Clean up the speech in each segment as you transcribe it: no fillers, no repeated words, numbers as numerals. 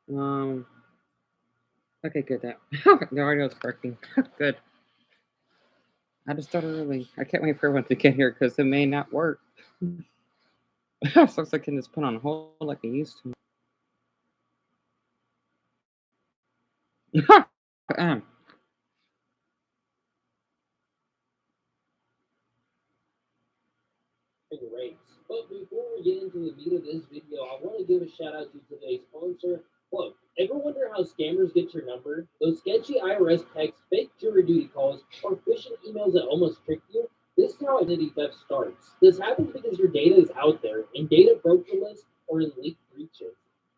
Um. Okay, good. That the audio is working. Good. I just started early. I can't wait for everyone to get here because it may not work. So I can just put on hold like I used to. Rates. But before we get into the meat of this video, I want to give a shout out to today's sponsor. Look, ever wonder how scammers get your number? Those sketchy IRS texts, fake jury duty calls, or phishing emails that almost trick you? This is how identity theft starts. This happens because your data is out there in data broker lists or in leaked breaches.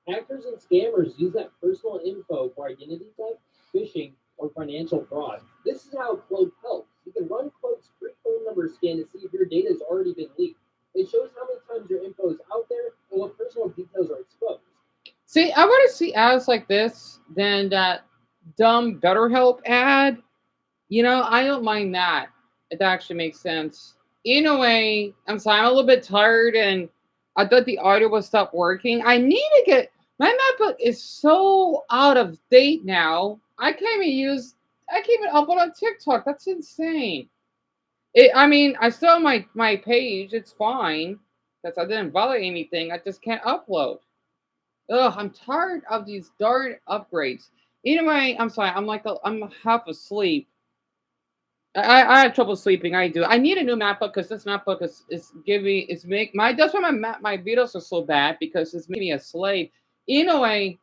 Hackers and scammers use that personal info for identity theft, phishing, or financial fraud. This is how Cloak helps. You can run Cloak's free phone number scan to see if your data has already been leaked. It shows how many times your info is out there and what personal details are exposed. See, I want to see ads like this than that dumb BetterHelp ad. I don't mind that. It actually makes sense. In a way, I'm sorry, I'm a little bit tired and I thought the audio would stop working. I need to get my MacBook is so out of date now. I can't even upload on TikTok. That's insane. I mean, I still have my page. It's fine. Because I didn't violate anything. I just can't upload. Ugh, I'm tired of these darn upgrades. Anyway, I'm sorry. I'm half asleep. I have trouble sleeping. I do. I need a new MacBook because this MacBook is giving it's make my that's why my videos are so bad because it's making me a slave. Anyway,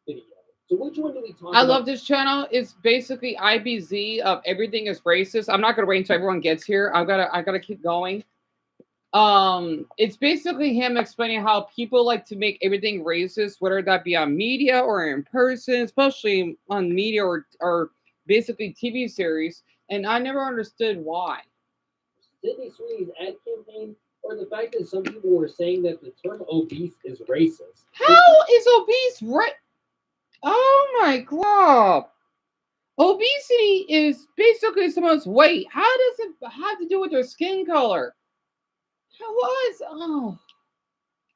Video. So which one do we talk I about? love this channel. It's basically IBZ of everything is racist. I'm not gonna wait until everyone gets here. I gotta keep going. It's basically him explaining how people like to make everything racist, whether that be on media or in person, especially on media or basically TV series. And I never understood why. Sydney Sweeney's ad campaign, or the fact that some people were saying that the term obese is racist. How is obese right? Oh my god. Obesity is basically someone's weight. How does it have to do with their skin color? How was oh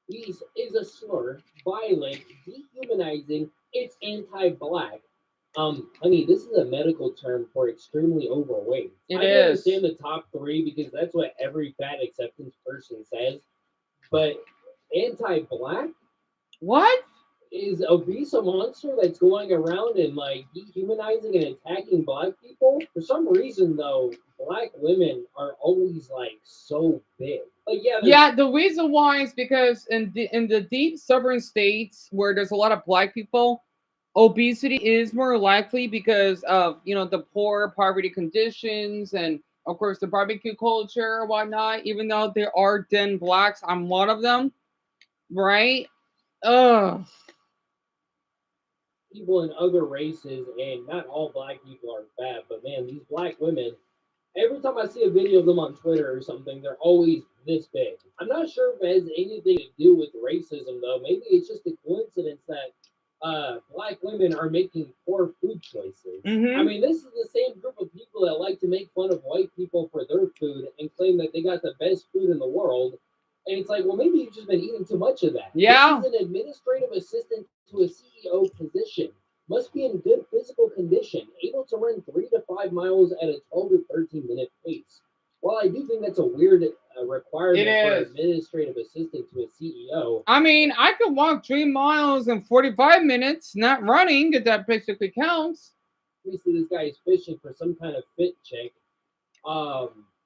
Obese is a slur, violent, dehumanizing, it's anti-black. I mean, this is a medical term for extremely overweight. it I can is. understand the top three because that's what every fat acceptance person says. But anti-black What? is obese a monster that's going around and like dehumanizing and attacking black people? For some reason, though, black women are always like so big. Like, yeah, Yeah, the reason why is because in the deep southern states where there's a lot of black people, obesity is more likely because of the poor poverty conditions and of course the barbecue culture or whatnot. Even though there are den blacks, I'm one of them, right? Ugh. people in other races, and not all black people are fat, but man, these black women, every time I see a video of them on Twitter or something, they're always this big. I'm not sure if it has anything to do with racism, though. Maybe it's just a coincidence that black women are making poor food choices. I Mm-hmm. mean, this is the same group of people that like to make fun of white people for their food and claim that they got the best food in the world. And it's like, well, maybe you've just been eating too much of that. This Yeah. is an administrative assistant to a CEO position. Must be in good physical condition, able to run 3 to 5 miles at a 12 to 13-minute pace. While I do think that's a weird It requirement for an is. administrative assistant to a CEO, I mean, I could walk 3 miles in 45 minutes, not running, if that basically counts. obviously this guy is fishing for some kind of fit chick.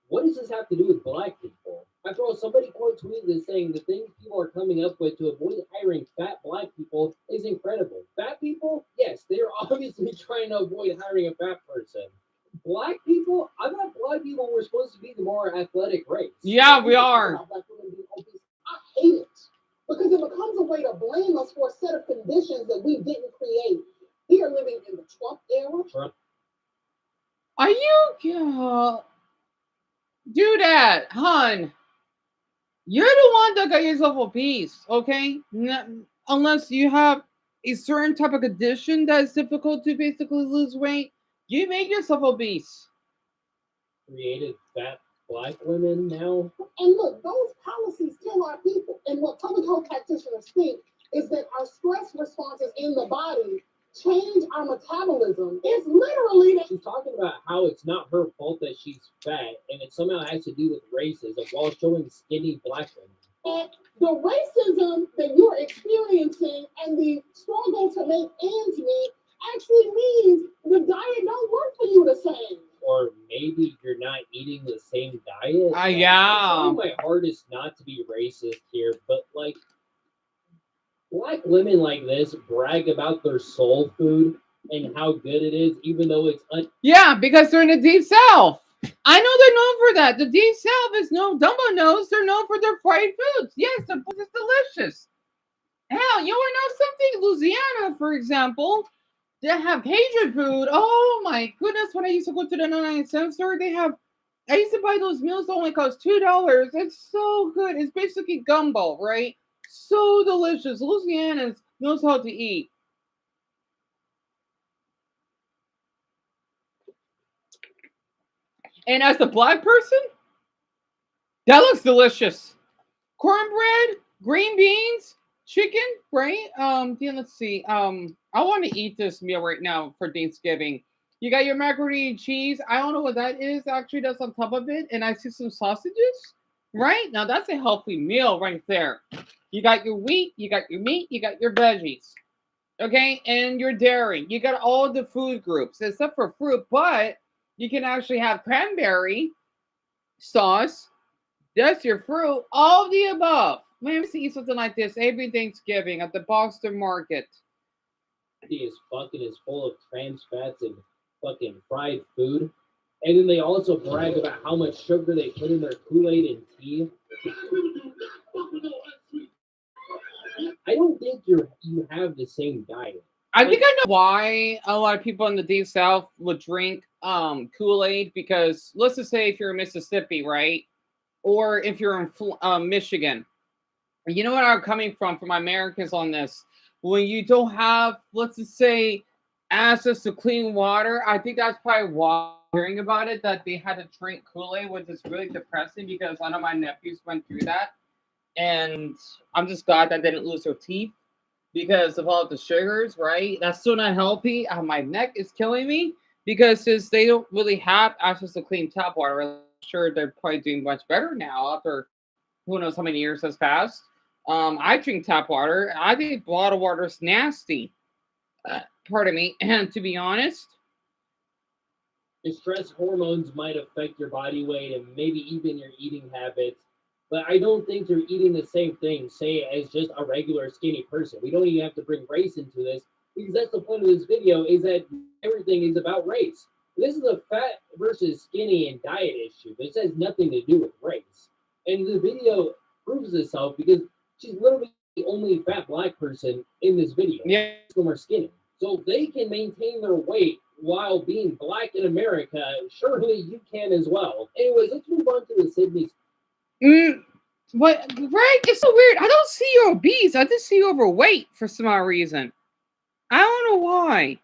What does this have to do with black people? After all, somebody quote tweeted this saying the things people are coming up with to avoid hiring fat black people is incredible. Fat people, yes, they are obviously trying to avoid hiring a fat person. Black people, I thought black people were supposed to be the more athletic race. Yeah, we are. About black women being obese. I hate it because it becomes a way to blame us for a set of conditions that we didn't create. We are living in the Trump era. Trump. Are you do that, hun? You're the one that got yourself obese, okay? Unless you have a certain type of condition that is difficult to basically lose weight, you make yourself obese. Created fat black women now. And look, those policies tell our people. And what public health practitioners think is that our stress response in the body change our metabolism. It's literally that. She's talking about how it's not her fault that she's fat, and it somehow has to do with racism while showing skinny black women. And the racism that you're experiencing and the struggle to make ends meet actually means the diet don't work for you the same. Or maybe you're not eating the same diet. Yeah. I'm trying my hardest not to be racist here, but like, black women like this brag about their soul food and how good it is, even though it's Yeah, because they're in the deep south. I know they're known for that. The deep south is no Dumbo knows they're known for their fried foods. Yes, the food is delicious. Hell, you want to know something? Louisiana, for example, they have Cajun food. Oh my goodness! When I used to go to the 99-cent store, they have. I used to buy those meals that only cost $2. It's so good. It's basically gumbo, right? So delicious. Louisiana knows how to eat. And as a black person, that looks delicious. Cornbread, green beans, chicken, right? Yeah, let's see. I want to eat this meal right now for Thanksgiving. You got your macaroni and cheese. I don't know what that is actually that's on top of it. And I see some sausages. Right? Now that's a healthy meal right there. You got your wheat, you got your meat, you got your veggies. Okay, and your dairy. You got all the food groups except for fruit, but you can actually have cranberry sauce. That's your fruit. All of the above. Man, I used to eat something like this every Thanksgiving at the Boston Market. is fucking is full of trans fats and fucking fried food. And then they also brag about how much sugar they put in their Kool-Aid and tea. I don't think you have the same diet. I think I know why a lot of people in the deep south would drink Kool-Aid, because let's just say if you're in Mississippi, right? Or if you're in Michigan. You know what I'm coming from my Americans on this. When you don't have, let's just say, access to clean water, I think that's probably why I'm hearing about it, that they had to drink Kool-Aid, which is really depressing because I know my nephews went through that. And I'm just glad that they didn't lose their teeth because of all the sugars, right? That's still not healthy. My neck is killing me because since they don't really have access to clean tap water, I'm sure they're probably doing much better now after who knows how many years has passed. I drink tap water. I think bottled water is nasty. Pardon me. And to be honest, Your stress hormones might affect your body weight and maybe even your eating habits. But I don't think you're eating the same thing, say, as just a regular skinny person. We don't even have to bring race into this because that's the point of this video, is that everything is about race. This is a fat versus skinny and diet issue. This has nothing to do with race. And the video proves itself because she's literally the only fat black person in this video. yeah. Most of them are skinny. So if they can maintain their weight while being black in America, surely you can as well. Anyways, let's move on to the Sydney. But right, it's so weird. I don't see you obese. I just see you overweight for some odd reason. I don't know why.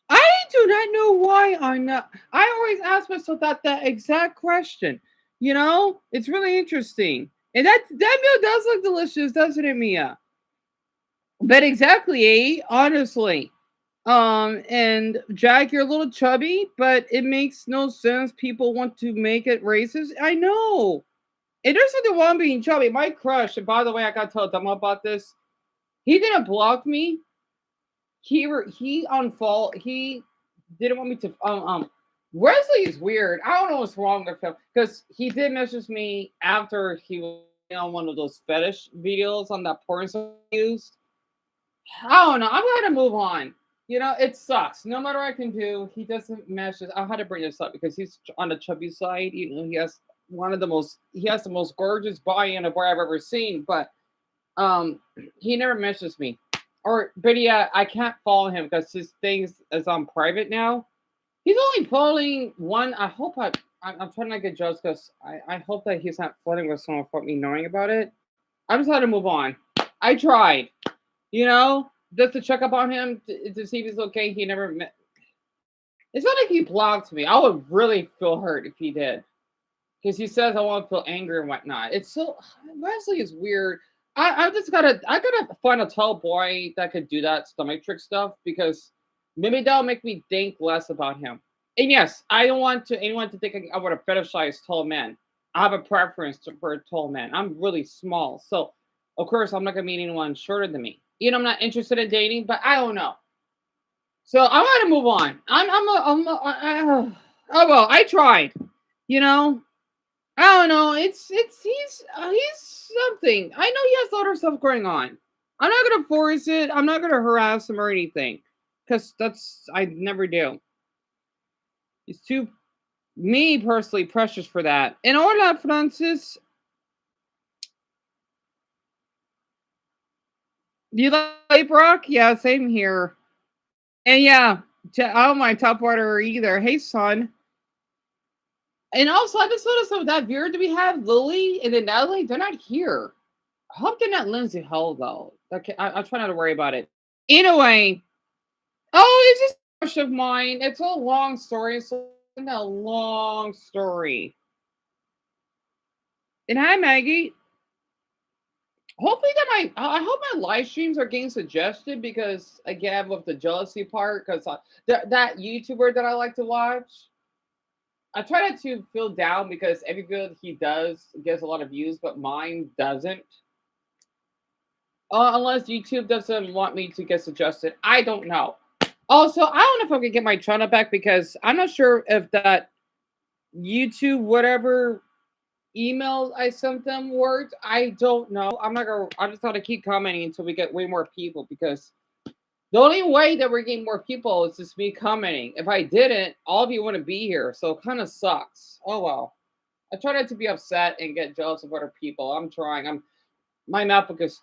I do not know why I'm not. I always ask myself that exact question. You know, it's really interesting. And that meal does look delicious, doesn't it, Mia? But exactly, honestly. And Jack, you're a little chubby, but it makes no sense. People want to make it racist. I know. And there's nothing wrong being chubby. My crush, and by the way, I gotta tell Dama about this. He didn't block me. He unfollowed. He didn't want me to. Wesley is weird. I don't know what's wrong with him because he did message me after he was on one of those fetish videos on that porn site he used. I don't know. I'm gonna move on. You know, it sucks. No matter what I can do, he doesn't message. I had to bring this up because he's on the chubby side. You know, he has the most gorgeous body in a boy I've ever seen, but he never messages me. But yeah, I can't follow him because his things is on private now. He's only following one. I'm trying not to get judged because I hope that he's not flirting with someone without me knowing about it. I just had to move on. I tried, you know, just to check up on him to see if he's okay. He never met. It's not like he blocked me. I would really feel hurt if he did. Because he says I want to feel angry and whatnot. It's so Wesley is weird. I gotta find a tall boy that could do that stomach trick stuff because maybe that'll make me think less about him. And yes, I don't want to anyone to think I want to fetishize tall men. I have a preference for tall men. I'm really small, so of course I'm not gonna meet anyone shorter than me. You know, I'm not interested in dating, but I don't know. So I want to move on. Oh well, I tried. You know, I don't know. He's something. I know he has other stuff going on. I'm not gonna force it. I'm not gonna harass him or anything, because that's I never do. He's too me personally precious for that. And hola, Francis. Do you like rock? Yeah, same here. And yeah, I don't mind top water either. Hey, son. And also, I just noticed of that viewer. Do we have Lily and then Natalie? They're not here. I hope they're not Lindsay Hell though. Okay, I'll try not to worry about it. Anyway, oh, it's just a crush of mine. It's a long story. So it's a long story. And hi, Maggie. Hopefully I hope my live streams are getting suggested because again with the jealousy part because that YouTuber that I like to watch. I try not to feel down because every video he does gets a lot of views, but mine doesn't. Unless YouTube doesn't want me to get suggested. I don't know. Also, I don't know if I can get my channel back because I'm not sure if that YouTube whatever email I sent them worked. I don't know. I'm not gonna. I just gotta keep commenting until we get way more people because the only way that we're getting more people is just me commenting. If I didn't, all of you wouldn't be here. So it kind of sucks. Oh well. I try not to be upset and get jealous of other people. I'm trying. My MacBook is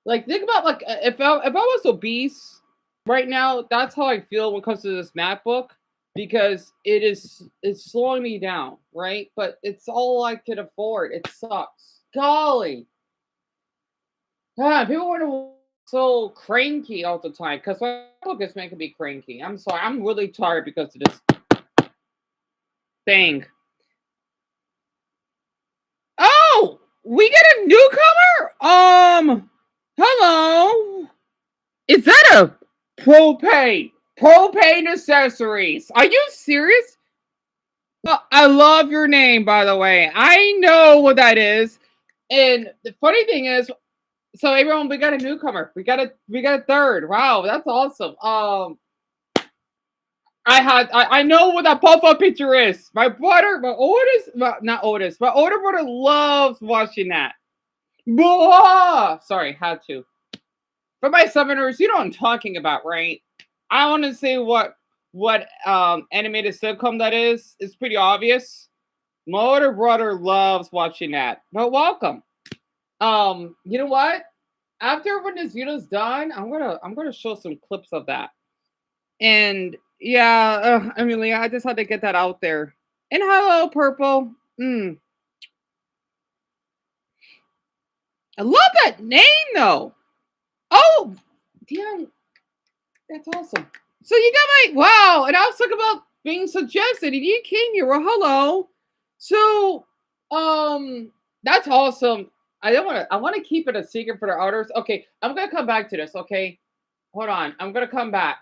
like think about like if I was obese right now, that's how I feel when it comes to this MacBook because it's slowing me down, right? But it's all I could afford. It sucks. Golly, people want to so cranky all the time because my MacBook is making me cranky. I'm sorry. I'm really tired because of this thing. Oh, we get a newcomer. Hello. Is that a propane? Propane accessories. Are you serious? Well, I love your name, by the way. I know what that is. And the funny thing is, so everyone, we got a newcomer. We got a third. Wow, that's awesome. I know what that pop-up picture is. My oldest, not oldest, my older brother loves watching that. Blah! Sorry, had to. For my summoners, you know what I'm talking about, right? I want to say what animated sitcom that is. It's pretty obvious. My older brother loves watching that. But welcome. You know what? After when this video's done, I'm gonna show some clips of that. And yeah, Amelia, I just had to get that out there. And hello, Purple. I love that name though. Oh, damn, that's awesome. So you got my wow, and I was talking about being suggested, and you came here. Well, hello. So, that's awesome. I want to keep it a secret for the others. Okay, I'm gonna come back to this. Okay, hold on. I'm gonna come back.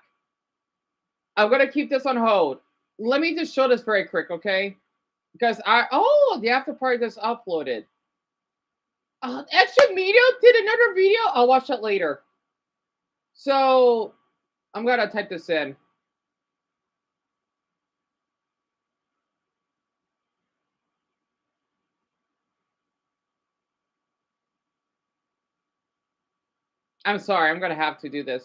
I'm gonna keep this on hold. Let me just show this very quick, okay? Because the after party just uploaded. Extra Media did another video. I'll watch that later. So I'm gonna type this in. I'm sorry. I'm gonna have to do this.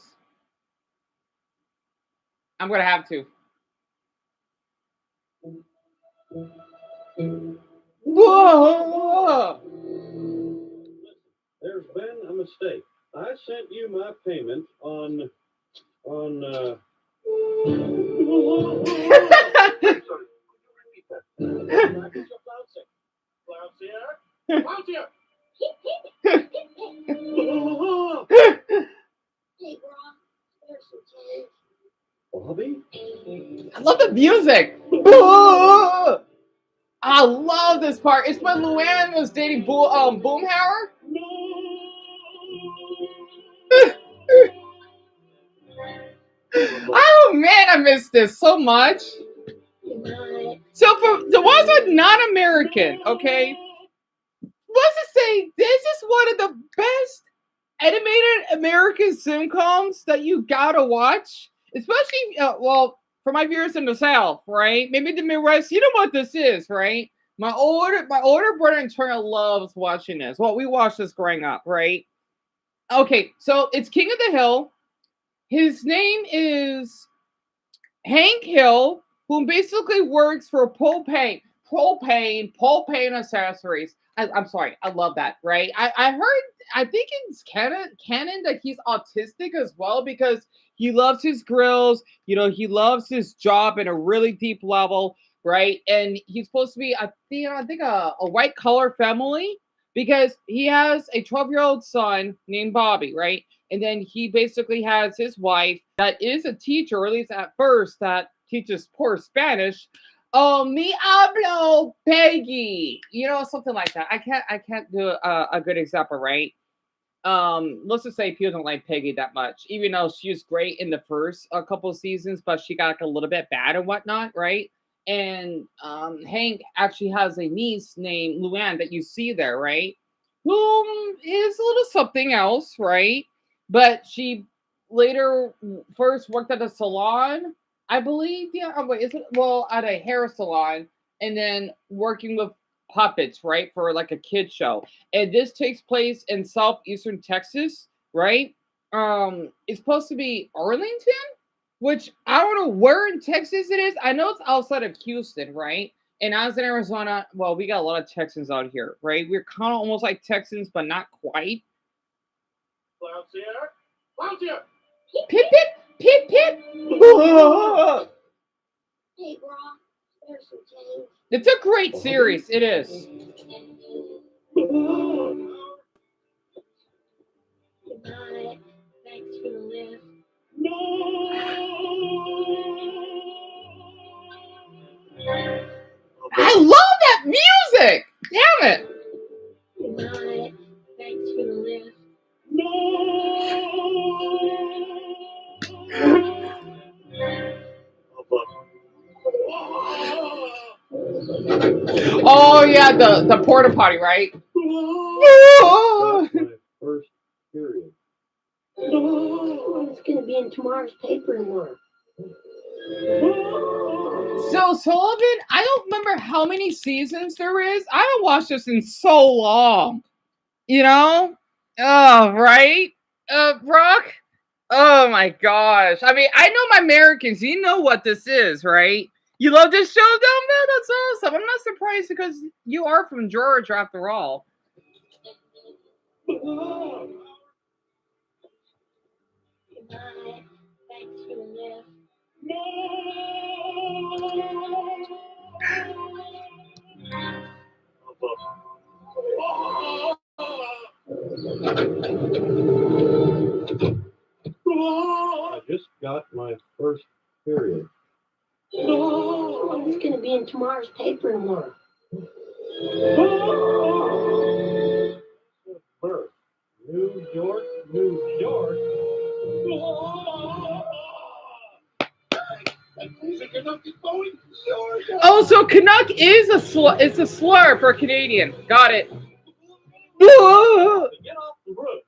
I'm gonna have to. Whoa! There's been a mistake. I sent you my payment on Bobby? I love the music. I love this part. It's when Luann was dating Boomhauer. No. I miss this so much. So for the ones who are not American, okay, let's just say this is one of the best animated American sitcoms that you gotta watch, especially well for my viewers in the South, right? Maybe the Midwest. You know what this is, right? My older brother in turn loves watching this. Well, we watched this growing up, right? Okay, so it's King of the Hill. His name is Hank Hill, who basically works for propane accessories. I'm sorry, I love that, right? I heard, I think it's canon that he's autistic as well because he loves his grills, he loves his job in a really deep level, right? And he's supposed to be, I think a white collar family because he has a 12-year-old son named Bobby, right? And then he basically has his wife that is a teacher, or at least at first, that teaches poor Spanish. Oh, me hablo Peggy. Something like that. I can't do a good example, right? Let's just say people don't like Peggy that much, even though she was great in the first couple of seasons, but she got like a little bit bad and whatnot, right? And Hank actually has a niece named Luann that you see there, right? Whom is a little something else, right? But she later first worked at a salon, I believe. Yeah, wait, is it well at a hair salon, and then working with puppets, right, for like a kid show. And this takes place in southeastern Texas, right? It's supposed to be Arlington, which I don't know where in Texas it is. I know it's outside of Houston, right? And I was in Arizona. Well, we got a lot of Texans out here, right? We're kind of almost like Texans, but not quite. Clouds here. Clouds here. Pip pip pip pip. Hey, bro, there's some change. It's a great series. It is. Goodbye. Thanks for the lift. I love that music. Damn it. Goodbye. Thanks for the lift. Oh yeah, the porta potty, right? Got my first period. It's gonna be in tomorrow's paper tomorrow. So Sullivan, I don't remember how many seasons there is. I haven't watched this in so long. You know? Oh, right? Brock? Oh my gosh. I mean, I know my Americans, you know what this is, right? You love this show, don't man? That's awesome. I'm not surprised because you are from Georgia after all. Goodbye. Thanks for the lift. I just got my first period. It's gonna be in tomorrow's paper tomorrow. Birth. New York, New York. Oh, so Canuck is it's a slur for Canadian. Got it. Get off the roof.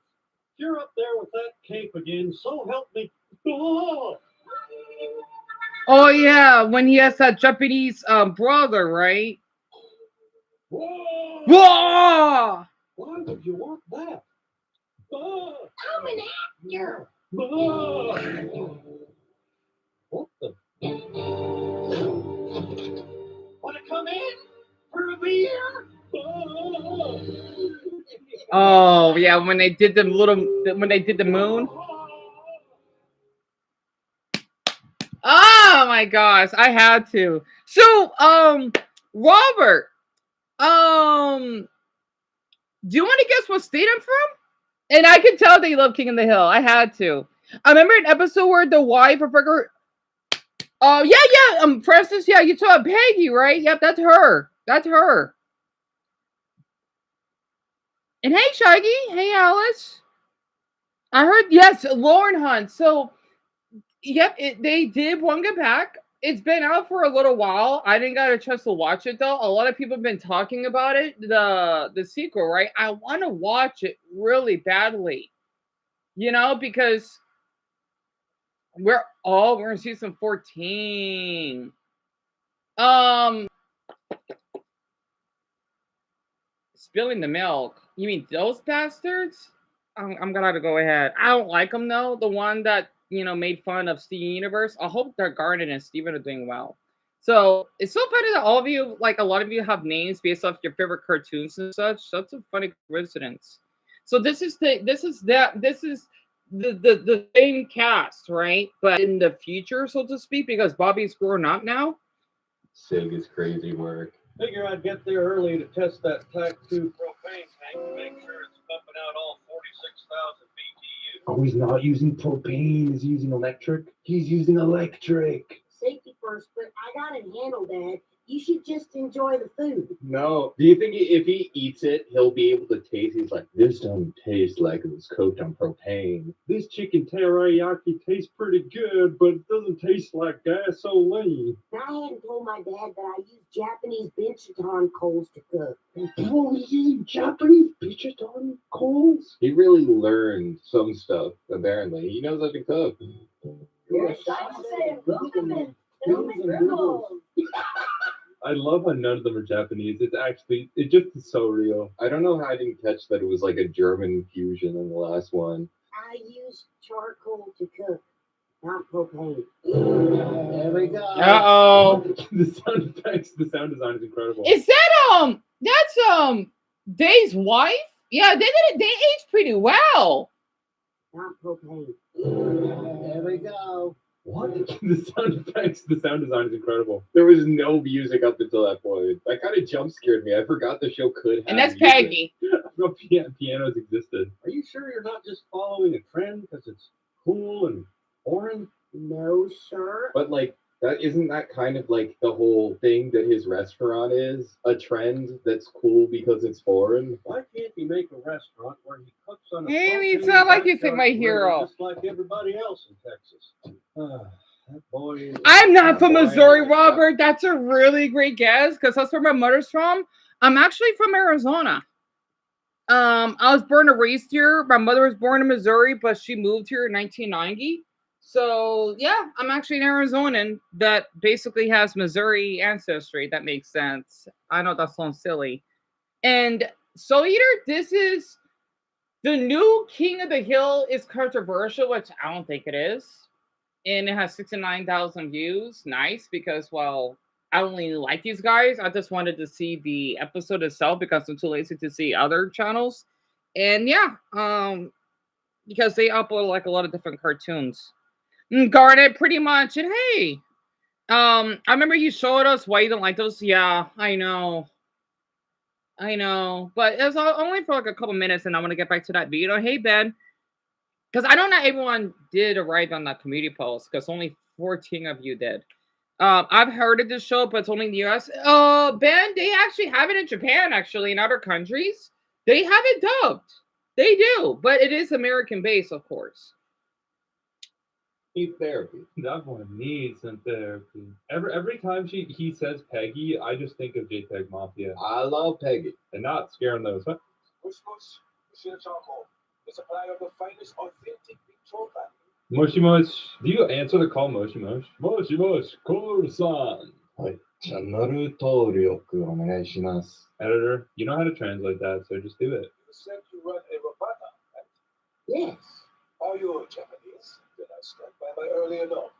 You're up there with that cape again, so help me. Oh yeah, when he has that Japanese brother, right? Whoa! Why would you want that? I'm an actor. What the? Want to come in for a beer? Oh yeah, when they did the moon. Oh my gosh, I had to. So, Robert, do you want to guess what state I'm from? And I can tell that you love King of the Hill. I had to. I remember an episode where the wife of Burger. Oh yeah, Francis. Yeah, you saw Peggy, right? Yep, that's her. That's her. And hey, Shaggy. Hey, Alice. I heard yes, Lauren Hunt. So Yep, they did bring it back. It's been out for a little while. I didn't get a chance to watch it though. A lot of people have been talking about it, the sequel, right? I want to watch it really badly, because we're in season 14. Um, spilling the milk. You mean those bastards? I'm gonna have to go ahead. I don't like them though. The one that made fun of Steven Universe. I hope that Garnet and Steven are doing well. So it's so funny that all of you, like a lot of you, have names based off your favorite cartoons and such. That's a funny coincidence. So this is the same cast, right? But in the future, so to speak, because Bobby's grown up now. Sega's crazy work. Figure I'd get there early to test that Type 2 propane tank to make sure it's pumping out all 46,000 BTU. Oh, he's not using propane. He's using electric. He's using electric. Safety first, but I got it handled, Dad. You should just enjoy the food. No. Do you think if he eats it, he'll be able to taste? He's like, this doesn't taste like it was cooked on propane. This chicken teriyaki tastes pretty good, but it doesn't taste like gasoline. Now, I hadn't told my dad that I use Japanese Binchaton coals to cook. Oh, he's using Japanese Bichiton coals? He really learned some stuff, apparently. He knows how to cook. Yes, I say, welcome in. I love how none of them are Japanese. It just is so real. I don't know how I didn't catch that it was like a German fusion in the last one. I use charcoal to cook, not propane. There we go. Uh-oh. The sound effects, the sound design is incredible. Is that that's Dave's wife? Yeah, they aged pretty well. Not propane. There we go. What? The sound effects, the sound design is incredible. There was no music up until that point. That kind of jump scared me. I forgot the show could have And that's music. Peggy. I forgot pianos existed. Are you sure you're not just following a trend because it's cool and foreign? No, sir. But isn't that kind of like the whole thing that his restaurant is? A trend that's cool because it's foreign? Why can't he make a restaurant where he cooks on a Amy, it's propane not like you backyard think my grill hero. just like everybody else in Texas? That boy. I'm not from boy, Missouri, like Robert. That's a really great guess because that's where my mother's from. I'm actually from Arizona. I was born and raised here. My mother was born in Missouri, but she moved here in 1990. So yeah, I'm actually an Arizonan that basically has Missouri ancestry. That makes sense. I know that sounds silly. And Soul Eater, this is the new King of the Hill is controversial, which I don't think it is. And it has 69,000 views. Nice, because I don't really like these guys. I just wanted to see the episode itself because I'm too lazy to see other channels. And yeah, because they upload like a lot of different cartoons. Garnet, pretty much. And hey, I remember you showed us why you don't like those. Yeah, I know. But it was only for like a couple minutes, and I want to get back to that video. Hey, Ben. Because I know not everyone did arrive on that community post, because only 14 of you did. I've heard of this show, but it's only in the US. Ben, they actually have it in Japan, actually, in other countries. They have it dubbed. They do, but it is American based, of course. Need therapy. That boy needs some therapy. Every time he says Peggy, I just think of JPEG Mafia. I love Peggy. And not scaring those. Huh? Push push, machine charcoal. The supplier of the finest authentic Victor family. Moshi Mosh. Do you answer the call, Moshi Mosh? Moshi Mosh, Koro-san. はい。チャンネル登録お願いします。 Editor, you know how to translate that, so just do it. You said you run a robata, right? Yes. Are you Japanese? Did I strike by my earlier note?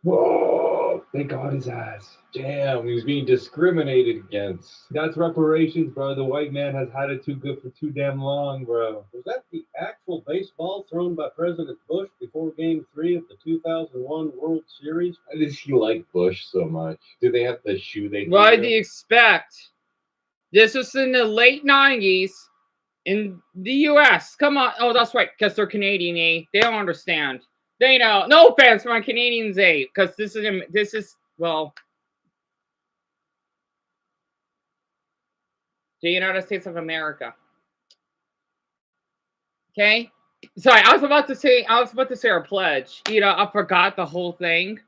Whoa! They got his ass. Damn, he was being discriminated against. That's reparations, bro. The white man has had it too good for too damn long, bro. Was that the actual baseball thrown by President Bush before Game 3 of the 2001 World Series? Why does he like Bush so much? Do they have the shoe they What threw? do you expect? This was in the late 90s in the US. Come on. Oh, that's right, because they're Canadian, eh? They don't understand. They know. No offense for my Canadians, eh? Because this is well, the United States of America. Okay? Sorry, I was about to say our pledge. You know, I forgot the whole thing.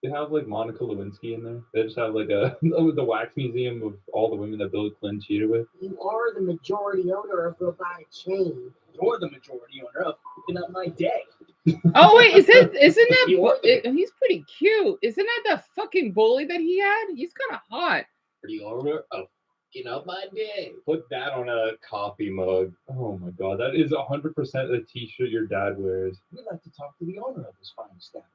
They have like Monica Lewinsky in there. They just have like the wax museum of all the women that Bill Clinton cheated with. You are the majority owner of Robotic Chain. You're the majority owner of fucking up my day. Oh wait, isn't that You are the- he's pretty cute? Isn't that the fucking bully that he had? He's kind of hot. The owner of Fucking Up My Day. Put that on a coffee mug. Oh my god, that is 100% a T-shirt your dad wears. We'd like to talk to the owner of this fine establishment.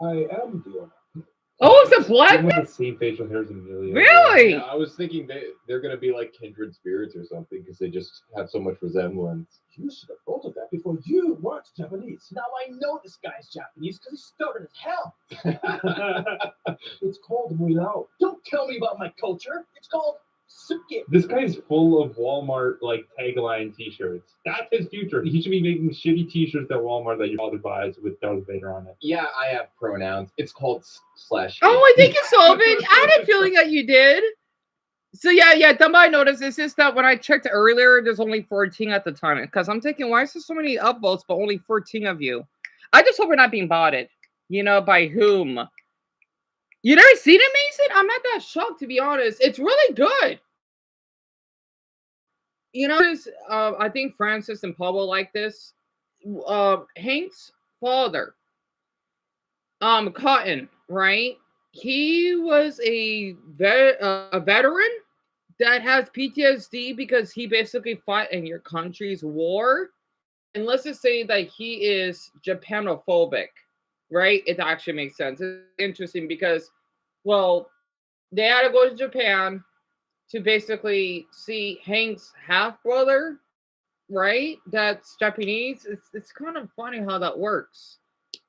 I am the owner. Oh, it's a black They man. have the same facial hairs as Amelia. Really? Yeah, I was thinking they're gonna be like kindred spirits or something because they just have so much resemblance. You should have thought of that before you watched Japanese. Now I know this guy's Japanese because he's stubborn as hell. It's called Mulao. Don't tell me about my culture. It's called Suki. This guy is full of Walmart like tagline T-shirts. That's his future. He should be making shitty T-shirts at Walmart that your father buys with Darth Vader on it. Yeah, I have pronouns. It's called slash. Oh, I think it's Sullivan. I had a feeling that you did. So yeah. Then I noticed it's just that when I checked earlier, there's only 14 at the time. Because I'm thinking, why is there so many upvotes, but only 14 of you? I just hope we're not being botted. You know, by whom? You never seen it, Mason? I'm not that shocked, to be honest. It's really good. You know, I think Francis and Paul will like this. Hank's father, Cotton, right? He was a veteran that has PTSD because he basically fought in your country's war. And let's just say that he is Japanophobic, right? It actually makes sense. It's interesting because, well, they had to go to Japan to basically see Hank's half brother, right? That's Japanese. It's kind of funny how that works.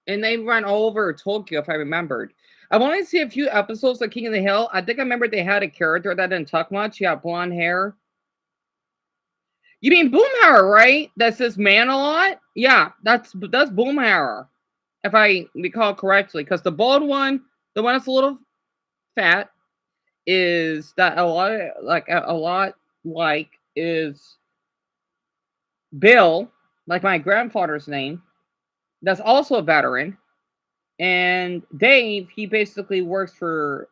And they ran all over Tokyo, if I remembered. I wanted to see a few episodes of King of the Hill. I think I remember they had a character that didn't talk much. He had blonde hair. You mean Boomhauer, right? That's this man a lot? Yeah, that's Boomhauer, if I recall correctly. Because the bald one, the one that's a little fat, is that a lot like is Bill, like my grandfather's name, that's also a veteran. And Dave, he basically works for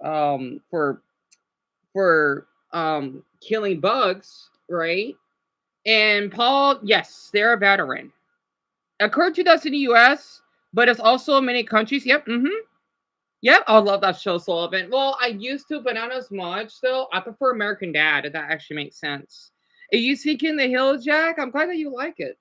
killing bugs, right? And Paul, yes, they're a veteran. Occurred to us in the US, but it's also in many countries. Yep, Yep, I love that show, Sullivan. Well, I used to, but not as much, though. I prefer American Dad, if that actually makes sense. Are you seeking the hill, Jack? I'm glad that you like it.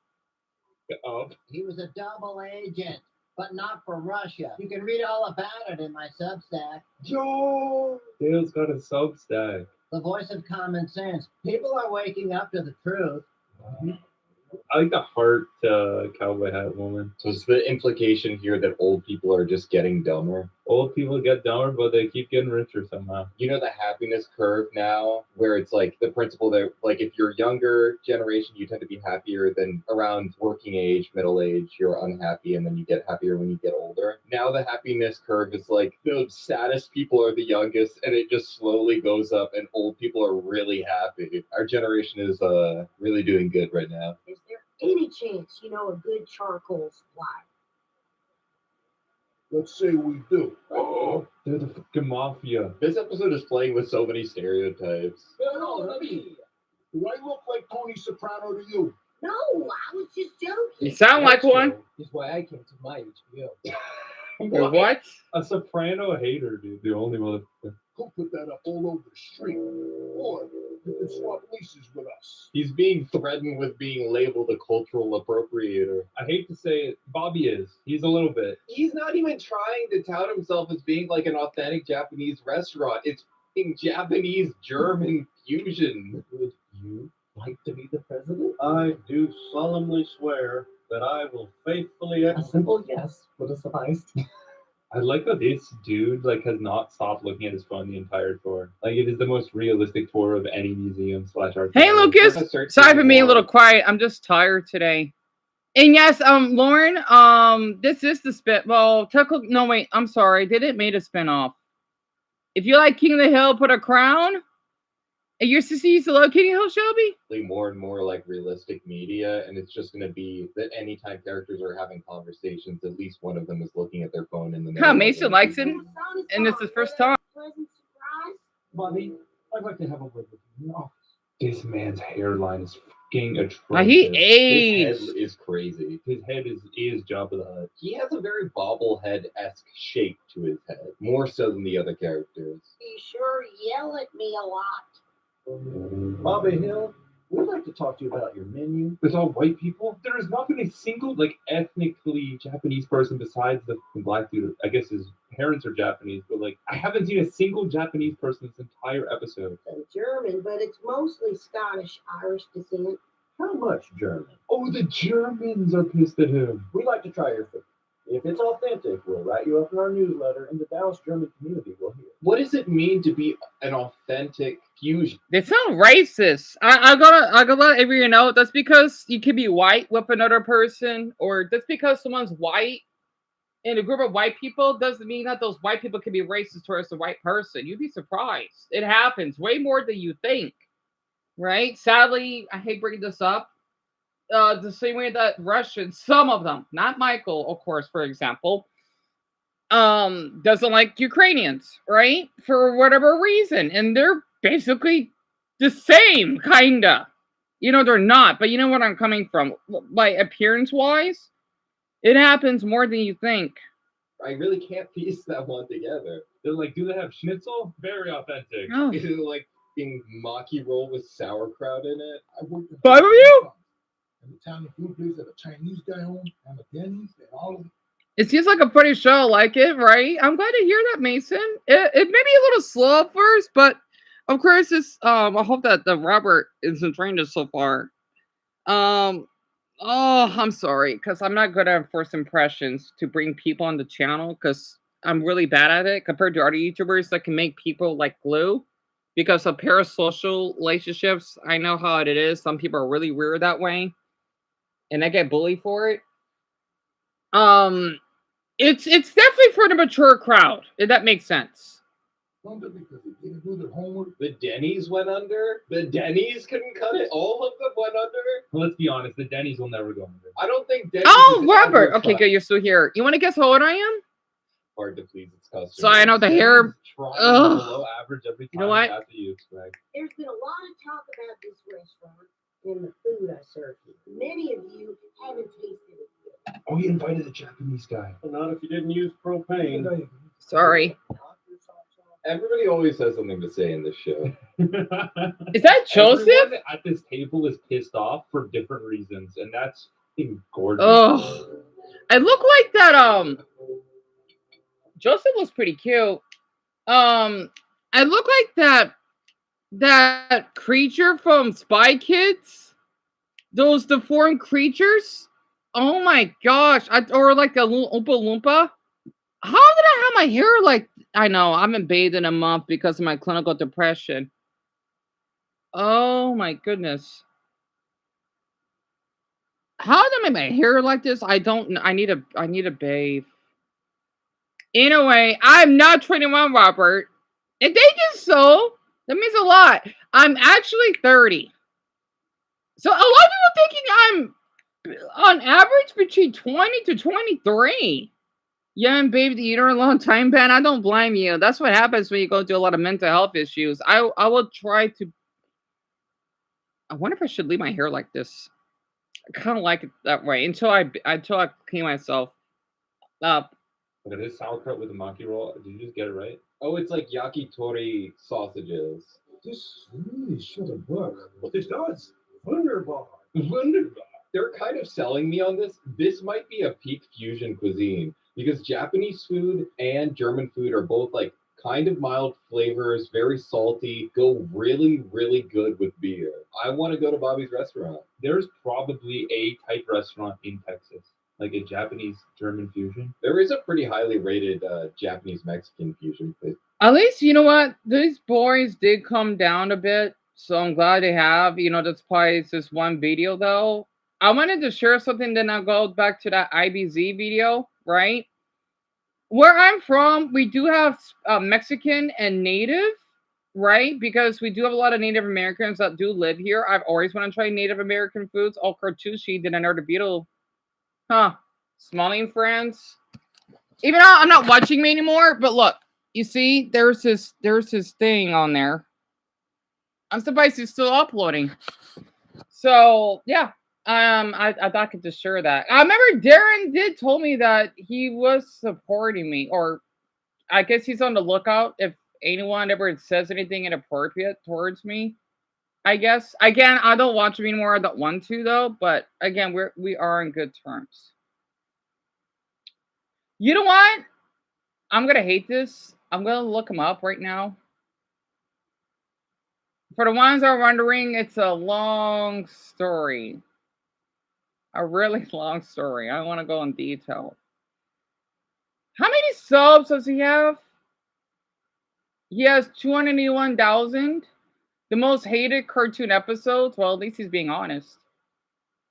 He was a double agent, but not for Russia. You can read all about it in my Substack. Joe! Dale's got a Substack. The voice of common sense. People are waking up to the truth. I like the heart cowboy hat woman. So is the implication here that old people are just getting dumber? Old people get dumber, but they keep getting richer somehow. You know the happiness curve now, where it's like the principle that, like, if you're younger generation, you tend to be happier than around working age, middle age, you're unhappy, and then you get happier when you get older. Now the happiness curve is like the saddest people are the youngest, and it just slowly goes up, and old people are really happy. Our generation is really doing good right now. Is there any chance you know a good charcoal supply? Let's say we do. Oh, they're the fucking mafia. This episode is playing with so many stereotypes. No, let me. Do I look like Tony Soprano to you? No, I was just joking. You sound like one. Is why I came to my HBO. Or what? A soprano hater, dude. The only one. Go put that up all over the street. Or you can swap leases with us. He's being threatened with being labeled a cultural appropriator. I hate to say it, Bobby is. He's a little bit. He's not even trying to tout himself as being like an authentic Japanese restaurant. It's in Japanese German fusion. Would you like to be the president? I do solemnly swear that I will faithfully A simple yes would have sufficed. I like that this dude like has not stopped looking at his phone the entire tour. Like it is the most realistic tour of any museum / art. Hey, gallery. Lucas. Sorry for being a little quiet. I'm just tired today. And yes, Lauren, this is the spin. Well, no, wait. I'm sorry. They didn't make a spinoff. If you like King of the Hill, put a crown. And your sister used to love Kitty Hill, Shelby? More and more like realistic media, and it's just going to be that anytime characters are having conversations, at least one of them is looking at their phone in the middle. Huh, of Mason it. likes it, and it's his first time. Pleasant surprise. Bobby, I'd like to have a word with you in the office. This man's hairline is fucking atrocious. He His aged. head is crazy. His head is Jabba the Hutt. He has a very bobblehead-esque shape to his head, more so than the other characters. You sure yell at me a lot. Bobby Hill, we'd like to talk to you about your menu. It's all white people. There has not been a single like ethnically Japanese person besides the black dude. I guess his parents are Japanese, but like I haven't seen a single Japanese person this entire episode. I'm German, but it's mostly Scottish, Irish descent. How much German? Oh, the Germans are pissed at him. We'd like to try your food. If it's authentic, we'll write you up in our newsletter, and the Dallas German community will hear. What does it mean to be an authentic fusion? They sound racist. I gotta let everyone know that's because you can be white with another person, or just because someone's white in a group of white people doesn't mean that those white people can be racist towards the white person. You'd be surprised. It happens way more than you think, right? Sadly, I hate bringing this up. The same way that Russians, some of them, not Michael, of course, for example, doesn't like Ukrainians, right? For whatever reason. And they're basically the same, kinda. They're not, but you know what I'm coming from. Like, appearance-wise, it happens more than you think. I really can't piece that one together. They're like, do they have schnitzel? Very authentic. Oh. Is it like being maki roll with sauerkraut in it? I worked in 5 of you? an Italian food place that a Chinese guy owned, and a Denny's, and all of it. It seems like a funny show. I like it, right? I'm glad to hear that, Mason. It may be a little slow at first, but of course, it's I hope that the Robert is enjoying this so far. Oh, I'm sorry, because I'm not good at first impressions to bring people on the channel, because I'm really bad at it compared to other YouTubers that can make people like glue. Because of parasocial relationships, I know how it is. Some people are really weird that way, and I get bullied for it. It's definitely for the mature crowd, if that makes sense. Under because they didn't do their homework. The Denny's went under. The Denny's couldn't cut it. All of them went under. Well, let's be honest, the Denny's will never go under. I don't think Denny's. Oh, is Robert. ever Okay, cut. good. You're still here. You want to guess how old I am? Hard to please its customers. So I know the hair. Trying Ugh. below average every time. You know what? After you expect. There's been a lot of talk about this restaurant and the food I serve you. Many of you haven't tasted it yet. Oh, he invited the Japanese guy. Not if you didn't use propane. Sorry. Everybody always has something to say in this show. Is that Joseph? Everyone at this table is pissed off for different reasons, and that's fucking gorgeous. Oh, I look like that. Joseph looks pretty cute. I look like that creature from Spy Kids. Those deformed creatures. Oh my gosh! Or like a Oompa Loompa. How did I have my hair like? I know I haven't bathed in a month because of my clinical depression. Oh my goodness. How did I make my hair like this? I don't know. I need a bathe. Anyway, I'm not 21, Robert. If they just so, that means a lot. I'm actually 30. So a lot of people thinking I'm on average between 20 to 23. Yeah, and baby, you're a long time, Ben. I don't blame you. That's what happens when you go through a lot of mental health issues. I will try to. I wonder if I should leave my hair like this. I kind of like it that way until I clean myself up. Look at this sauerkraut with the maki roll. Did you just get it right? Oh, it's like yakitori sausages. This really shouldn't work, but it does. Wunderbar. Wunderbar. They're kind of selling me on this. This might be a peak fusion cuisine because Japanese food and German food are both like kind of mild flavors, very salty, go really, really good with beer. I want to go to Bobby's restaurant. There's probably a type restaurant in Texas, like a Japanese German fusion. There is a pretty highly rated Japanese Mexican fusion place. At least, you know what? These boys did come down a bit. So I'm glad they have. That's probably this one video, though. I wanted to share something, then I'll go back to that IBZ video, right? Where I'm from, we do have Mexican and Native. right? Because we do have a lot of Native Americans that do live here. I've always wanted to try Native American foods. Oh, cartouche, did I know the beetle? Huh. Smalling friends. Even though I'm not watching me anymore, but look, you see, there's this thing on there. I'm surprised he's still uploading. So yeah, I thought I could just share that. I remember Darren did told me that he was supporting me, or I guess he's on the lookout if anyone ever says anything inappropriate towards me. I guess again, I don't watch him anymore. I don't want to though, but again, we are on good terms. You know what? I'm gonna hate this. I'm gonna look him up right now. For the ones that are wondering, it's a long story. A really long story. I want to go in detail. How many subs does he have? He has 281,000. The most hated cartoon episodes. Well, at least he's being honest.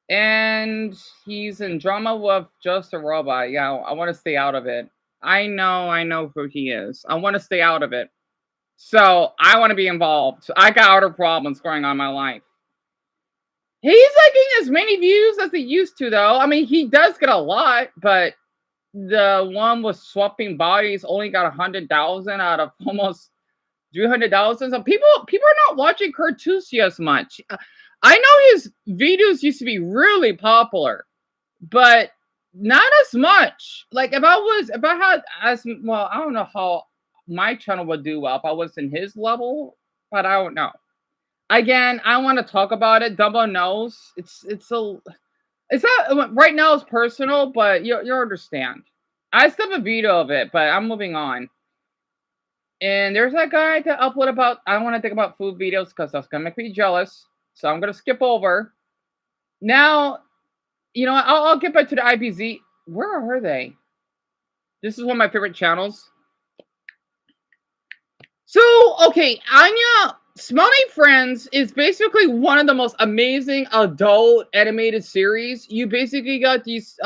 And he's in drama with Just a Robot. Yeah, I want to stay out of it. I know who he is. I want to stay out of it. So I want to be involved. I got other problems going on in my life. He's like getting as many views as he used to, though. I mean, he does get a lot, but the one with swapping bodies only got 100,000 out of almost 300,000. So people are not watching cartoons as much. I know his videos used to be really popular, but not as much. Like if I had as well, I don't know how my channel would do well if I was in his level, but I don't know. Again, I want to talk about it. Dumbo knows it's not right now. It's personal, but you understand. I still have a video of it, but I'm moving on. And there's that guy to upload about. I don't want to think about food videos because that's gonna make me jealous. So I'm gonna skip over. Now, I'll get back to the IBZ. Where are they? This is one of my favorite channels. So, okay, Anya Smelly Friends is basically one of the most amazing adult animated series. You basically got these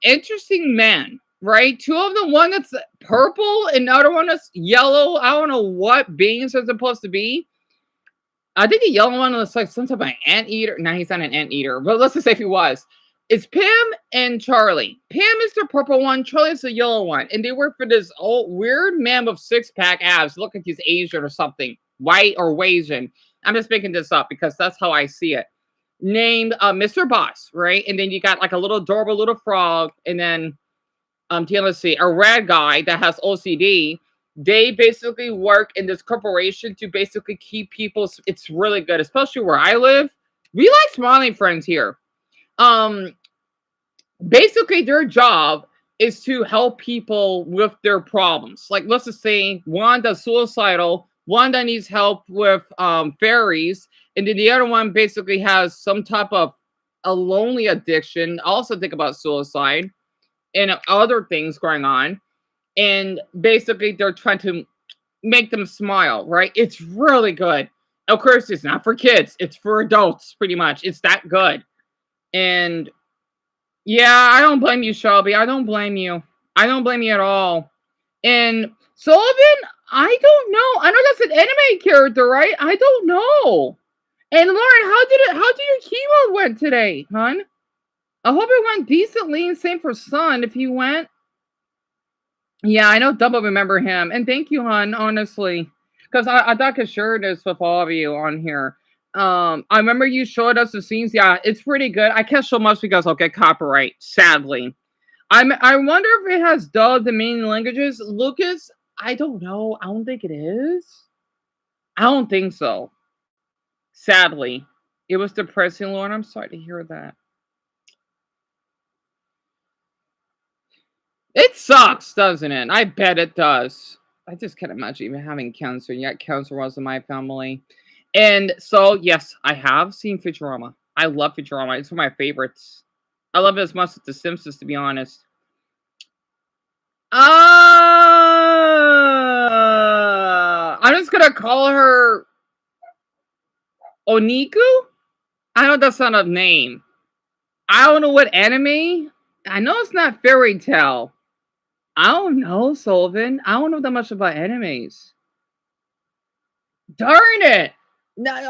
interesting men, right? Two of them, one that's purple and the other one that's yellow. I don't know what beings are supposed to be. I think the yellow one looks like some type of anteater. No, he's not an anteater, but let's just say if he was. It's Pam and Charlie. Pam is the purple one, Charlie's the yellow one. And they work for this old weird man with six-pack abs. Look like he's Asian or something. White or Asian. I'm just making this up because that's how I see it. Named Mr. Boss, right? And then you got like a little adorable little frog. And then, let's see, a red guy that has OCD. They basically work in this corporation to basically keep people. It's really good, especially where I live. We like Smiling Friends here. Basically their job is to help people with their problems. Like let's just say one that's suicidal, one that needs help with fairies, and then the other one basically has some type of a lonely addiction. Also think about suicide and other things going on. And basically they're trying to make them smile, right? It's really good. Of course, it's not for kids, it's for adults, pretty much. It's that good. And yeah, I don't blame you, Shelby. I don't blame you. I don't blame you at all. And Sullivan, I don't know. I know that's an anime character, right? I don't know. And Lauren, how did your chemo went today, hon? I hope it went decently, and same for Sun if he went. Yeah, I know Double remember him. And thank you, hon, honestly. Because I thought I could share this with all of you on here. I remember you showed us the scenes. Yeah, it's pretty good. I can't show much because I'll get copyright, sadly. I wonder if it has dubbed the main languages. Lucas, I don't know. I don't think it is. I don't think so. Sadly. It was depressing, Lauren. I'm sorry to hear that. It sucks, doesn't it? I bet it does. I just can't imagine even having cancer, yet cancer was in my family. And so, yes, I have seen Futurama. I love Futurama. It's one of my favorites. I love it as much as The Simpsons, to be honest. I'm just gonna call her Oniku? I know that's not a name. I don't know what anime. I know it's not Fairy Tale. I don't know, Sullivan. I don't know that much about animes. Darn it. I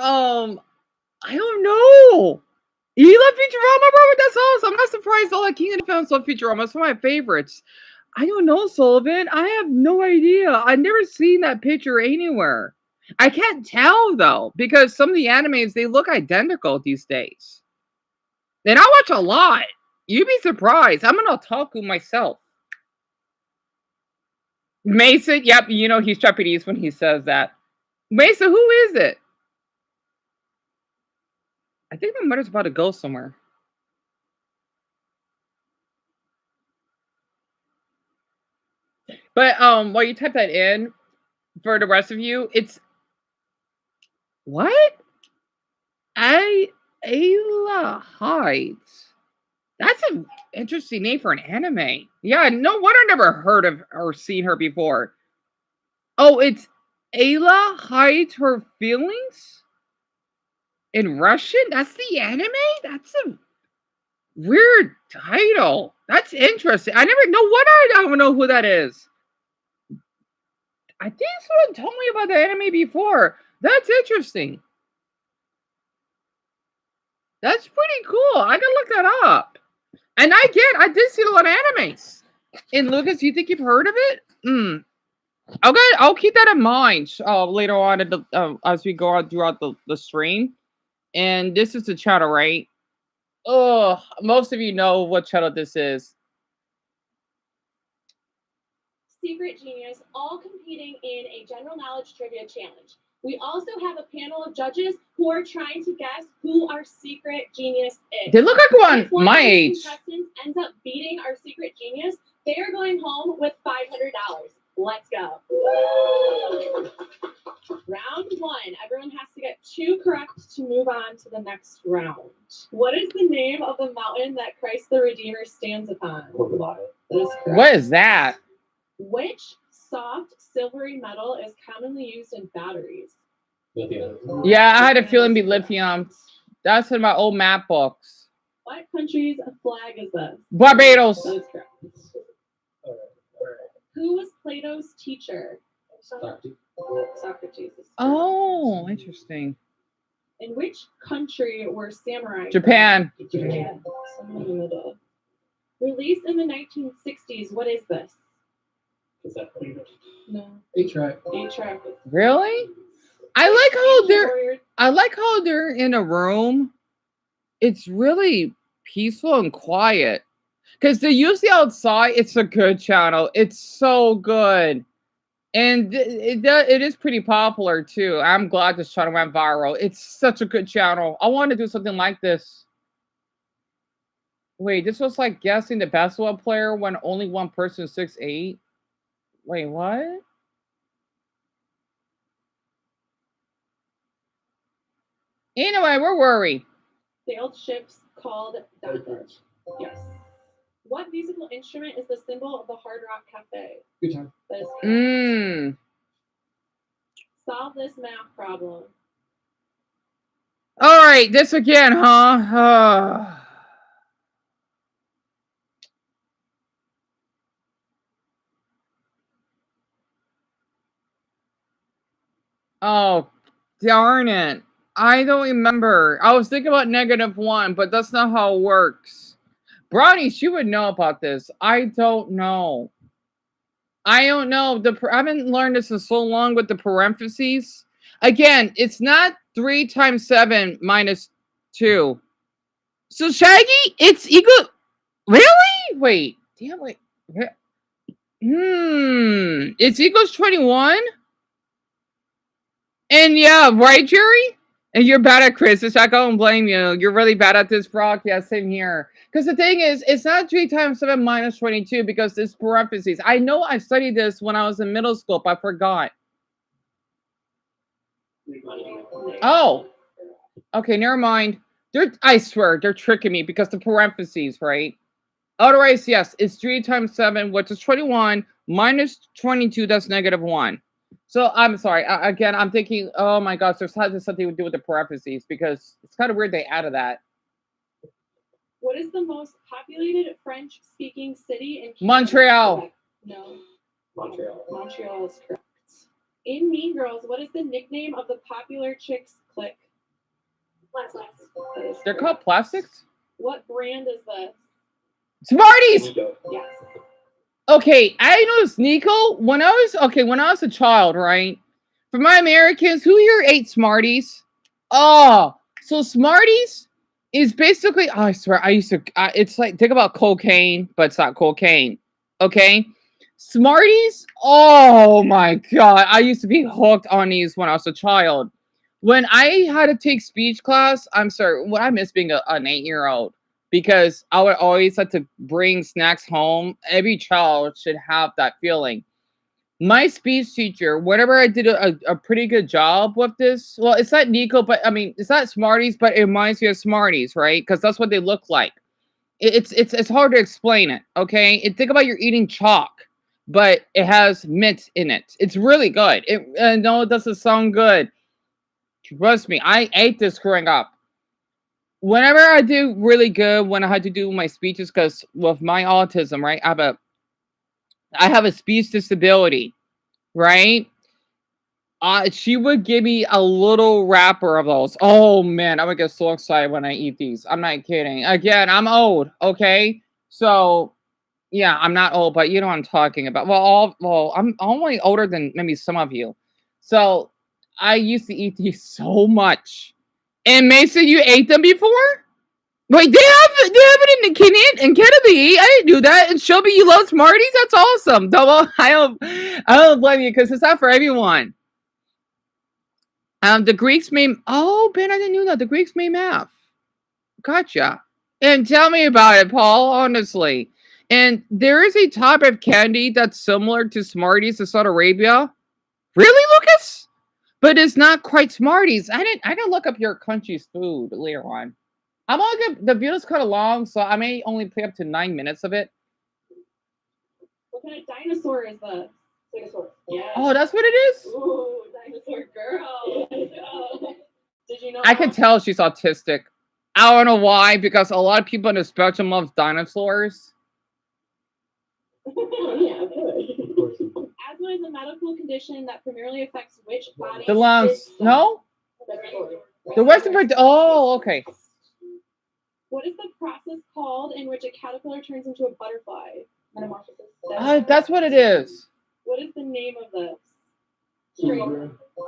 don't know. You love Futurama, bro? That's awesome. I'm not surprised all the Kingdom films love Futurama. It's one of my favorites. I don't know, Sullivan. I have no idea. I've never seen that picture anywhere. I can't tell though, because some of the animes they look identical these days. And I watch a lot. You'd be surprised. I'm an otaku myself. Mason, yep, you know he's Japanese when he says that. Mason, who is it? I think my mother's about to go somewhere. But while you type that in, for the rest of you, it's what? Ayla Heights. That's an interesting name for an anime. Yeah, no wonder I never heard of or seen her before. Oh, it's Ayla hides her feelings in Russian. That's the anime. That's a weird title. That's interesting. I never know what I don't know who that is. I think someone told me about the anime before. That's interesting. That's pretty cool. I can look that up. And I did see a lot of animes. And Lucas, you think you've heard of it? Okay, I'll keep that in mind later on as we go on throughout the stream. And this is the channel, right? Oh, most of you know what channel this is. Secret Genius, all competing in a general knowledge trivia challenge. We also have a panel of judges who are trying to guess who our secret genius is. They look like one my of these age. contestants ends up beating our secret genius, they are going home with $500. Let's go. Round one. Everyone has to get 2 correct to move on to the next round. What is the name of the mountain that Christ the Redeemer stands upon? What is that? Which soft silvery metal is commonly used in batteries? Lithium. Yeah, I had a feeling it'd be lithium. That's in my old map books. What country's flag is this? Barbados. That is correct. All right. Who was Plato's teacher? Socrates. Socrates. Oh, interesting. In which country were samurai? Japan. Japan. Somewhere in the middle. Released in the 1960s, what is this? Is that No. 8-track? 8-track. Really? I like how they're in a room. It's really peaceful and quiet. Because they use the outside, it's a good channel. It's so good. And it is pretty popular too. I'm glad this channel went viral. It's such a good channel. I want to do something like this. Wait, this was like guessing the basketball player when only one person is 6'8". Wait, what? Anyway, we're worried. Sailed ships called dockers. Yes. What musical instrument is the symbol of the Hard Rock Cafe? Guitar. That is correct. Solve this math problem. All right, this again, huh? Oh, darn it. I don't remember. I was thinking about -1, but that's not how it works. Brownies, you would know about this. I don't know. I don't know. I haven't learned this in so long with the parentheses. Again, it's not 3 times 7 minus 2. So Shaggy, it's equal. Really? Wait. Damn. Wait. It's equals 21. And yeah, right, Jerry? And you're bad at Chris. I don't blame you. You're really bad at this, Brock. Yeah, same here. Because the thing is, it's not 3 times 7 minus 22 because it's parentheses. I know I studied this when I was in middle school, but I forgot. Oh. Okay, never mind. I swear, they're tricking me because the parentheses, right? Otherwise, yes, it's 3 times 7, which is 21, minus 22, that's -1. So I'm sorry. Again, I'm thinking, oh my gosh, there's something to do with the parentheses because it's kind of weird they added that. What is the most populated French-speaking city in Canada? Montreal. No. Montreal. Montreal is correct. In Mean Girls, what is the nickname of the popular chicks clique? Last. They're called plastics? What brand is this? Smarties! Yes. Okay, I noticed Nico when I was a child, right? For my Americans, who here ate Smarties? Oh, so Smarties is basically, oh, I swear, it's like, think about cocaine, but it's not cocaine. Okay? Smarties, oh my God. I used to be hooked on these when I was a child. When I had to take speech class, I'm sorry, I miss being an 8-year-old because I would always have to bring snacks home. Every child should have that feeling. My speech teacher, whenever I did a pretty good job with this, well, it's not Nico, but I mean, it's not Smarties, but it reminds me of Smarties, right? Because that's what they look like. It's hard to explain it, okay? Think about you're eating chalk, but it has mint in it. It's really good. No, it doesn't sound good. Trust me, I ate this growing up. Whenever I do really good when I had to do my speeches, because with my autism, right, I have a speech disability, right? She would give me a little wrapper of those. Oh man, I would get so excited when I eat these. I'm not kidding. Again, I'm old, okay? So yeah, I'm not old, but you know what I'm talking about. I'm only older than maybe some of you. So I used to eat these so much. And Mason, you ate them before? Wait, they have it in the Kennedy. I didn't do that. And Shelby, you love Smarties? That's awesome. Double, I don't blame you because it's not for everyone. The Greeks made. Oh, Ben, I didn't know that. The Greeks made math. Gotcha. And tell me about it, Paul. Honestly, and there is a type of candy that's similar to Smarties in Saudi Arabia. Really, Lucas? But it's not quite Smarties. I didn't look up your country's food later on. I'm all good. The video's kind of long, so I may only play up to 9 minutes of it. What kind of dinosaur is the Stegosaurus? Yeah. Oh, that's what it is? Ooh, dinosaur girl. Did you know? I can tell she's autistic. I don't know why, because a lot of people on the spectrum love dinosaurs. Yeah, asthma is a medical condition that primarily affects which body? The lungs. No? The western part. Oh, okay. What is the process called in which a caterpillar turns into a butterfly? Metamorphosis. That's what it is. What is the name of this?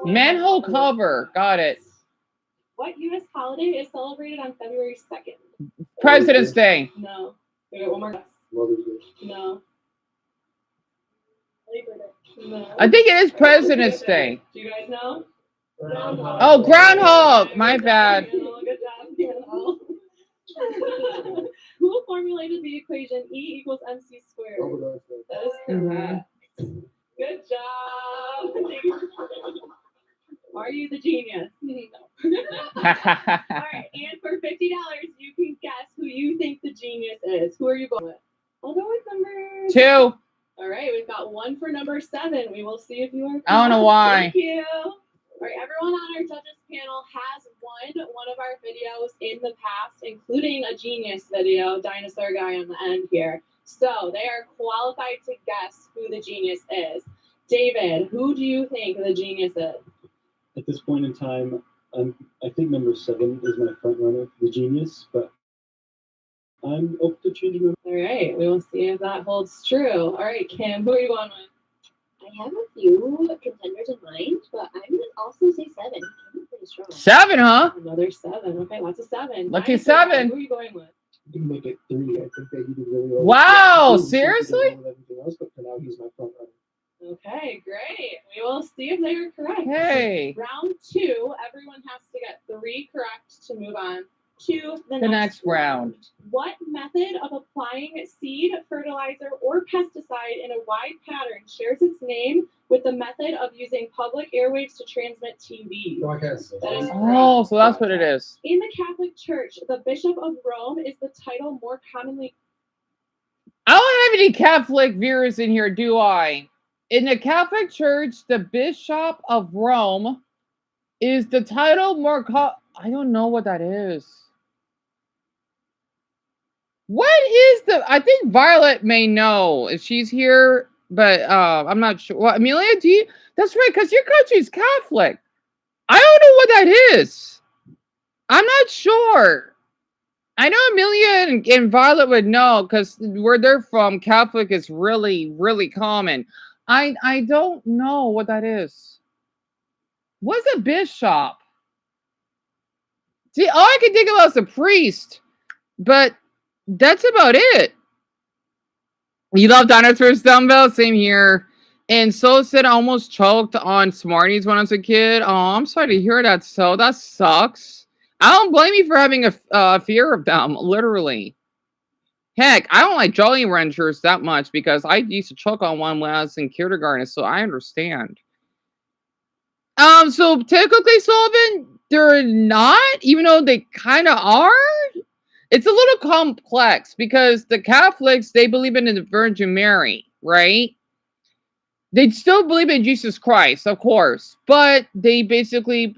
Manhole cover. Got it. What U.S. holiday is celebrated on February 2nd? President's Day. No. We got one more guess. No. Labor Day. No. I think it is President's Day. Do you guys know? Groundhog. Oh, Groundhog. My bad. Good job. Who formulated the equation E equals MC squared? That is correct. Good job. Are you the genius? No. All right, and for $50, you can guess who you think the genius is. Who are you going with? I'll go with number 2. All right, we've got 1 for number 7. We will see if you are. I don't know why. Thank you. All right, everyone on our judges panel has won one of our videos in the past, including a genius video, dinosaur guy on the end here. So they are qualified to guess who the genius is. David, who do you think the genius is? At this point in time, I think number 7 is my front runner, the genius, but I'm open to changing my. All right, we will see if that holds true. All right, Kim, who are you going with? I have a few contenders in mind, but I'm going to also say 7. I'm pretty strong. 7, huh? Another 7. Okay, lots of 7. Lucky 7. Who are you going with? You can make it 3. I think that you did really well. Wow, seriously? Else, but for now, he's my front runner. Okay, great. We will see if they are correct. Hey. Round 2, everyone has to get 3 correct to move on to the next round. What method of applying seed, fertilizer, or pesticide in a wide pattern shares its name with the method of using public airwaves to transmit TV? Broadcast. Oh, so that's what it is. In the Catholic Church, the Bishop of Rome is the title more commonly. I don't have any Catholic viewers in here, do I? In the Catholic Church, the Bishop of Rome is the title more. I don't know what that is. What is the? I think Violet may know if she's here. but I'm not sure. Well, Amelia, do you? That's right, because your country's Catholic. I don't know what that is. I'm not sure. I know Amelia and Violet would know because where they're from, Catholic is really, really common. I don't know what that is. What's a bishop? See, all I can think about is a priest, but that's about it. You love dinosaurs, dumbbell? Same here. And so said I almost choked on Smarties when I was a kid. Oh, I'm sorry to hear that. So that sucks. I don't blame you for having a fear of them, literally. Heck, I don't like Jolly Ranchers that much because I used to choke on one when I was in kindergarten, so I understand. So technically, Sullivan, they're not, even though they kind of are. It's a little complex because the Catholics, they believe in the Virgin Mary, right? They still believe in Jesus Christ, of course, but they basically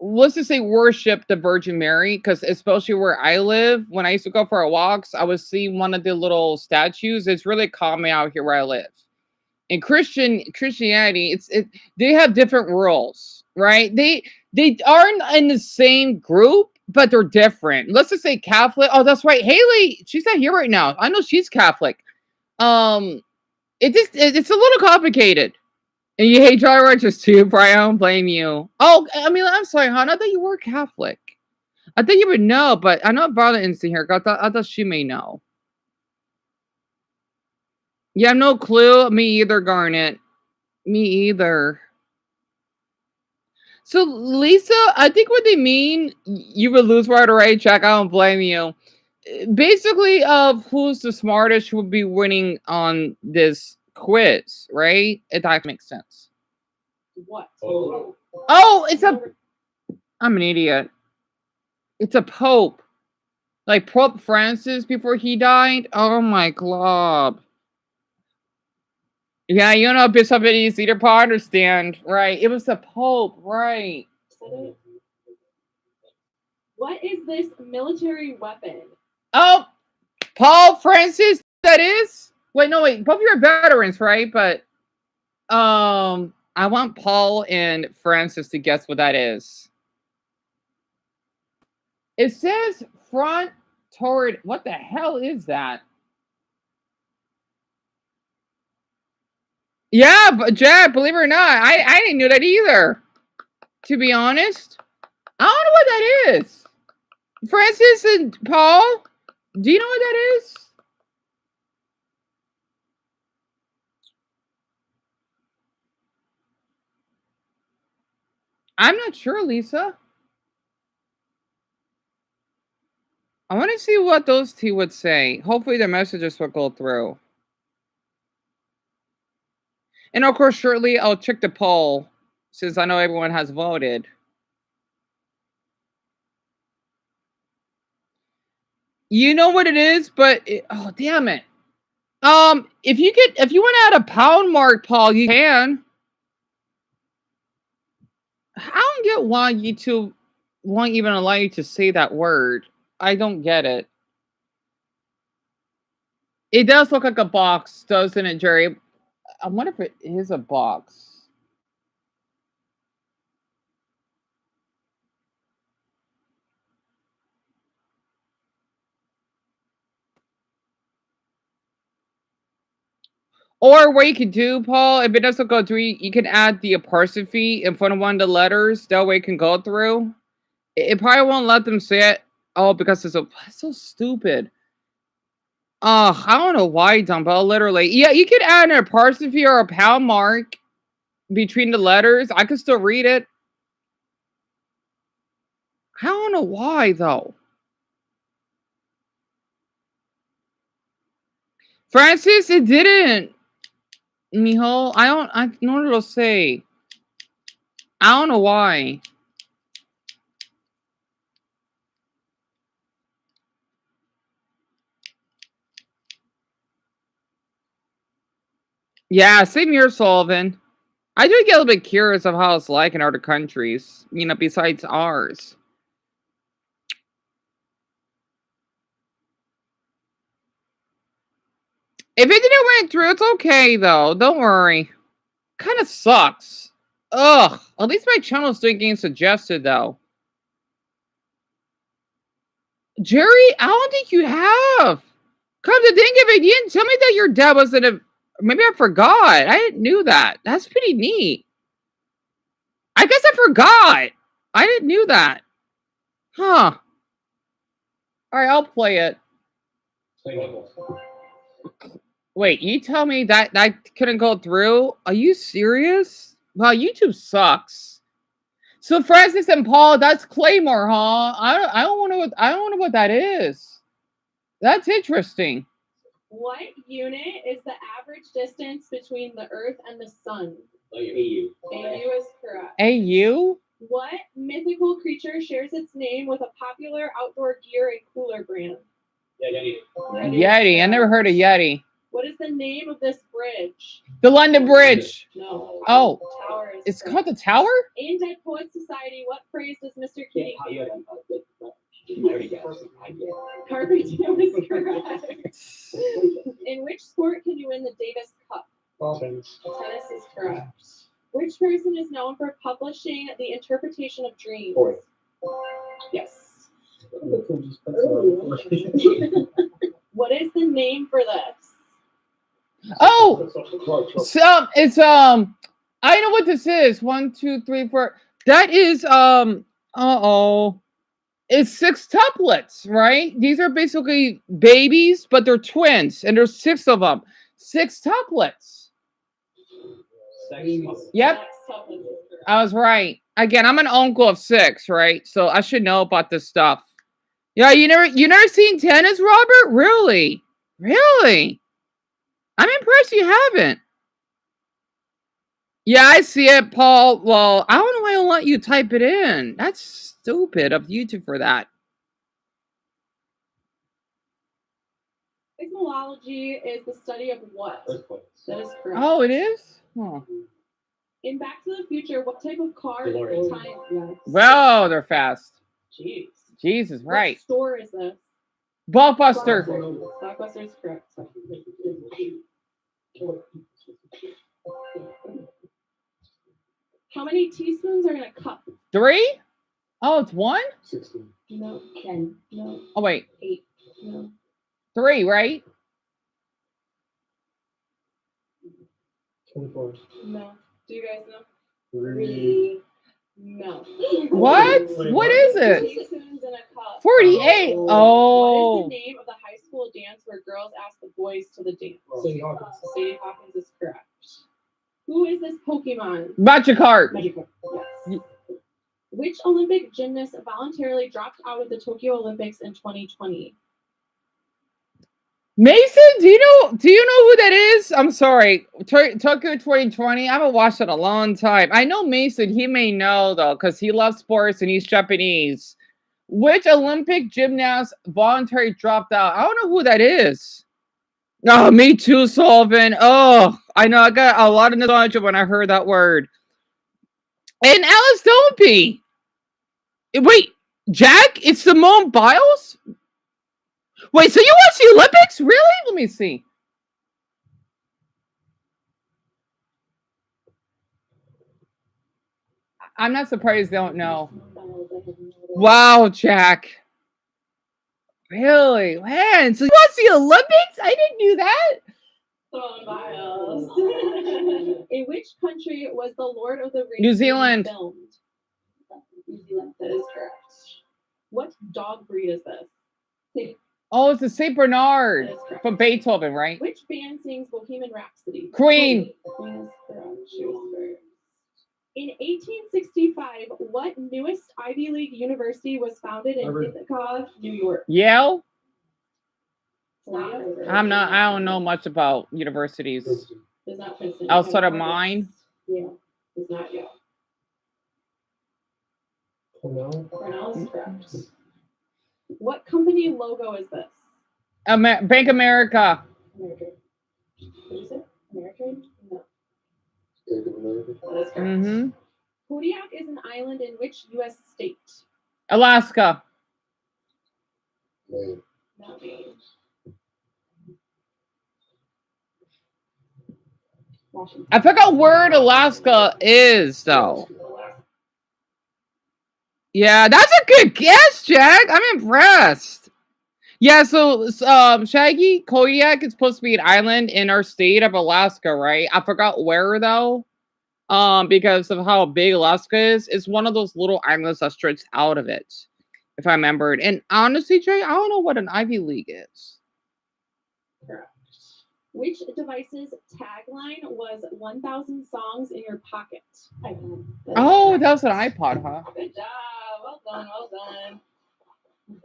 let's just say worship the Virgin Mary, because especially where I live, when I used to go for walks, I would see one of the little statues. It's really common out here where I live. In Christianity, they have different rules, right? They aren't in the same group, but they're different. Let's just say Catholic. Oh, that's right. Haley, she's not here right now. I know she's Catholic. It's a little complicated. And you hate Jolly Ranchers too, Brian. I don't blame you. Oh, I mean, I'm sorry, hon. I thought you were Catholic. I think you would know, but I know Violet isn't here. I thought she may know. Yeah, no clue. Me either, Garnet. Me either. So, Lisa, I think what they mean, you would lose right away, Jack. I don't blame you. Basically, of who's the smartest who would be winning on this quiz, right? If that makes sense. What? Oh, I'm an idiot. It's a pope. Like Pope Francis before he died. Oh my glob. Yeah, you know, Bishop it easy to understand, right? It was the Pope, right? What is this military weapon? Oh, Paul Francis, that is? Wait, no, wait. Both of you are veterans, right? But I want Paul and Francis to guess what that is. It says front turret. What the hell is that? Yeah, but Jack, believe it or not, I didn't know that either. To be honest, I don't know what that is. Francis and Paul, do you know what that is? I'm not sure, Lisa. I want to see what those two would say. Hopefully the messages will go through. And of course, shortly I'll check the poll since I know everyone has voted. You know what it is, but oh damn it. If you want to add a pound mark, Paul, you can. I don't get why YouTube won't even allow you to say that word. I don't get it. It does look like a box, doesn't it, Jerry? I wonder if it is a box. Or what you could do, Paul, if it doesn't go through, you can add the apostrophe in front of one of the letters. That way it can go through. It probably won't let them say it. Oh, because it's so stupid. I don't know why, Dumbbell. Literally, yeah, you could add an apostrophe or a pound mark between the letters. I could still read it. I don't know why though. Francis, it didn't. Mijo, I know what it'll say. I don't know why. Yeah, same here, Sullivan. I do get a little bit curious of how it's like in other countries, besides ours. If it didn't went through, it's okay though. Don't worry. Kind of sucks. Ugh. At least my channel's doing getting suggested though. Jerry, I don't think you have. Come to think of it, you didn't tell me that your dad wasn't a. Maybe I forgot. I didn't knew that. That's pretty neat. I guess I forgot. I didn't knew that. Huh. All right, I'll play it. Wait, you tell me that couldn't go through? Are you serious? Wow, YouTube sucks. So Francis and Paul, that's Claymore, huh? I don't want to. I don't know what that is. That's interesting. What unit is the average distance between the Earth and the Sun? AU. AU is correct. AU? What mythical creature shares its name with a popular outdoor gear and cooler brand? Yeti. Yeti. I never heard of Yeti. What is the name of this bridge? The London Bridge. No. Oh. Tower is It's correct. called the Tower? In Dead Poets Society, what phrase does Mr. Keating use? Carpe diem is correct. In which sport can you win the Davis Cup? Tennis. Tennis is correct. Which person is known for publishing The Interpretation of Dreams? Yes. What is the name for this? Oh, it's I know what this is. 1, 2, 3, 4. That is it's sextuplets, right? These are basically babies, but they're twins, and there's 6 of them. Sextuplets. Yep, I was right. Again, I'm an uncle of 6, right? So I should know about this stuff. Yeah, you never seen tennis, Robert? Really? Really? I'm impressed you haven't. Yeah, I see it, Paul. Well, I don't know why I don't let you type it in. That's stupid of YouTube for that. Seismology is the study of what? That is correct. Oh, it is? Huh. In Back to the Future, what type of car is the time? Yes. Well, they're fast. Jeez. Jesus, right. What store is this? Blockbuster. Blockbuster is correct. How many teaspoons are in a cup? 3? Oh, it's 1? 16. No. 10. No. Oh, wait. 8. No. 3, right? 24. No. Do you guys know? 3. No. What? What is it? Teaspoons in a cup. 48. Oh. What is the name of the high school dance where girls ask the boys to the dance? Sadie Hawkins. Sadie Hawkins is correct. Who is this Pokemon? Magikarp. Magikarp. Yes. Which Olympic gymnast voluntarily dropped out of the Tokyo Olympics in 2020? Mason, do you know who that is? I'm sorry. Tokyo 2020. I haven't watched it in a long time. I know Mason, he may know though, because he loves sports and he's Japanese. Which Olympic gymnast voluntarily dropped out? I don't know who that is. Oh, me too, Sullivan. Oh, I know. I got a lot of nostalgia when I heard that word. And Alice Dopey. Wait, Jack? It's Simone Biles? Wait, so you watch the Olympics? Really? Let me see. I'm not surprised they don't know. Wow, Jack. Really? Man, so you watch the Olympics? I didn't do that. In which country was The Lord of the Rings New Zealand. filmed? New Zealand. That is correct. What dog breed is this? Oh, it's a Saint Bernard from Beethoven, right? Which band sings Bohemian Rhapsody? Queen. Queen is correct. She was first. In 1865, what newest Ivy League university was founded in Ithaca, New York? Yale? Not I don't know much about universities. It's not Princeton. Outside of mine. Yeah, it's not Yale. Cornell is correct. What company logo is this? Bank America. American. What is it? American? No. Bank of America. That is correct. Mm-hmm. Kodiak is an island in which U.S. state? Alaska. Maine. Not Maine. Washington. I forgot where Alaska is, though. Yeah, that's a good guess, Jack. I'm impressed. Yeah, so Shaggy, Kodiak is supposed to be an island in our state of Alaska, right? I forgot where though. Because of how big Alaska is. It's one of those little islands that stretches out of it, if I remembered. And honestly, Jay, I don't know what an Ivy League is. Which device's tagline was 1,000 songs in your pocket? Oh, that was an iPod, huh? Good job. Well done. Well done.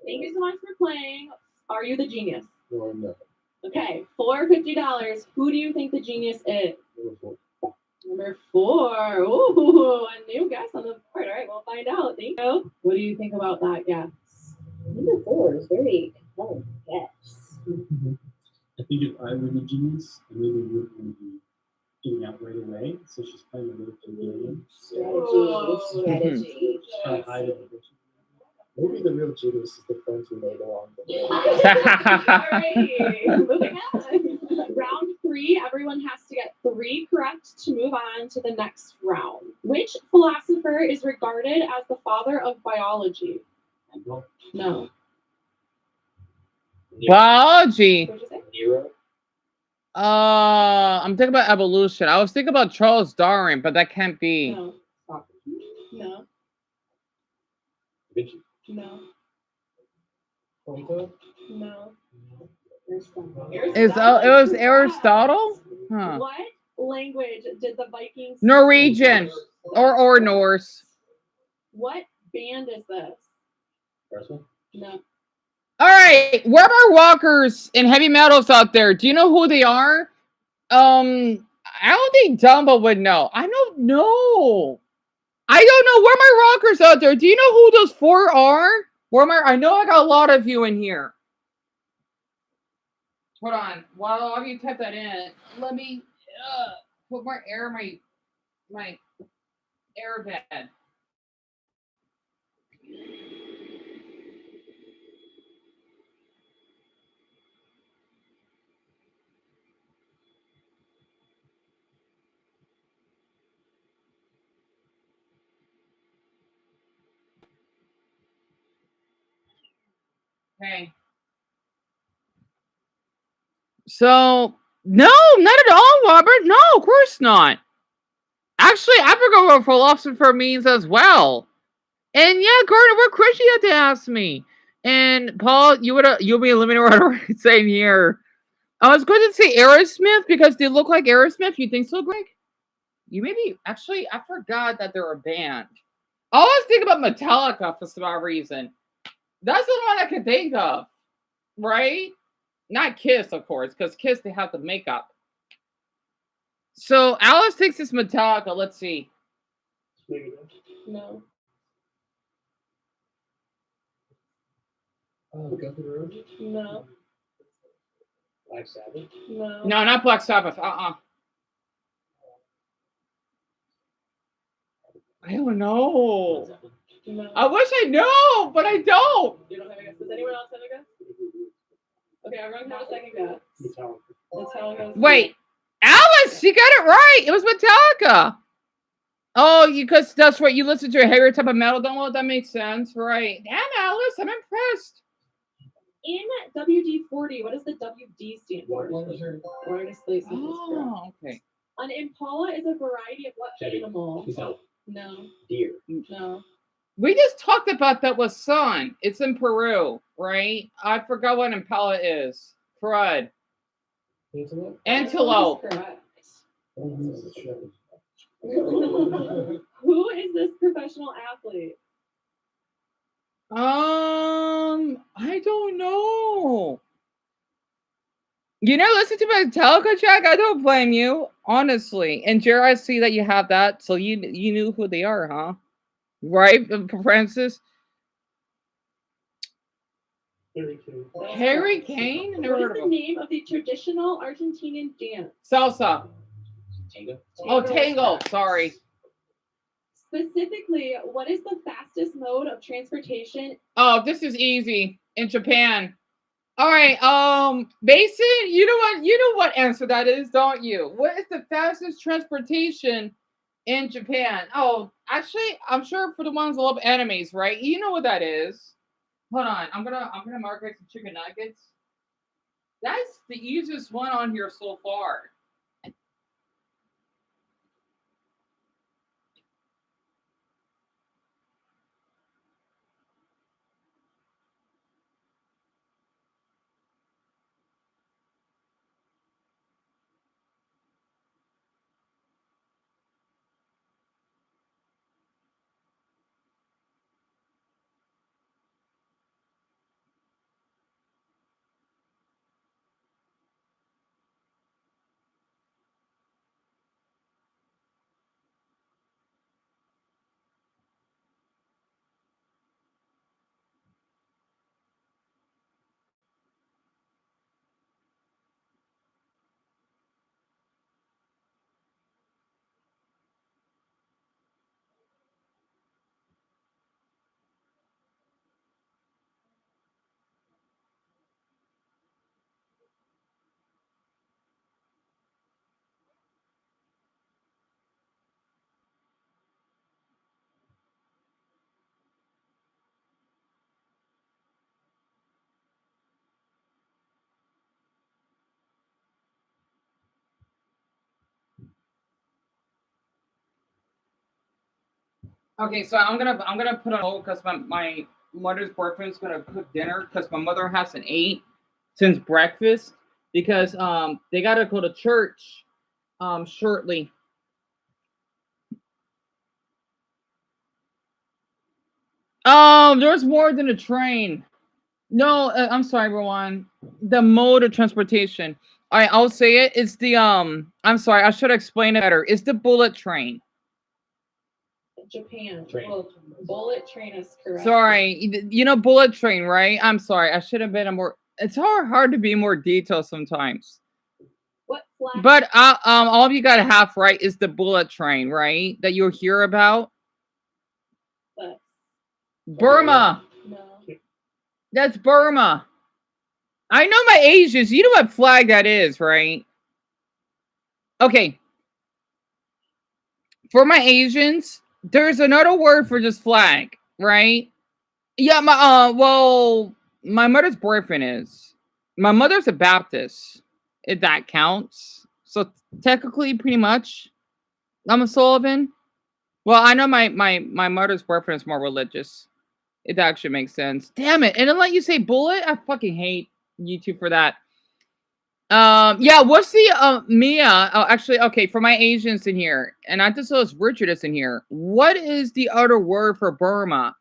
Thank you so much for playing. Are you the genius? No, I'm not. Okay, for $50, who do you think the genius is? Number 4. Ooh, a new guess on the board. All right, we'll find out. Thank you. What do you think about that guess? Number 4 is very compelling guess. I think if I were the genius, I really wouldn't be getting out right away. So she's playing a little game. Strategy. Trying to hide it. Maybe the real genius is the friends we made along the way. All right, moving on. Round 3, everyone has to get 3 correct to move on to the next round. Which philosopher is regarded as the father of biology? No. Biology. What'd you say? Nero. I'm thinking about evolution. I was thinking about Charles Darwin, but that can't be. No. No. Vinci. No. Plato. No. It was Aristotle? Huh. What language did the Vikings? Norwegian or Norse. What band is this? First one. No. All right, where are rockers and heavy metals out there? Do you know who they are? I don't think Dumbo would know. I don't know. I don't know. Where are my rockers out there? Do you know who those 4 are? I know I got a lot of you in here. Hold on. While you type that in, let me put more air in my air bed. Okay. So, no, not at all, Robert. No, of course not. Actually, I forgot what philosopher means as well. And yeah, Gardner, what question you had to ask me? And Paul, you'll be eliminated right away. Same here. I was going to say Aerosmith because they look like Aerosmith. You think so, Greg? You maybe actually I forgot that they're a band. I always think about Metallica for some reason. That's the one I can think of, right? Not Kiss, of course, because Kiss they have the makeup. So Alice thinks it's Metallica. Let's see. No. Guns N' Roses. No. Black Sabbath. No. No, not Black Sabbath. I don't know. No. I wish I knew, but I don't. You don't have a guess. Does anyone else have a guess? Okay, everyone have a second guess. Metallica. Wait, Alice, she got it right. It was Metallica. Oh, because that's right. You listen to a heavier type of metal download. That makes sense, right? Damn, Alice, I'm impressed. In WD-40, what does the WD stand for? Where displays the Oh, okay. An impala is a variety of what animal? No. Deer. No. We just talked about that with Sun. It's in Peru, right? I forgot what impala is. Crud. Antelope. Correct. Who is this professional athlete? I don't know. You know, listen to my Metallica, Jack. I don't blame you, honestly. And Jared, I see that you have that, so you knew who they are, huh? Right, Francis? Harry Kane? Never What heard is of the him. name of the traditional Argentinian dance? Salsa. Tango. Oh, tango. Sorry. Specifically, what is the fastest mode of transportation? Oh, this is easy. In Japan. All right, Mason, you know what answer that is, don't you? What is the fastest transportation in Japan? Oh, actually, I'm sure for the ones that love animes, right? You know what that is. Hold on, I'm gonna mark it some chicken nuggets. That's the easiest one on here so far. Okay, so I'm gonna put on hold because my mother's boyfriend's gonna cook dinner because my mother hasn't ate since breakfast because they gotta go to church shortly. There's more than a train. No, I'm sorry, everyone. The mode of transportation. All right, I'll say it. It's the I'm sorry, I should explain it better. It's the bullet train. Japan. Well, bullet train is correct. Sorry, you know bullet train, right? I'm sorry. I should have been a more. It's hard to be more detailed sometimes. What flag? But all of you got half right is the bullet train, right? That you'll hear about. But Burma. no. That's Burma. I know my Asians. You know what flag that is, right? Okay. For my Asians, there's another word for just flag, right? Yeah, my mother's boyfriend is. My mother's a Baptist, if that counts. So technically, pretty much, I'm a Sullivan. Well, I know my mother's boyfriend is more religious. It actually makes sense. Damn it! And then let you say bullet. I fucking hate YouTube for that. Yeah. What's the Mia? Oh, actually, okay. For my Asians in here, and I just saw Richard is in here. What is the other word for Burma?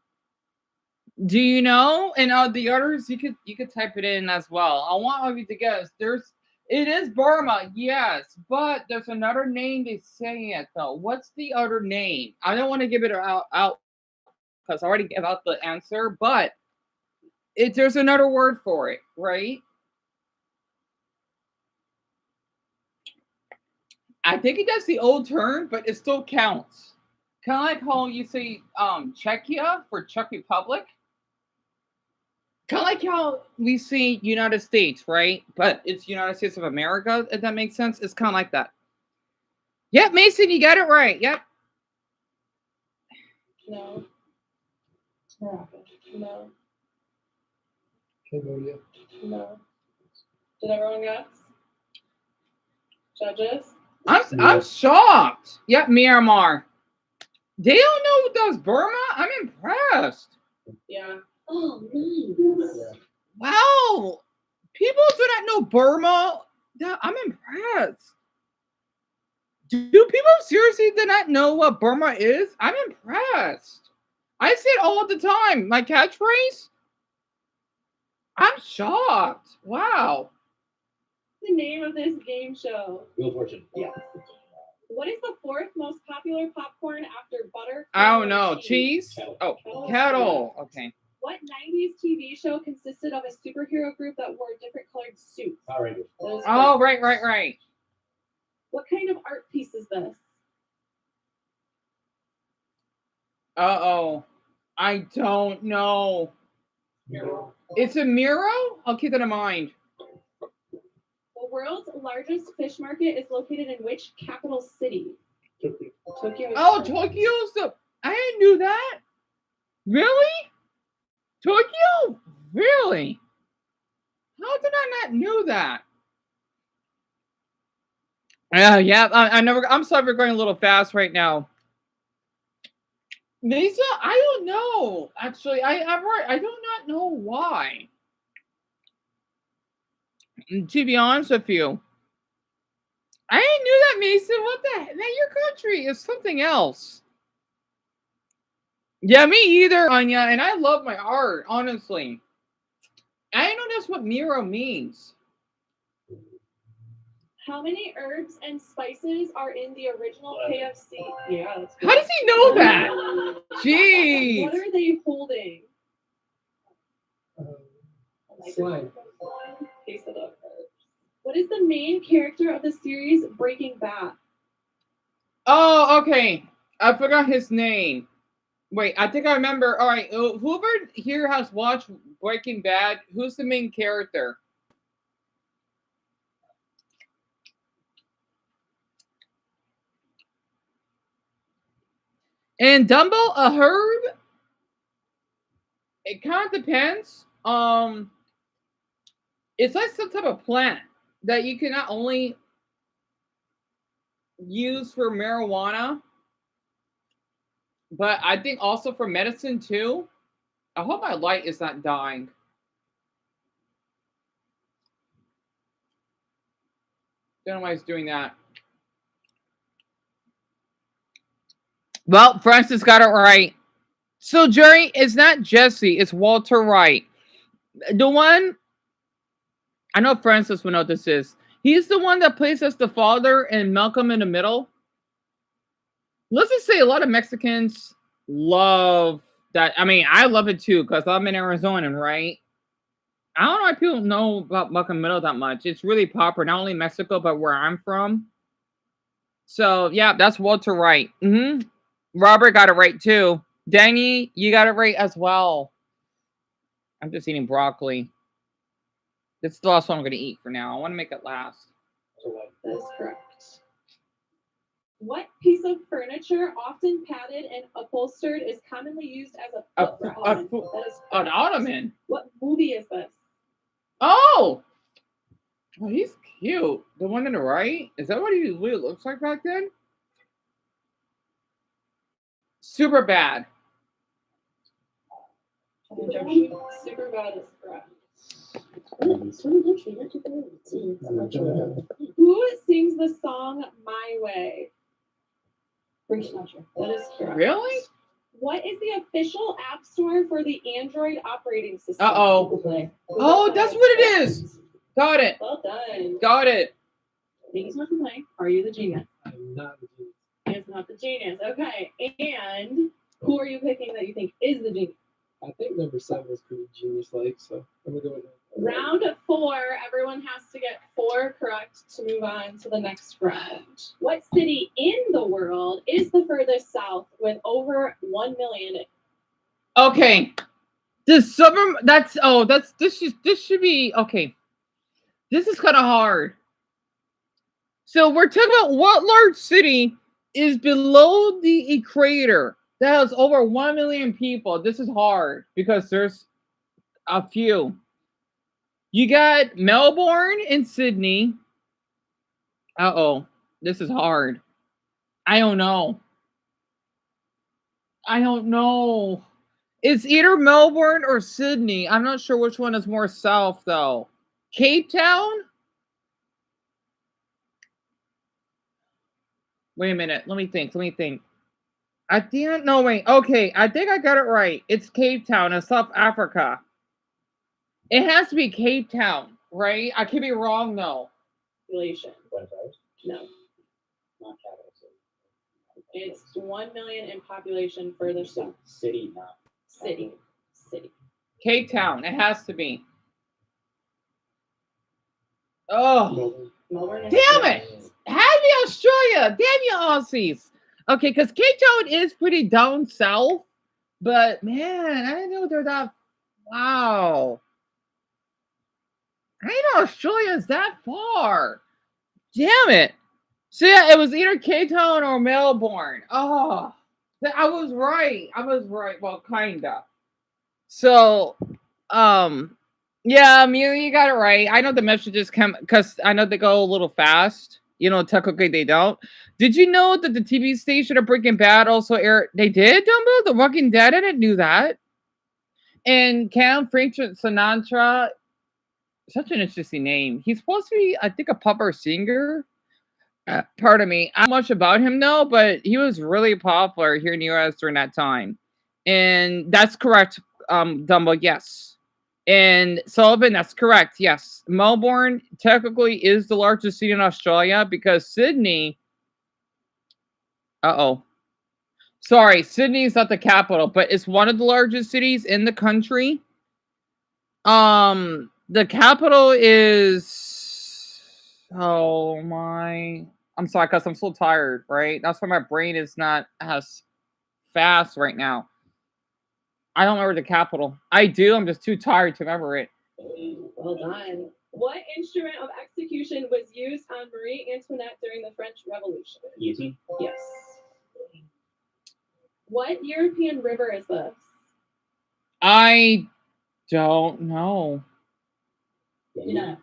Do you know? And the others, you could type it in as well. I want all of you to guess. It is Burma, yes, but there's another name they say it though. What's the other name? I don't want to give it out because I already gave out the answer, but there's another word for it, right? I think it does the old term, but it still counts. Kind of like how you say Czechia for Czech Republic. Kind of like how we see United States, right? But it's United States of America, if that makes sense. It's kind of like that. Yep, Mason, you got it right. Yep. No. Morocco. No. Cambodia. No. Did everyone guess? Judges? I'm shocked. Yep, Myanmar. They don't know what does Burma? I'm impressed. Yeah. Oh, nice. Yeah. Wow. People do not know Burma. I'm impressed. Do people seriously do not know what Burma is? I'm impressed. I say it all the time. My catchphrase. I'm shocked. Wow. The name of this game show. Wheel of Fortune. Yes. What is the fourth most popular popcorn after butter? I don't flour, know. Cheese? Kettle. Oh, Kettle. kettle. Okay. What 90s TV show consisted of a superhero group that wore different colored suits? Power Rangers. That is Oh, correct. right. What kind of art piece is this? Uh-oh. I don't know. It's a Miro? I'll keep that in mind. The world's largest fish market is located in which capital city? Tokyo. Oh, Tokyo's the. I knew that. Really? Tokyo? Really? How did I not know that? Yeah. I never. I'm sorry for going a little fast right now. Lisa, I don't know. Actually, I do not know why. To be honest with you, I didn't knew that, Mason. What the heck? Now your country is something else. Yeah, me either, Anya. And I love my art, honestly. I didn't know that's what Miro means. How many herbs and spices are in the original KFC? Yeah, that's good. How does he know that? Jeez. What are they holding? Slime. Taste of herbs. What is the main character of the series Breaking Bad? Oh, okay. I forgot his name. Wait, I think I remember. All right, whoever here has watched Breaking Bad, who's the main character? And Dumbo, a herb? It kind of depends. It's like some type of plant that you can not only use for marijuana, but I think also for medicine too. I hope my light is not dying. Don't know why it's doing that. Well, Francis got it right. So, Jerry, it's not Jesse, it's Walter Wright. The one, I know Francis will know what this is. He's the one that plays as the father in Malcolm in the Middle. Let's just say a lot of Mexicans love that. I mean, I love it too because I'm an Arizonan, right? I don't know why people know about Malcolm in the Middle that much. It's really popular, not only in Mexico, but where I'm from. So, yeah, that's Walter Wright. Robert got it right too. Danny, you got it right as well. I'm just eating broccoli. This is the last one I'm going to eat for now. I want to make it last. That is correct. What piece of furniture, often padded and upholstered, is commonly used as a ottoman? An ottoman? What movie is this? Oh! Oh, he's cute. The one on the right? Is that what he really looks like back then? Super bad. Super bad is correct. Who sings the song My Way? That is correct. Really? What is the official app store for the Android operating system? Uh-oh. Oh, that's what it is. Got it. Well done. Got it. Thank you so much for playing. Are you the genius? I'm not the genius. It's not the genius. Okay. And who are you picking that you think is the genius? I think number 7 is pretty genius-like, so I'm gonna go with that. Round 4, everyone has to get 4 correct to move on to the next round. What city in the world is the furthest south with over 1 million? Okay. This summer, this should be, okay. This is kind of hard. So we're talking about what large city is below the equator that has over 1 million people. This is hard because there's a few. You got Melbourne and Sydney. This is hard. I don't know. It's either Melbourne or Sydney. I'm not sure which one is more south, though. Cape Town? Wait a minute. Let me think. I didn't know. Wait. Okay. I think I got it right. It's Cape Town in South Africa. It has to be Cape Town, right? I could be wrong, though. Population. No. Not capital city. It's 1 million in population further south. City, not. City. Cape Town. It has to be. Oh. Melbourne. Damn it. Have you Australia? Damn you Aussies. Okay, because Cape Town is pretty down south. But, man, I didn't know they're that Wow. I know Australia's that far. Damn it. So yeah, it was either Cape Town or Melbourne. Oh, I was right. I was right. Well, kinda. So, um, yeah, Amelia, you got it right. I know the messages come because I know they go a little fast. You know, technically they don't. Did you know that the TV station of Breaking Bad also aired? They did, Dumbo. The Walking Dead. I didn't knew that. And Cam Frank Sinatra, such an interesting name. He's supposed to be, I think, a pop or singer. Pardon me. I don't know much about him though, but he was really popular here in the US during that time. And that's correct, Dumbo, yes. And Sullivan, that's correct, yes. Melbourne technically is the largest city in Australia because Sydney. Sorry, Sydney is not the capital, but it's one of the largest cities in the country. The capital is. Oh my. I'm sorry, because I'm so tired, right? That's why my brain is not as fast right now. I don't remember the capital. I do, I'm just too tired to remember it. Well done. What instrument of execution was used on Marie Antoinette during the French Revolution? Easy. Yes. What European river is this? I don't know. Yeah.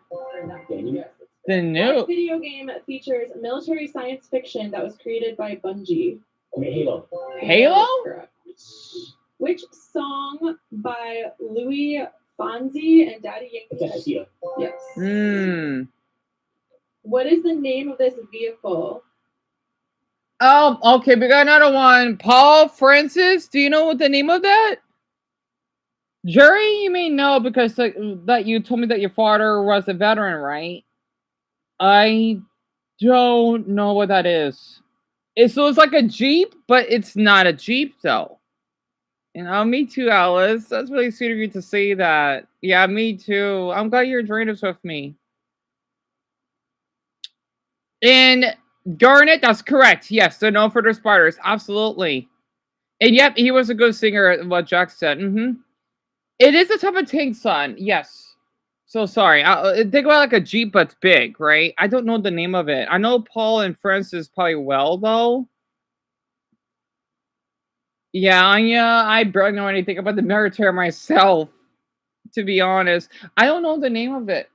The new What video game features military science fiction that was created by Bungie? Halo. Halo? Correct. Which song by Louis Fonzi and Daddy Yankee? Yes. What is the name of this vehicle? Okay, we got another one. Paul Francis, do you know what the name of that? Jerry, you may know because that you told me that your father was a veteran, right? I don't know what that is. So it's like a Jeep, but it's not a Jeep though. You know, me too, Alice. That's really sweet of you to say that. Yeah, me too. I'm glad you're enjoying this with me. And Garnet, that's correct. Yes, they're known for their spiders. Absolutely. And yep, he was a good singer, what Jack said. It is a type of tank, son. Yes. So sorry. Think about like a Jeep, but it's big, right? I don't know the name of it. I know Paul and Francis probably well, though. Yeah, I barely know anything about the military myself, to be honest. I don't know the name of it.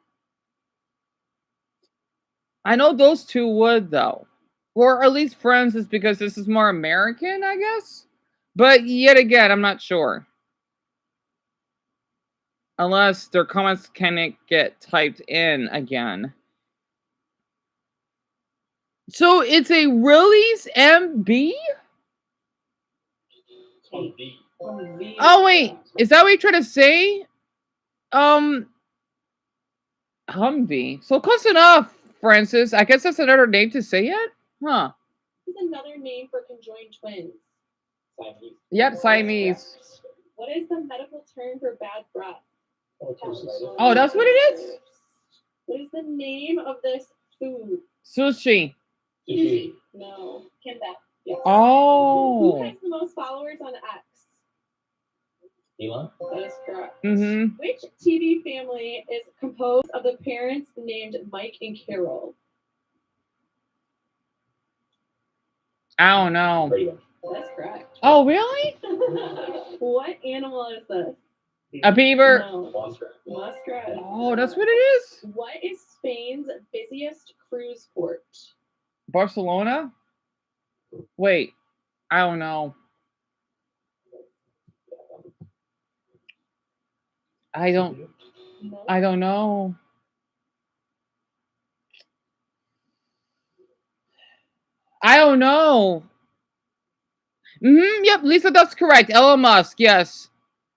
I know those two would, though. Or at least Francis, because this is more American, I guess. But yet again, I'm not sure. Unless their comments can get typed in again. So it's a release MB? Oh wait, is that what you're trying to say? Humvee. So close enough, Francis. I guess that's another name to say it? Huh. This is another name for conjoined twins. Siamese. Yep, Siamese. What is the medical term for bad breath? Oh, that's what it is? What is the name of this food? Sushi. Sushi. No. Kimbap. Yes. Oh. Who has the most followers on X? Elon? That is correct. Which TV family is composed of the parents named Mike and Carol? I don't know. That's correct. Oh, really? What animal is this? A beaver? No. Muskrat. Oh, that's what it is? What is Spain's busiest cruise port? Barcelona? Wait, I don't know. I don't know. I don't know. Yep, Lisa, that's correct. Elon Musk, yes.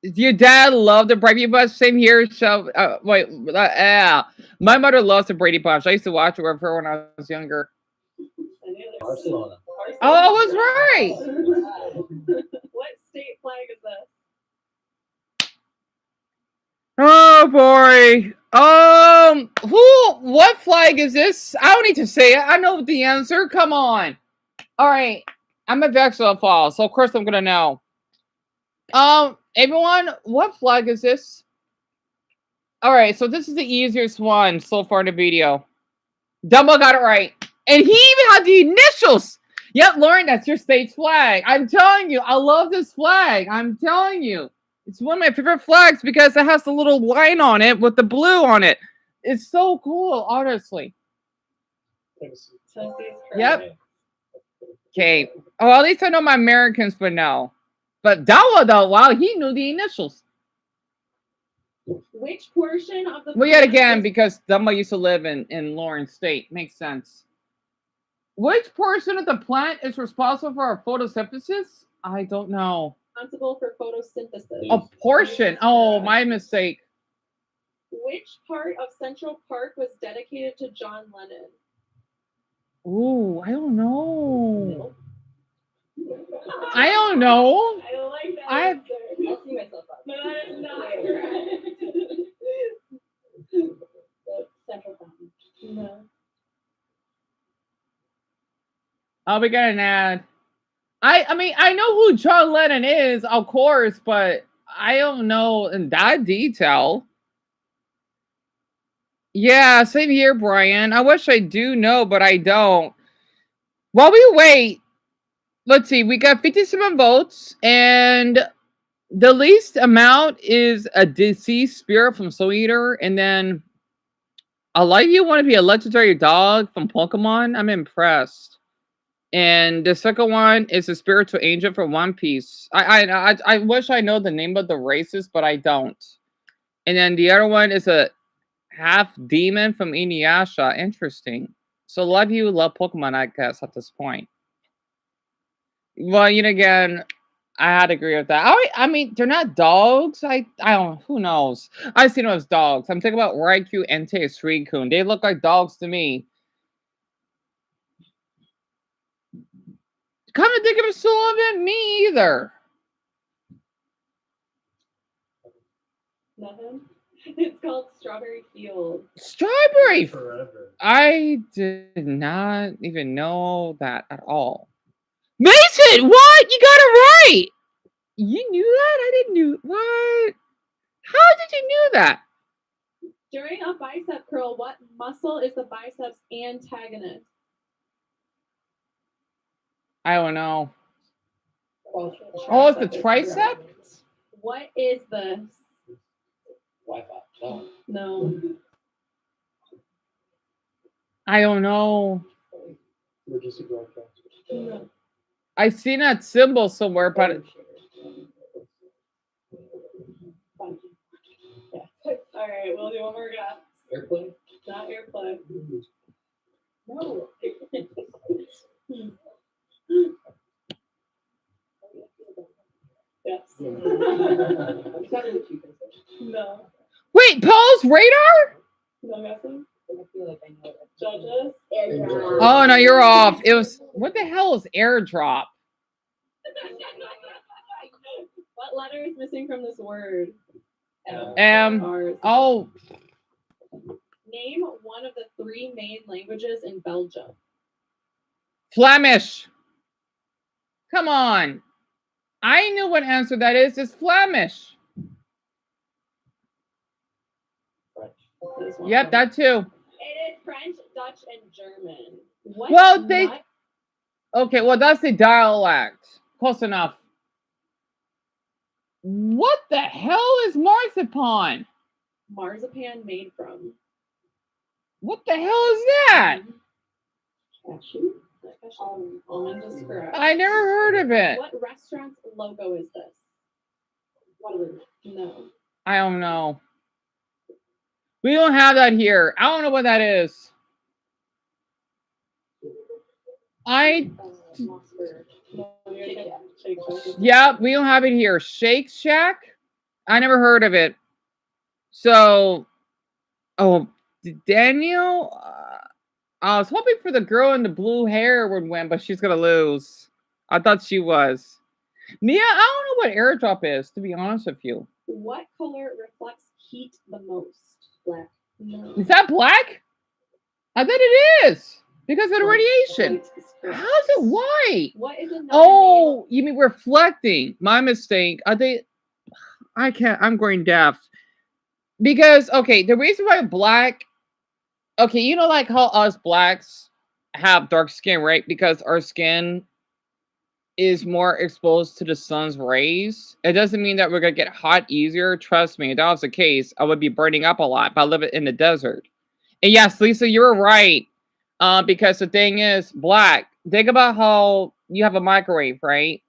Your dad loved the Brady Bunch. Same here. So, yeah. My mother loves the Brady Bunch. I used to watch it with her when I was younger. Barcelona. Oh, I was right. What state flag is this? Oh boy. What flag is this? I don't need to say it. I know the answer. Come on. All right. I'm a Vexel fall, so of course I'm gonna know. Everyone, what flag is this? All right, so this is the easiest one so far in the video. Dumbo got it right. And he even had the initials. Yep, Lauren, that's your state's flag. I'm telling you, I love this flag. I'm telling you. It's one of my favorite flags because it has the little line on it with the blue on it. It's so cool, honestly. Yep. Okay. Oh, at least I know my Americans for now. But Dawa, though, wow, he knew the initials. Which portion of the Well, yet plant again, is because Dumbo used to live in Lawrence State. Makes sense. Which portion of the plant is responsible for our photosynthesis? I don't know. responsible for photosynthesis? A portion. Oh, my mistake. Which part of Central Park was dedicated to John Lennon? Ooh, I don't know. I don't know. I like that I answer. I'll see myself up. No, that is not correct. The Central Fountain. No. we got an ad. I mean, I know who John Lennon is, of course, but I don't know in that detail. Yeah, same here, Brian. I wish I do know, but I don't. While we wait, let's see. We got 57 votes, and the least amount is a deceased spirit from Soul Eater, and then a lot of you want to be a legendary dog from Pokemon. I'm impressed. And the second one is a spiritual angel from One Piece. I wish I know the name of the races, but I don't. And then the other one is a half demon from Inuyasha. Interesting. So a lot of you love Pokemon, I guess, at this point. Well, again, I had to agree with that. I mean, they're not dogs. I don't. Who knows? I've seen them as dogs. I'm thinking about Raikou, Entei, and Suicune. They look like dogs to me. Come to think of it, still haven't me either. Nothing. It's called Strawberry Fields. Strawberry. Forever. I did not even know that at all. Mason, what? You got it right. You knew that? I didn't know. What? How did you know that? During a bicep curl, what muscle is the biceps antagonist? I don't know. Oh, it's the tricep? What is this? Wi-Fi. No. No. I don't know. Emergency broadcast. No. I've seen that symbol somewhere, but All right, we'll do one more guess. Airplane? Not airplane. No. Yes. No. wait, Paul's radar? No guessing? I feel like I know it. Judges? Airdrop. Oh no, you're off. It was what the hell is airdrop? What letter is missing from this word? Oh, Name one of the 3 main languages in Belgium. Flemish. Come on. I knew what answer that is. It's Flemish. Yep, that too. It is French, Dutch, and German. What Well, nut- okay, well, that's the dialect. Close enough. What the hell is marzipan? marzipan made from? What the hell is that? Cashew? Almond is correct. I never heard of it. What restaurant's logo is this? No. I don't know. We don't have that here. I don't know what that is. Yeah, we don't have it here. Shake Shack? I never heard of it. So, Daniel? I was hoping for the girl in the blue hair would win, but she's going to lose. I thought she was. Mia, I don't know what airdrop is, to be honest with you. What color reflects heat the most? Black. No. Is that black? I bet it is. Because of the radiation. How's it white? What is another Oh, you mean reflecting? My mistake. Are they? I can't. I'm going deaf because okay, the reason why black. Okay, you know, like how us blacks have dark skin, right? Because our skin is more exposed to the sun's rays. It doesn't mean that we're gonna get hot easier. Trust me, if that was the case, I would be burning up a lot. But I live in the desert. And yes, Lisa, you're right. Because the thing is, black. Think about how you have a microwave, right?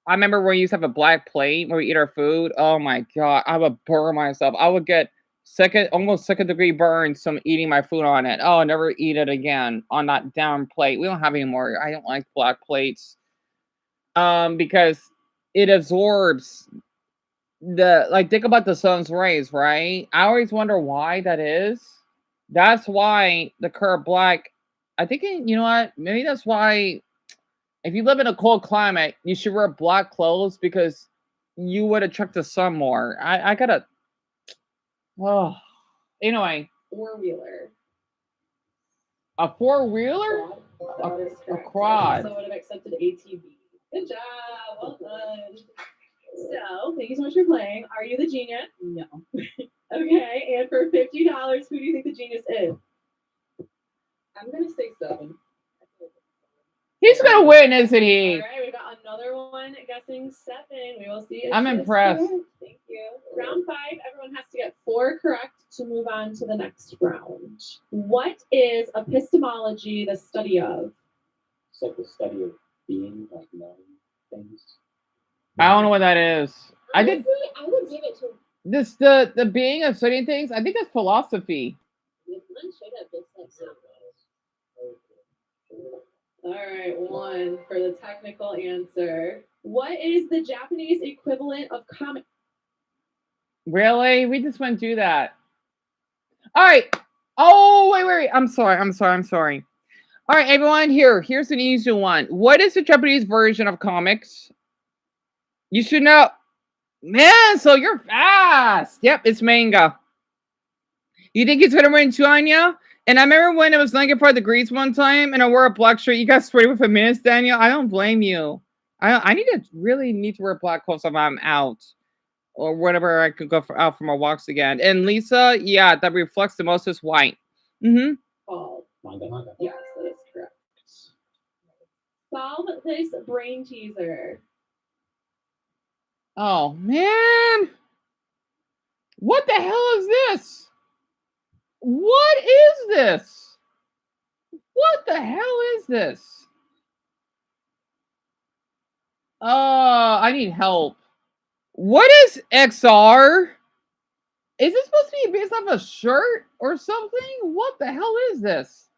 I remember when we used to have a black plate when we eat our food. Oh my god, I would burn myself. I would get almost second degree burns from eating my food on it. Oh, I'll never eat it again on that down plate. We don't have any more. I don't like black plates. Because it absorbs the like think about the sun's rays, right? I always wonder why that is. That's why the curve black. I think you know what? Maybe that's why if you live in a cold climate, you should wear black clothes because you would attract the sun more. I gotta. Oh, anyway, Four-wheeler. a four wheeler, That is a correct. quad. So would have accepted ATV. Good job. Well done. So, thank you so much for playing. Are you the genius? No. Okay, and for $50, who do you think the genius is? I'm gonna say 7. He's gonna win, isn't he? All right, we got another one guessing 7. We will see if I'm she is impressed. correct. Thank you. Round 5, everyone has to get 4 correct to move on to the next round. What is epistemology the study of? It's like the study of being, like knowing things. I don't know what that is. I did Honestly, I would give it to this the being of studying things. I think that's philosophy. Mine straight up looks like so. All right, 1 for the technical answer. What is the Japanese equivalent of comic? Really? We just went through that. All right. Oh, wait. I'm sorry. All right, everyone, here's an easy one. What is the Japanese version of comics? You should know. Man, so you're fast. Yep, it's manga. You think it's gonna win China? And I remember when it was 95 degrees one time and I wore a black shirt. You got sprayed with a mist, Daniel. I don't blame you. I really need to wear black clothes if I'm out. Or whatever I could go out for my walks again. And Lisa, yeah, that reflects the most is white. Mm-hmm. Oh, yes, that is correct. Solve this brain teaser. Oh man. What the hell is this? What is this? What the hell is this? Oh, I need help. What is XR? Is this supposed to be based off a shirt or something? What the hell is this?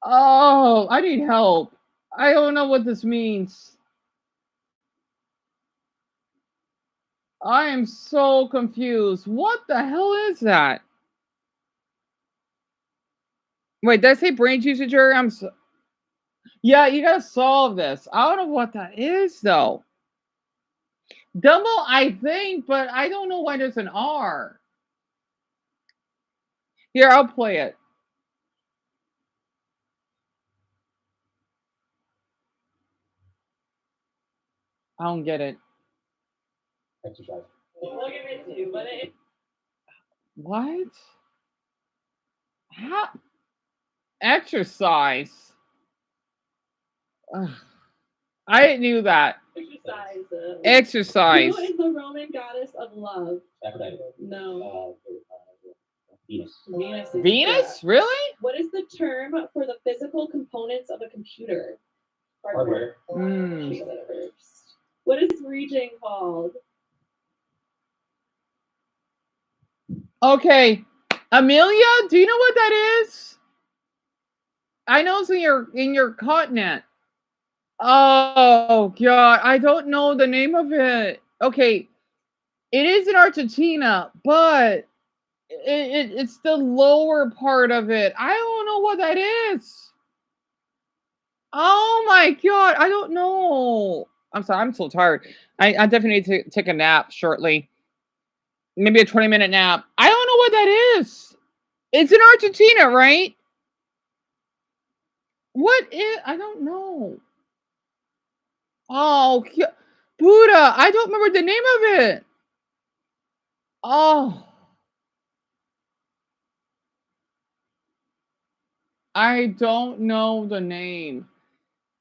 Oh, I need help. I don't know what this means. I am so confused. What the hell is that? Wait, did I say brain teaser, Jerry? Yeah, you gotta solve this. I don't know what that is though. Dumbo, I think, but I don't know why there's an R. Here, I'll play it. I don't get it. Exercise. We'll give it to you, but it. What? How? Exercise. Ugh. I knew that. Exercise. Exercise. Who is the Roman goddess of love? Aphrodite. No. Venus. Venus. Is Venus? correct. Really? What is the term for the physical components of a computer? Hardware. Hmm. She said it first. What is this region called? Okay. Amelia, do you know what that is? I know it's in your continent. Oh god, I don't know the name of it. Okay. It is in Argentina, but it's the lower part of it. I don't know what that is. Oh my god, I don't know. I'm sorry, I'm so tired. I definitely need to take a nap shortly. Maybe a 20-minute nap. I don't know what that is. It's in Argentina, right? What is? I don't know. Oh, Buddha. I don't remember the name of it. Oh, I don't know the name.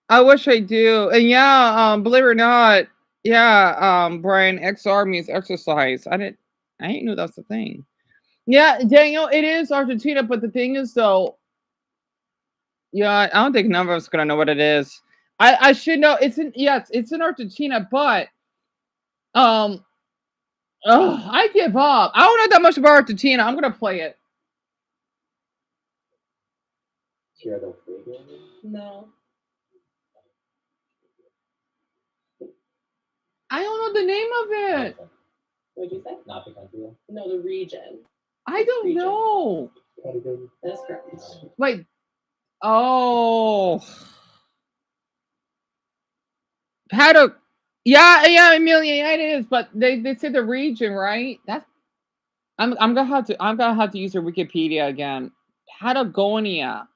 I wish I do. And yeah, believe it or not, yeah, Brian, XR means exercise. I didn't know that's the thing. Yeah, Daniel, it is Argentina, but the thing is though, yeah, I don't think none of us gonna know what it is. I should know. It's in yes, it's in Argentina, but um, I give up. I don't know that much about Argentina. I'm gonna play it. No. I don't know the name of it. What'd you say? Not the country. No, the region. I don't Region. know. That's correct. Wait. Oh. How to? Yeah, Amelia, yeah, it is. But they said the region, right? That's. I'm gonna have to use your Wikipedia again. Patagonia.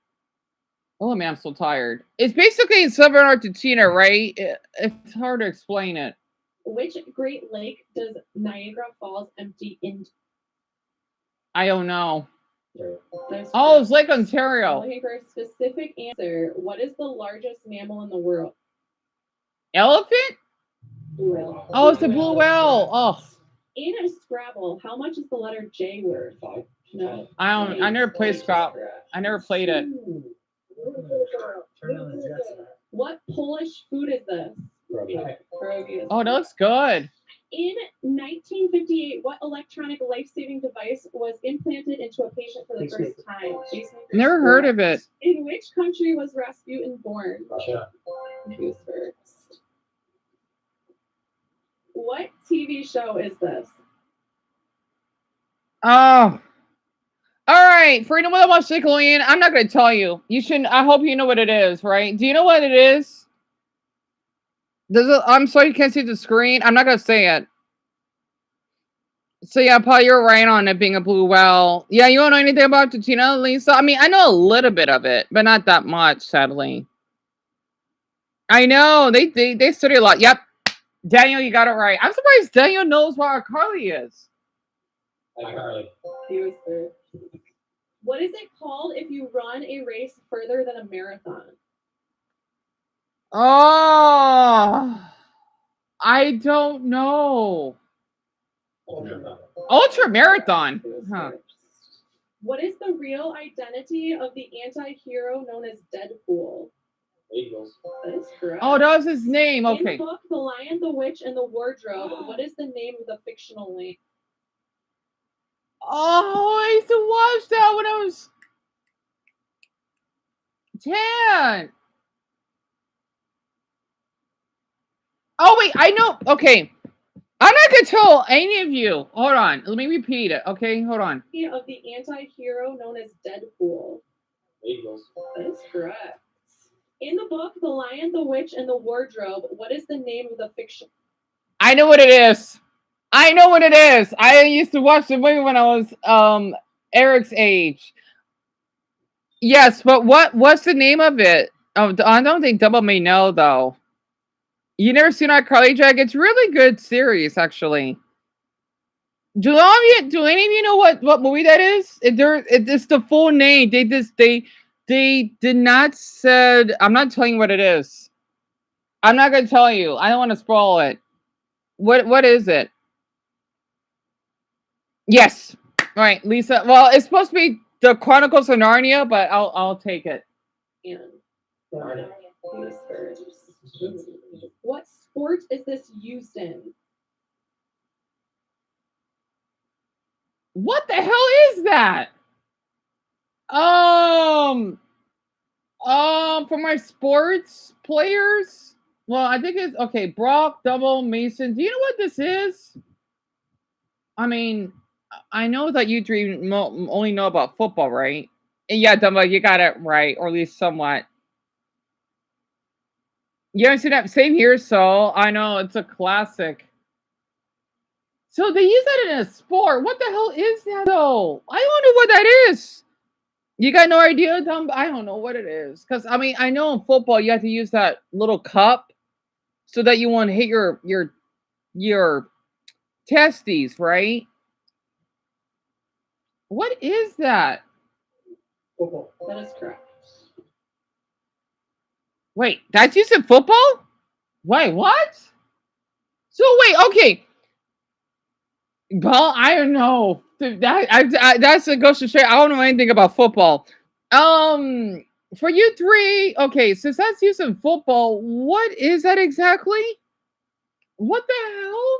Oh man, I'm so tired. It's basically in southern Argentina, right? It's hard to explain it. Which Great Lake does Niagara Falls empty into? I don't know. That's Oh, it's correct. Lake I'm Ontario. looking for a specific answer. What is the largest mammal in the world? Elephant? Blue whale. Oh, it's the blue whale. Oh, In a Scrabble, how much is the letter J worth? No. I never played Scrabble. I never played it. What Polish food is this? Pierogi. Oh, that looks good. In 1958, what electronic life-saving device was implanted into a patient for the first time? Never heard of it. In which country was Rasputin born? Russia. Who's first? What TV show is this? Oh. All right. For anyone that wants Nickelodeon, I'm not going to tell you. You shouldn't. I hope you know what it is, right? Do you know what it is? I'm sorry you can't see the screen. I'm not going to say it. So yeah, Paul, you're right on it being a blue whale. Yeah, you don't know anything about Argentina, Lisa? I mean, I know a little bit of it, but not that much, sadly. I know they study a lot. Yep, Daniel, you got it right. I'm surprised Daniel knows what Carly is. Carly. He was third. What is it called if you run a race further than a marathon? Oh, I don't know. Ultra marathon. Huh. What is the real identity of the anti-hero known as Deadpool? Eagles. That is correct. Oh, that was his name. In Okay. the book The Lion, the Witch, and the Wardrobe, what is the name of the fictional lady? Oh, I used to watch that when I was 10. Oh, wait, I know. Okay. I'm not going to tell any of you. Hold on. Let me repeat it. Okay, hold on. Of the anti-hero known as Deadpool. Eagles. That is correct. In the book The Lion, the Witch, and the Wardrobe, what is the name of the fiction? I know what it is. I know what it is. I used to watch the movie when I was Eric's age. Yes, but what's the name of it? Oh, I don't think Double may know though. You never seen iCarly, Jack? It's really good series, actually. Do any of you know what movie that is? It's the full name. They did not said. I'm not telling you what it is. I'm not gonna tell you. I don't want to spoil it. What is it? Yes, right, Lisa. Well, it's supposed to be the Chronicles of Narnia, but I'll take it. And what sport is this used in? What the hell is that? For my sports players, well, I think it's okay. Brock, Double, Mason. Do you know what this is? I mean, I know that you three only know about football, right? And yeah, Dumbo, you got it right, or at least somewhat. You haven't seen that? Same here, so I know it's a classic. So they use that in a sport. What the hell is that, though? I don't know what that is. You got no idea, Dumbo? I don't know what it is. Because, I mean, I know in football you have to use that little cup. so that you won't hit your testes, right? What is that? Football. That is correct. Wait, that's used in football? Wait, what? So wait, okay. Well, I don't know. That's a goes to straight. I don't know anything about football. For you three, okay, since that's used in football, what is that exactly? What the hell?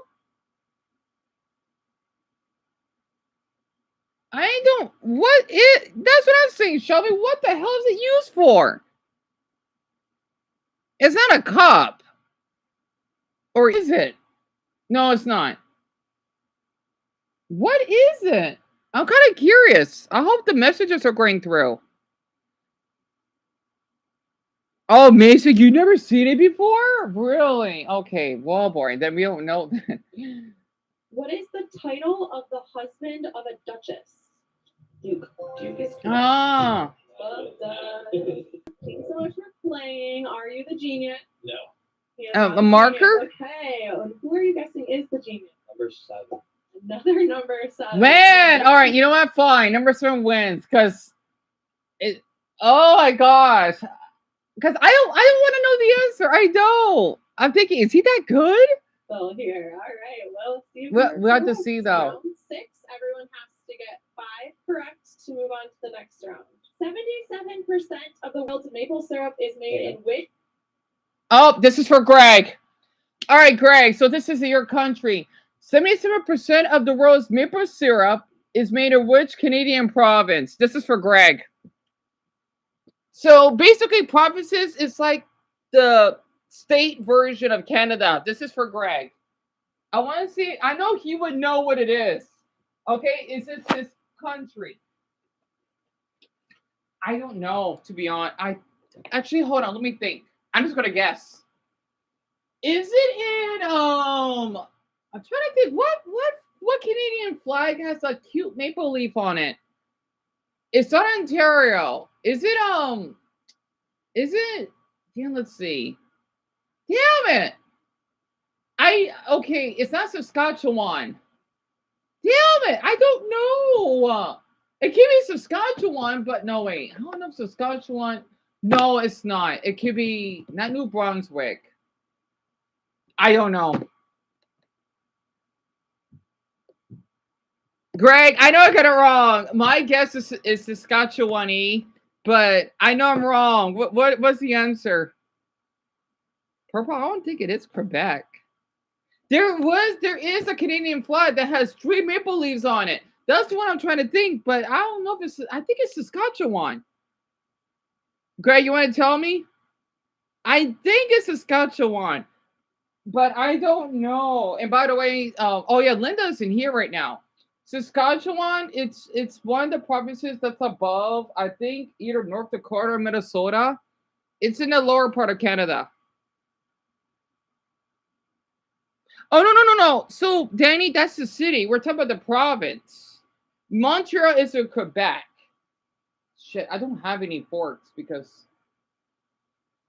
I don't. What is? That's what I'm saying, Shelby. What the hell is it used for? It's not a cup, or is it? No, it's not. What is it? I'm kind of curious. I hope the messages are going through. Oh, Mason, you never seen it before? Really? Okay, well, boring. Then we don't know. What is the title of the husband of a duchess? Duke. Duke is correct. Ah. Well done. Thanks so much for playing. Are you the genius? No. He is not A marker? genius. Okay. And who are you guessing is the genius? Number 7. Another number 7. Man, all right. You know what? Fine. Number 7 wins because it. Oh my gosh. Because I don't want to know the answer. I don't. I'm thinking, is he that good? Well, here. All right. Well, let's see. We have to see though. Round 6. Everyone has to get 5 correct to move on to the next round. 77% of the world's maple syrup is made in which? Oh, this is for Greg. All right, Greg. So this is your country. 77% of the world's maple syrup is made in which Canadian province? This is for Greg. So basically, provinces is like the state version of Canada. This is for Greg. I want to see. I know he would know what it is. Okay, is it his country? I don't know, to be honest. I actually hold on. Let me think. I'm just gonna guess. Is it in I'm trying to think. What Canadian flag has a cute maple leaf on it? It's not Ontario. Is it Is it? Yeah, let's see. Damn it! Okay. It's not Saskatchewan. Damn it! I don't know. It could be Saskatchewan, but no, wait. I don't know if Saskatchewan. No, it's not. It could be not New Brunswick. I don't know. Greg, I know I got it wrong. My guess is Saskatchewan-y, but I know I'm wrong. What's the answer? Purple, I don't think it is Quebec. There is a Canadian flag that has 3 maple leaves on it. That's the one I'm trying to think, but I don't know if I think it's Saskatchewan. Greg, you want to tell me? I think it's Saskatchewan, but I don't know. And by the way, oh yeah, Linda's in here right now. Saskatchewan, it's one of the provinces that's above, I think, either North Dakota or Minnesota. It's in the lower part of Canada. Oh, no. So, Danny, that's the city. We're talking about the province. Montreal is in Quebec. Shit, I don't have any forks because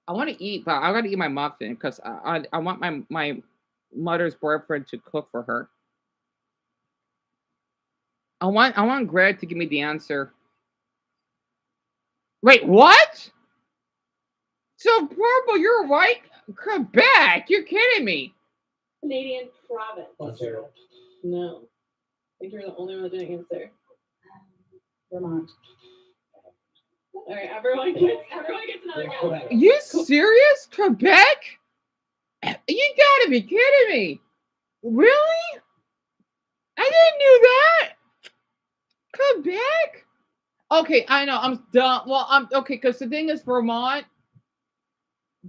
I want to eat, but I got to eat my muffin because I want my mother's boyfriend to cook for her. I want Greg to give me the answer. Wait, what? So, Purple, you're right. Quebec. You're kidding me. Canadian province. Ontario. No. I think you're the only one that didn't answer. Vermont. All right, everyone gets another guess. You serious? Quebec? You gotta be kidding me. Really? I didn't know that. Quebec? Okay, I know. I'm done. Well, I'm okay, because the thing is, Vermont,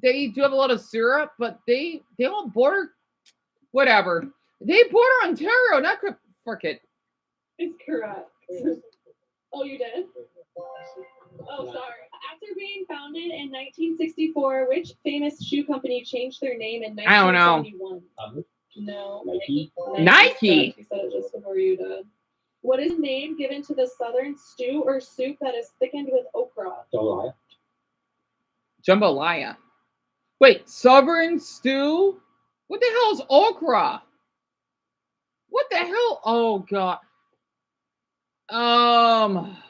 they do have a lot of syrup, but they don't border. Whatever. They border Ontario, not fuck it. It's correct. Oh, you did? Oh, sorry. After being founded in 1964, which famous shoe company changed their name in 1971? I don't know. No. Nike. She said it just before you did. What is the name given to the southern stew or soup that is thickened with okra? Jambalaya. Jambalaya. Wait, southern stew What the hell is okra? What the hell? Oh god.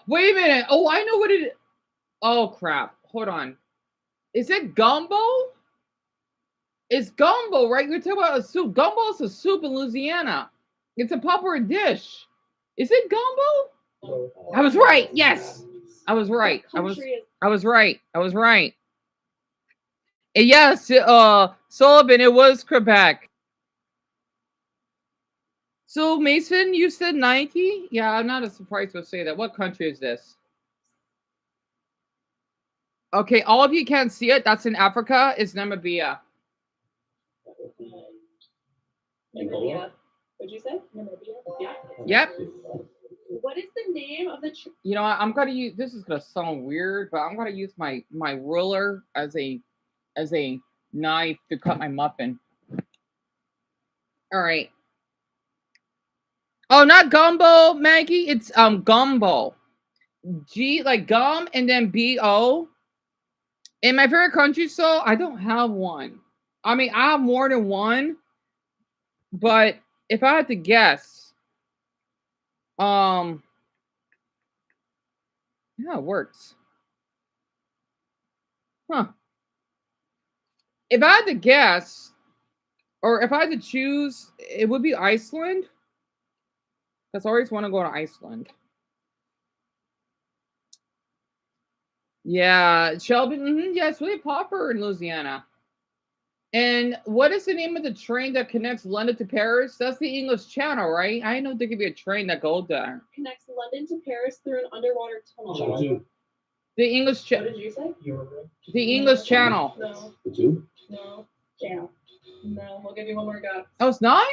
Wait a minute. Oh, I know what it is. Oh crap. Hold on. Is it gumbo? It's gumbo, right? You're talking about a soup. Gumbo is a soup in Louisiana. It's a popular dish. Is it gumbo? I was right. Yes. I was right. I was right. I was right. And yes, Sullivan, it was Quebec. So Mason, you said 90? Yeah, I'm not surprised to say that. What country is this? Okay, all of you can't see it. That's in Africa. It's Namibia. Namibia. What'd you say? Namibia? Yeah. Yep. What is the name of the You know what? I'm gonna use, this is gonna sound weird, but I'm gonna use my ruler as a knife to cut my muffin. All right. Oh, not gumbo, Maggie. It's gumbo. G like gum and then B-O. In my favorite country, so I don't have one. I mean, I have more than one, but if I had to guess, yeah, it works. Huh. If I had to guess, or if I had to choose, it would be Iceland. Because I always want to go to Iceland. Yeah, Shelby. Yeah, it's really popular in Louisiana. And what is the name of the train that connects London to Paris? That's the English Channel, right? I know there could be a train that goes there. Connects London to Paris through an underwater tunnel. The English Channel. What did you say? The English Channel. No. The tube? No. Channel. No. We'll give you one more go. Oh, it's not?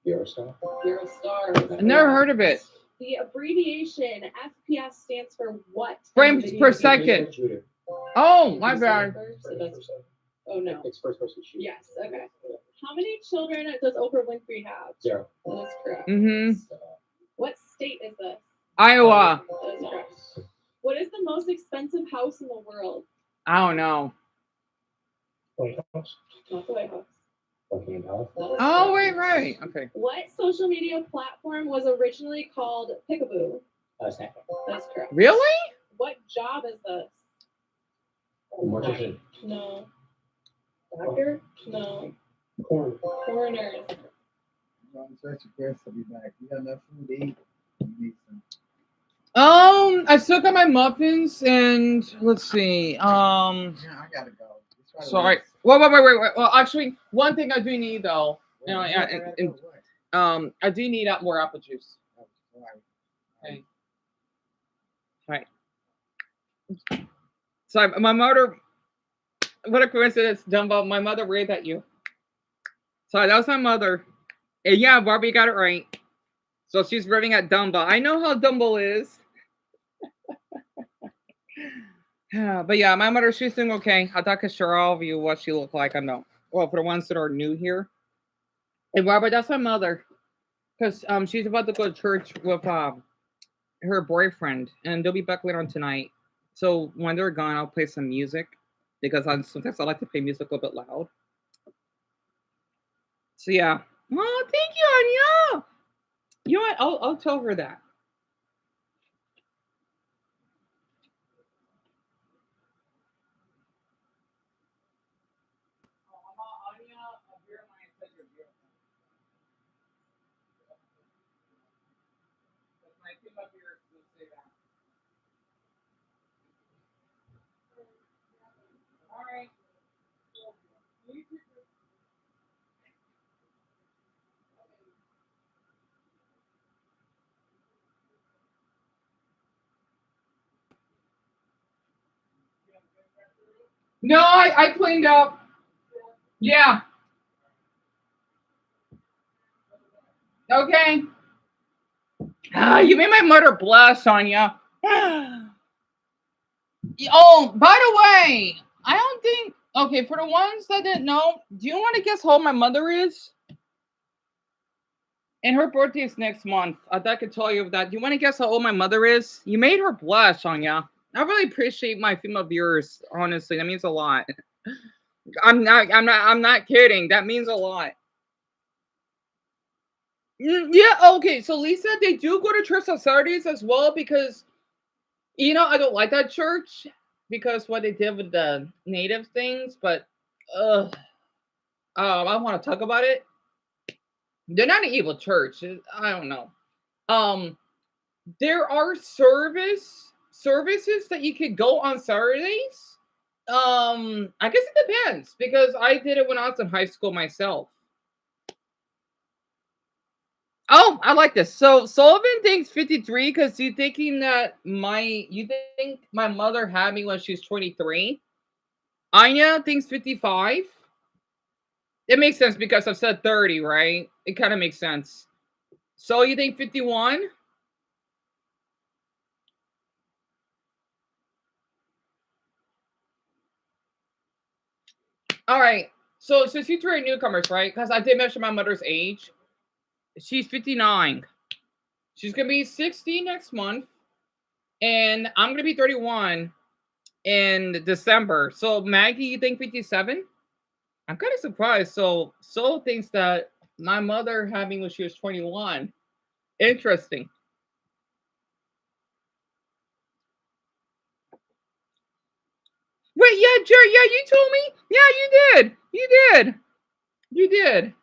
Eurostar. Eurostar. I've never heard of it. The abbreviation FPS stands for what? Frames per second. Oh, my bad. Oh no. It's first person shooter. Yes. Okay. How many children does Oprah Winfrey have? 0. That is correct. What state is this? Iowa. That is correct. What is the most expensive house in the world? I don't know. White House. Not the White House. Buckingham Palace. Oh, wait, right. Okay. What social media platform was originally called Pickaboo? Snapchat. That's correct. Really? What job is this? Mortician. No. Doctor? No. Coroner. I'm such a guest to be back. You got enough food to eat? You need some. I still got my muffins and let's see. Yeah, I gotta go. Sorry. Wait. Well, actually, one thing I do need though, I do need more apple juice. Okay. Right. So my mother. What a coincidence, Dumbo. My mother waved at you. Sorry, that was my mother. And yeah, Barbie got it right. So she's waving at Dumbo. I know how Dumbo is. But yeah, my mother, she's doing okay. I thought I could share all of you what she looked like. I know. Well, for the ones that are new here. And Barbara, that's my mother. Because she's about to go to church with her boyfriend. And they'll be back later on tonight. So when they're gone, I'll play some music. Because sometimes I like to play music a little bit loud. So yeah. Oh, thank you, Anya. You know what? I'll tell her that. No, I cleaned up. Yeah. Okay. You made my mother blush, Sonia. Oh, by the way, I don't think. Okay, for the ones that didn't know, do you want to guess how old my mother is? And her birthday is next month. I thought I could tell you that. Do you want to guess how old my mother is? You made her blush, Sonia. I really appreciate my female viewers. Honestly, that means a lot. I'm not kidding. That means a lot. Yeah, okay. So Lisa, they do go to church on Saturdays as well because I don't like that church because what they did with the native things, but I want to talk about it. They're not an evil church. I don't know. Um, there are services that you could go on Saturdays. I guess it depends because I did it when I was in high school myself. Oh, I like this. So Sullivan thinks 53 because you think my mother had me when she was 23. Anya thinks 55. It makes sense because I've said 30, right? It kind of makes sense. So you think 51? All right. So since you three are newcomers, right? Because I did mention my mother's age. She's 59. She's gonna be 60 next month, and I'm gonna be 31 in December. So Maggie, you think 57? I'm kind of surprised. So thinks that my mother had me when she was 21. Interesting. Wait, yeah, Jerry, yeah, you told me. Yeah, you did. You did.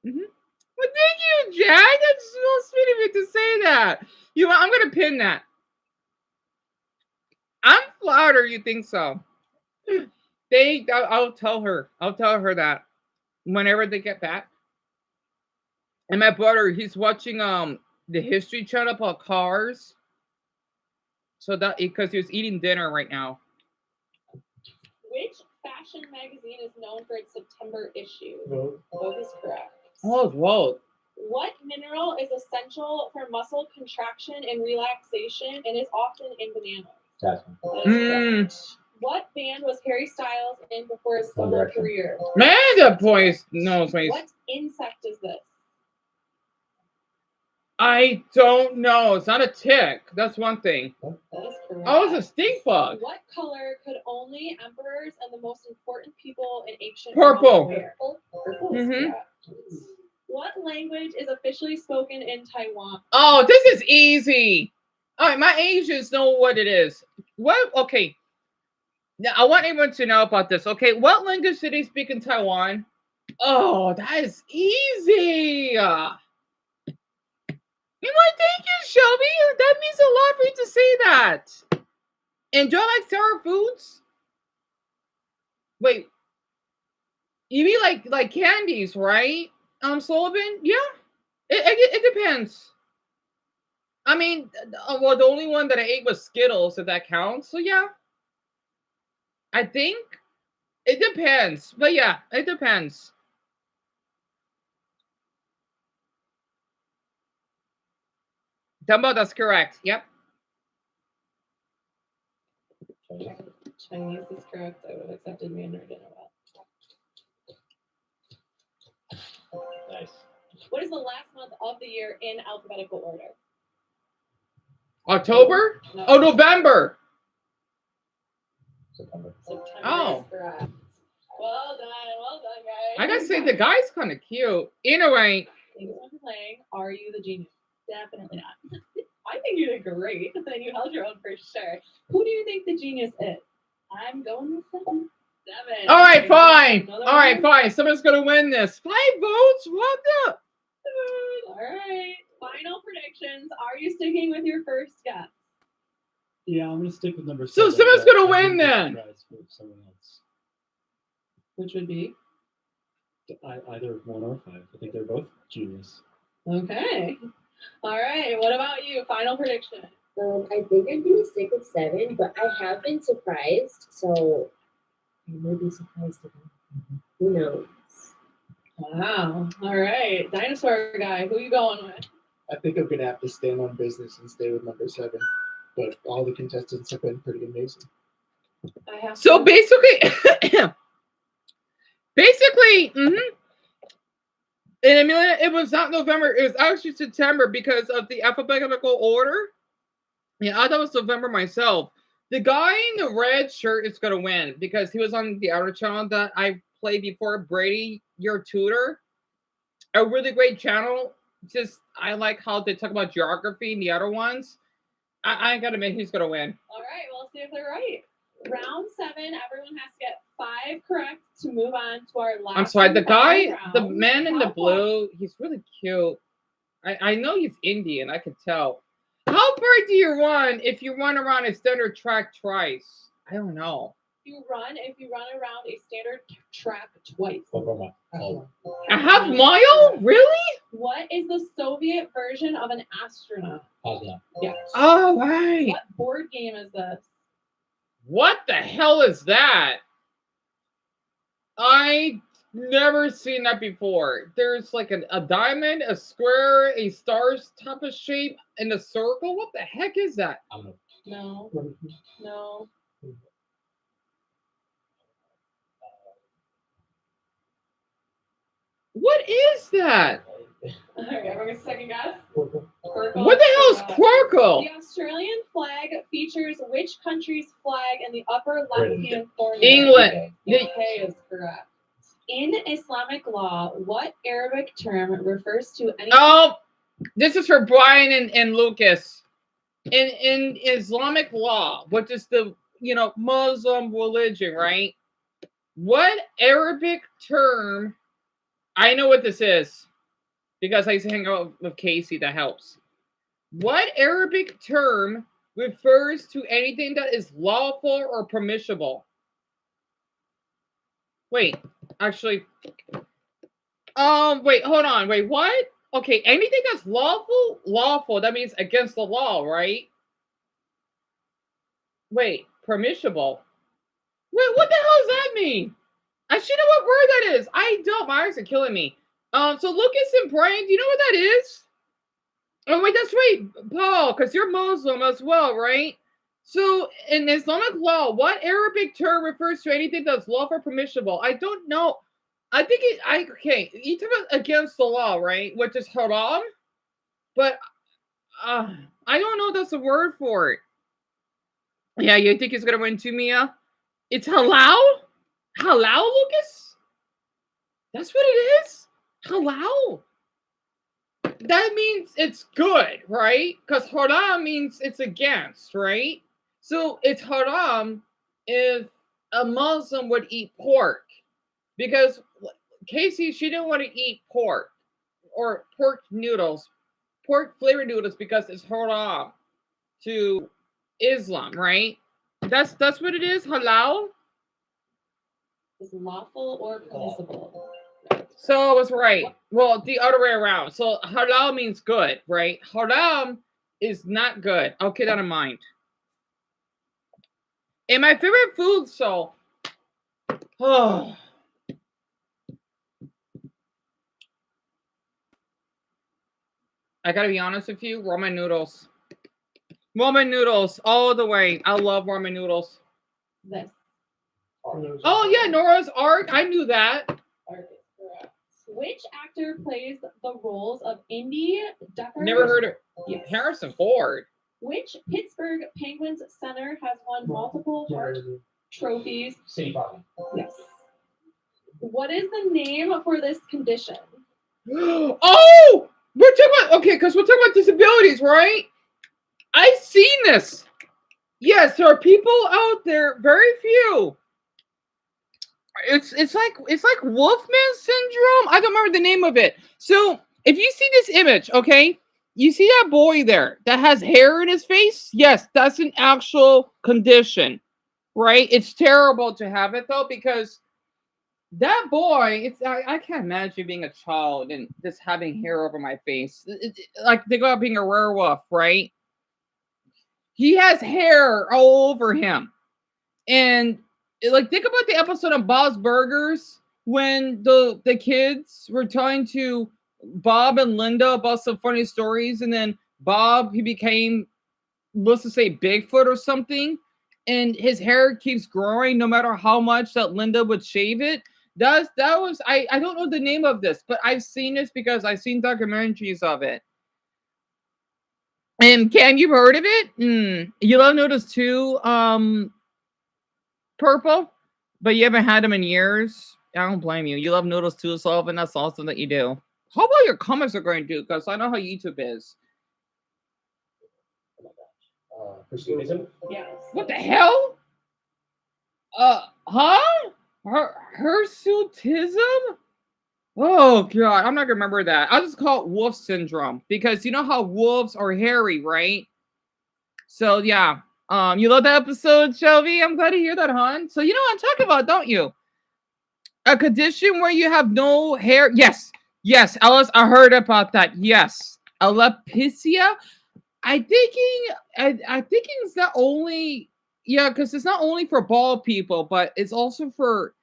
Mm-hmm. Well, thank you, Jack. That's so sweet of you to say that. I'm gonna pin that. I'm flattered you think so. I'll tell her. I'll tell her that whenever they get back. And my brother, he's watching the History Channel about cars. So that because he was eating dinner right now. Which fashion magazine is known for its September issue? Vogue is correct. Oh, whoa. What mineral is essential for muscle contraction and relaxation and is often in bananas? That is correct. What band was Harry Styles in before his solo career? Man, that boy knows me. What insect is this? I don't know. It's not a tick. That's one thing. That is correct. Oh, it's a stink bug. What color could only emperors and the most important people in ancient Purple. Rome wear? Purple is correct. What language is officially spoken in Taiwan? Oh, this is easy. All right, my Asians know what it is. What? Okay. Now, I want everyone to know about this. Okay, what language do they speak in Taiwan? Oh, that is easy. Thank you, Shelby. That means a lot for you to say that. And do I like sour foods? Wait, you mean like candies, right? Sullivan? Yeah, it depends. I mean, well, the only one that I ate was Skittles, if that counts. So yeah, I think it depends. But yeah, it depends. Dumbo, that's correct. Yep. Chinese is correct. I would have accepted Mandarin as well. Nice. What is the last month of the year in alphabetical order? October? No. Oh, November. September. Oh. Is correct. Well done, guys. I gotta say, the guy's kind of cute. Anyway. Thank you so much for playing. Are you the genius? Definitely not. I think you did great. And you held your own for sure. Who do you think the genius is? I'm going with 7. 7. All right, fine. All right, fine. Someone's gonna win this. 5 votes? What the? All right. Final predictions. Are you sticking with your first guess? Yeah, I'm gonna stick with number 7. So someone's gonna win then. For someone else. Which would be? Either 1 or 5. I think they're both genius. Okay. All right. What about you? Final prediction. I think I'm gonna stick with 7, but I have been surprised, so I may be surprised again. Who knows? Wow. All right. Dinosaur guy, who you going with? I think I'm gonna have to stand on business and stay with number 7. But all the contestants have been pretty amazing. So basically, in Amelia, it was not November. It was actually September because of the alphabetical order. Yeah, I thought it was November myself. The guy in the red shirt is gonna win because he was on the other channel that I played before. Brady, your tutor, a really great channel. Just I like how they talk about geography and the other ones. I gotta admit he's gonna win. All right, we'll see if they're right. Round 7, everyone has to get 5 correct to move on to our last. I'm sorry, the guy, round. the man in the blue, he's really cute. I know he's Indian, I can tell. How far do you run if you run around a standard track twice? I don't know. If you run around a standard track twice. A half mile? Really? What is the Soviet version of an astronaut? Yes. Oh, right. What board game is this? What the hell is that? I never seen that before. There's like a diamond, a square, a stars type of shape, and a circle. What the heck is that? No. No. What is that? Okay, everyone get a second guess. What the hell is Quirkle? The Australian flag features which country's flag in the upper left-hand corner? England. UK is correct. In Islamic law, what Arabic term refers to any? Oh, this is for Brian and Lucas. In Islamic law, which is the Muslim religion, right? What Arabic term? I know what this is because I used to hang out with Casey. That helps. What Arabic term refers to anything that is lawful or permissible? Wait, actually, wait, hold on, wait, what? Okay, anything that's lawful, that means against the law, right? Wait, permissible. Wait, what the hell does that mean? I should know what word that is. I don't. My eyes are killing me. So Lucas and Brian, do you know what that is? Oh, wait, that's right, Paul, because you're Muslim as well, right? So in Islamic law, what Arabic term refers to anything that's lawful or permissible? I don't know. I think okay, you talk about against the law, right? Which is haram, but I don't know if that's a word for it. Yeah, you think he's gonna win too, Mia? It's halal? Halal, Lucas? That's what it is? Halal. That means it's good, right? Because haram means it's against, right? So it's haram if a Muslim would eat pork. Because Casey, she didn't want to eat pork or pork noodles, pork flavored noodles because it's haram to Islam, right? That's what it is, halal. Is lawful or permissible? So I was right. Well, the other way around. So halal means good, right? Haram is not good. I'll keep that in mind. And my favorite food, so I gotta be honest with you, ramen noodles. Ramen noodles all the way. I love ramen noodles. This. Oh yeah, Nora's Ark. I knew that. Ark is correct. Which actor plays the roles of Indy, Decker? Never heard of Yes. Harrison Ford. Which Pittsburgh Penguins center has won multiple Hart trophies? City Park. Yes. What is the name for this condition? Oh, we're talking about because we're talking about disabilities, right? I've seen this. Yes, there are people out there, very few. It's like Wolfman syndrome. I don't remember the name of it. So if you see this image, okay, you see that boy there that has hair in his face? Yes, that's an actual condition, right? It's terrible to have it though, because that boy, I can't imagine being a child and just having hair over my face. Like they go out being a werewolf, right? He has hair all over him. And like think about the episode of Bob's Burgers when the kids were telling to Bob and Linda about some funny stories, and then Bob, he became, let's just say, Bigfoot or something, and his hair keeps growing no matter how much that Linda would shave it. That was I don't know the name of this, but I've seen this because I've seen documentaries of it. And Cam, you've heard of it? You love noodles too, Purple, but you haven't had them in years. I don't blame you. You love noodles too, Sullivan. That's awesome that you do. How about your comments are going to do? Because I know how YouTube is. Pursuitism? Yes. What the hell? Huh? Hirsutism? Oh god, I'm not gonna remember that. I'll just call it wolf syndrome because you know how wolves are hairy, right? So yeah. You love that episode, Shelby? I'm glad to hear that, hon. So you know what I'm talking about, don't you? A condition where you have no hair. Yes, yes, Ellis, I heard about that. Yes, alopecia. I thinking it's not only yeah, because it's not only for bald people, but it's also for.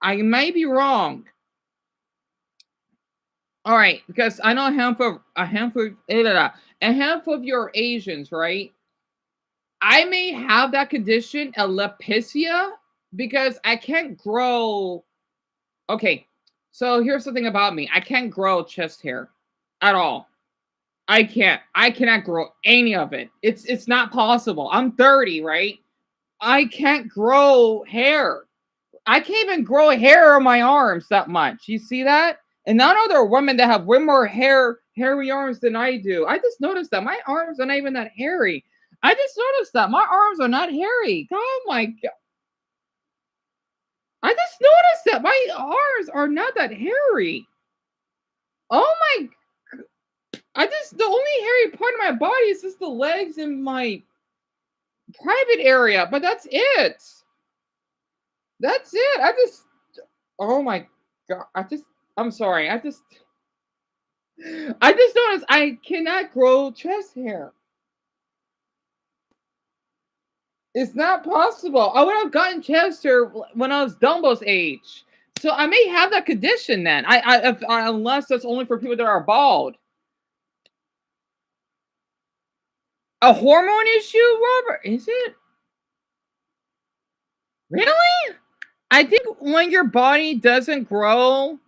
I may be wrong. All right, because I know a handful of your Asians, right? I may have that condition, alopecia, because I can't grow. Okay, so here's the thing about me: I can't grow chest hair at all. I can't. I cannot grow any of it. It's not possible. I'm 30, right? I can't grow hair. I can't even grow hair on my arms that much. You see that? And none of there are women that have way more hairy arms than I do. I just noticed that my arms are not even that hairy. I just noticed that my arms are not hairy. Oh my god. I just noticed that my arms are not that hairy. Oh my the only hairy part of my body is just the legs and my private area, but that's it. That's it. Oh my god. I'm sorry. I just noticed I cannot grow chest hair. It's not possible. I would have gotten chest hair when I was Dumbo's age. So I may have that condition then. Unless that's only for people that are bald. A hormone issue, Robert? Is it? Really? I think when your body doesn't grow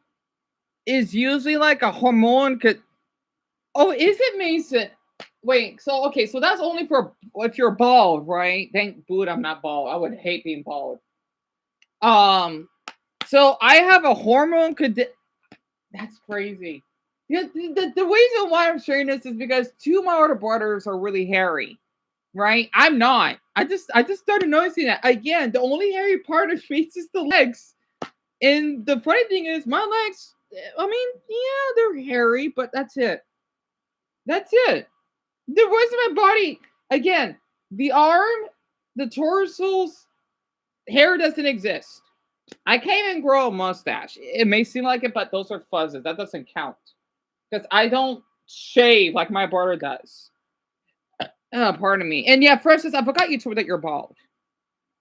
is usually like a hormone could. Oh, is it, Mason? Wait, so okay, so that's only for if you're bald, right? Thank Buddha I'm not bald. I would hate being bald. So I have a hormone that's crazy. Yeah, the reason why I'm sharing this is because two of my older brothers are really hairy, right? I'm not. I just started noticing that again. The only hairy part of me is the legs, and the funny thing is, my legs. I mean, yeah, they're hairy, but that's it. That's it. The rest of my body, again, the arm, the torso's hair doesn't exist. I can't even grow a mustache. It may seem like it, but those are fuzzes. That doesn't count because I don't shave like my brother does. Pardon me. And yeah, for instance, I forgot you told me that you're bald.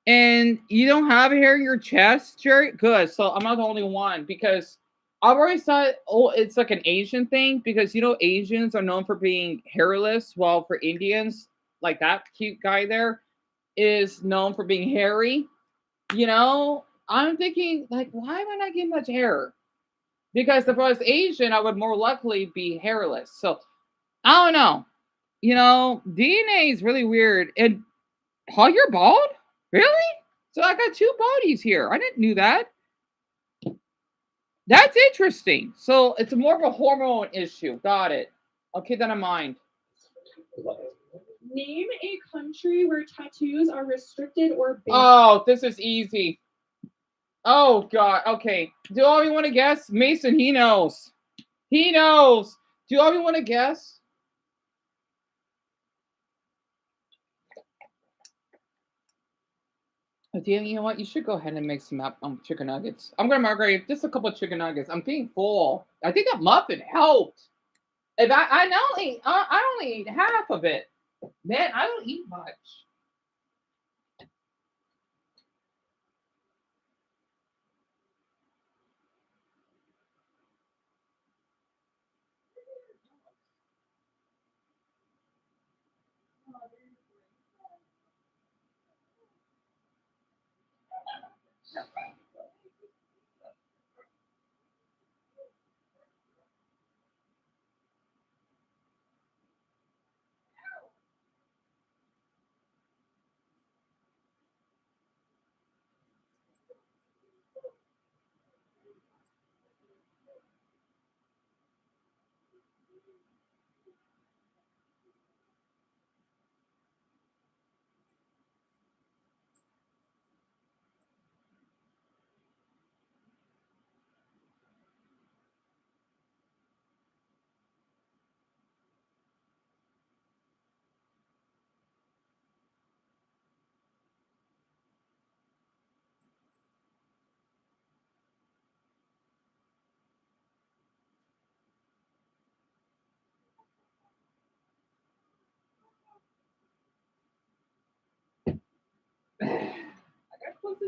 And you don't have hair in your chest, Jerry? Good. So I'm not the only one because I've always thought, oh, it's like an Asian thing because you know Asians are known for being hairless, while for Indians, like that cute guy there, is known for being hairy. You know, I'm thinking like, why am I not getting much hair? Because if I was Asian, I would more likely be hairless. So I don't know. You know, DNA is really weird. And how you're bald? Really? So I got two bodies here. I didn't knew that. That's interesting. So it's more of a hormone issue. Got it. I'll keep that in mind. Name a country where tattoos are restricted or banned. Oh, this is easy. Oh god. Okay. Do all you want to guess? Mason, he knows. He knows. Do all you want to guess? Dan, you know what? You should go ahead and make some chicken nuggets. I'm gonna microwave just a couple of chicken nuggets. I'm being full. I think that muffin helped. If I only ate half of it. Man, I don't eat much.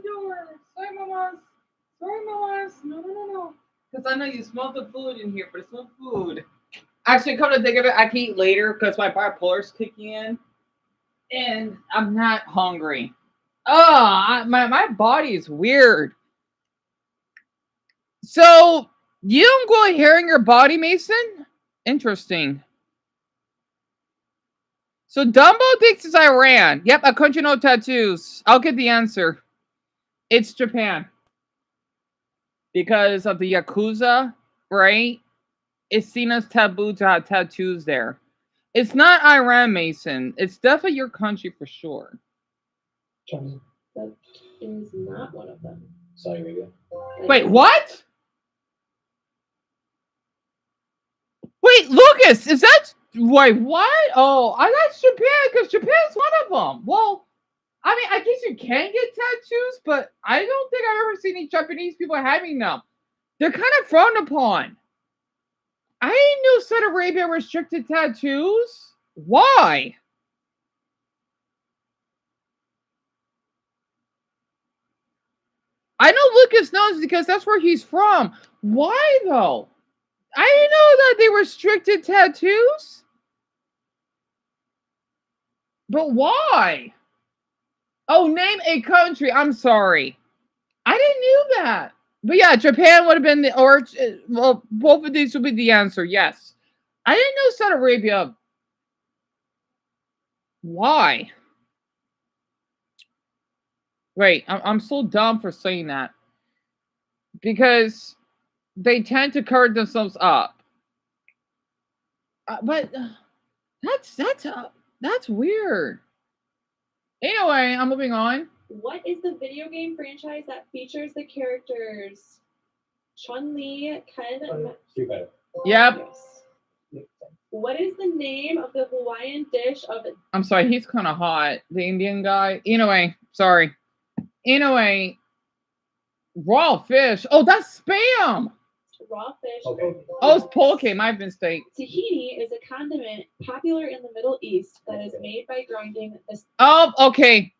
the door. Sorry, mamas. Sorry, mamas. No. Because I know you smell the food in here, but it's not food. Actually, come to think of it, I can eat later because my bipolar's kicking in. And I'm not hungry. Oh, my body is weird. So, you don't grow hair in your body, Mason? Interesting. So Dumbo thinks it's Iran. Yep, a country no tattoos. I'll get the answer. It's Japan. Because of the Yakuza, right? It's seen as taboo to have tattoos there. It's not Iran, Mason. It's definitely your country for sure. That is not one of them. Saudi Arabia. Wait, what? Wait, Lucas, is that... Wait, what? Oh, I got Japan because Japan's one of them. Well, I mean, I guess you can get tattoos, but I don't think I've ever seen any Japanese people having them. They're kind of frowned upon. I didn't know Saudi Arabia restricted tattoos. Why? I know Lucas knows because that's where he's from. Why though? I didn't know that they restricted tattoos. But why? Oh, name a country. I'm sorry. I didn't know that. But yeah, Japan would have been the well, both of these would be the answer. Yes. I didn't know Saudi Arabia. Why? Wait, I'm so dumb for saying that. Because they tend to cover themselves up. But that's weird. Anyway, I'm moving on. What is the video game franchise that features the characters Chun-Li, Ken? Street Fighter. Yep. Yes. What is the name of the Hawaiian dish of... I'm sorry, he's kind of hot. The Indian guy. Anyway, sorry. Anyway, raw fish. Oh, that's Spam. Raw fish. Okay. Oh, it's poke. My mistake. Tahini is a condiment popular in the Middle East that is made by grinding this. Oh, okay.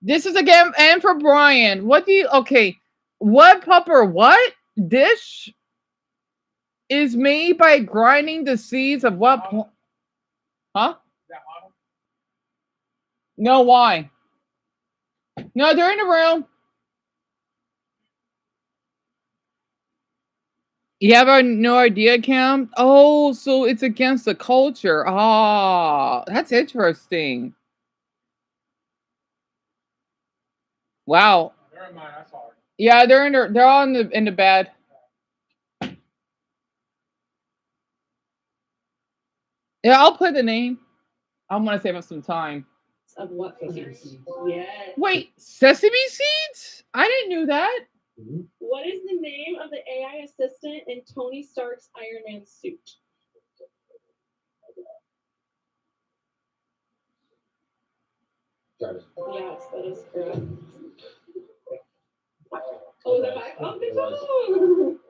This is again, and for Brian. What do you... Okay. What pupper? What dish is made by grinding the seeds of what... Huh? No, why? No, they're in the room. You have no idea, Cam? Oh, so it's against the culture. Ah, that's interesting. Wow. Never mind, I saw it. Yeah, they're all in the bed. Yeah, I'll put the name. I'm gonna save us some time. Of what figures? Yes. Wait, sesame seeds? I didn't know that. What is the name of the AI assistant in Tony Stark's Iron Man suit? Jarvis. Yes, that is correct. Oh, is that back? Oh, good job.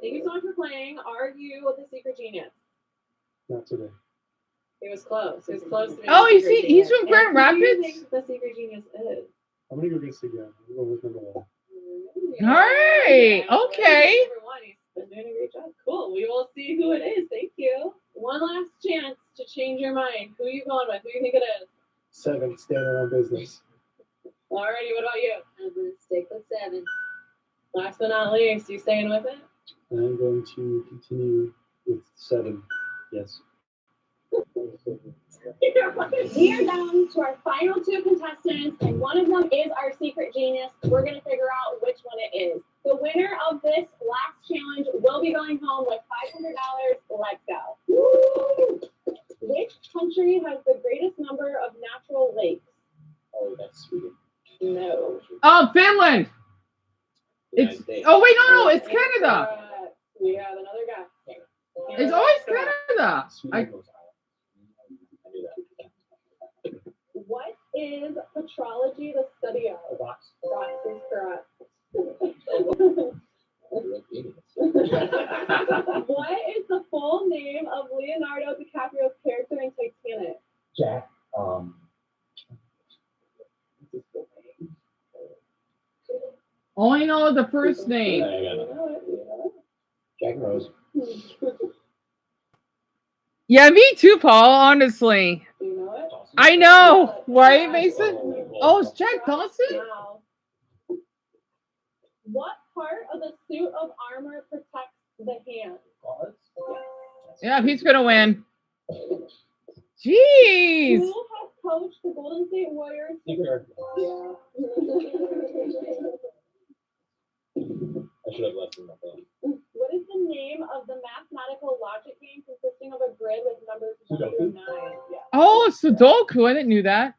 Thank you so much for playing. Are you the secret genius? Not today. It was close. It was close to being Oh, the you secret see, he's genius. from Grand And who do you Rapids? think the secret genius is? I'm gonna go get Sigurd. I'm gonna look on the wall. All right. Okay. He's been doing a great job. Cool. We will see who it is. Thank you. One last chance to change your mind. Who are you going with? Who do you think it is? 7, standing on business. Alrighty, what about you? I'm gonna stick with 7. Last but not least, you staying with it? I'm going to continue with 7. Yes. We are down to our final 2 contestants, and one of them is our secret genius. We're going to figure out which one it is. The winner of this last challenge will be going home with $500. Let's go. Woo! Which country has the greatest number of natural lakes? Oh, that's Sweden. No. Oh, Finland. United It's... States. Oh, wait, no, it's Canada. We have another guy. It's always Canada. Sweden goes out. I knew that. What is petrology the study of? A box. Box is correct. What is the full name of Leonardo DiCaprio's character in Titanic? Jack. Only know the first Yeah, name. I got it. Jack and Rose. Yeah, me too, Paul, honestly. You know it? I know, right, Mason? Oh, it's Jack Dawson? Now, what part of the suit of armor protects the hand? Yeah, he's gonna win. Jeez. Who has coached the Golden State Warriors? Yeah. I should have left him that. What is the name of the mathematical logic game consisting of a grid with numbers 1 through 9? Yeah. Oh, Sudoku. I didn't know that.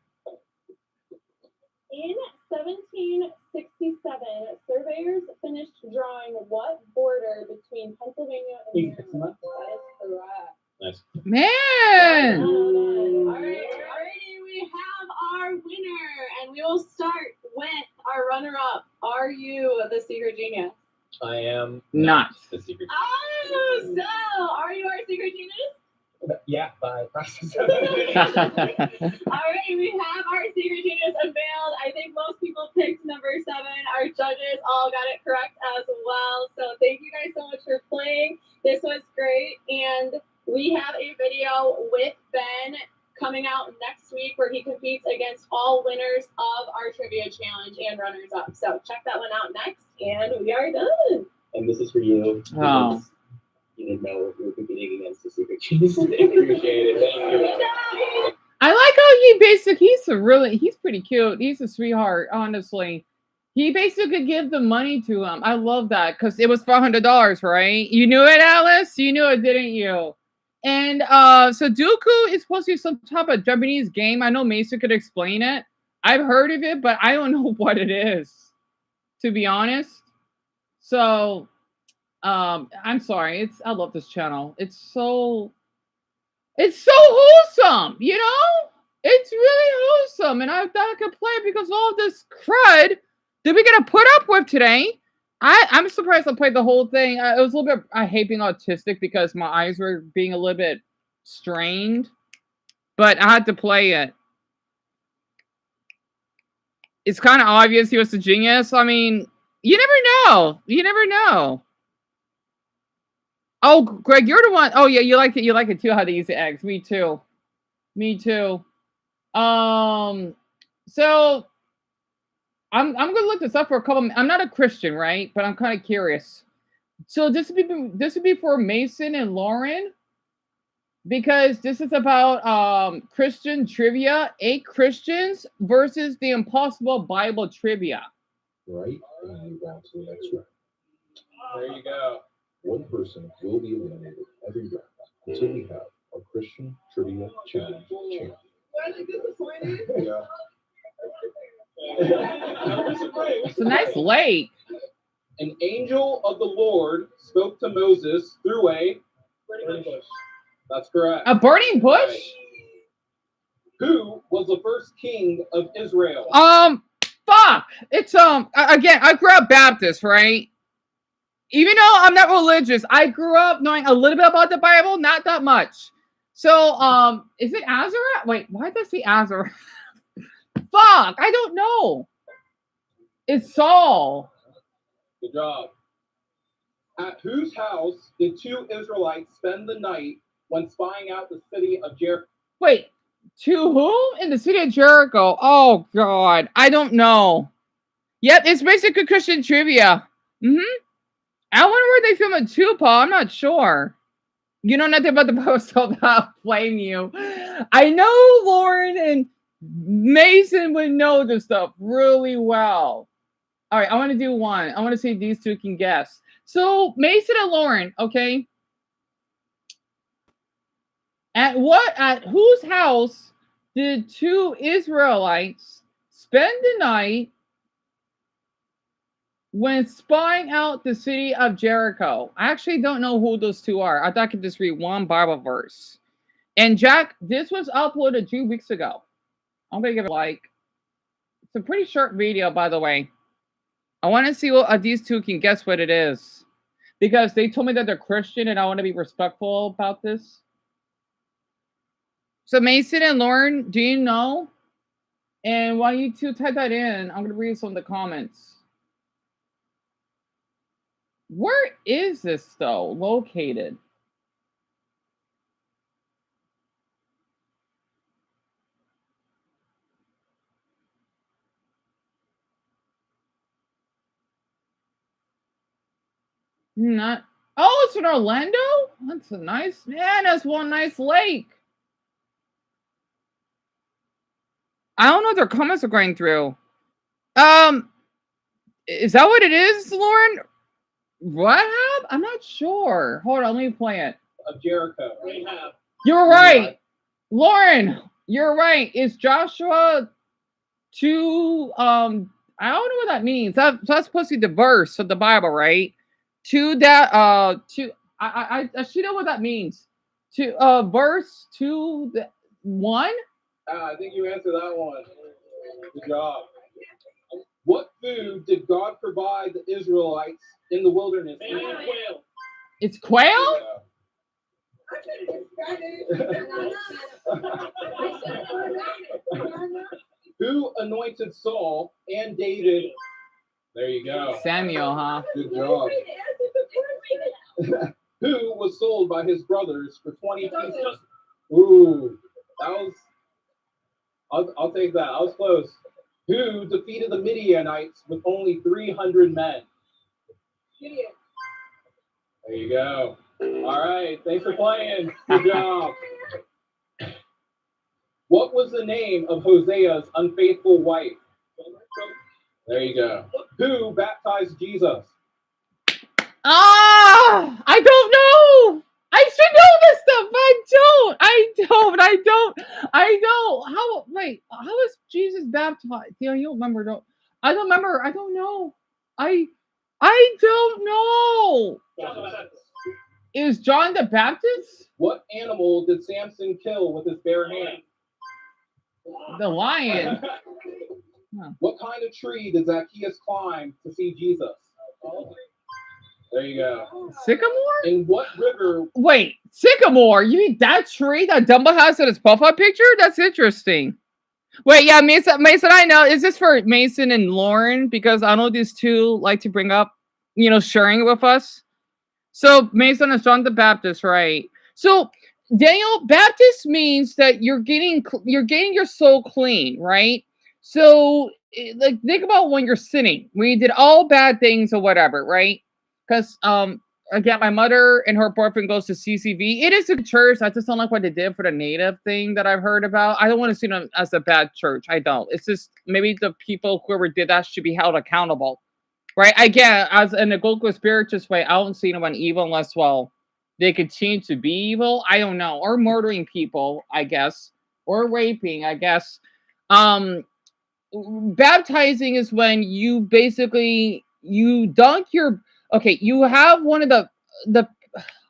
In 1767, surveyors finished drawing what border between Pennsylvania and Maryland? That is correct. Nice. Man. Alrighty, we have our winner, and we will start with our runner-up. Are you the secret genius? I am not the secret. Oh, so are you our secret genius? Yeah, by process. Alright, we have our secret genius unveiled. I think most people picked number 7. Our judges all got it correct as well. So thank you guys so much for playing. This was great. And we have a video with Ben coming out next week where he competes against all winners of our trivia challenge and runners up. So check that one out next. And we are done. And this is for you. Oh. You didn't know we were competing against the secret genius. I appreciate it. Thank you. I like how he's pretty cute. He's a sweetheart, honestly. He basically gave the money to him. I love that because it was $400, right? You knew it, Alice? You knew it, didn't you? And Sudoku is supposed to be some type of Japanese game. I know Mason could explain it. I've heard of it, but I don't know what it is, to be honest. So, I'm sorry. I love this channel. It's so wholesome, you know? It's really wholesome. And I thought I could play it because all this crud that we're gonna put up with today. I'm surprised I played the whole thing. It was a little bit, I hate being autistic because my eyes were being a little bit strained. But I had to play it. It's kind of obvious he was a genius. I mean, you never know. You never know. Oh, Greg, you're the one. Oh, yeah, you like it. You like it too, how they use the eggs. Me too. Me too. So I'm gonna look this up for a couple. I'm not a Christian, right? But I'm kind of curious. So this would be for Mason and Lauren, because this is about Christian trivia, 8 Christians versus the Impossible Bible trivia. Right? And you round to the next round. There you go. One person will be eliminated every round until we have a Christian trivia challenge champion. Yeah. It's a nice lake. An angel of the Lord spoke to Moses through a burning bush. That's correct. A burning bush? Right. Who was the first king of Israel? Fuck. It's again, I grew up Baptist, right? Even though I'm not religious, I grew up knowing a little bit about the Bible, not that much. So, is it Azareth? Wait, why does he Azareth? Fuck, I don't know. It's Saul. Good job. At whose house did 2 Israelites spend the night when spying out the city of Jericho? Wait, to whom? In the city of Jericho. Oh, God. I don't know. Yep, it's basically Christian trivia. I wonder where they film it too, Paul. I'm not sure. You know nothing about the Bible, so I'll blame you. I know Lauren and Mason would know this stuff really well. All right, I want to do one. I want to see if these two can guess. So, Mason and Lauren, okay? At whose house did 2 Israelites spend the night when spying out the city of Jericho? I actually don't know who those 2 are. I thought I could just read one Bible verse. And Jack, this was uploaded 2 weeks ago. I'm going to give it a like. It's a pretty short video, by the way. I want to see what these 2 can guess what it is. Because they told me that they're Christian and I want to be respectful about this. So Mason and Lauren, do you know? And while you 2 type that in, I'm going to read some of the comments. Where is this though located? Not. Oh, it's in Orlando. That's a nice man. That's one nice lake. I don't know what their comments are going through. Is that what it is, Lauren? Rahab? I'm not sure. Hold on, let me play it. Of Jericho. Rahab. You're right. Lauren, you're right. It's Joshua 2. I don't know what that means. That's supposed to be the verse of the Bible, right? To that to I should know what that means. To verse 2 1. I think you answered that one. Good job. What food did God provide the Israelites in the wilderness? Quail. It's quail? Who anointed Saul and David? There you go. Samuel, huh? Good job. Who was sold by his brothers for 20 pieces? Ooh, that was. I'll take that. I was close. Who defeated the Midianites with only 300 men? There you go. All right. Thanks for playing. Good job. What was the name of Hosea's unfaithful wife? There you go. Who baptized Jesus? I don't know. I should know this stuff. I don't. How? Wait. How was Jesus baptized? Yeah, you remember? Don't. I don't remember. I don't know. I don't know. Is John the Baptist? What animal did Samson kill with his bare hand? The lion. Huh. What kind of tree did Zacchaeus climb to see Jesus? There you go. Sycamore? In what river? Wait, sycamore? You mean that tree that Dumbo has in his profile picture? That's interesting. Wait, yeah, Mason, I know. Is this for Mason and Lauren? Because I know these two like to bring up, sharing it with us. So Mason is John the Baptist, right? So Daniel, Baptist means that you're getting your soul clean, right? So like think about when you're sinning, when you did all bad things or whatever, right? Because again, my mother and her boyfriend goes to CCV. It is a church. I just don't like what they did for the native thing that I've heard about. I don't want to see them as a bad church. I don't. It's just maybe the people whoever did that should be held accountable. Right? Again, as in a Goku spirituous way, I don't see anyone evil unless, well, they continue to be evil. I don't know. Or murdering people, I guess. Or raping, I guess. Baptizing is when you basically you dunk your you have one of the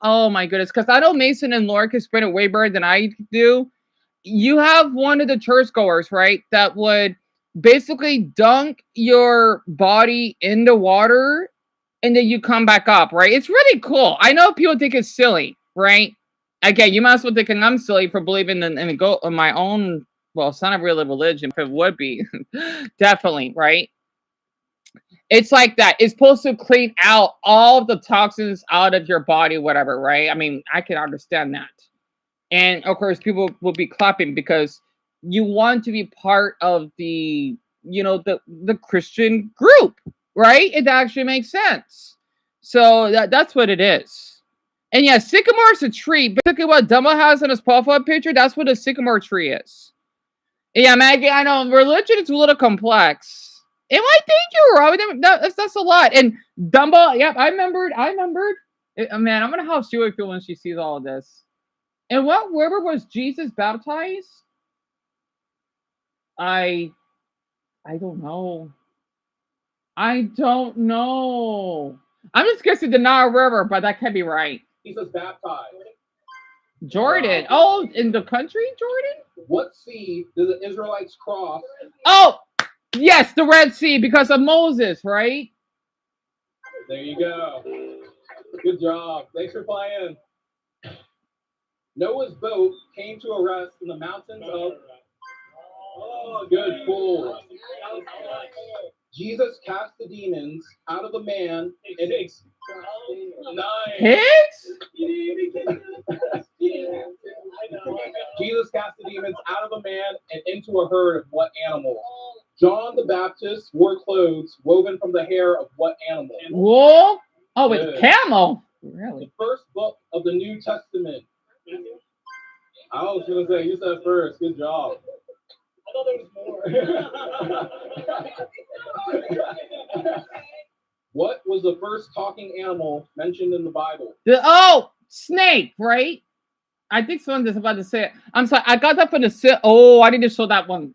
oh my goodness, because I know Mason and Laura can explain it way better than I do. You have one of the churchgoers, right, that would basically dunk your body in the water and then you come back up, right? It's really cool. I know people think it's silly, right? Again, you might as well think I'm silly for believing in my own. Well, it's not a real religion, if it would be, definitely, right? It's like that. It's supposed to clean out all the toxins out of your body, whatever, right? I mean, I can understand that. And of course, people will be clapping because you want to be part of the, the Christian group, right? It actually makes sense. So that's what it is. And yeah, sycamore is a tree. Basically, what Dumbo has in his profile picture, that's what a sycamore tree is. Yeah, Maggie, I know religion is a little complex. And I think you're right. That's a lot. And Dumbo, yep, I remembered. Man, I'm gonna have Stewie feel when she sees all of this. And what river was Jesus baptized? I don't know. I don't know. I'm just guessing the Nile River, but that can't be right. He says baptized. Jordan. Oh, in the country, Jordan? What sea did the Israelites cross? Oh, yes, the Red Sea because of Moses, right? There you go. Good job. Thanks for playing. Noah's boat came to a rest in the mountains of. Oh, good pull. Jesus cast the demons out of the man. Pigs? Jesus cast the demons out of a man and into a herd of what animal? John the Baptist wore clothes woven from the hair of what animal? Wool? Oh, wait, Good. camel. Really? The first book of the New Testament. I was gonna say you said first. Good job. I thought there was more. What was the first talking animal mentioned in the Bible? Snake, right? I think someone's about to say it. I'm sorry, I got that from the I didn't show that one.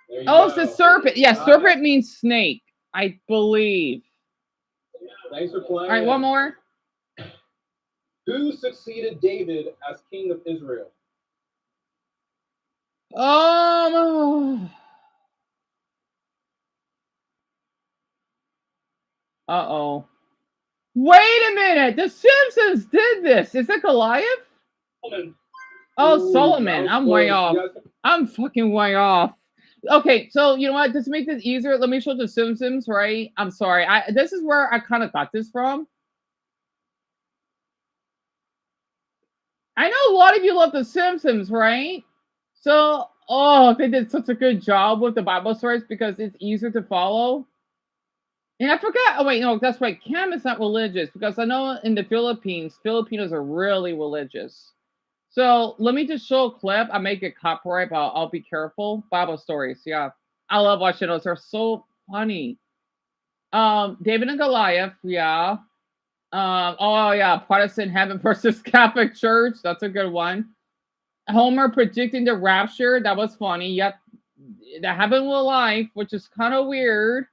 It's the serpent. Yeah, serpent means snake, I believe. Thanks for playing. All right, one more. Who succeeded David as king of Israel? Uh-oh. Wait a minute. The Simpsons did this. Is it Goliath? Solomon. I'm way off. I'm fucking way off. Okay, so you know what? Just to make this easier, let me show the Simpsons, right? I'm sorry. This is where I kind of got this from. I know a lot of you love the Simpsons, right? So, they did such a good job with the Bible stories because it's easier to follow. And I forgot. Oh wait, no, that's right. Cam is not religious because I know in the Philippines, Filipinos are really religious. So let me just show a clip. I may get copyright, but I'll be careful. Bible stories, yeah. I love watching those. They're so funny. David and Goliath, yeah. Protestant heaven versus Catholic Church. That's a good one. Homer predicting the rapture. That was funny. Yep, that happened in real life, which is kind of weird.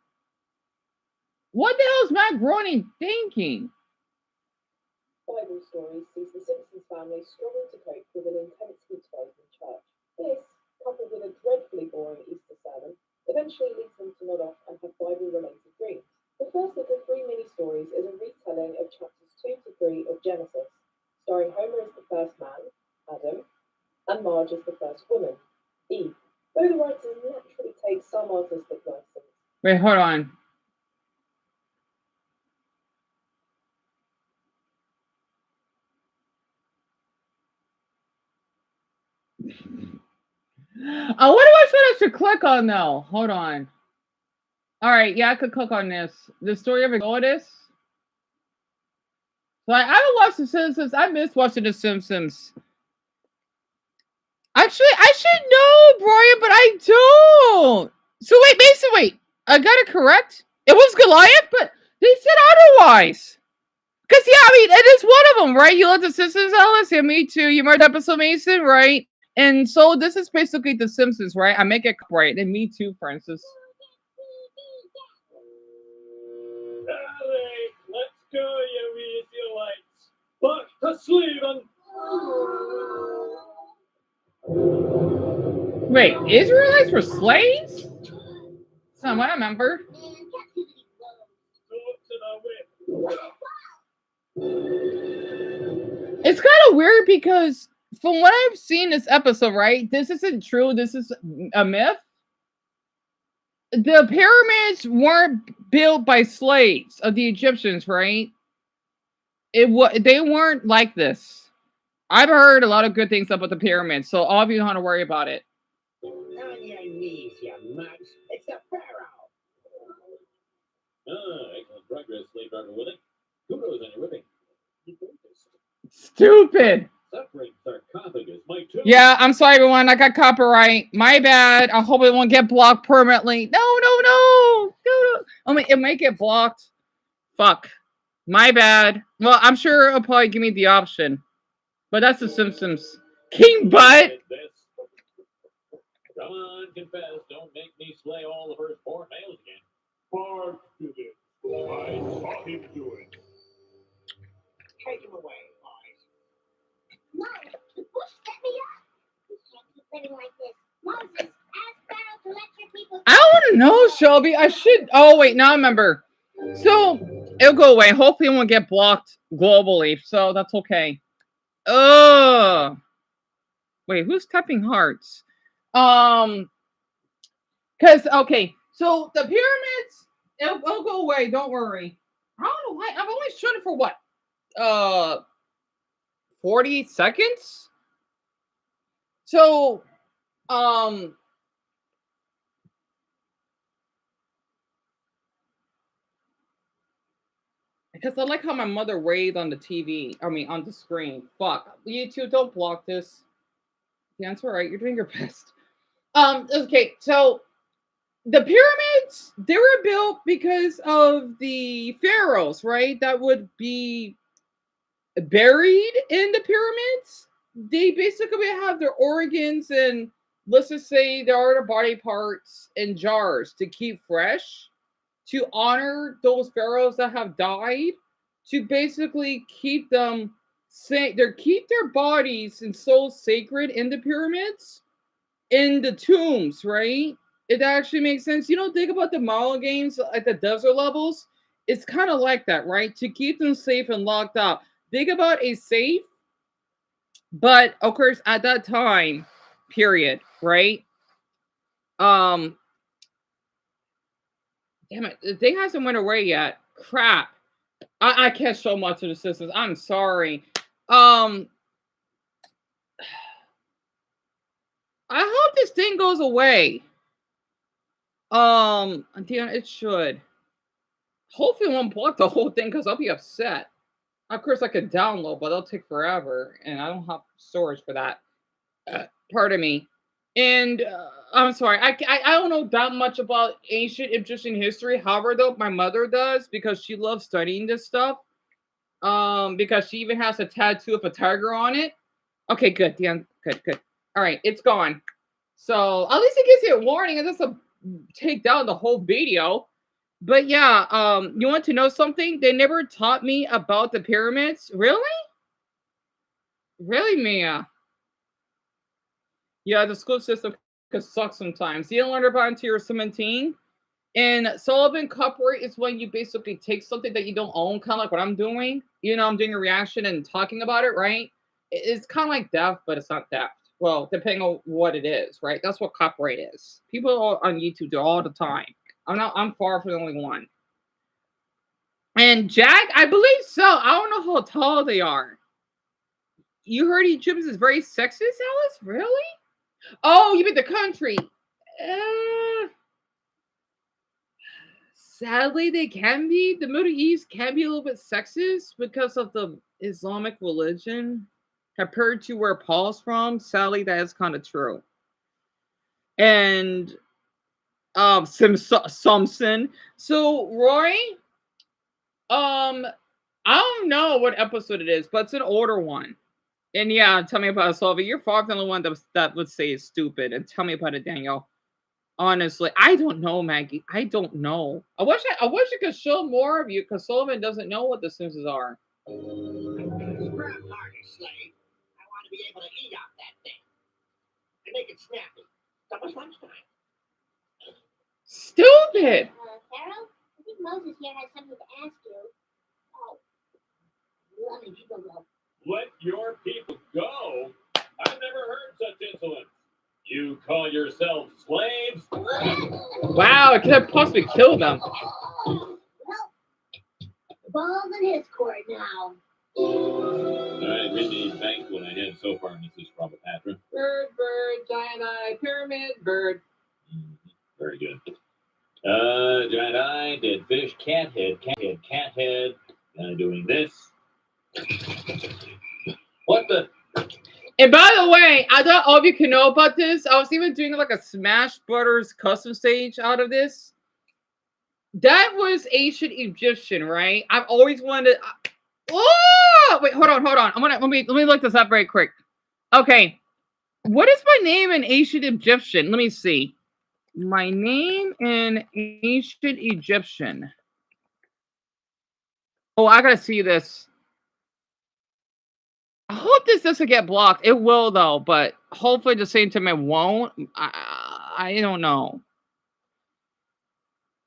What the hell is Matt Groening thinking? Bible stories sees the Simpsons family struggle to cope with an intense heat wave in church. This, coupled with a dreadfully boring Easter sermon, eventually leads them to nod off and have Bible-related dreams. The first of the 3 mini-stories is a retelling of chapters 2 to 3 of Genesis, starring Homer as the first man, Adam, and Marge as the first woman, Eve, though the writers naturally take some artistic license. Wait, hold on. What am I supposed to click on though? Hold on. All right, yeah, I could click on this. The story of Exodus. Like, I haven't watched The Simpsons. I miss watching The Simpsons. Actually, I should know, Brian, but I don't. So wait, Mason, wait. I got it correct. It was Goliath, but they said otherwise. Because, yeah, I mean, it is one of them, right? You love The Simpsons, Alice? Yeah, me too. You remember that episode, Mason, right? And so this is basically The Simpsons, right? I make it right. And me too, Francis. Let's go, you Israelites. Back to sleep. Wait, Israelites were slaves? Son, what I remember. It's kind of weird because from what I've seen this episode, right? This isn't true. This is a myth. The pyramids weren't built by slaves of the Egyptians, right? They weren't like this. I've heard a lot of good things about the pyramids, so all of you don't have to worry about it. On your knees, you mugs. It's the pharaoh. Excellent progress, slave driver Willie. Kudos on your whipping. Stupid. Suffering sarcophagus, my tomb. Yeah, I'm sorry, everyone. I got copyright. My bad. I hope it won't get blocked permanently. No. I mean, it might get blocked. Fuck. My bad. Well, I'm sure it'll probably give me the option. But that's The Simpsons. King Butt. Come on, confess. Don't make me slay all the firstborn males again. Bark did it. I saw him do it. Take him away, boys. No, the bush set me up. We can't keep living like this. Moses, ask Pharaoh to let your people. I don't want to know, Shelby. I should. Oh, wait. Now I remember. So, it'll go away. Hopefully, it won't get blocked globally. So, that's okay. Wait, who's tapping hearts? Because, okay. So, the pyramids, it'll go away. Don't worry. I don't know why. I've only shown it for what? 48 seconds? So, because I like how my mother waved on the TV. I mean, on the screen. Fuck. YouTube, don't block this. Yeah, it's alright. You're doing your best. Okay, so the pyramids, they were built because of the pharaohs, right? That would be buried in the pyramids. They basically have their organs and let's just say there are the body parts in jars to keep fresh, to honor those pharaohs that have died, to basically keep them keep their bodies and souls sacred in the pyramids, in the tombs, right? It actually makes sense. You know, think about the Mala games at the desert levels. It's kind of like that, right? To keep them safe and locked up. Think about a safe, but of course, at that time, period, right? Um, damn it, the thing hasn't went away yet. Crap. I can't show much of the systems. I'm sorry. I hope this thing goes away. Damn, it should. Hopefully, it won't block the whole thing because I'll be upset. Of course, I could download, but it'll take forever, and I don't have storage for that. Pardon me. And I'm sorry, I don't know that much about ancient Egyptian history. However, though, my mother does because she loves studying this stuff. Because she even has a tattoo of a tiger on it. Okay, good. Yeah, good. All right, it's gone. So at least it gives you a warning. It doesn't take down the whole video. But yeah, you want to know something? They never taught me about the pyramids. Really? Really, Mia? Yeah, the school system could suck sometimes. You don't learn about it until you're 17. And Sullivan Cupwork is when you basically take something that you don't own, kind of like what I'm doing. You know, I'm doing a reaction and talking about it, right? It's kind of like theft, but it's not theft. Well, depending on what it is, right? That's what copyright is. People on YouTube do all the time. I'm far from the only one. And Jack, I believe so. I don't know how tall they are. You heard Egyptians is very sexist, Alice? Really? Oh, you mean the country? Sadly, they can be. The Middle East can be a little bit sexist because of the Islamic religion compared to where Paul's from. Sadly, that is kind of true. And Simpson. So Roy, I don't know what episode it is, but it's an older one. And yeah, tell me about it, Sylvia. You're far from the one that would say it's stupid. And tell me about it, Daniel. Honestly, I don't know, Maggie. I don't know. I wish I could show more of you because Sullivan doesn't know what the Simpsons are. Scrap harder, slave. I want to be able to eat off that thing and make it snappy. That was lunchtime. Stupid. Pharaoh, I think Moses here has something to ask you. Oh, let me people go. Let your people go? I've never heard such insolence. You call yourselves slaves? Wow, I can't possibly kill them. Well, the ball's in his court now. I really thank what I had so far, Mrs. Probopatra. Bird, giant eye, pyramid, bird. Very good. Giant eye, dead fish, cat head. Doing this. What the? And by the way, I thought all of you can know about this. I was even doing like a Smash Brothers custom stage out of this. That was ancient Egyptian, right? I've always wanted. Oh, wait, hold on. Let me look this up very quick. Okay, what is my name in ancient Egyptian? Let me see. My name in ancient Egyptian. Oh, I gotta see this. I hope this doesn't get blocked. It will though, but hopefully at the same time it won't. I don't know.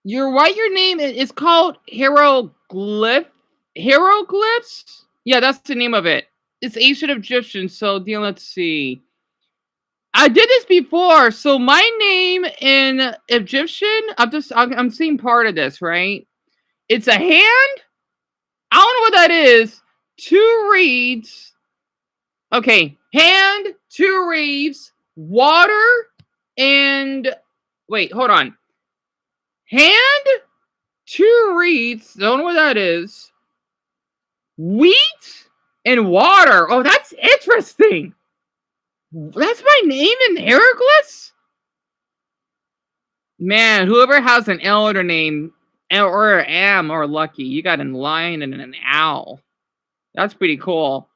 You're right. Your name is called Hieroglyphs. Yeah, that's the name of it. It's ancient Egyptian. So let's see. I did this before. So my name in Egyptian, I'm seeing part of this, right? It's a hand, I don't know what that is. 2 reeds. Okay, hand, 2 reeds, water, and wait, hold on. Hand, 2 reeds. Don't know what that is. Wheat and water. Oh, that's interesting. That's my name in hieroglyphs? Man, whoever has an elder name or am or lucky. You got a lion and an owl. That's pretty cool.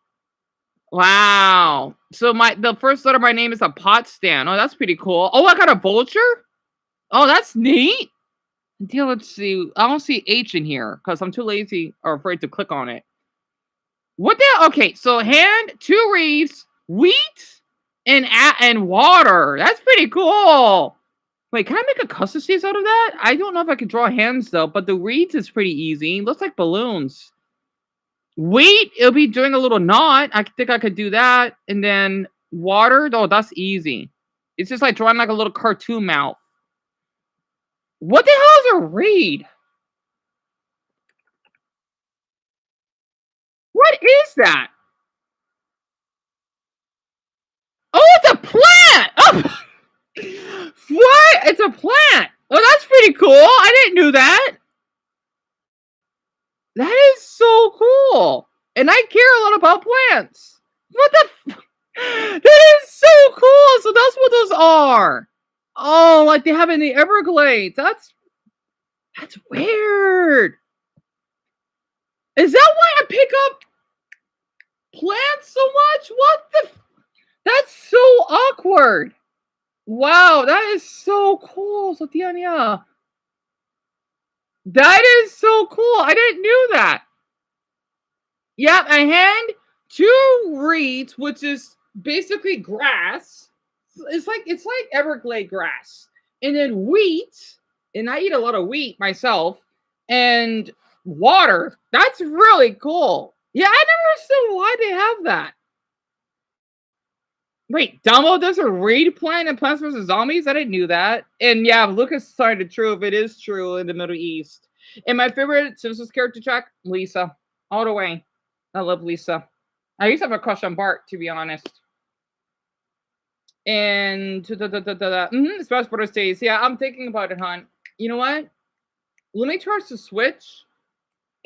Wow. So the first letter of my name is a Potsdam. Oh, that's pretty cool. Oh, I got a vulture? Oh, that's neat. Until let's see. I don't see H in here because I'm too lazy or afraid to click on it. What the? Okay, so hand, 2 reeds, wheat, and water. That's pretty cool. Wait, can I make a custom piece out of that? I don't know if I can draw hands though, but the reeds is pretty easy. Looks like balloons. Wheat, it'll be doing a little knot. I think I could do that. And then water, oh, that's easy. It's just like drawing like a little cartoon mouth. What the hell is a reed? What is that? Oh, it's a plant! Oh! What? It's a plant! Well, that's pretty cool. I didn't know that. That is so cool. And I care a lot about plants. What the? That is so cool. So that's what those are. Oh, like they have in the Everglades. That's weird. Is that why I pick up plants so much? What the? That's so awkward. Wow, that is so cool, Sotiania. That is so cool. I didn't know that. Yep, a hand, 2 reeds, which is basically grass. It's like Everglade grass. And then wheat, and I eat a lot of wheat myself, and water. That's really cool. Yeah, I never understood why they have that. Wait, Dumbo does a reed plant in Plants vs. Zombies? I didn't know that. And yeah, Lucas started to true if it is true in the Middle East. And my favorite Simpsons character track, Lisa. All the way. I love Lisa. I used to have a crush on Bart, to be honest. And Smash Brothers days. Yeah, I'm thinking about it, hon. You know what? Let me charge the Switch,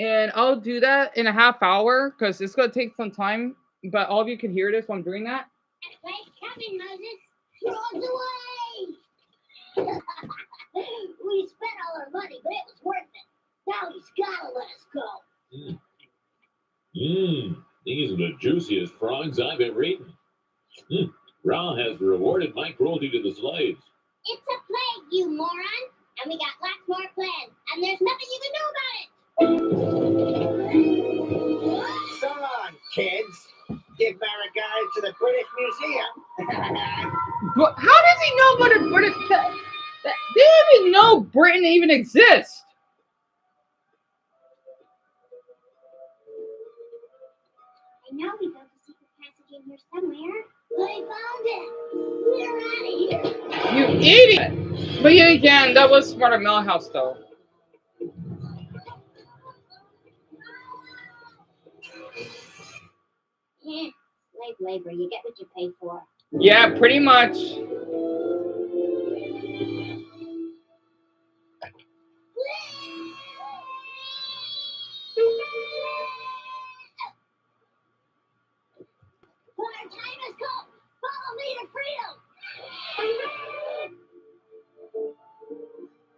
and I'll do that in a half hour because it's gonna take some time. But all of you can hear this while I'm doing that. Nice coming, Moses. Throw away. We spent all our money, but it was worth it. Now he's gotta let us go. These are the juiciest frogs I've ever eaten. Ra has rewarded my cruelty to the slaves. It's a plague, you moron. And we got lots more plans. And there's nothing you can do about it. So long, kids. Give my regards to the British Museum. How does he know what a British? They didn't even know Britain even exists. I know we built a secret passage in here somewhere. I found it. We're out of here. You idiot! But yeah, again, that was Smarter Millhouse, though. Yeah, slave labor. You get what you pay for. Yeah, pretty much. Our time has come. Follow me to freedom.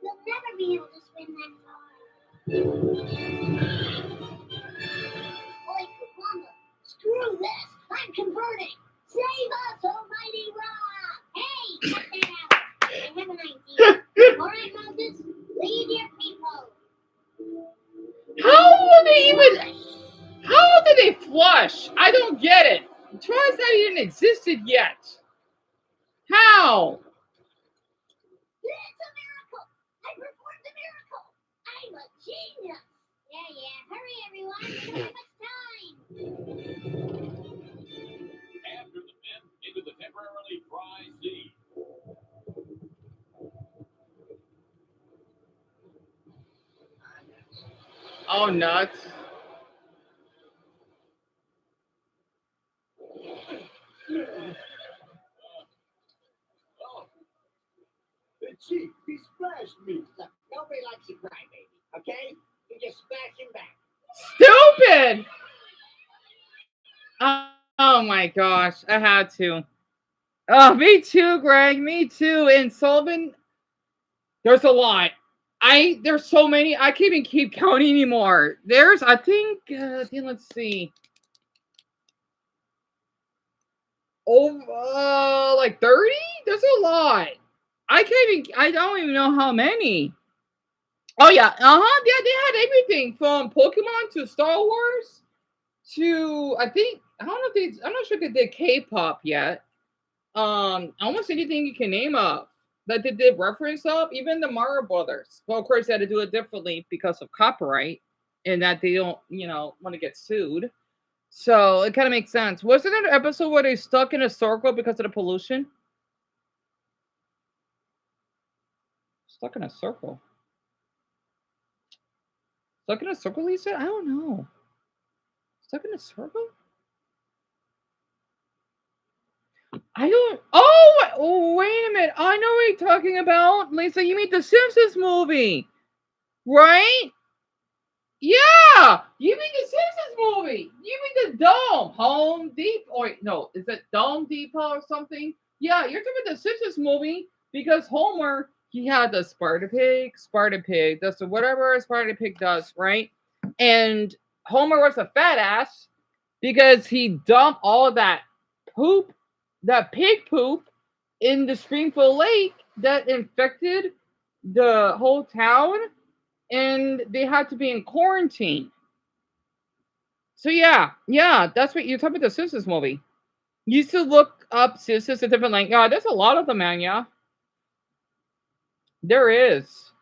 You'll never be able to swim that far. Oi, Kwamba, screw this. I'm converting. Save us, almighty Ra. Hey, cut that out. I have an idea. All right, Moses, lead your people. How did they flush? I don't get it. Toys that even existed yet. How? It's a miracle. I performed a miracle. I'm a genius. Yeah. Hurry, everyone. We don't have much time. After the men into the temporarily dry sea. Oh, nuts. cheek. He splashed me. Look, nobody likes a crybaby, okay? You just smash him back. Stupid! Oh my gosh, I had to. Oh, me too, Greg. Me too. And Sullivan, there's a lot. There's so many. I can't even keep counting anymore. I think let's see. Oh, like 30? There's a lot. I don't even know how many. Oh yeah, yeah, they had everything from Pokemon to Star Wars to I don't know if I'm not sure if they did K-pop yet. Almost anything you can name up that they did reference of, even the Mario Brothers. Well, of course, they had to do it differently because of copyright and that they don't, want to get sued. So it kind of makes sense. Wasn't there an episode where they stuck in a circle because of the pollution? Stuck in a circle. Stuck in a circle, Lisa? I don't know. Stuck in a circle? I don't. Oh, wait a minute. I know what you're talking about. Lisa, you mean the Simpsons movie, right? Yeah! You mean the Simpsons movie? You mean the Dome Home Depot? Or no, is it Dome Depot or something? Yeah, you're talking about the Simpsons movie because Homer, he had the Sparta Pig, does whatever a Sparta Pig does, right? And Homer was a fat ass because he dumped all that poop, that pig poop, in the Springfield Lake that infected the whole town, and they had to be in quarantine. So yeah, that's what you're talking about, the Simpsons movie. You used to look up Simpsons in different language. Yeah, there's a lot of them, man. Yeah, there is.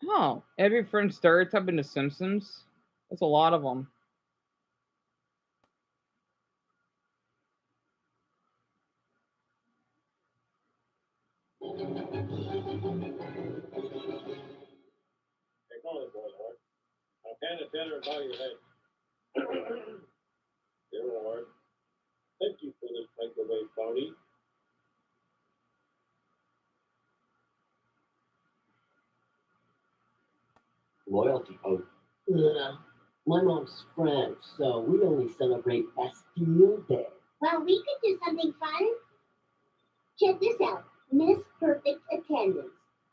Oh, every French stereotype in the Simpsons. There's a lot of them. Acknowledge, my lord. I'll hand a tenner and bow your head. Dear Lord, thank you for this microwave bounty. Loyalty oath. My mom's French, so we only celebrate Bastille Day. Well, we could do something fun. Check this out. Miss Perfect Attendance.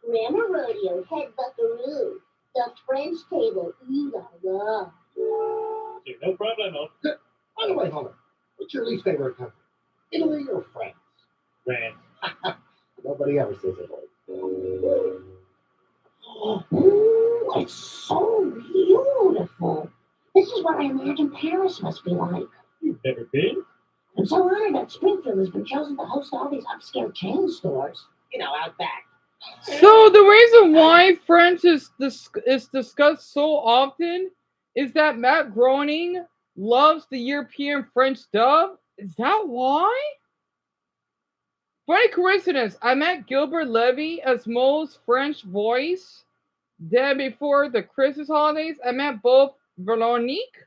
Grammar Rodeo, Head Buckaroo. The French Table, ooh la la. No problem. By the way, Homer, what's your least favorite country? Italy or France? France. Nobody ever says Italy. Ooh, it's so beautiful. This is what I imagine Paris must be like. You've never been? I'm so honored that Springfield has been chosen to host all these upscale chain stores. You know, out back. So the reason why French is discussed so often is that Matt Groening loves the European French dub. Is that why? Funny coincidence. I met Gilbert Levy as Mo's French voice. Then before the Christmas holidays, I met both Veronique,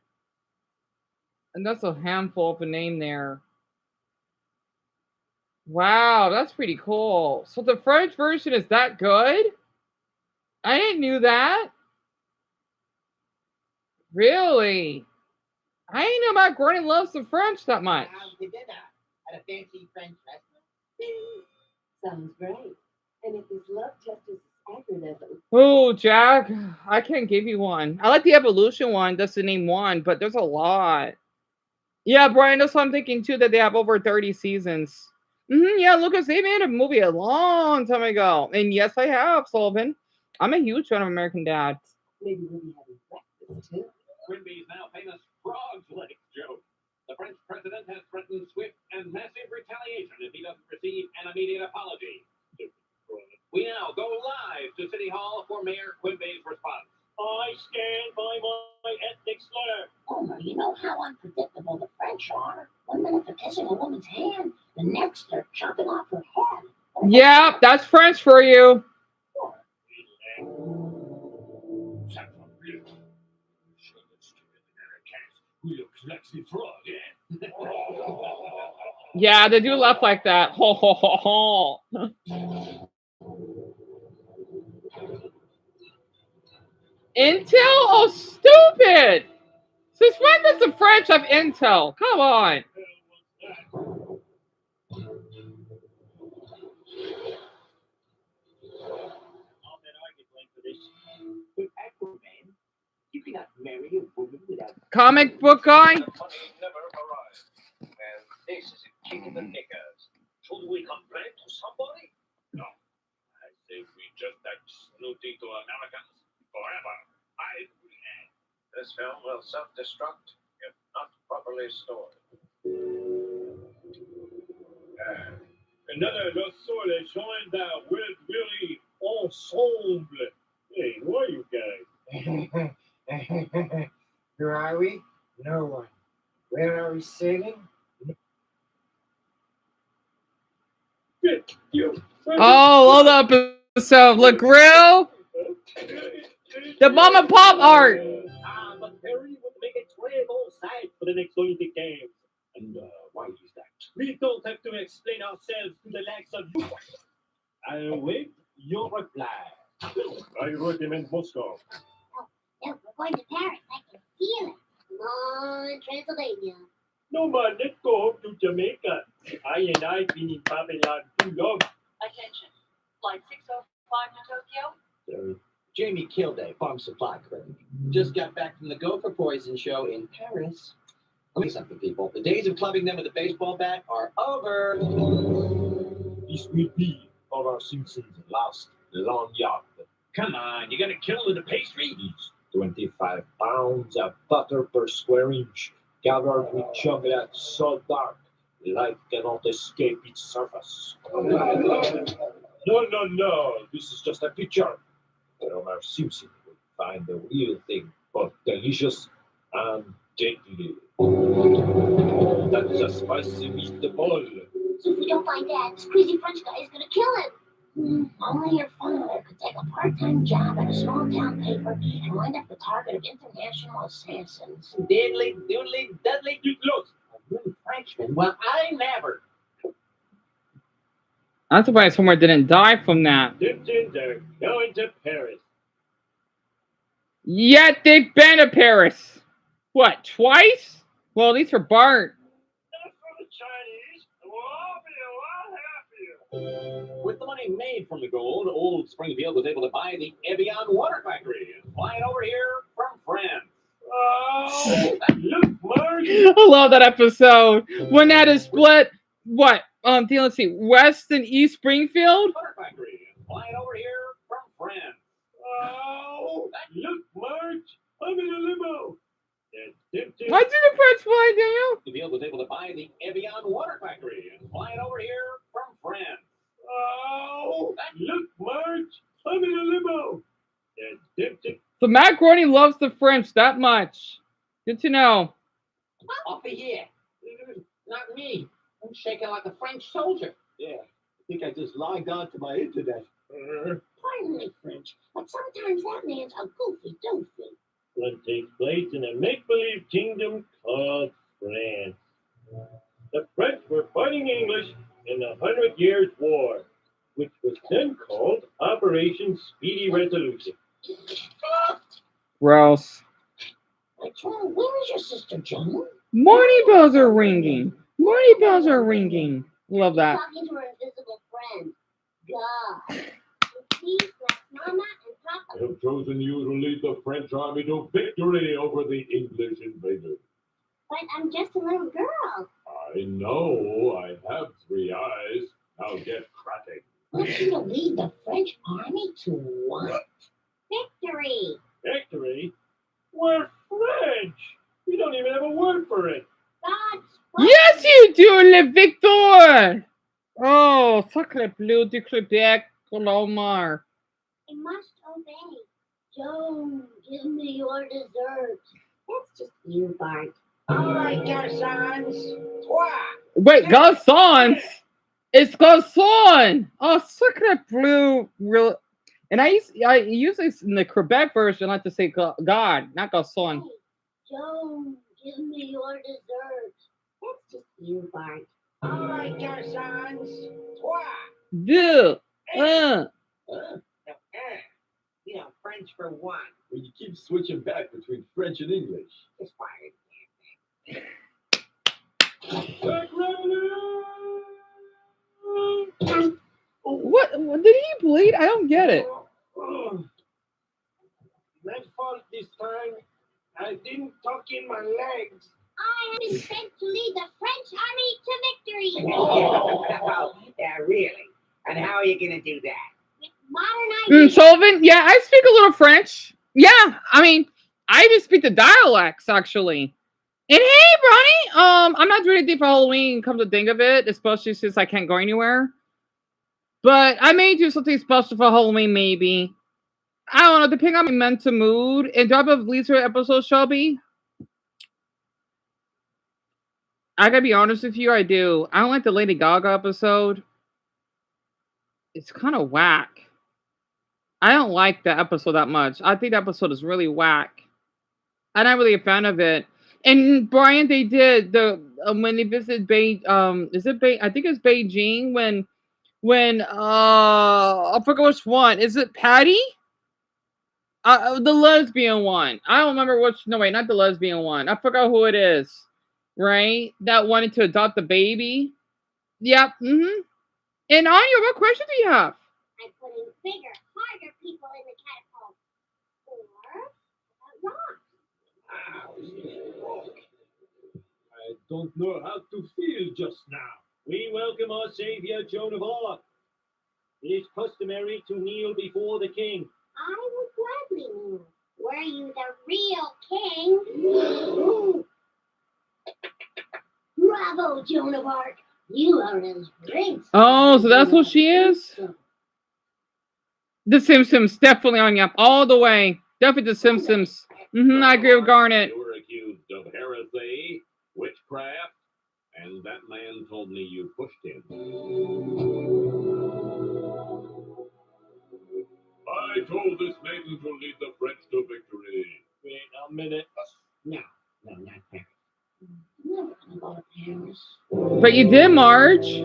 and that's a handful of a name there. Wow, that's pretty cool. So the French version is that good? I didn't knew that. Really? I didn't know Matt Groening loves the French that much. How's the dinner? At a fancy French restaurant? Sounds great. And if this love test is accurate as it... Oh, Jack, I can't give you one. I like the Evolution one. That's the name one, but there's a lot. Yeah, Brian, that's what I'm thinking too, that they have over 30 seasons. Yeah, Lucas, they made a movie a long time ago. And yes, I have, Sullivan. I'm a huge fan of American Dad. Maybe we'll be having breakfast too. Quimby's now famous frog's leg joke. The French president has threatened swift and massive retaliation if he doesn't receive an immediate apology. We now go live to City Hall for Mayor Quimby's response. I stand by my ethnic slur. Homer, you know how unpredictable the French are. 1 minute they're kissing a woman's hand, the next they're chopping off her head. Yeah, that's French for you. Who looks like the frog, eh? Yeah, they do laugh like that. Ho ho ho ho. Intel? Oh, stupid! Since when does the French have Intel? Come on. You cannot marry a woman without Comic book guy? and this is a king of the knickers. Should we complain to somebody? No. I say we just act snooty to Americans forever. This film will self-destruct if not properly stored. Another Los Soles joined Red Willie Ensemble. Hey, who are you guys? Who are we? No one. Where are we sailing? Oh, hold up. So, the grill? The mom and pop art. But Perry would make a terrible site for the next Olympic Games. And why is that? We don't have to explain ourselves to the likes of you. I'll wait your reply. I recommend Moscow. No, we're going to Paris. I can feel it. Come on, Transylvania. No man, let's go to Jamaica. I been in Babylon too long. Attention. Flight 605 to Tokyo. Jamie killed a farm supply clinic. Just got back from the Gopher Poison show in Paris. Let me say something, people. The days of clubbing them with a baseball bat are over. This will be our Simpsons' last long yacht. Come on, you gonna kill with a pastry? It's 25 pounds of butter per square inch, covered with chocolate so dark, light cannot escape its surface. No, this is just a picture. Homer Simpson will find the real thing, both delicious and deadly. Oh, that's a spicy meatball. So if we don't find Dad, this crazy French guy is gonna kill him. Only your father could take a part-time job at a small-town paper and wind up the target of international assassins. Diddly, doodly, dudley, Get lost. a little Frenchman. Well, I never. I'm surprised Homer didn't die from that. They're going to Paris. Yet they've been to Paris. What, twice? Well, at least for Bart. Not for the Chinese. We'll all be a lot happier. With the money made from the gold, old Springfield was able to buy the Evian Water Factory and fly it over here from France. Oh, look, Mark. I love that episode. When that is split, what? Let's see, West and East Springfield? Water Factory and fly it over here from France. Oh, look, Mark. I'm in a limo. What's in the French fly, Daniel? Springfield was able to buy the Evian Water Factory and fly it over here from France. Oh, look, Mark. I'm in a limo. So Matt Groening loves the French that much. Good to know. Off of here. Not me. I'm shaking like a French soldier. Yeah, I think I just logged on to my internet. Pardon me, French, but sometimes that man's a goofy doofy. One takes place in a make-believe kingdom called France. The French were fighting English in the 100 Years' War, which was then called Operation Speedy Resolution. Gross. John, where is your sister, John? Morning bells are ringing. Morning bells are ringing. Love that. Talking to her invisible friend. God. Please let Mama and Papa. I have chosen you to lead the French army to victory over the English invaders. But I'm just a little girl. I know I have 3 eyes. Now get cracking. Want you to lead the French army to what? Victory. Victory? We're French. We don't even have a word for it. God's Yes, you do, Le Victor. Oh, sacre bleu du Quebec, Colomar. I must obey. Joan, give me your dessert. That's just you, Bart. All right, garçons. Toi. Wait, garçons? It's garçon. Oh, sacre bleu. Real. And I usually in the Quebec version, I like to say God, not garçon. Hey, Joan, give me your dessert. That's just you, Bart. All right, garçons. Trois. Deux. Un. You know, French for one. Well, you keep switching back between French and English. Just fired. What did he bleed? I don't get it. My fault this time. I didn't tuck in my legs. I have been sent to lead the French army to victory. Yeah, really? And how are you going to do that? With modernization. Sullivan, yeah, I speak a little French. Yeah, I mean, I even speak the dialects actually. And hey, Bronny, I'm not doing anything for Halloween. Come to think of it, especially since I can't go anywhere. But I may do something special for Halloween, maybe. I don't know, depending on my mental mood. And do I have a least favorite episode, Shelby? I gotta be honest with you, I do. I don't like the Lady Gaga episode. It's kind of whack. I don't like that episode that much. I think that episode is really whack. I'm not really a fan of it. And Brian, they did the when they visited is it I think it's Beijing when I forget which one. Is it Patty? The lesbian one. I don't remember which. No, wait, not the lesbian one. I forgot who it is. Right? That wanted to adopt the baby. Yep. Mm-hmm. And Anya, what question do you have? I'm putting bigger, harder people in the catapult. Or not. I don't know how to feel just now. We welcome our Savior, Joan of Arc. It is customary to kneel before the king. I would gladly kneel. Were you the real king? Bravo, Joan of Arc. You are as great. Oh, so that's what she is? The Simpsons, definitely on you. All the way. Definitely the Simpsons. I agree with Garnet. You were accused of heresy, witchcraft, and that man told me you pushed him. I told this maiden to lead the French to victory. Wait a minute. No, not Paris. Never gonna go to Paris. But you did, Marge. In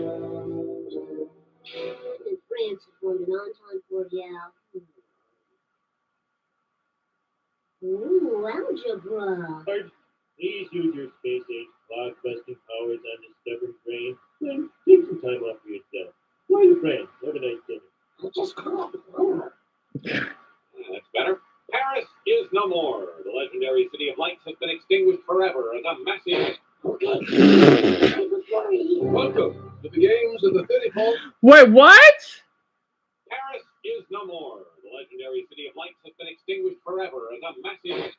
France, is formed an entente cordiale. Ooh, algebra. Marge, please use your space age clock-busting powers on the stubborn brain. Then take some time off for yourself. Fly to France. Have a nice dinner. I just called over. That's better. Paris is no more. The legendary city of lights has been extinguished forever as a massive... Welcome to the games of the 34th. Wait, what? Paris is no more. The legendary city of lights has been extinguished forever as a massive...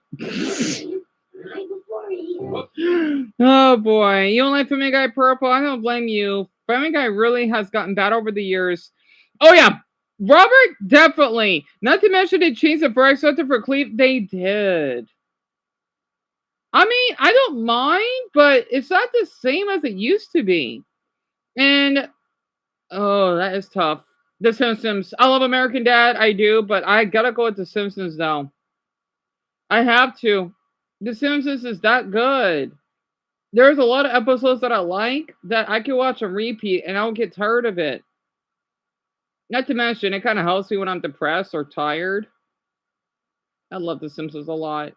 Oh boy, you don't like Family Guy Purple? I don't blame you. Family Guy really has gotten bad over the years. Oh yeah, Robert, definitely. Not to mention they changed the voice actor for Cleve. They did. I mean, I don't mind, but it's not the same as it used to be. And oh, that is tough. The Simpsons. I love American Dad, I do, but I gotta go with The Simpsons though. I have to. The Simpsons is that good. There's a lot of episodes that I like that I can watch and repeat and I don't get tired of it. Not to mention, it kind of helps me when I'm depressed or tired. I love The Simpsons a lot.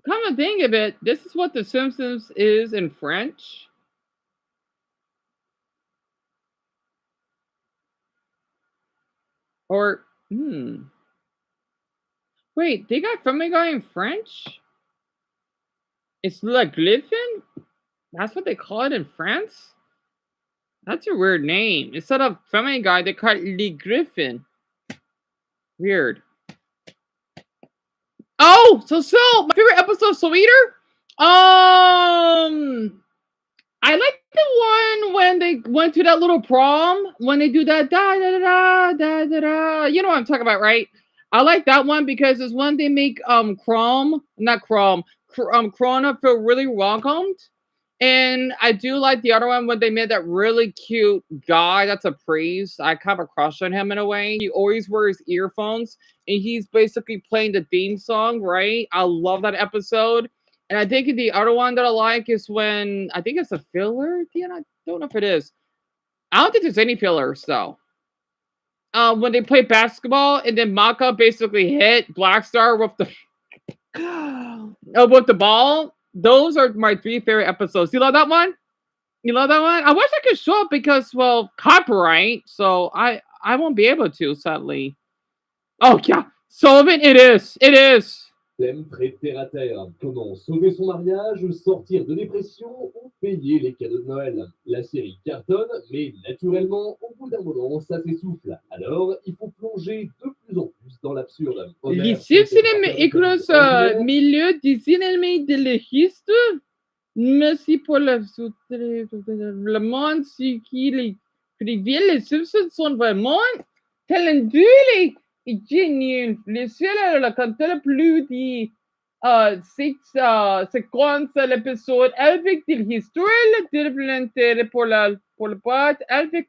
Come to think of it, this is what The Simpsons is in French. Or, wait, they got Family Guy in French? It's Le Griffin? That's what they call it in France? That's a weird name. Instead of Family Guy, they call it Le Griffin. Weird. Oh, so my favorite episode of Sweeter? I like the one when they went to that little prom, when they do that da da da da da da. You know what I'm talking about, right? I like that one because it's when they make Krona feel really welcomed. And I do like the other one when they made that really cute guy that's a priest. I have a crush on him in a way. He always wears earphones and he's basically playing the theme song, right? I love that episode. And I think the other one that I like is when I think it's a filler. Yeah, I don't know if it is. I don't think there's any fillers though. When they play basketball and then Maka basically hit Black Star with the with the ball. Those are my three favorite episodes. You love that one? You love that one? I wish I could show it because, well, copyright. So I won't be able to, sadly. Oh yeah, Sullivan, it is. It is. Thème très terre à terre. Comment sauver son mariage, sortir de dépression ou payer les cadeaux de Noël. La série cartonne, mais naturellement, au bout d'un moment, ça s'essouffle. Alors, il faut plonger de plus en plus dans l'absurde. Homer, Lise fait sinema par ikros ordinaire, milieu du cinéma de l'Égypte. Merci pour le monde qui les privés. Les Simpsons sont vraiment talentueux et géniaux. Les seuls la canteur plus de séquences l'épisode avec de l'histoire de pour le part avec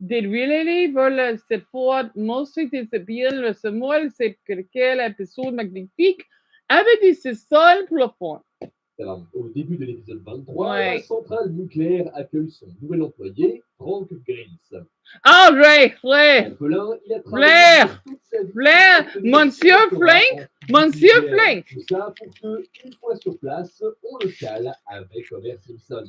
des réalités voilà cette fois mostly des bien le Samuel c'est quel épisode magnifique avec des sons profonds. Au début de l'épisode 23, la Ouais. centrale nucléaire accueille son nouvel employé, Frank Grimes. Ah, vrai, vrai. Orphelin, il a Vrai, travaillé toute sa vie vrai. pour obtenir Monsieur son doctorat Flink, en Monsieur physique nucléaire. Flink. Tout ça pour que, une fois sur place, on le cale avec Homer Simpson.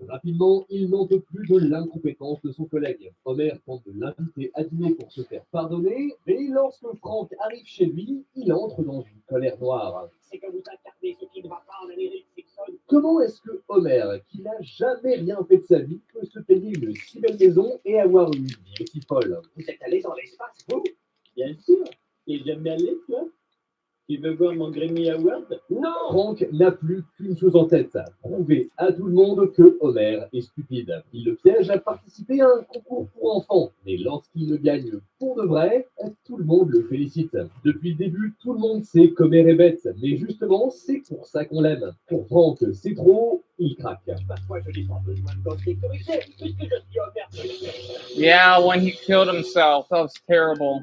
Rapidement, il n'en peut plus de l'incompétence de son collègue. Homer tente de l'inviter à dîner pour se faire pardonner, mais lorsque Frank arrive chez lui, il entre dans une colère noire. C'est que vous incarnez ce qui ne va pas en Amérique, Simpson. Comment est-ce que Homer, qui n'a jamais rien fait de sa vie, peut se payer une si belle maison et avoir une vie aussi folle? Vous êtes allé dans l'espace, vous? Bien sûr. Et j'aime bien aller, toi. Tu veux voir mon Grammy Award? Non! Frank n'a plus qu'une chose en tête, prouver à tout le monde que Homer est stupide. Il le piège à participer à un concours pour enfants, mais lorsqu'il le gagne pour de vrai, tout le monde le félicite. Depuis le début, tout le monde sait qu'Homer est bête, mais justement, c'est pour ça qu'on l'aime. Pour Frank, c'est trop, il craque. Moi, je n'ai pas besoin de sécurité, puisque je suis Homer. Yeah, when he killed himself, that was terrible.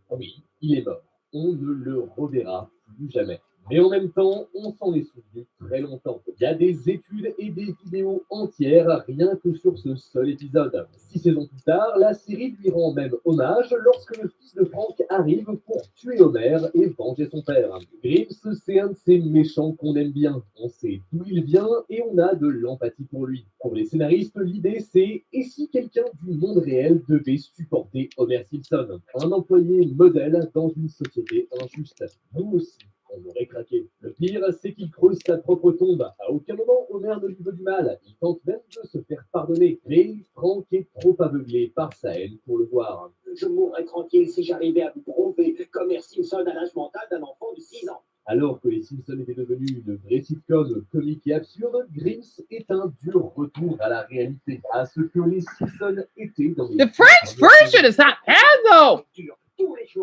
Oui, il est mort. On ne le reverra plus jamais. Mais en même temps, on s'en est souvenu très longtemps. Il y a des études et des vidéos entières rien que sur ce seul épisode. 6 saisons plus tard, la série lui rend même hommage lorsque le fils de Frank arrive pour tuer Homer et venger son père. Grimes, c'est un de ces méchants qu'on aime bien. On sait d'où il vient et on a de l'empathie pour lui. Pour les scénaristes, l'idée c'est « et si quelqu'un du monde réel devait supporter Homer Simpson ?» Un employé modèle dans une société injuste. Nous aussi, on aurait craqué. Le pire, c'est qu'il creuse sa propre tombe. À aucun moment, Homer ne lui veut du mal. Il tente même de se faire pardonner. Mais Frank est trop aveuglé par sa haine pour le voir. Je mourrais tranquille si j'arrivais à vous prouver qu'Homer Simpson a l'âge mental d'un enfant de 6 ans. Alors que les Simpsons étaient devenus une vraie sitcom comique et absurde, Grims est un dur retour à la réalité, à ce que les Simpsons étaient dans les... The French version is not bad though.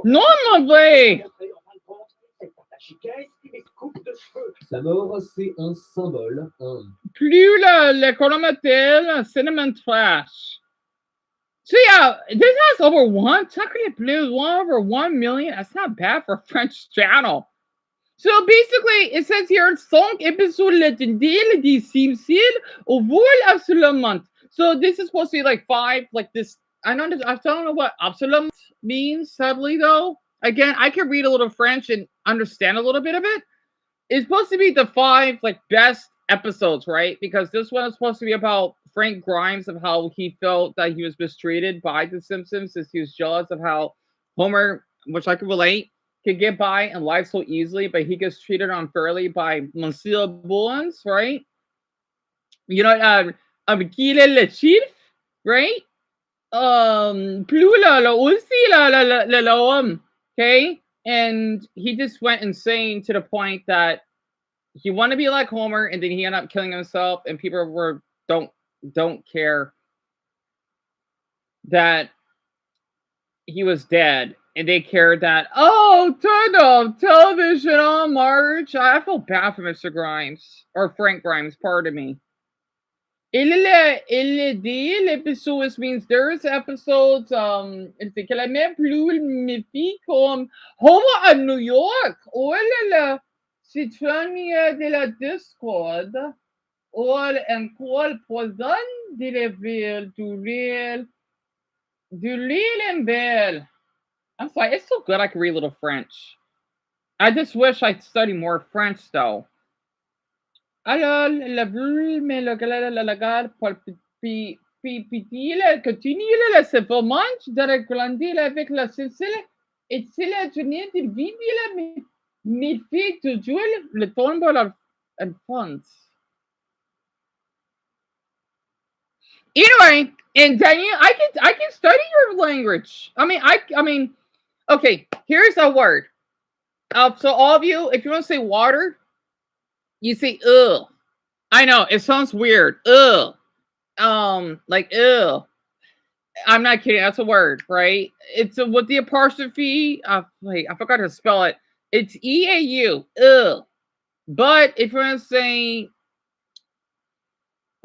Normally. Sa mort, c'est un symbole, un... Plus le chronometer, cinnamon trash. So yeah, this has over over 1 million. That's not bad for a French channel. So basically, it says here, 5 épisodes légendaires des Simpsons au vol absolument. So this is supposed to be like 5, like this. I don't know what absolument means, sadly, though. Again, I can read a little French and understand a little bit of it. It's supposed to be the 5 like best episodes, right? Because this one is supposed to be about Frank Grimes, of how he felt that he was mistreated by the Simpsons, since he was jealous of how Homer, which I can relate, could get by in life so easily, but he gets treated unfairly by Monsieur Bourns, right? You know, qui est le chief, right? Plus aussi l'homme, okay? And he just went insane to the point that he wanted to be like Homer, and then he ended up killing himself, and people don't care that he was dead, and they cared that, oh, turn off television on March. I feel bad for Mr. Grimes, or Frank Grimes, pardon me. L'épisode means there's episodes, c'est que la même plus mythique comme Homer à New York. Oh là là. citronnier de la discorde, all and call poison de la ville, du real and belle. I'm sorry, it's so good I can read a little French. I just wish I'd study more French though. Alors, la bulle, mais la gare, petit, continue le sévèrement de grandir avec la Sicile, et c'est la journée de vivre mes filles de jouer le tombeau en France. Anyway, and Daniel, I can study your language. I mean, okay. Here's a word. So all of you, if you want to say water, you say ugh. I know it sounds weird. Ugh. Like ugh. I'm not kidding. That's a word, right? It's with the apostrophe. Wait, I forgot to spell it. It's EAU. Ugh. But if you want to say,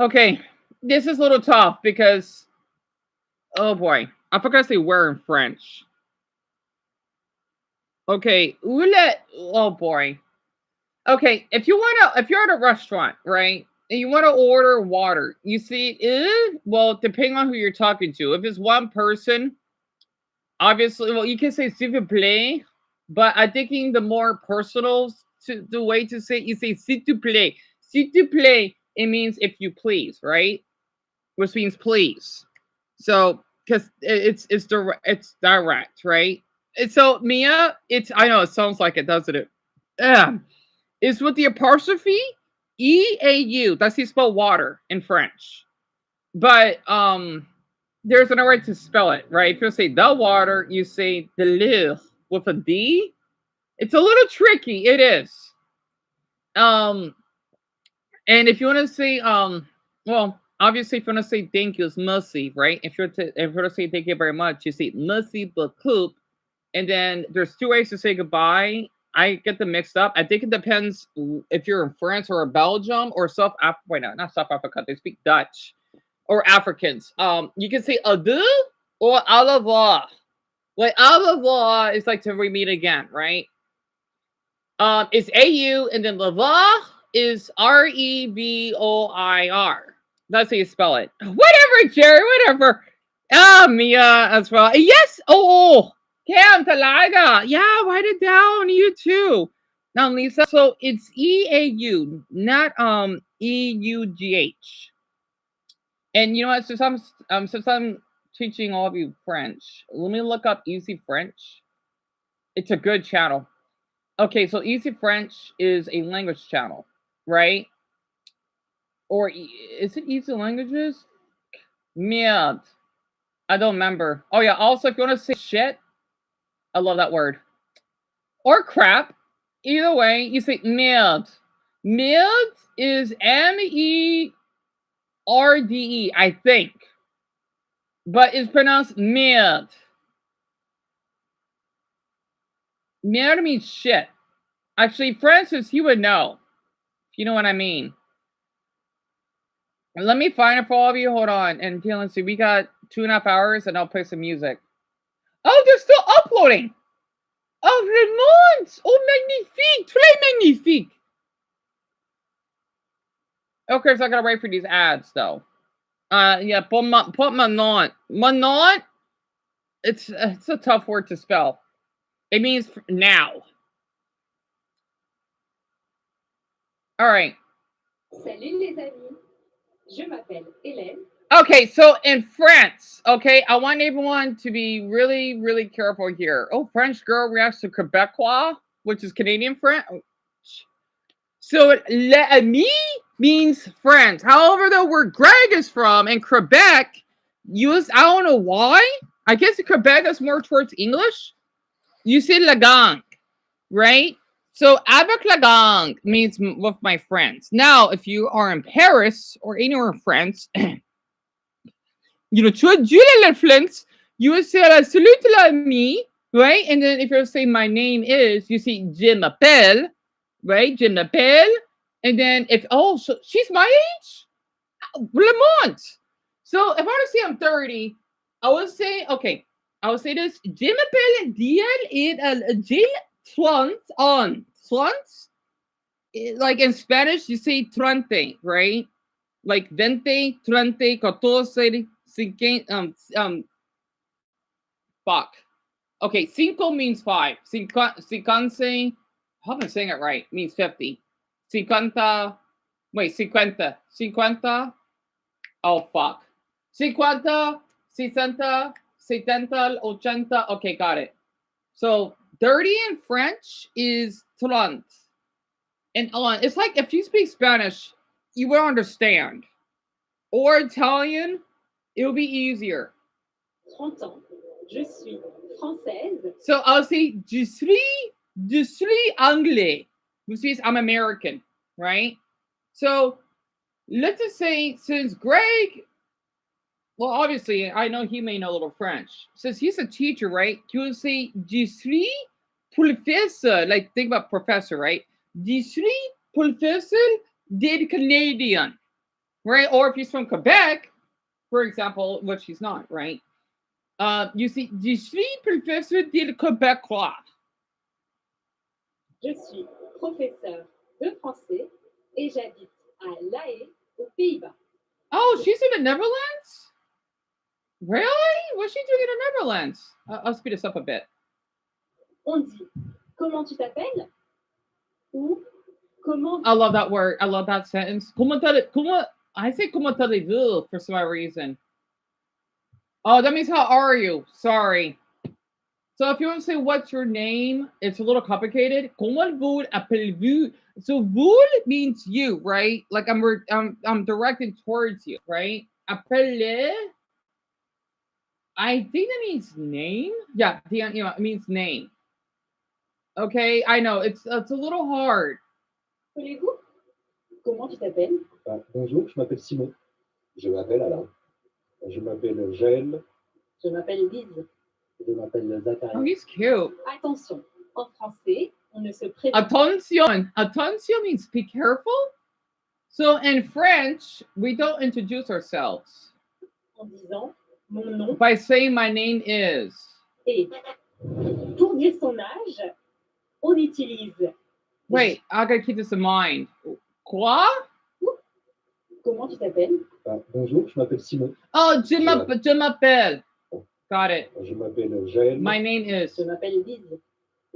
okay, this is a little tough because, oh boy, I forgot to say where in French. Okay, oula, oh boy. Okay, if you're at a restaurant, right, and you want to order water, you see, well, depending on who you're talking to. If it's one person, obviously, well, you can say s'il vous plaît, but I'm thinking the more personal the way to say it, you say s'il te plaît. S'il te plaît, it means if you please, right? Which means please. So, because it's direct, right? And so Mia, I know it sounds like it, doesn't it? Yeah. It's with the apostrophe EAU. That's how you spell water in French. But there's another way to spell it, right? If you say the water, you say the l'eau with a D. It's a little tricky. It is. And if you want to say well, obviously if you want to say thank you, it's merci, right? If you're to say thank you very much, you say merci beaucoup. And then there's two ways to say goodbye. I get them mixed up. I think it depends if you're in France or Belgium or South Africa. Wait, no, not South Africa. They speak Dutch or Africans. You can say adieu or au revoir. Like au revoir is like to meet again, right? It's AU and then revoir is REVOIR. That's how you spell it. Whatever, Jerry. Whatever. Ah, Mia as well. Yes. Oh. Cam, Talaga. Yeah, write it down. You too. Now, Lisa. So it's EAU, not EUGH. And you know what? Since I'm teaching all of you French, let me look up Easy French. It's a good channel. Okay, so Easy French is a language channel, right? Or is it Easy Languages? Merde. I don't remember. Oh yeah. Also, if you want to say shit, I love that word. Or crap. Either way, you say merde. Merde is MERDE, I think. But it's pronounced merde. Merde means shit. Actually, Francis, he would know. If you know what I mean. Let me find it for all of you. Hold on. And let's see. We got 2.5 hours and I'll play some music. Oh, they're still uploading. Oh, Raymond! Oh, magnifique! Très magnifique! Okay, so I gotta wait for these ads, though. Yeah, put Manon. Manon, it's a tough word to spell. It means now. All right. Salut les amis. Je m'appelle Hélène. Okay, so in France, okay, I want everyone to be really, really careful here. Oh, French girl reacts to Quebecois, which is Canadian French. So l'ami means friends. However, the word Greg is from in Quebec, I don't know why. I guess in Quebec is more towards English. You say la gang, right? So avec la gang means with my friends. Now, if you are in Paris or anywhere in France, you know, to friends, you would say la salut l'ami, right? And then if you say my name is, you say je m'appelle, right? Je m'appelle. And then so she's my age? Lamont. So if I want to say I'm 30, I would say, okay, I would say this, je m'appelle Diane et j'ai 30 ans. 30? Like in Spanish, you say trente, right? Like veinte, trente, catorce, fuck. Okay, cinco means five. Cinquence, I hope I'm saying it right, means 50. Cincuenta, wait, cincuenta, oh fuck. Cincuenta, sesenta, setenta, ochenta. Okay, got it. So 30 in French is trente. And it's like if you speak Spanish, you will understand. Or Italian, it will be easier. 30 ans. Je suis française. So I'll say je suis anglais, which means I'm American, right? So let's just say since Greg, well, obviously I know he may know a little French. Since he's a teacher, right? He will say je suis professeur, like think about professor, right? Je suis professeur de Canadian, right? Or if he's from Quebec, for example, which he's not, right? You see, je suis professeur de Québécois. Je suis professeur de français et j'habite à La Haye, aux Pays-Bas. Oh, she's in the Netherlands? Really? What's she doing in the Netherlands? I'll speed this up a bit. On dit comment tu t'appelles ou comment. I love that word. I love that sentence. I say comment allez-vous for some reason. Oh, that means how are you? Sorry. So if you want to say what's your name, it's a little complicated. Comment vous appelez-vous? So vous means you, right? Like I'm directed towards you, right? Appelez. I think that means name. Yeah, it means name. Okay, I know it's a little hard. Appelez-vous? Comment tu t'appelles? Bonjour, je m'appelle Simon. Je m'appelle Alain. Je m'appelle Jaël. Je m'appelle Lise. Je m'appelle Zachary. Oh, he's cute. Attention, en français, on ne se présente. Attention. Attention means be careful. So in French, we don't introduce ourselves. En disant mon nom. By saying my name is. Et pour dire son âge, on utilise. Wait, I gotta keep this in mind. Quoi? Comment tu t'appelles? Bonjour, je m'appelle Simon. Oh, je m'appelle. Got it. Je m'appelle Jaël. My name is. Je m'appelle Lise.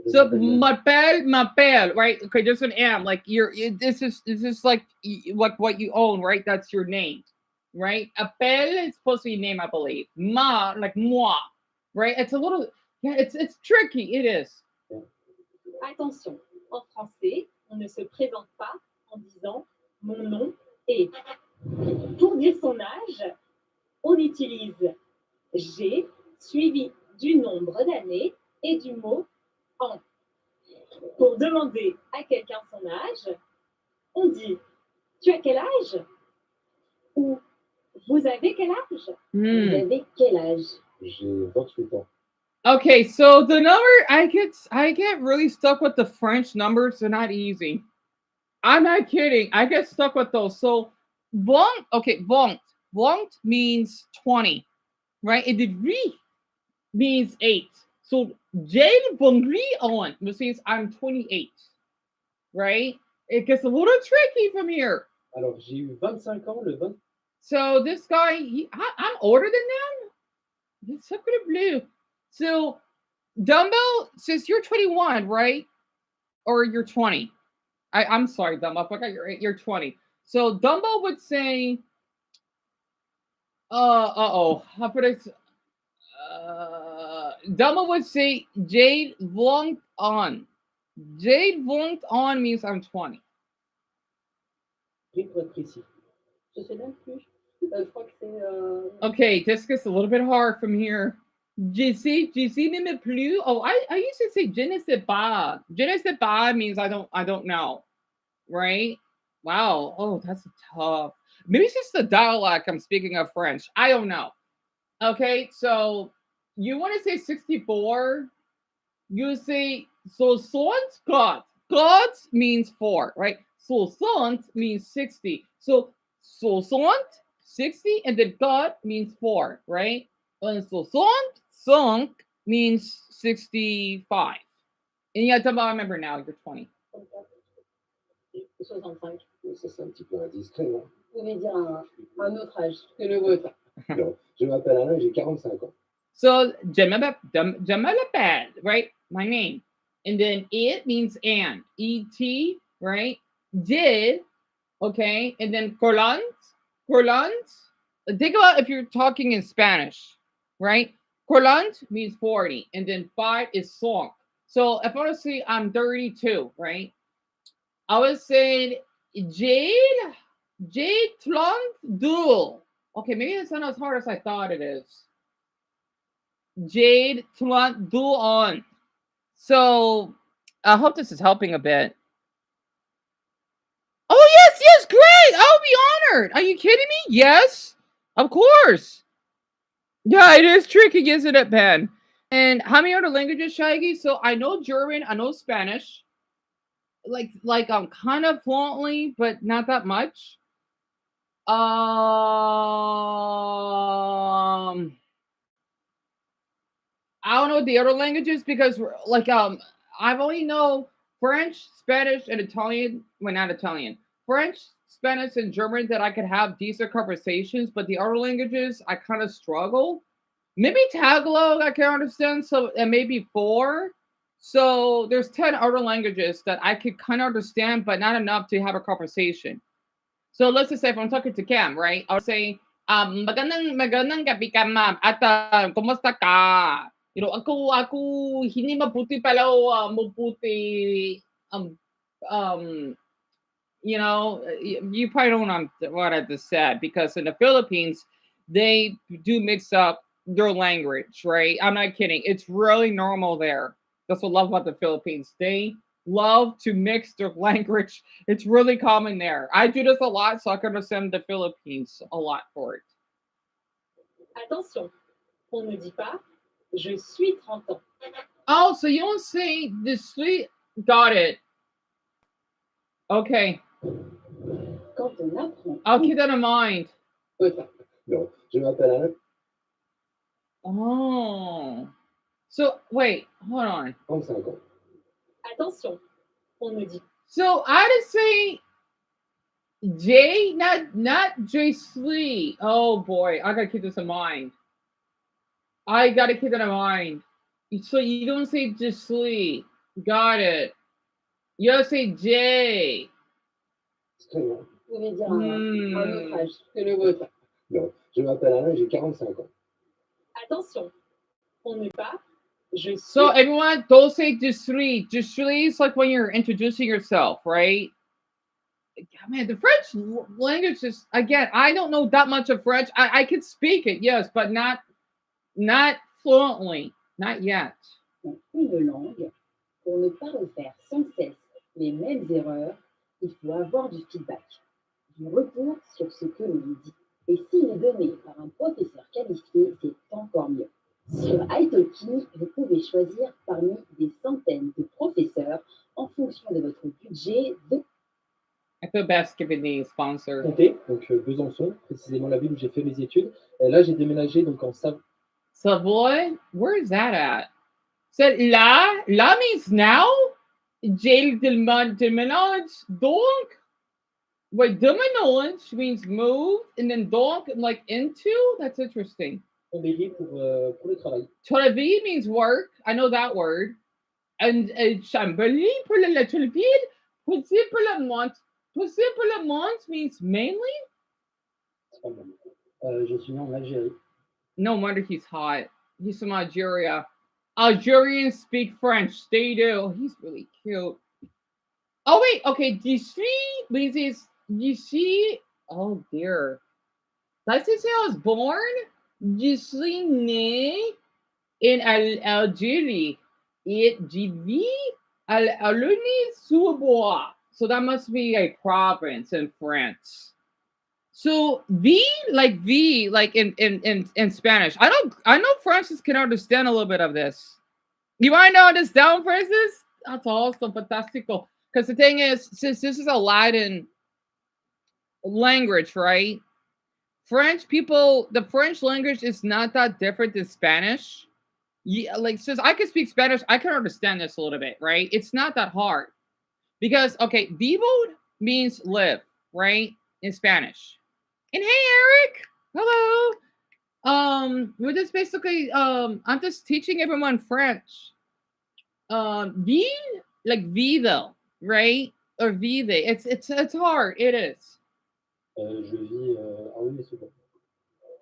So m'appelle, right? Okay, there's an M. Like this is like what you own, right? That's your name, right? Appelle is supposed to be name, I believe. Like moi, right? It's a little, yeah, it's tricky. It is. Attention, en français, on ne se présente pas en disant mon nom est. Pour dire son âge, on utilise j'ai suivi du nombre d'années et du mot en. Pour demander à quelqu'un son âge, on dit tu as quel âge? Ou vous avez quel âge? Vous avez quel âge? J'ai 28 ans. Okay, so the number I get really stuck with the French numbers. They're not easy. I'm not kidding. I get stuck with those. So vingt means 20, right? And the ri means 8. So j'ai 21, which means I'm 28, right? It gets a little tricky from here. Alors, j'ai eu 25 ans le 20. So this guy, I'm older than them? It's so blue. So Dumbo, since you're 21, right? Or you're 20. I'm sorry, Dumbo. I forgot you're 20. So Dumbo would say, how could I? Dumbo would say Jade Vont on. Jade Vont on means I'm 20. Okay, this gets a little bit hard from here. Je sais même plus. Oh, I used to say je ne sais pas. Je ne sais pas means I don't know. Right? Wow. Oh, that's tough. Maybe it's just the dialect I'm speaking of French. I don't know. Okay, so you want to say 64, you say soixante God. God means 4, right? Soixante means 60. So soixante, 60, and then God means 4, right? And soixante means 65. And yeah, I remember now, you're 20. 65. Ça, c'est un petit peu indiscret, non? Vous pouvez dire un autre âge que le vôtre. Non, je m'appelle Alain, j'ai 45 ans. So Jamalabad, right? My name. And then it means and. E-T, right? Did, okay? And then colons. Think about if you're talking in Spanish, right? Colons means 40. And then 5 is song. So if I want to say I'm 32, right? I would say Jade Tlon Duel. Okay, maybe it's not as hard as I thought it is. Jade Tlon Duel on. So I hope this is helping a bit. Oh yes, great. I'll be honored. Are you kidding me? Yes, of course. Yeah, it is tricky, isn't it, Ben? And how many other languages, Shaggy? So I know German, I know Spanish. Like I'm kind of fluently, but not that much. I don't know the other languages because I've only know French, Spanish, and Italian. Well, not Italian. French, Spanish, and German that I could have decent conversations, but the other languages I kind of struggle. Maybe Tagalog I can understand, so and maybe 4. So there's 10 other languages that I could kind of understand, but not enough to have a conversation. So let's just say if I'm talking to Cam, right? I would say, magandang gabi ka, ma'am. At kumusta ka? You know, ako hindi mabuti pala mabuti you know, you probably don't know what I just said because in the Philippines they do mix up their language, right? I'm not kidding. It's really normal there. That's what I love about the Philippines. They love to mix their language. It's really common there. I do this a lot, so I can understand the Philippines a lot for it. Attention, on ne dit pas je suis 30 ans. Oh, so you don't say the sweet. Got it. Okay. Quand on apprend. I'll keep that in mind. Non, je m'appelle Alain. Oh. So wait, hold on. 35 ans. Attention, on ne dit. So I just say J, not J Slee. Oh boy, I gotta keep this in mind. I gotta keep that in mind. So you don't say J Slee. Got it. You gotta say J. Vous pouvez dire un autre âge que le vôtre. Non, je m'appelle Alain, j'ai 45 ans. Attention, on n'est pas. So everyone, don't say J3. J3 is like when you're introducing yourself, right? Man, the French language is again. I don't know that much of French. I can speak it, yes, but not fluently, not yet. Une langue, pour ne pas refaire sans cesse les mêmes erreurs, il faut avoir du feedback, du retour sur ce que l'on dit. Et s'il est donné par un professeur qualifié, c'est encore mieux. Sur italki, vous pouvez choisir parmi des centaines de professeurs en fonction de votre budget de... I feel best giving the sponsor. Comté, donc Besançon, précisément la ville où j'ai fait mes études. Et là, j'ai déménagé donc en Savoy? Where is that at? So la means now? Jail déménage donc? Wait, déménage means move, and then donc like into? That's interesting. Embellir pour le travail. Travailler means work. I know that word. And Chambly pour la Travail, possiblement means mainly? Je suis né en Algérie. No wonder he's hot. He's from Algeria. Algerians speak French. They do. He's really cute. Oh wait, okay. D'ici. Oh dear. Did I say I was born? Je suis né in Algerie. Je vis à Leuny-sous-Bois. So that must be a province in France. So V like in Spanish. I know Francis can understand a little bit of this. You want to know this down, Francis? That's awesome, fantastical. Because the thing is, since this is a Latin language, right? French people, the French language is not that different than Spanish. Yeah, like since I can speak Spanish, I can understand this a little bit, right? It's not that hard. Because okay, vivo means live, right? In Spanish. And hey, Eric, hello. We're just basically I'm just teaching everyone French. Vie, like vida, right? Or vive. It's hard. It is. Je vis. Ah oui, mais c'est bon.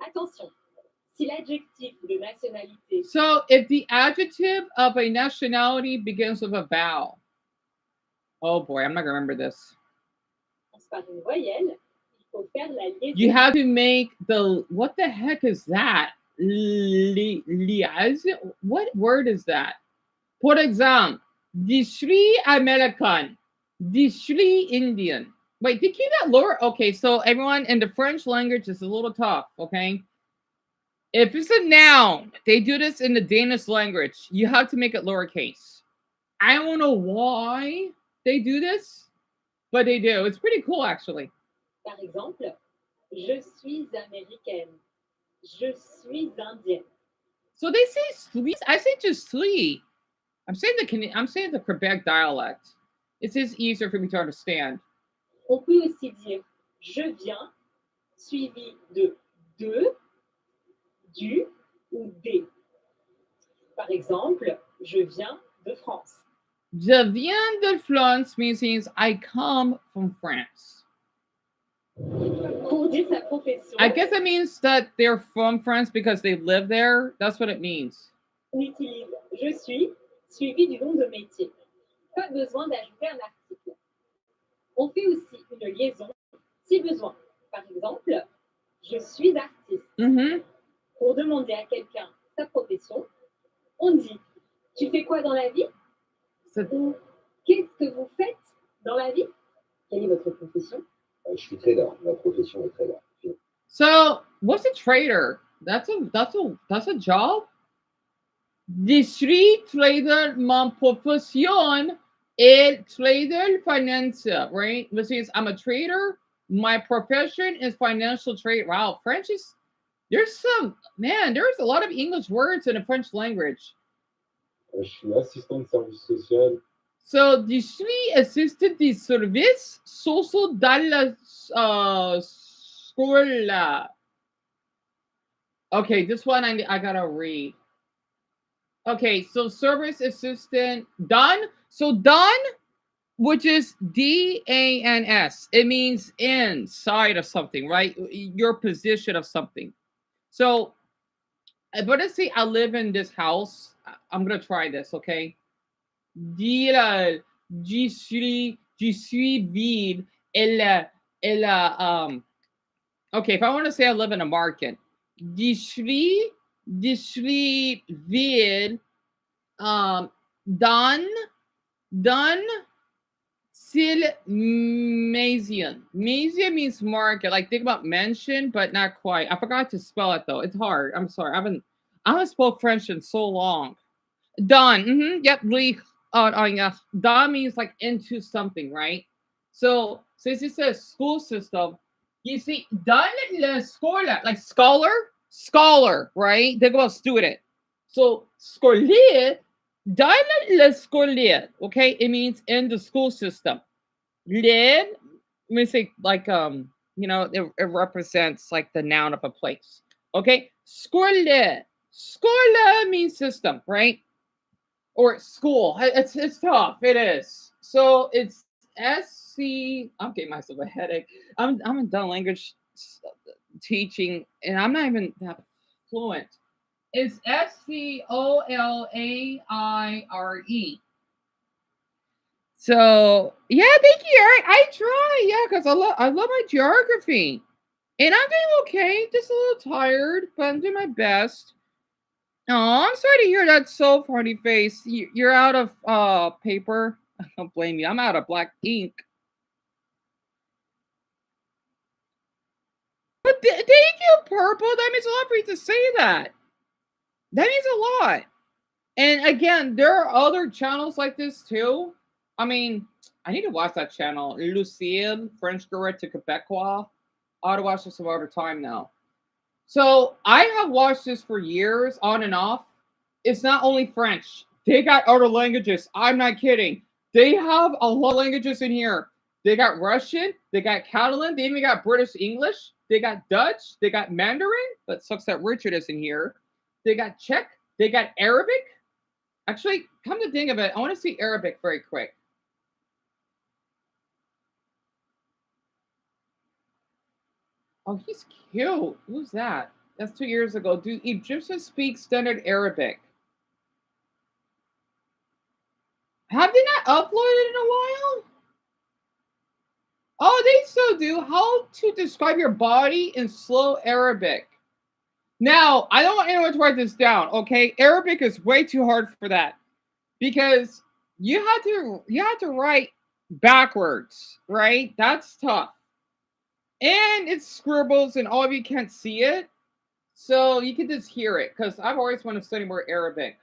Attention, si l'adjectif de nationalité So if the adjective of a nationality begins with a vowel, oh boy, I'm not gonna remember this. commence par une voyelle, il faut faire la liaison. You have to make the what the heck is that? Liaison? What word is that? For example, je suis American. Je suis Indian. Wait, did you keep that lower? Okay, so everyone in the French language is a little tough, okay? If it's a noun, they do this in the Danish language. You have to make it lowercase. I don't know why they do this, but they do. It's pretty cool, actually. Par exemple, je suis américaine. Je suis indienne. So they say "suis." I say just "suis." I'm saying the Quebec dialect. It's just easier for me to understand. On peut aussi dire je viens, suivi de du ou des. Par exemple, je viens de France. Je viens de France means I come from France. Pour dire sa profession, I guess it means that they're from France because they live there. That's what it means. on utilise je suis suivi du nom de métier. Pas besoin d'ajouter un article. On fait aussi une liaison si besoin. Par exemple, je suis artiste. Mm-hmm. Pour demander à quelqu'un sa profession, on dit tu fais quoi dans la vie? Ou qu'est-ce que vous faites dans la vie? Quelle est votre profession? Je suis trader. Ma profession est trader. So, what's a trader? That's a job. Je suis trader. Ma profession est trader financier, right? Which means I'm a trader. My profession is financial trade. Wow, French is there's a lot of English words in the French language. Je suis assistant de service social. So, je suis assistant de service social dans la scuola. Okay, this one I gotta read. Okay, so service assistant done. So done, which is DANS. It means inside of something, right? Your position of something. So if I say I live in this house, I'm gonna try this, okay? Dire je suis vide. Okay, if I want to say I live in a market, je suis vide. Done Sil Mazian. Mazian means market. Like think about mention, but not quite. I forgot to spell it though. It's hard. I'm sorry. I haven't spoke French in so long. Done. Mm-hmm. Yep. Yeah. Done means like into something, right? So since it says school system, you see, done la scola, like scholar, right? Think about student. So scolaire, done la scolaire, okay? It means in the school system. Lid, let me say like it represents like the noun of a place. Okay, scolaire. Scola means system, right? Or school. It's tough. It is. So it's SC. I'm getting myself a headache. I'm in done language teaching, and I'm not even that fluent. It's SCOLAIRE. So yeah, thank you, Eric. I try, yeah, because I love my geography, and I'm doing okay. Just a little tired, but I'm doing my best. Oh, I'm sorry to hear that. So funny face. You're out of paper. I don't blame you. I'm out of black ink. But thank you, Purple. That means a lot for you to say that. That means a lot. And again, there are other channels like this too. I mean, I need to watch that channel. Lucille, French Girl to Quebecois. I ought to watch this some other time now. So I have watched this for years, on and off. It's not only French. They got other languages. I'm not kidding. They have a lot of languages in here. They got Russian. They got Catalan. They even got British English. They got Dutch. They got Mandarin. But sucks that Richard isn't here. They got Czech. They got Arabic. Actually, come to think of it, I want to see Arabic very quick. Oh, he's cute. Who's that? That's 2 years ago. Do Egyptians speak standard Arabic? Have they not uploaded in a while? Oh, they still do. How to describe your body in slow Arabic. Now, I don't want anyone to write this down, okay? Arabic is way too hard for that because you have to write backwards, right? That's tough. And it's scribbles and all of you can't see it. So you can just hear it because I've always wanted to study more Arabic.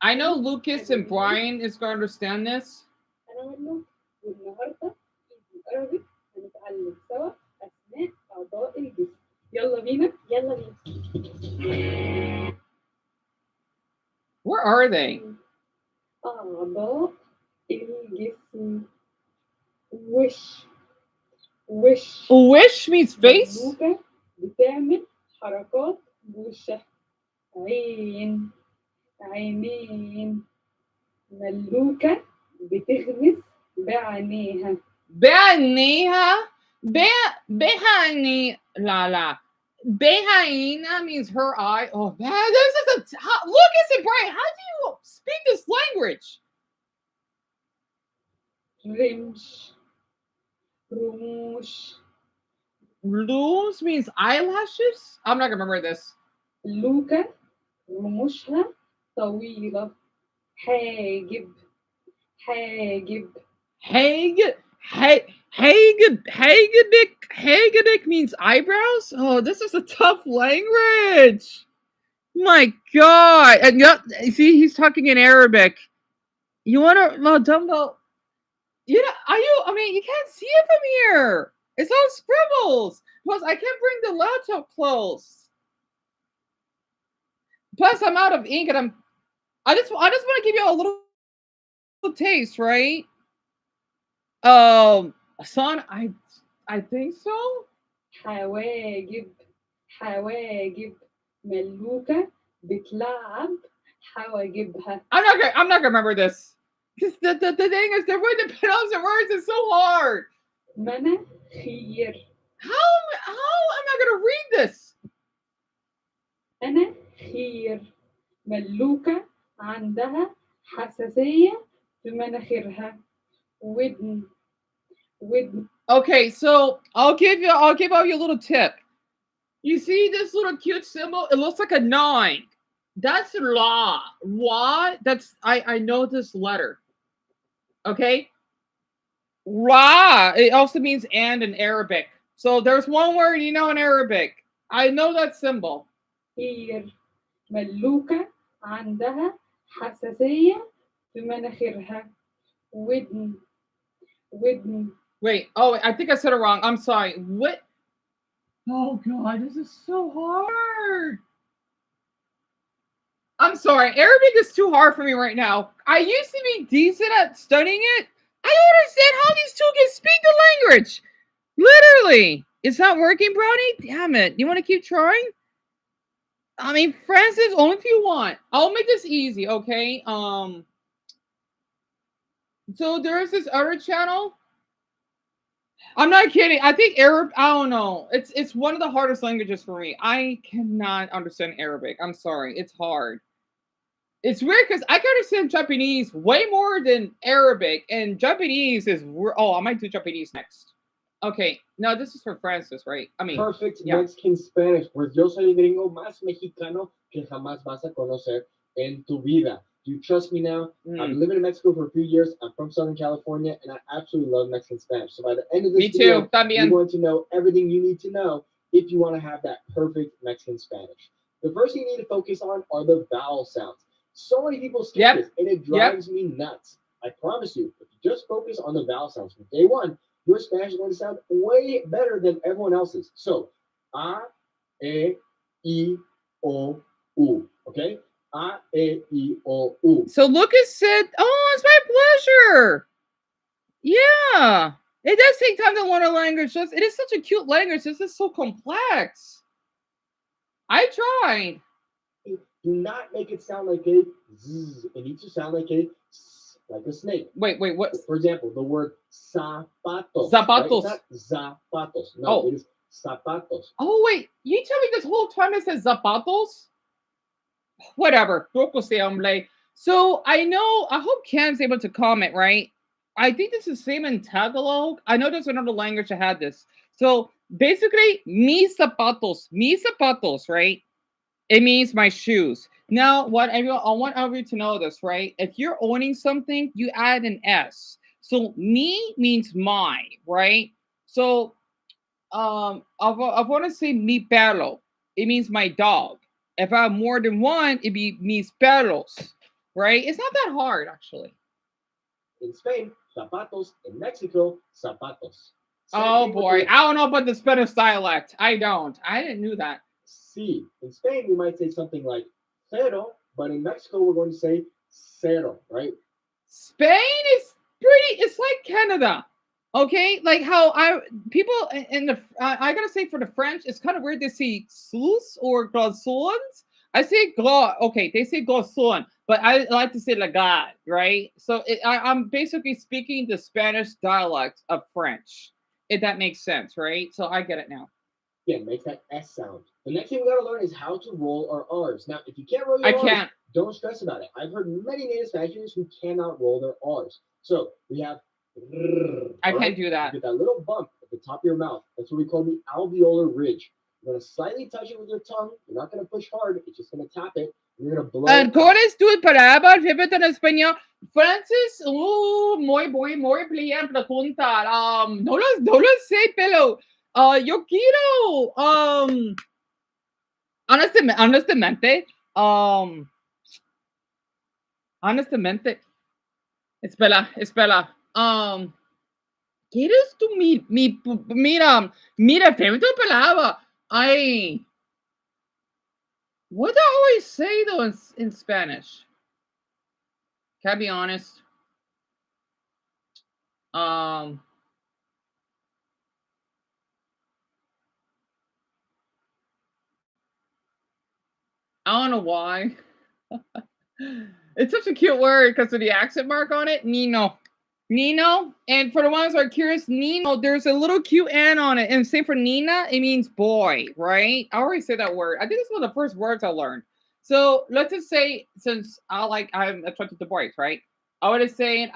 I know Lucas and Brian is going to understand this. Where are they? Wish means face. بتعمل حركات بوشها عين عينين ملوكة بتغمس بعينيها بعينيها بهاني la. Behaina means her eye. Oh man, this is Lucas and Brian. How do you speak this language? رمش رموش Luz means eyelashes. I'm not gonna remember this. لوكا رموشها طويلة حاجب Hagedik means eyebrows. Oh, this is a tough language. My God! And see, he's talking in Arabic. You want to, Dumbo? You know, I mean, you can't see it from here. It's all scribbles. Plus, I can't bring the laptop close. Plus, I'm out of ink, and I just want to give you a little taste, right? Son, I think so. حواجب ملوكة بتلعب حواجبها. I'm not gonna remember this. Because the thing is, the way to pronounce the words is so hard. مناخير. How am I gonna read this? مناخير ملوكة عندها حساسية في مناخيرها. ودن. Okay, so I'll give you a little tip. You see this little cute symbol? It looks like a 9. That's la. Wa. That's I know this letter. Okay. Ra. It also means and in Arabic. So there's one word in Arabic. I know that symbol. هير ملوكة عندها حساسية في مناخيرها. ودن. Wait. Oh, I think I said it wrong. I'm sorry. What? Oh God, this is so hard. I'm sorry. Arabic is too hard for me right now. I used to be decent at studying it. I don't understand how these two can speak the language. Literally. It's not working, Brownie? Damn it. You want to keep trying? I mean, Francis, only if you want. I'll make this easy, okay? So there's this other channel. I'm not kidding. I think Arab, I don't know. It's one of the hardest languages for me. I cannot understand Arabic. I'm sorry. It's hard. It's weird because I can understand Japanese way more than Arabic. And Japanese is... Oh, I might do Japanese next. Okay. No, this is for Francis, right? I mean... Perfect Mexican Spanish. Pues yo soy el gringo más mexicano que jamás vas a conocer en tu vida. Do you trust me now? I've been living in Mexico for a few years. I'm from Southern California, and I absolutely love Mexican Spanish. So by the end of this video, you're going to know everything you need to know if you want to have that perfect Mexican Spanish. The first thing you need to focus on are the vowel sounds. So many people skip this, and it drives me nuts. I promise you, if you just focus on the vowel sounds from day one, your Spanish is going to sound way better than everyone else's. So, A, E, I, O, U. Okay? A, E, I, O, U. So Lucas said, "Oh, it's my pleasure." Yeah, it does take time to learn a language. It is such a cute language. This is so complex. I tried. Do not make it sound like a z. It needs to sound like a s, like a snake. Wait, what? For example, the word zapatos. Zapatos. Right? It's not zapatos. No, Oh. it is zapatos. Oh wait, you tell me this whole time it says zapatos? Whatever. So I hope Cam's able to comment, right? I think this is the same in Tagalog. I know there's another language that had this. So basically, mis zapatos, right? It means my shoes. Now, I want everyone to know this, right? If you're owning something, you add an S. So me means my, right? So I want to say mi perro. It means my dog. If I have more than one, it be mis perros, right? It's not that hard, actually. In Spain, zapatos. In Mexico, zapatos. Oh boy, I don't know about the Spanish dialect. I didn't know that. Sí. In Spain, we might say something like cero, but in Mexico, we're going to say cero, right? Spain is it's like Canada. Okay, like how people in the I gotta say for the French, it's kind of weird they say sous or glaçons. I say gla. Okay, they say glaçon, but I like to say la gare, right? So I'm basically speaking the Spanish dialect of French, if that makes sense, right? So I get it now. Yeah, makes that S sound. The next thing we gotta learn is how to roll our R's. Now, if you can't roll your R's, can't. Don't stress about it. I've heard many native Spaniards who cannot roll their R's. So we have. I can't do that. You get that little bump at the top of your mouth. That's what we call the alveolar ridge. You're gonna slightly touch it with your tongue. You're not gonna push hard. It's just gonna tap it. And you're gonna blow. ¿Cómo eres tú para alfabeto en español? Francis, muy bien pregunta. No lo sé, pero yo quiero, honestamente, espera, ¿quieres tú mira, favorito palabra? Ay, what do I always say though in Spanish? Can I be honest? I don't know why. It's such a cute word because of the accent mark on it. Nino. And for the ones who are curious, Nino, there's a little cute N on it. And same for Nina, it means boy, right? I already say that word. I think it's one of the first words I learned. So let's just say, since I'm attracted to boys, right? I would say,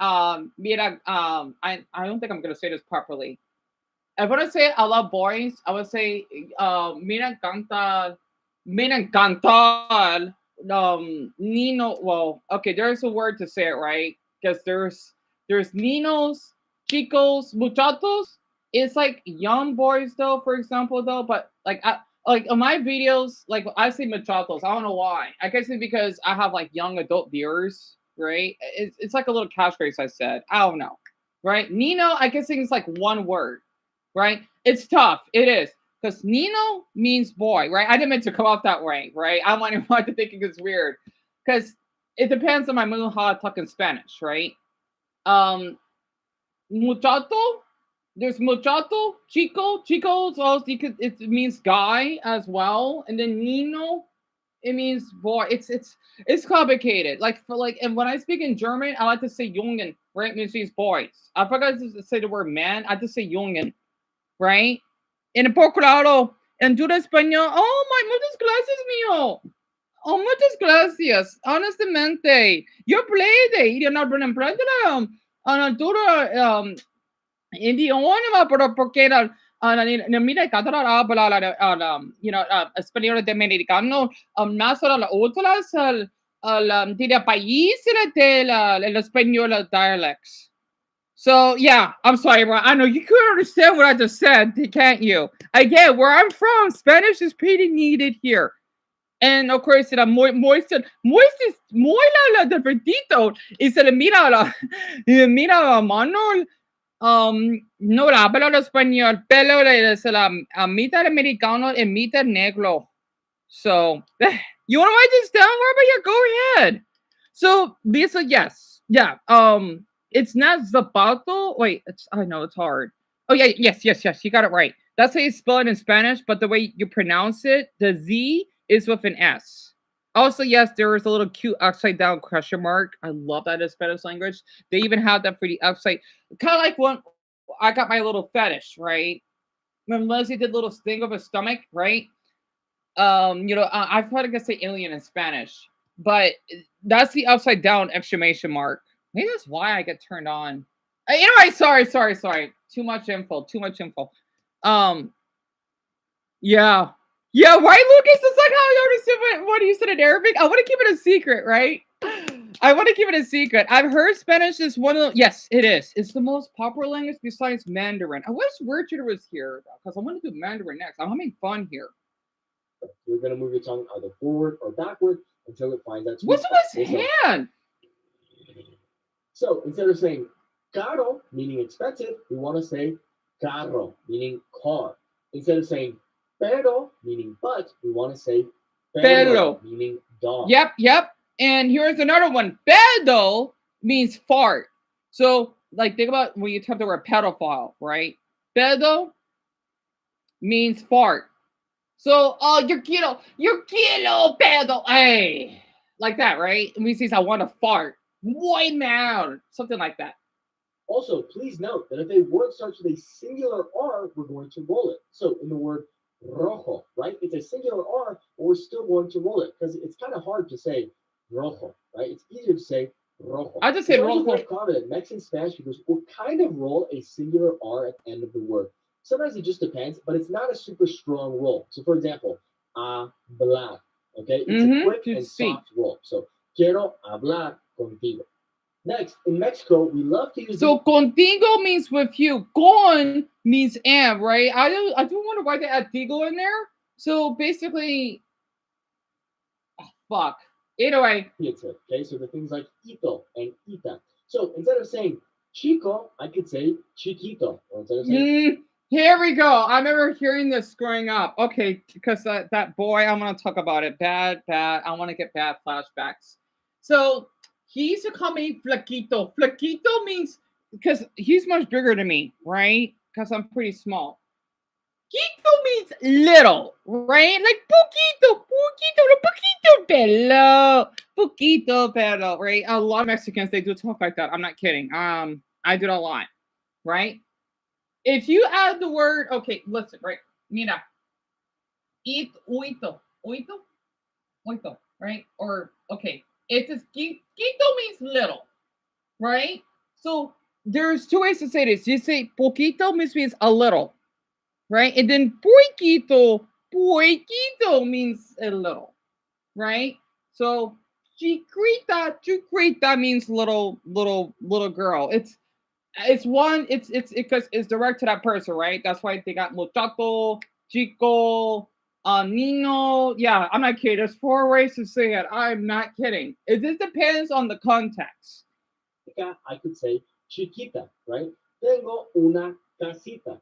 mira, I don't think I'm gonna say this properly. If I want to say I love boys, I would say, me encanta, Nino. Well, okay, there's a word to say it right because there's ninos, chicos, muchachos. It's like young boys though, for example, though. But like on my videos, like I say muchachos. I don't know why. I guess it's because I have like young adult viewers, right? It's like a little catchphrase I said. I don't know, right? Nino, I guess it's like one word, right? It's tough. It is. Because Nino means boy, right? I didn't mean to come off that way, right? I want anyone to think it's weird. Because it depends on my mood how I talk in Spanish, right? Muchacho, there's muchacho, chicos, also it means guy as well. And then Nino, it means boy. It's complicated. And when I speak in German, I like to say Jungen, right? It means boys. I forgot to say the word man. I just say Jungen, right? En el posgrado, en tu español. Oh, muchas gracias, mío. Oh, muchas gracias. Honestamente, yo puedo ir a una empresa a toda idioma, pero porque mira, cada español de americano, más a las otras, del país, el español dialects. So yeah, I'm sorry, bro. I know you couldn't understand what I just said, can't you? Again, where I'm from, Spanish is pretty needed here. And of course, muy la divertido. Y se le mira a Manuel, no habla español, pero es la mitad americano y mitad negro. So, you want to write this down, Robert? Yeah, go ahead. So, Lisa, yes. Yeah. It's not zapato. Wait, I know it's hard. Oh, yeah, yes. You got it right. That's how you spell it in Spanish, but the way you pronounce it, the Z is with an S. Also, yes, there is a little cute upside down question mark. I love that in Spanish language. They even have that for the upside, kind of like when I got my little fetish, right? When Leslie did a little sting of her stomach, right? I probably gonna say alien in Spanish, but that's the upside down exclamation mark. Maybe that's why I get turned on. Anyway, sorry. Too much info. Um, yeah, yeah. Right, Lucas? It's like how you understand what you said in Arabic. I want to keep it a secret, right? I want to keep it a secret. I've heard Spanish is one of the, yes, it is. It's the most popular language besides Mandarin. I wish Richard was here because I want to do Mandarin next. I'm having fun here. You're going to move your tongue either forward or backward until it finds that sweet What's spot. with his hand? So instead of saying caro, meaning expensive, we want to say carro, meaning car. Instead of saying pero, meaning but, we want to say Pelo, meaning dog. Yep. And here's another one. Pedo means fart. So, like, think about when you type the word pedophile, right? Pedo means fart. So, oh, you're kilo pedo, hey, like that, right? And we say, I want to fart. Way man, something like that. Also, please note that if a word starts with a singular R, we're going to roll it. So in the word rojo, right? It's a singular R, but we're still going to roll it because it's kind of hard to say rojo, right? It's easier to say rojo. I just say rojo. rojo. Very common in Mexican Spanish because we'll kind of roll a singular R at the end of the word. Sometimes it just depends, but it's not a super strong roll. So for example, hablar, okay? It's a quick and soft roll. So quiero hablar contigo. Next, in Mexico, we love to use. So contigo means with you. Con means am, right? I do want to write the artigo in there. So basically, fuck. Anyway. Okay, so the things like ito and ita. So instead of saying chico, I could say chiquito. Or instead of saying here we go. I remember hearing this growing up. Okay, because that boy, I'm gonna talk about it. Bad. I want to get bad flashbacks. So he used to call me flaquito. Flaquito means because he's much bigger than me, right? Because I'm pretty small. Quito means little, right? Like poquito, poquito pelo, right? A lot of Mexicans they do talk like that. I'm not kidding. I do it a lot, right? If you add the word, okay, listen, right? Mira, oito, right? Or okay, it says quito means little, right? So there's two ways to say this. You say poquito means a little, right? And then poquito means a little, right? So chiquita means little girl. It's because it's direct to that person, right? That's why they got muchacho, chico, nino. Yeah, I'm not kidding. There's 4 ways to say it. I'm not kidding. It just depends on the context. I could say chiquita, right? Tengo una casita.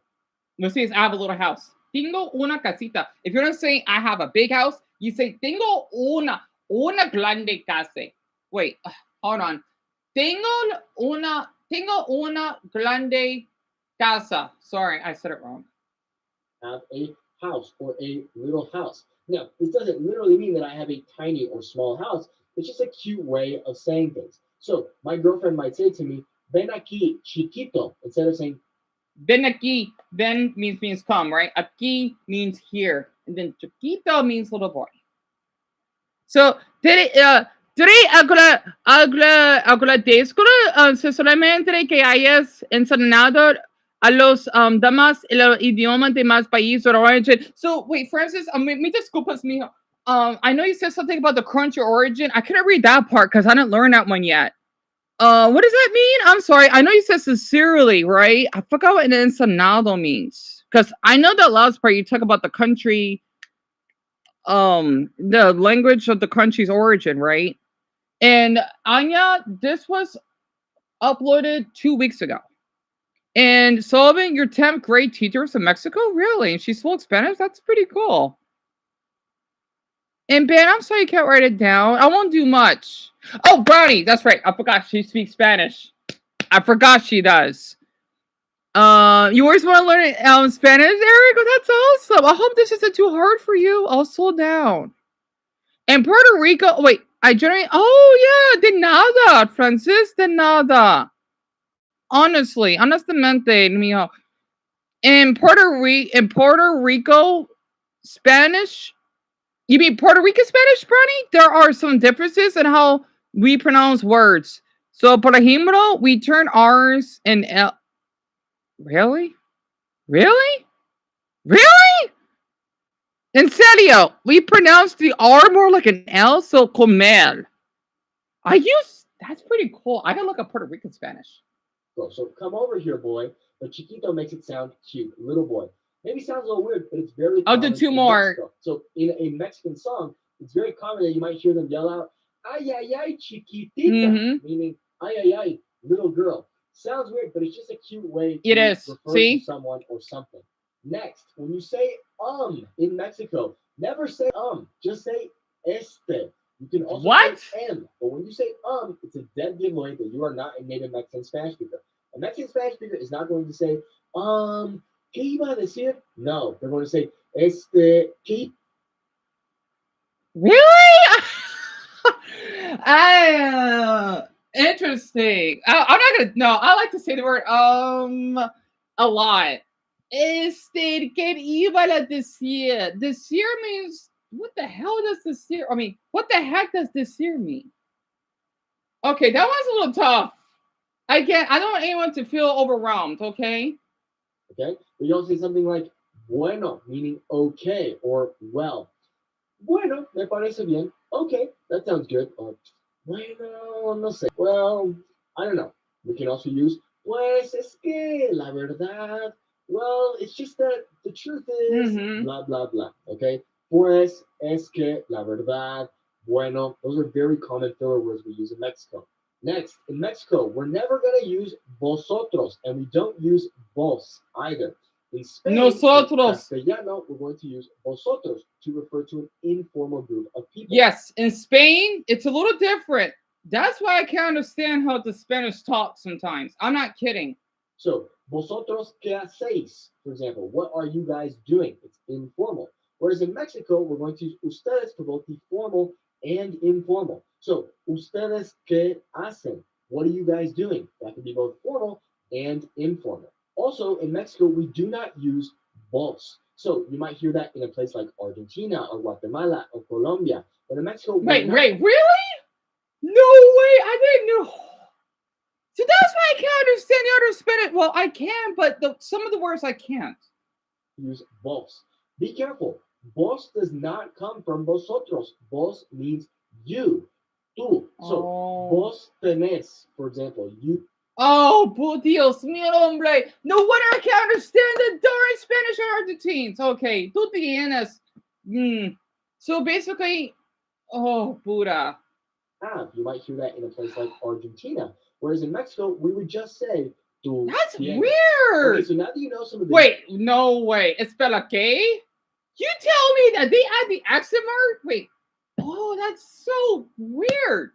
No, see, I have a little house. Tengo una casita. If you're not saying I have a big house, you say tengo una grande casa. Wait, hold on. Tengo una grande casa. Sorry, I said it wrong. Have a house or a little house. Now, this doesn't literally mean that I have a tiny or small house. It's just a cute way of saying things. So my girlfriend might say to me, ven aquí, chiquito, instead of saying ven aquí. Ven means come, right? Aquí means here. And then chiquito means little boy. So, agradezco solamente que hayas enseñado a los demás el idioma de más países de origin. So, wait, Francis, me disculpas, mijo. I know you said something about the country origin. I couldn't read that part because I didn't learn that one yet. What does that mean? I'm sorry. I know you said sincerely, right? I forgot what an ensenado means. Because I know that last part you talk about the country, the language of the country's origin, right? And Anya, this was uploaded 2 weeks ago. And Sullivan, your 10th grade teacher was in Mexico? Really? And she spoke Spanish? That's pretty cool. And Ben, I'm sorry you can't write it down. I won't do much. Oh, Brownie, that's right. I forgot she speaks Spanish. I forgot she does. You always want to learn Spanish, Eric? Oh, that's awesome. I hope this isn't too hard for you. I'll slow down. And Puerto Rico, wait, I generally, oh yeah, de nada, Francis, de nada. Honestly, honestamente, mío. In Puerto Rico, Spanish, you mean Puerto Rican Spanish, Brownie? There are some differences in how we pronounce words. So, por ejemplo, we turn R's and L. Really? Really? Really? En serio, we pronounce the R more like an L, so comer. That's pretty cool. I gotta look up Puerto Rican Spanish. So come over here, boy. But Chiquito makes it sound cute. Little boy. Maybe sounds a little weird, but it's very I'll do common two in more. Mexico. So in a Mexican song, it's very common that you might hear them yell out, ay, ay, ay, chiquitita, meaning, ay, ay, ay, little girl. Sounds weird, but it's just a cute way to It is. refer See? to someone or something. Next, when you say in Mexico, never say just say este. You can also What? say M, but when you say it's a dead giveaway that you are not a native Mexican Spanish speaker. A Mexican Spanish speaker is not going to say, ¿qué iba a decir? No, they're going to say, ¿qué? Really? Interesting. I'm not gonna. No, I like to say the word a lot. ¿Qué iba a decir? Decir means what the hell does decir? I mean, what the heck does decir mean? Okay, that one's a little tough. I don't want anyone to feel overwhelmed. Okay. Okay, but you also say something like bueno, meaning okay or well. Bueno, me parece bien. Okay, that sounds good. Or bueno, no sé. Well, I don't know. We can also use pues es que la verdad. Well, it's just that the truth is blah blah blah. Okay, pues es que la verdad. Bueno, those are very common filler words we use in Mexico. Next, in Mexico, we're never going to use vosotros, and we don't use vos either. In Spain, Nosotros. in Castellano, we're going to use vosotros to refer to an informal group of people. Yes, in Spain, it's a little different. That's why I can't understand how the Spanish talk sometimes. I'm not kidding. So, vosotros qué hacéis, for example, what are you guys doing? It's informal. Whereas in Mexico, we're going to use ustedes for both the formal and informal. So, ustedes qué hacen? What are you guys doing? That can be both formal and informal. Also, in Mexico, we do not use vos. So you might hear that in a place like Argentina or Guatemala or Colombia. But in Mexico, wait, really? No way! I didn't know. So that's why I can't understand the other Spanish. Well, I can, but some of the words I can't. Use vos. Be careful. Vos does not come from vosotros. Vos means you, tú. So vos tenés, for example, you. Oh, Dios mío, hombre. No wonder I can't understand the darn Spanish and Argentines. Okay, tú tienes. So basically, oh, Buddha. You might hear that in a place like Argentina. Whereas in Mexico, we would just say, tú That's tienes. weird. Okay, so now that you know some of the. Wait, no way. Espera que? You tell me that they add the accent mark? Wait. Oh, that's so weird.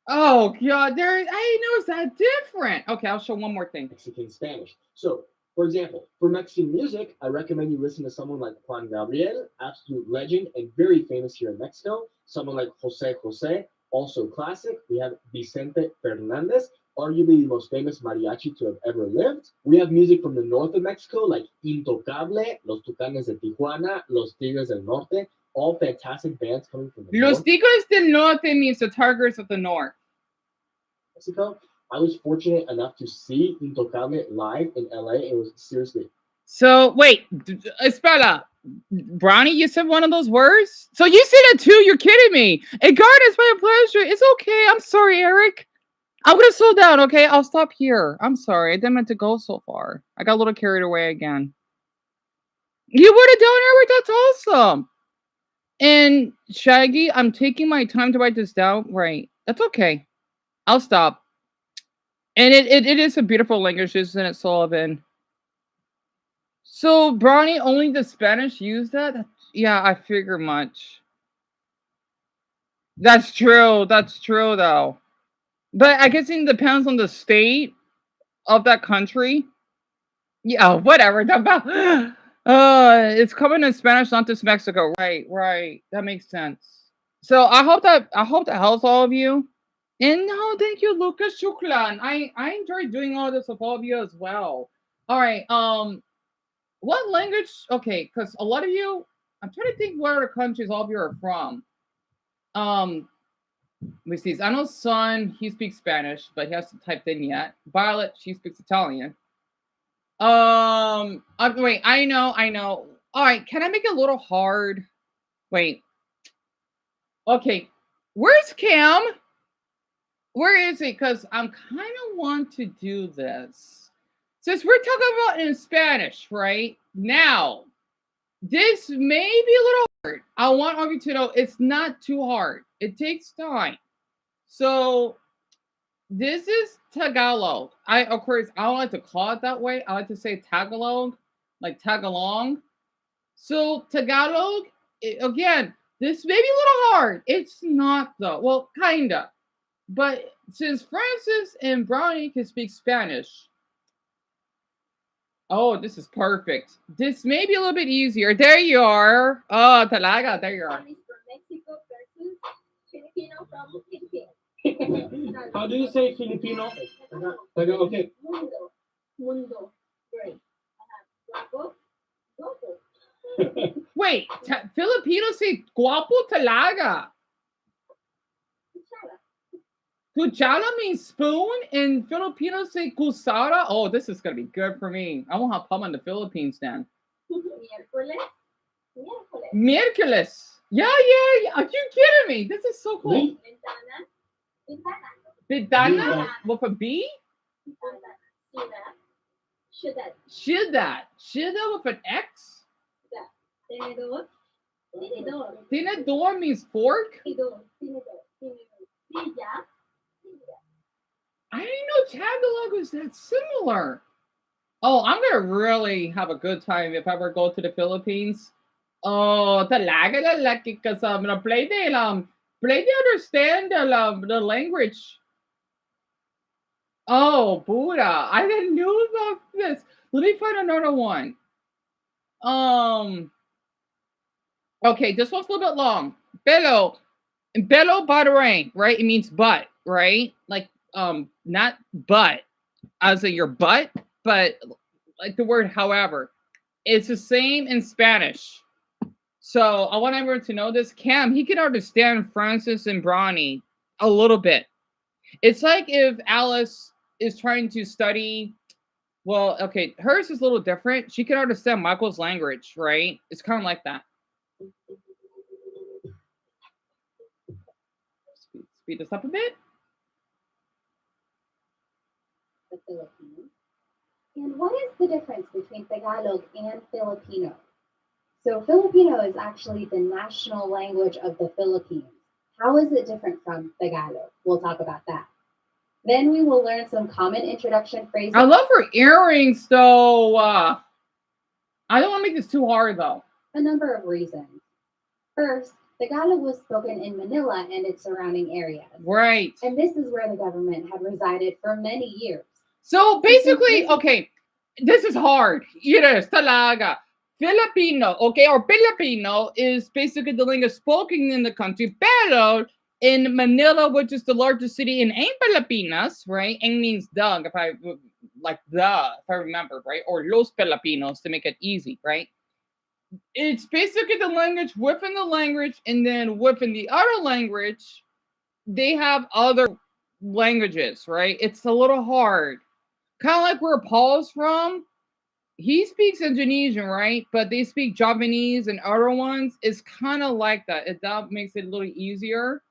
Oh God, I didn't know it's that different. Okay, I'll show one more thing. Mexican Spanish. So, for example, for Mexican music, I recommend you listen to someone like Juan Gabriel, absolute legend and very famous here in Mexico. Someone like Jose Jose, also classic. We have Vicente Fernandez, arguably the most famous mariachi to have ever lived. We have music from the north of Mexico, like Intocable, Los Tucanes de Tijuana, Los Tigres del Norte, all fantastic bands coming from the Los north. Tigres del Norte means the Tigers of the North. Mexico. I was fortunate enough to see Intocable live in LA. It was seriously. So wait, espera, Brownie, you said one of those words. So you said it too. You're kidding me. Hey, God, it's my pleasure. It's okay. I'm sorry, Eric. I'm gonna slow down. Okay, I'll stop here. I'm sorry. I didn't meant to go so far. I got a little carried away again. You would have done, Eric. That's awesome. And Shaggy, I'm taking my time to write this down. Right. That's okay. I'll stop. And it is a beautiful language, isn't it, Sullivan? So, Brownie, only the Spanish use that? Yeah, I figure much. That's true. That's true, though. But I guess it depends on the state of that country. Yeah, whatever. It's coming in Spanish, not just Mexico. Right, right. That makes sense. So I hope that helps all of you. And no, thank you, Lucas Shuklan. I enjoy doing all this with all of you as well. All right. What language? Okay, because a lot of you, I'm trying to think what other countries all of you are from. Um, we see. I know Son, he speaks Spanish, but he hasn't typed in yet. Violet, she speaks Italian. Wait, I know. All right, can I make it a little hard? Wait. Okay, where's Cam? Where is it? Because I'm kind of want to do this. Since we're talking about in Spanish, right? Now, this may be a little hard. I want all of you to know it's not too hard. It takes time. So this is Tagalog. Of course, I don't like to call it that way. I like to say Tagalog, like Tagalong. So Tagalog, again, this may be a little hard. It's not though. Well, kinda. But since Francis and Brownie can speak Spanish, oh, this is perfect. This may be a little bit easier. There you are. Oh, talaga. There you are. How do you say Filipino? Okay. Mundo. Mundo. Great. Guapo. Guapo. Wait, Filipinos say guapo talaga. Cuchara means spoon, and Filipinos say kusara. Oh, this is gonna be good for me. I won't have problem in the Philippines then. Miércoles. Miércoles. Yeah. Are you kidding me? This is so cool. Ventana with a B? Ciudad with an X? Tenedor means fork? I didn't know Tagalog was that similar. Oh, I'm gonna really have a good time if I ever go to the Philippines. Oh, talaga lalaki because I'm gonna play to understand the language. Oh, Buddha, I didn't know about this. Let me find another one. Um, okay, this one's a little bit long. Bello Batarang, right? It means butt, right? Like not butt as in your butt, but like the word however. It's the same in Spanish. So I want everyone to know this. Cam, he can understand Francis and Bronny a little bit. It's like if Alice is trying to study. Well, okay, hers is a little different. She can understand Michael's language, right? It's kind of like that. Speed this up a bit. The Philippines. And what is the difference between Tagalog and Filipino? So Filipino is actually the national language of the Philippines. How is it different from Tagalog? We'll talk about that. Then we will learn some common introduction phrases. I love her earrings, though. I don't want to make this too hard, though. A number of reasons. First, Tagalog was spoken in Manila and its surrounding areas. Right. And this is where the government had resided for many years. So basically, okay, this is hard. Yes, talaga. Filipino, okay, or Filipino is basically the language spoken in the country. Pero in Manila, which is the largest city in Pilipinas, right? Ang means the, if I remember, right? Or Los Filipinos to make it easy, right? It's basically the language within the language, and then within the other language, they have other languages, right? It's a little hard. Kind of like where Paul's from. He speaks Indonesian, right? But they speak Javanese and other ones. It's kind of like that. That makes it a little easier.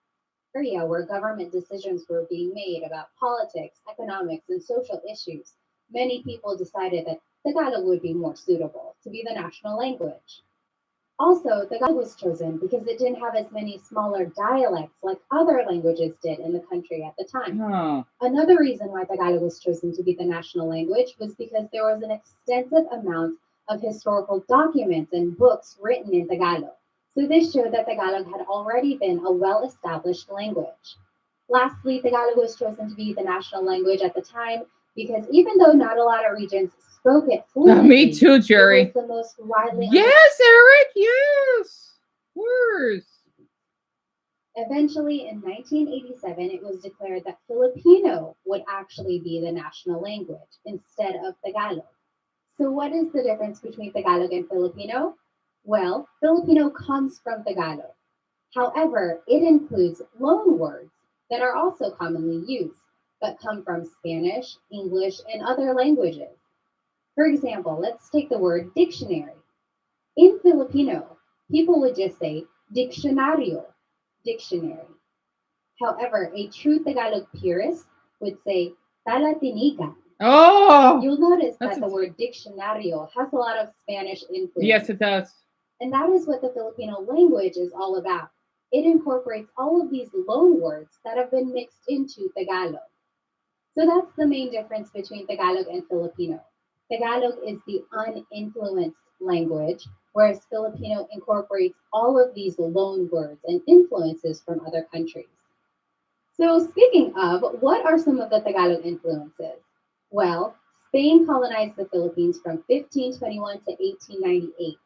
Area where government decisions were being made about politics, economics, and social issues, many people decided that Tagalog would be more suitable to be the national language. Also, Tagalog was chosen because it didn't have as many smaller dialects like other languages did in the country at the time. Another reason why Tagalog was chosen to be the national language was because there was an extensive amount of historical documents and books written in Tagalog. So this showed that Tagalog had already been a well-established language. Lastly, Tagalog was chosen to be the national language at the time because even though not a lot of regions spoke it fluently, Me too, Jerry. it was the most widely Yes, Eric. Yes. Worse. Eventually, in 1987, it was declared that Filipino would actually be the national language instead of Tagalog. So, what is the difference between Tagalog and Filipino? Well, Filipino comes from Tagalog. However, it includes loan words that are also commonly used, but come from Spanish, English, and other languages. For example, let's take the word dictionary. In Filipino, people would just say diccionario, dictionary. However, a true Tagalog purist would say talatinigan. Oh, You'll notice that's that the word diccionario has a lot of Spanish influence. Yes, it does. And that is what the Filipino language is all about. It incorporates all of these loan words that have been mixed into Tagalog. So that's the main difference between Tagalog and Filipino. Tagalog is the uninfluenced language, whereas Filipino incorporates all of these loan words and influences from other countries. So, speaking of, what are some of the Tagalog influences? Well, Spain colonized the Philippines from 1521 to 1898.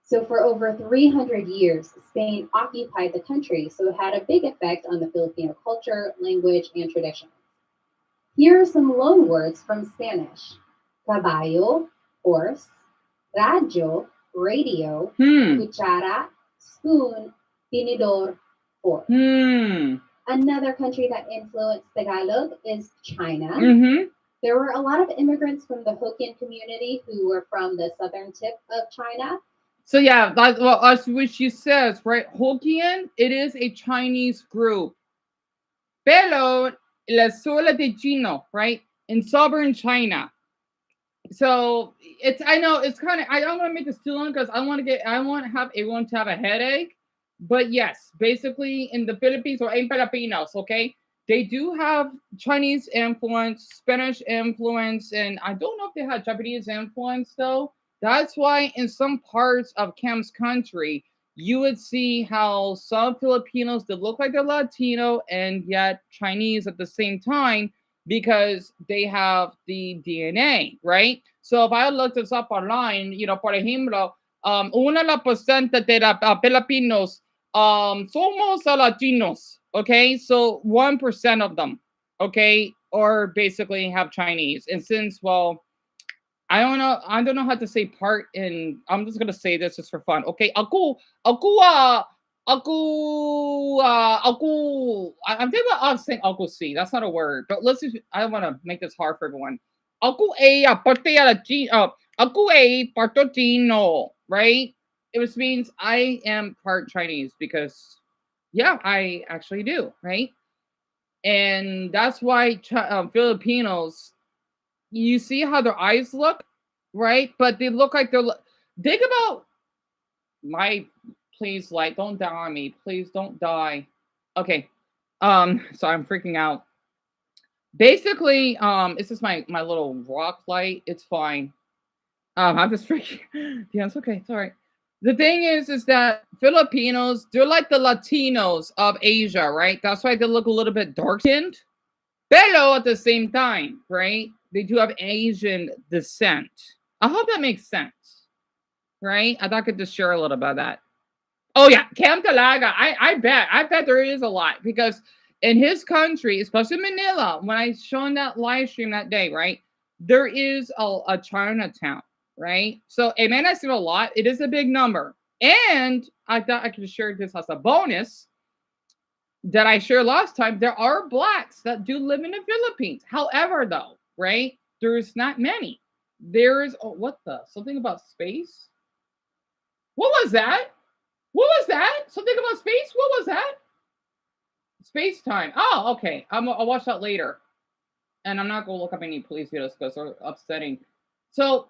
So, for over 300 years, Spain occupied the country, so it had a big effect on the Filipino culture, language, and traditions. Here are some loan words from Spanish: caballo, horse; radyo, radio; cuchara, spoon; tinidor, fork. Another country that influenced Tagalog is China. There were a lot of immigrants from the Hokkien community who were from the southern tip of China. So yeah, that's what she says, right? Hokkien, it is a Chinese group. Pero la sola de Chino, right? In southern China. So it's, I know it's kind of, I don't want to make this too long because I want to have everyone to have a headache. But yes, basically in the Philippines or in Filipinos, okay, they do have Chinese influence, Spanish influence, and I don't know if they had Japanese influence though. That's why in some parts of Cam's country, you would see how some Filipinos that look like they're Latino and yet Chinese at the same time because they have the DNA, right? So if I look this up online, por ejemplo, una la porcenta de la Filipinos somos Latinos, okay? So 1% of them, okay, or basically have Chinese. And since, well, I don't know how to say part in, I'm just gonna say this just for fun. Okay, I'm thinking about saying Uncle C. That's not a word, but let's just, I don't want to make this hard for everyone. Uncle A Uncle A Partotino, right? It which means I am part Chinese because yeah, I actually do, right? And that's why Filipinos, you see how their eyes look, right? But they look like think about my, please, like, don't die on me. Please don't die. Okay. So I'm freaking out. Basically, it's just my little rock light. It's fine. I'm just freaking. Yeah, it's okay. It's all right. The thing is that Filipinos, they're like the Latinos of Asia, right? That's why they look a little bit dark skinned. Pero at the same time, right? They do have Asian descent. I hope that makes sense, right? I thought I could just share a little about that. Oh yeah, Cam Talaga. I bet there is a lot because in his country, especially Manila, when I shown that live stream that day, right? There is a Chinatown, right? So it may not seem a lot. It is a big number. And I thought I could share this as a bonus that I shared last time. There are blacks that do live in the Philippines. However, though, right? There's not many. There's what the something about space? What was that? What was that? Something about space? What was that? Space time. Oh, okay. I'll watch that later. And I'm not gonna look up any police videos because they're upsetting. So,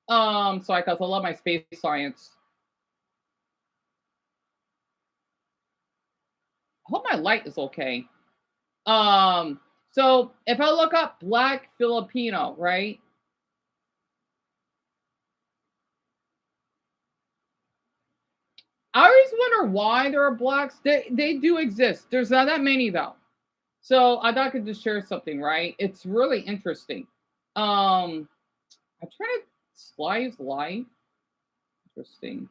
sorry, because I love my space science. I hope my light is okay. So if I look up Black Filipino, right? I always wonder why there are blacks. They do exist. There's not that many though. So I thought I could just share something, right? It's really interesting. I'm trying to slice life. Interesting.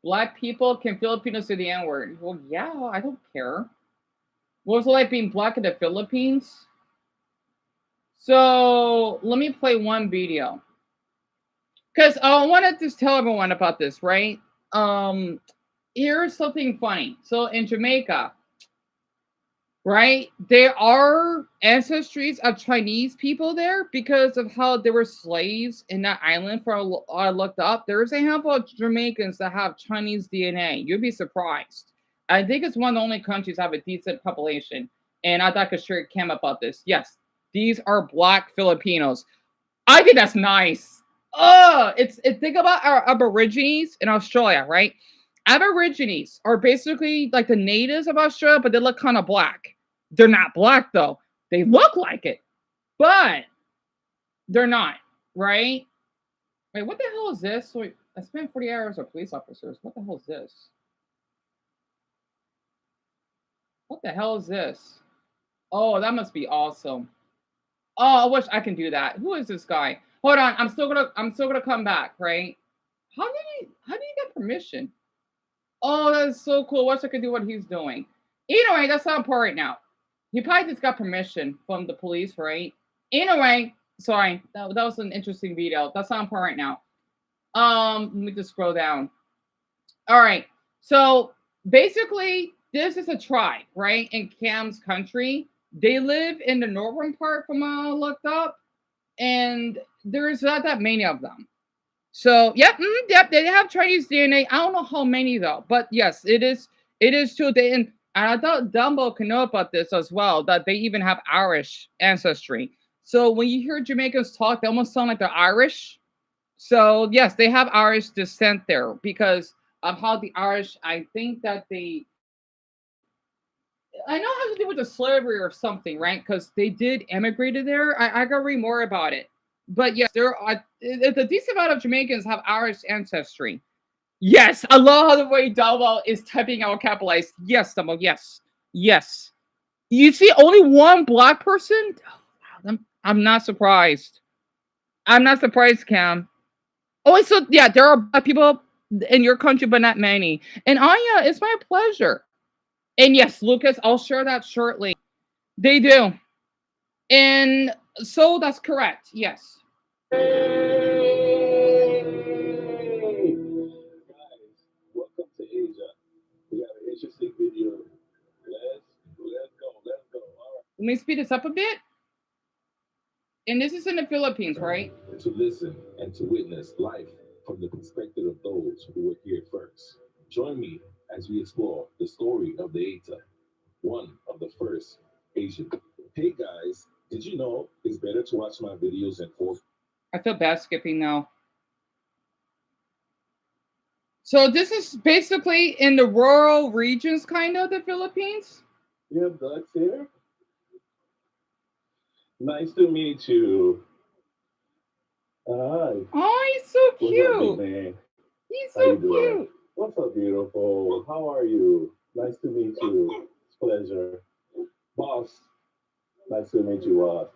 Black people can Filipinos say the N-word. Well, yeah, I don't care. What was it like being black in the Philippines? So let me play one video. Because I wanted to tell everyone about this, right? Here's something funny. So in Jamaica, right, there are ancestries of Chinese people there because of how they were slaves in that island. I looked up, there's a handful of Jamaicans that have Chinese DNA. You'd be surprised. I think it's one of the only countries that have a decent population. And I thought I could share Cam about this. Yes, these are black Filipinos. I think that's nice. Think about our Aborigines in Australia, right? Aborigines are basically like the natives of Australia, but they look kind of black. They're not black though. They look like it, but they're not, right? Wait, what the hell is this? Wait, I spent 40 hours with police officers. What the hell is this? What the hell is this? Oh, that must be awesome. Oh, I wish I can do that. Who is this guy? Hold on, I'm still gonna come back, right? How did he get permission? Oh, that's so cool. Wish I could do what he's doing. Anyway, that's not important right now. He probably just got permission from the police, right? Anyway, sorry, that was an interesting video. That's not important right now. Let me just scroll down. All right, so basically, this is a tribe, right? In Cam's country, they live in the northern part from what I looked up, and there's not that many of them. So, yep, they have Chinese DNA. I don't know how many though, but yes, it is true. And I thought Dumbo can know about this as well, that they even have Irish ancestry. So when you hear Jamaicans talk, they almost sound like they're Irish. So yes, they have Irish descent there because of how the Irish. I think that I know it has to do with the slavery or something, right? Because they did emigrated there. I gotta read more about it. But yes, there are a decent amount of Jamaicans have Irish ancestry. Yes, I love how the way Dalwell is typing out capitalized. Yes, Dumbo, yes. Yes. You see only one black person? Oh, I'm not surprised. I'm not surprised, Cam. Oh, so yeah, there are black people in your country, but not many. And Anya, it's my pleasure. And yes, Lucas, I'll share that shortly. They do. And so that's correct. Yes. Welcome to Asia. We got an interesting video. Let's go. All right. Let me speed this up a bit. And this is in the Philippines, right? To listen and to witness life from the perspective of those who were here first. Join me as we explore the story of the Eta, one of the first Asian. Hey guys, did you know it's better to watch my videos in 4K? I feel bad skipping now. So this is basically in the rural regions, kind of, the Philippines. You have ducks here? Nice to meet you. Hi. Oh, he's so cute. What's up, big man? He's How so you doing? cute. What's up, beautiful? How are you? Nice to meet you. It's a pleasure. Boss, nice to meet you, boss.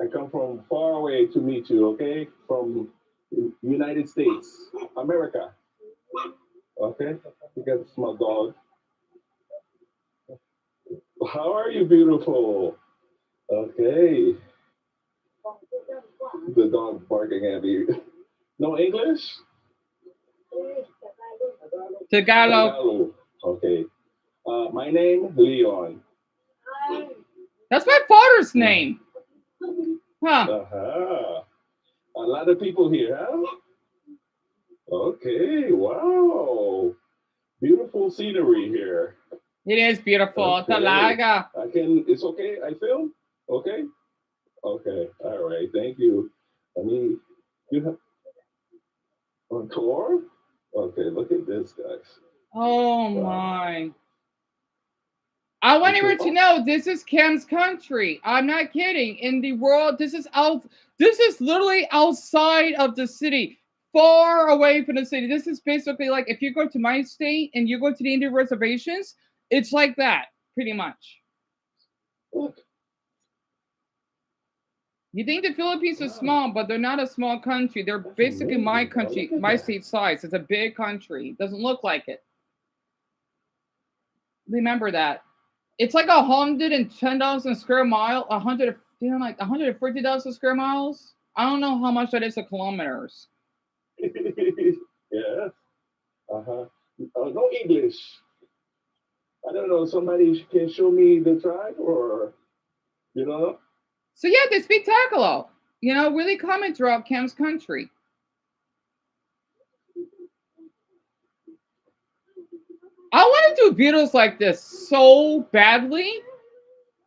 I come from far away to meet you, okay? From United States, America. Okay? You got a small dog. How are you, beautiful? Okay. The dog barking at me. No English? Tagalog. Okay. My name, Leon. That's my father's name. Huh. Uh-huh. A lot of people here, huh? Okay, wow. Beautiful scenery here. It is beautiful. Okay. Talaga. It's okay, I film? Okay? Okay, all right, thank you. You have a tour? Okay, look at this, guys. Oh my. I want everyone to know this is Cam's country. I'm not kidding. In the world, this is literally outside of the city. far away from the city. This is basically like if you go to my state and you go to the Indian reservations, it's like that, pretty much. Look. You think the Philippines is small, but they're not a small country. They're basically my country, my state size. It's a big country. It doesn't look like it. Remember that. It's like 110,000 square mile, 100, like 140,000 square miles. I don't know how much that is in kilometers. Yeah. Uh-huh. No English. I don't know. Somebody can show me the tribe or, you know? So yeah, they speak Tagalog. You know, really common throughout Cam's country. I want to do videos like this so badly.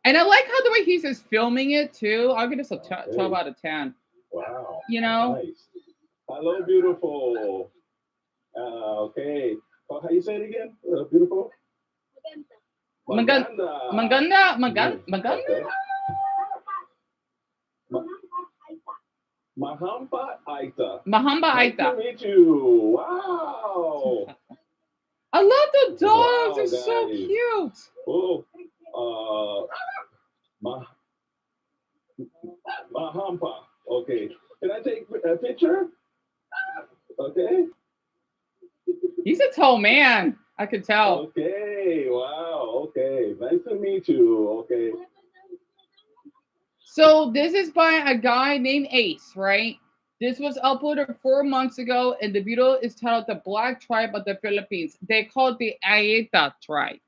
And I like how the way he's just filming it too. I'll give this a 12 out of 10. Wow. You know? Nice. Hello, beautiful. Okay. Oh, how you say it again? Beautiful? Maganda. Okay. Mahamba Nice Aita. to meet you. Wow. I love the dogs. Wow, They're so guys. cute. Oh, Mahampa. Okay. Can I take a picture? Okay. He's a tall man. I could tell. Okay. Wow. Okay. Nice to meet you. Okay. So this is by a guy named Ace, right? This was uploaded 4 months ago, and the video is titled "The Black Tribe of the Philippines." They call it the Aeta tribe.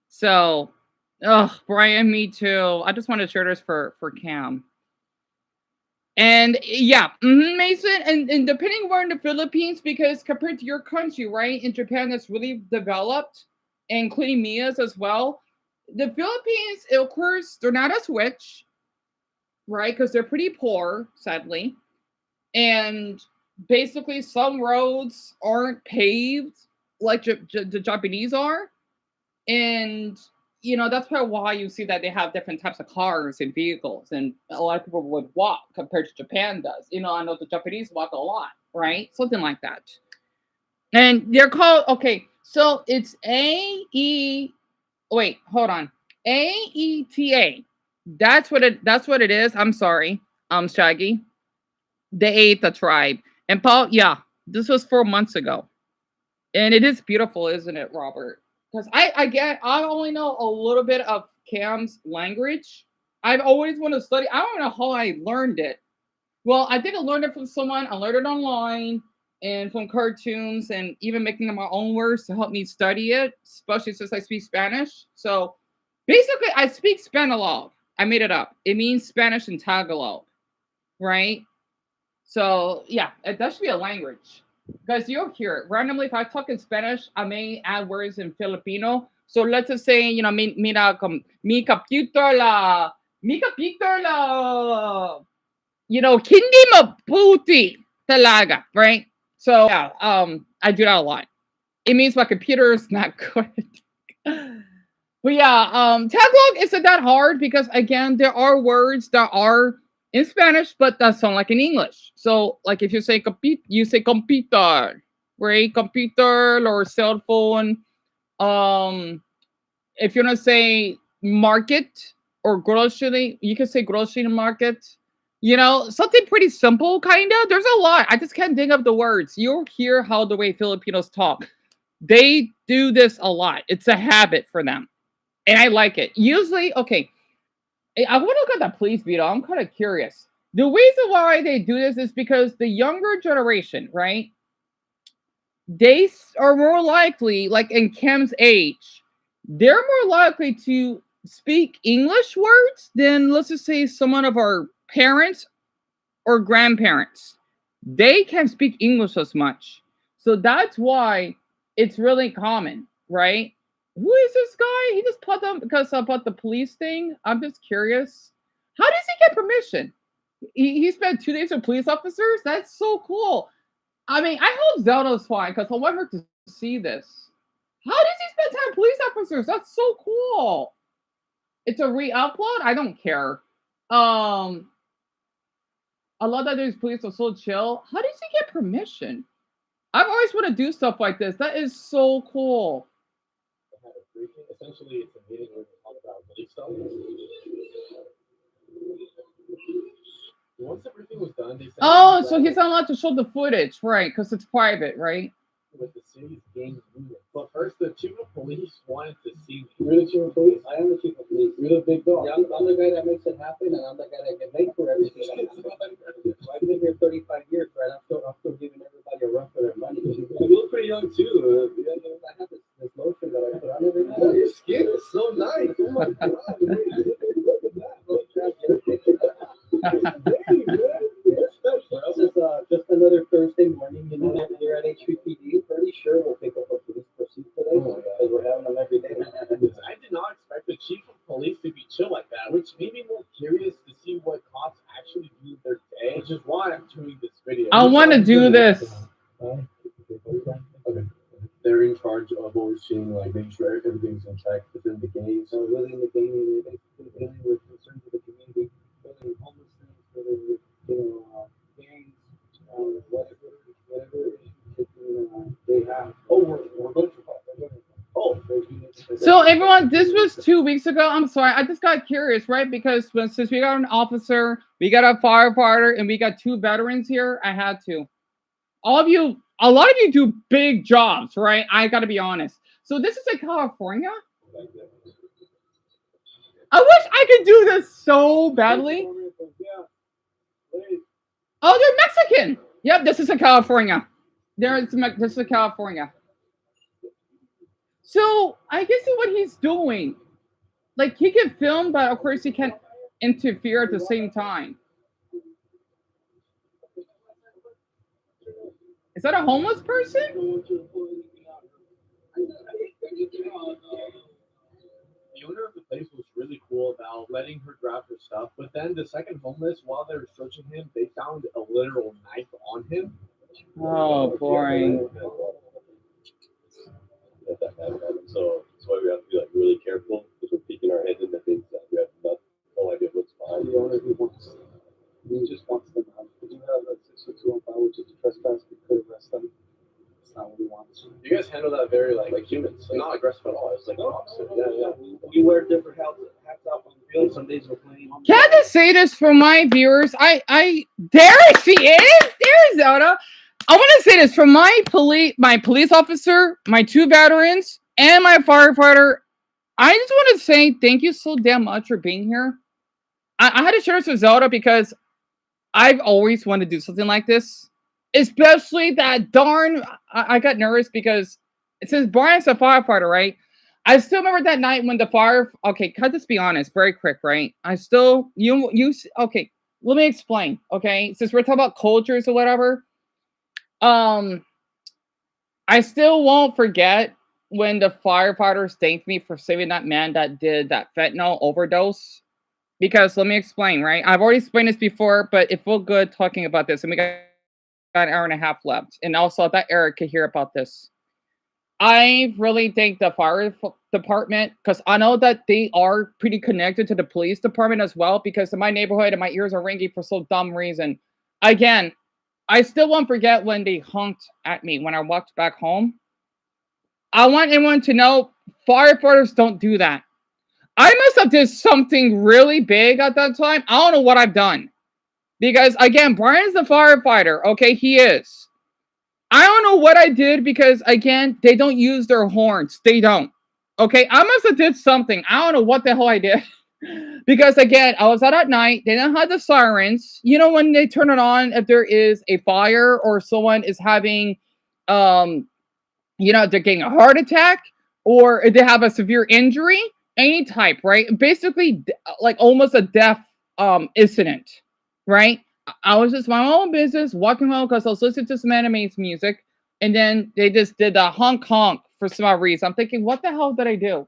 So, Brian, me too. I just want to share this for Cam. And yeah, Mason, and depending where in the Philippines, because compared to your country, right, in Japan, that's really developed, including Mia's as well. The Philippines, of course, they're not as rich, right? Because they're pretty poor, sadly. And basically, some roads aren't paved like the Japanese are. And, you know, that's probably why you see that they have different types of cars and vehicles. And a lot of people would walk compared to Japan does. You know, I know the Japanese walk a lot, right? Something like that. And they're called, okay, so it's wait, hold on. AETA. That's what it is. I'm sorry. Shaggy. The Aeta tribe. And Paul, yeah, this was 4 months ago. And it is beautiful, isn't it, Robert? Because I only know a little bit of Cam's language. I've always wanted to study. I don't know how I learned it. Well, I didn't learn it from someone. I learned it online and from cartoons and even making up my own words to help me study it, especially since I speak Spanish. So basically, I speak Spanilog. I made it up. It means Spanish in Tagalog, right? So yeah, that should be a language. Because you'll hear it randomly. If I talk in Spanish, I may add words in Filipino. So let's just say, you know, mira, mi computer la, you know, hindi mabuti talaga, right? So yeah, I do that a lot. It means my computer is not good. But yeah, Tagalog isn't that hard because again, there are words that are in Spanish, but that sound like in English. So, like if you say you say computer, right? Computer or cell phone. If you want to say market or grocery, you can say grocery market. You know, something pretty simple, kind of. There's a lot. I just can't think of the words. You'll hear how the way Filipinos talk. They do this a lot. It's a habit for them. And I like it. Usually, okay, I want to look at the police video. I'm kind of curious. The reason why they do this is because the younger generation, right? They are more likely, like in Cam's age, they're more likely to speak English words than, let's just say, someone of our parents or grandparents. They can't speak English as much. So that's why it's really common, right? Who is this guy? He just put them because about the police thing. I'm just curious. How does he get permission? He spent 2 days with police officers? That's so cool. I mean, I hope Zelda's fine because I want her to see this. How does he spend time with police officers? That's so cool. It's a re-upload? I don't care. I love that these police are so chill. How does he get permission? I've always want to do stuff like this. That is so cool. Essentially, it's a meeting where we talk about police stuff. Once everything was done, they said. Oh, so he's not allowed to show the footage, right? Because it's private, right? With the city's games moving. But first, the chief of police wanted to see me. You're the chief of police? I am the chief of police. You're the big dog. Yeah, I'm the guy that makes it happen, and I'm the guy that gets paid for everything. I've been here 35 years, right? I'm still giving everybody a run for their money. You look pretty young, too. I have this lotion that I put on every day. Your skin is so nice. Oh, my God. Look at that. Dang, man. Just another Thursday morning, you know, here at HPPD. Pretty sure we'll pick up a police pursuit today because we're having them every day. I did not expect the chief of police to be chill like that, which made me more curious to see what cops actually do their day, which is why I'm doing this video. I want to do this. Okay. They're in charge of overseeing, like, making sure everything's in check within the games. So really in the game, they're basically dealing with concerns of the community, dealing with homelessness, dealing with, gangs, whatever they have. Oh, we're going to talk. Oh, So everyone, this was 2 weeks ago. I'm sorry, I just got curious, right? Because since we got an officer, we got a firefighter, and we got 2 veterans here, I had to. All of you, a lot of you do big jobs, right? I got to be honest. So this is in California. I wish I could do this so badly. Oh, they're Mexican. Yep, this is in California. This is California. So I guess what he's doing, like he can film, but of course he can't interfere at the same time. Is that a homeless person? The owner of the place was really cool about letting her grab her stuff, but then the second homeless, while they were searching him, they found a literal knife on him. Oh, boring. So that's why we have to be like really careful because we're peeking our heads into things that we have no idea what's behind. The owner he just wants them out. We do have a 60215, which is a trespass. We could arrest them. It's not what we want. You guys handle that very like humans, like, not aggressive at all. It's like opposite. Yeah. We wear different hats out on the field. Some days we're playing. Can I just say this for my viewers? There she is. There's Zelda. I want to say this for my police officer, my 2 veterans, and my firefighter. I just want to say thank you so damn much for being here. I had to share this with Zelda because I've always wanted to do something like this. Especially that darn, I got nervous because since Brian's a firefighter, right? I still remember that night when the fire. Okay, can I just be honest, very quick, right? I still okay. Let me explain, okay? Since we're talking about cultures or whatever, I still won't forget when the firefighters thanked me for saving that man that did that fentanyl overdose. Because let me explain, right? I've already explained this before, but it felt good talking about this, and we got an hour and a half left, and also that Eric could hear about this. I really thank the fire department because I know that they are pretty connected to the police department as well. Because in my neighborhood, and my ears are ringing for some dumb reason. Again, I still won't forget when they honked at me when I walked back home. I want everyone to know firefighters don't do that. I must have did something really big at that time. I don't know what I've done. Because again, Brian's the firefighter. Okay, he is. I don't know what I did because again, they don't use their horns. They don't. Okay, I must have did something. I don't know what the hell I did. Because again, I was out at night. They don't have the sirens. You know when they turn it on if there is a fire or someone is having they're getting a heart attack or if they have a severe injury, any type, right? Basically like almost a death incident, right? I was just my own business, walking home because I was listening to some anime's music, and then they just did the honk honk for some odd reason. I'm thinking, what the hell did I do?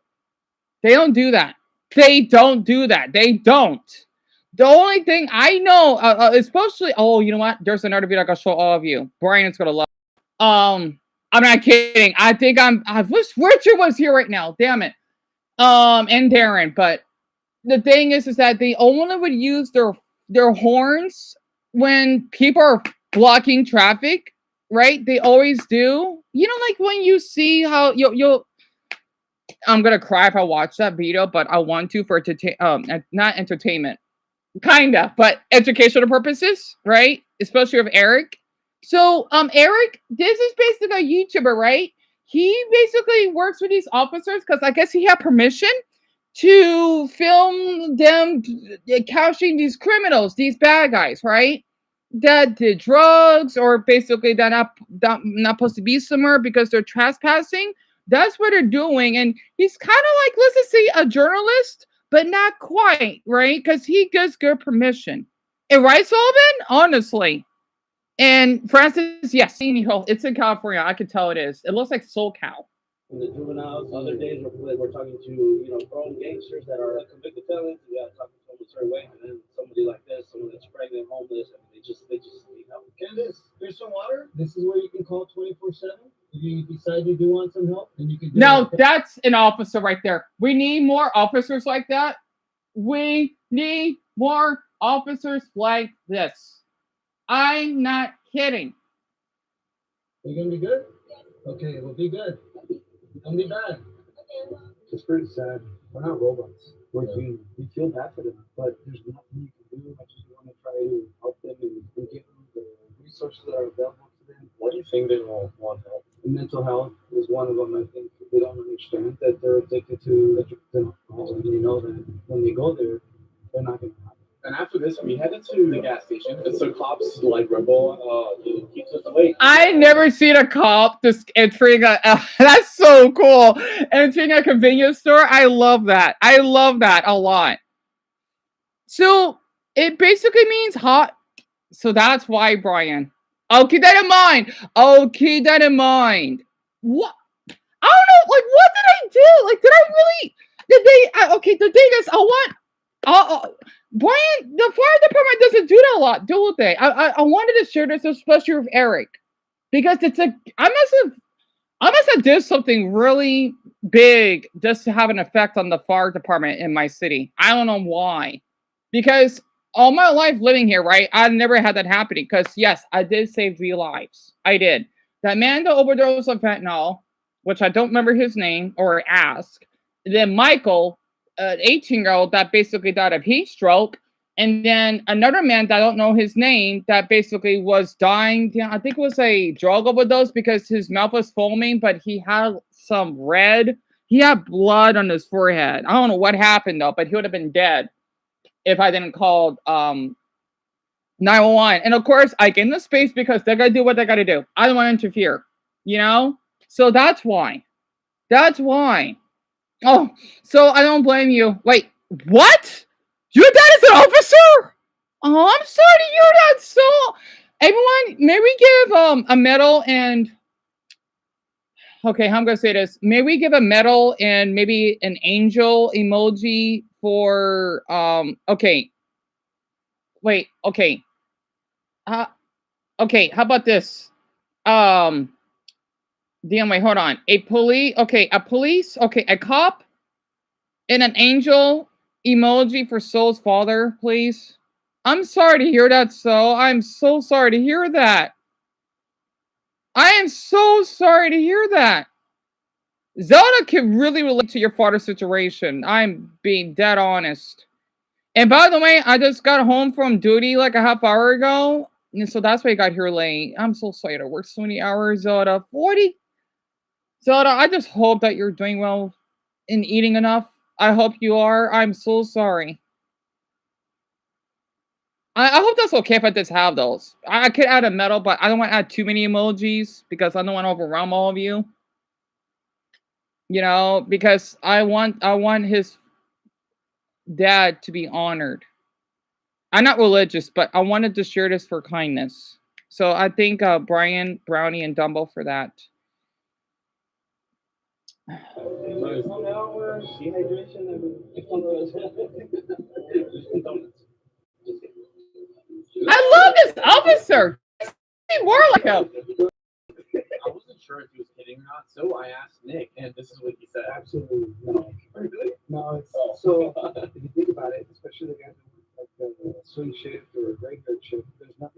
They don't do that. They don't do that. They don't. The only thing I know, especially, you know what? There's another video I can show all of you. Brian is gonna love. I'm not kidding. I think I wish Richard was here right now. Damn it. And Darren, but the thing is that they only would use their horns when people are blocking traffic, right? They always do. You know, like when you see how you'll I'm gonna cry if I watch that video, but I want to for not entertainment, kinda, but educational purposes, right? Especially with Eric. So, Eric, this is basically a YouTuber, right? He basically works with these officers because I guess he had permission to film them catching these criminals, these bad guys, right? That did drugs or basically that not supposed to be somewhere because they're trespassing. That's what they're doing, and he's kind of like, let's just say, a journalist, but not quite, right? Because he gives good permission. And right, Sullivan, honestly. And Francis, yes, it's in California. I could tell it is. It looks like SoCal. The juveniles, other days we're talking to grown gangsters that are convicted felons. We got to talk to them a certain way, and then somebody like this, someone that's pregnant, homeless, and they just need help. Candace, there's some water. This is where you can call 24/7. If you decide you do want some help, then you can. No, that's an officer right there. We need more officers like that. We need more officers like this. I'm not kidding. You're gonna be good. Okay, we'll be good. Don't be bad. It's pretty sad. We're not robots. We're human. We feel bad for them, but there's nothing you can do. I just want to try to help them and give them the resources that are available to them. What do you think they will want help? Mental health is one of them. I think they don't understand that they're addicted to alcohol, and they know that when they go there, they're not going to have it. And after this, we headed to the gas station. And so cops like Rebel keeps us awake. I never seen a cop just entering a. That's so cool. Entering a convenience store. I love that. I love that a lot. So it basically means hot. So that's why, Brian. I'll keep that in mind. I'll keep that in mind. What? I don't know. Like, what did I do? Like, did I really? Did they? Okay, the thing is, I want. Brian, the fire department doesn't do that a lot, do they? I wanted to share this, especially with Eric, because it's a. I must have did something really big just to have an effect on the fire department in my city. I don't know why, because all my life living here, right? I never had that happening. Because yes, I did save 3 lives. I did. That man that overdosed on fentanyl, which I don't remember his name or ask. Then Michael, an 18-year-old that basically died of heat stroke. And then another man that I don't know his name that basically was dying. I think it was a drug overdose because his mouth was foaming, but he had some red. He had blood on his forehead. I don't know what happened though, but he would have been dead if I didn't call 911. And of course, I gave them the space because they gotta do what they gotta do. I don't want to interfere, you know? So that's why. That's why. Oh, so I don't blame you. Wait, what? Your dad is an officer? Oh, I'm sorry to hear that. So, everyone, may we give a medal and okay, how I'm gonna say this? May we give a medal and maybe an angel emoji for okay. Wait, okay. Okay, how about this? Damn, wait, hold on. A police, okay, a cop, and an angel emoji for Soul's father, please. I'm sorry to hear that, Soul. I'm so sorry to hear that. I am so sorry to hear that. Zelda can really relate to your father's situation. I'm being dead honest. And by the way, I just got home from duty like a half hour ago. And so that's why I got here late. I'm so sorry to work so many hours, Zelda. 40. Zelda, I just hope that you're doing well and eating enough. I hope you are. I'm so sorry. I hope that's okay if I just have those. I could add a medal, but I don't want to add too many emojis because I don't want to overwhelm all of you. You know, because I want his dad to be honored. I'm not religious, but I wanted to share this for kindness. So I thank Brian, Brownie, and Dumbo for that. I love this officer. Be more like him. I wasn't sure if he was kidding or not, so I asked Nick, and this is what he said. Absolutely no. Really? No, it's so if you think about it, especially the guys who work like a swing shift or a graveyard shift, there's nothing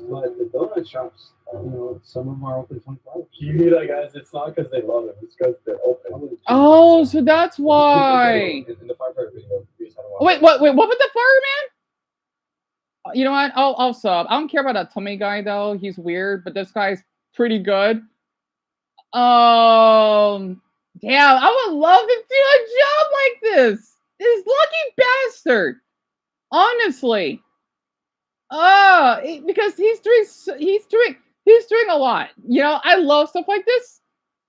But the donut shops, some of them are open 24 hours. You hear that, guys? It's not because they love it. It's because they're open. Oh, so that's why. In the firefighter video, Wait, what was the fireman? You know what? I'll sub. I don't care about that Tommy guy though. He's weird, but this guy's pretty good. Damn, I would love to do a job like this. This lucky bastard. Honestly. Because he's doing a lot. You know, I love stuff like this.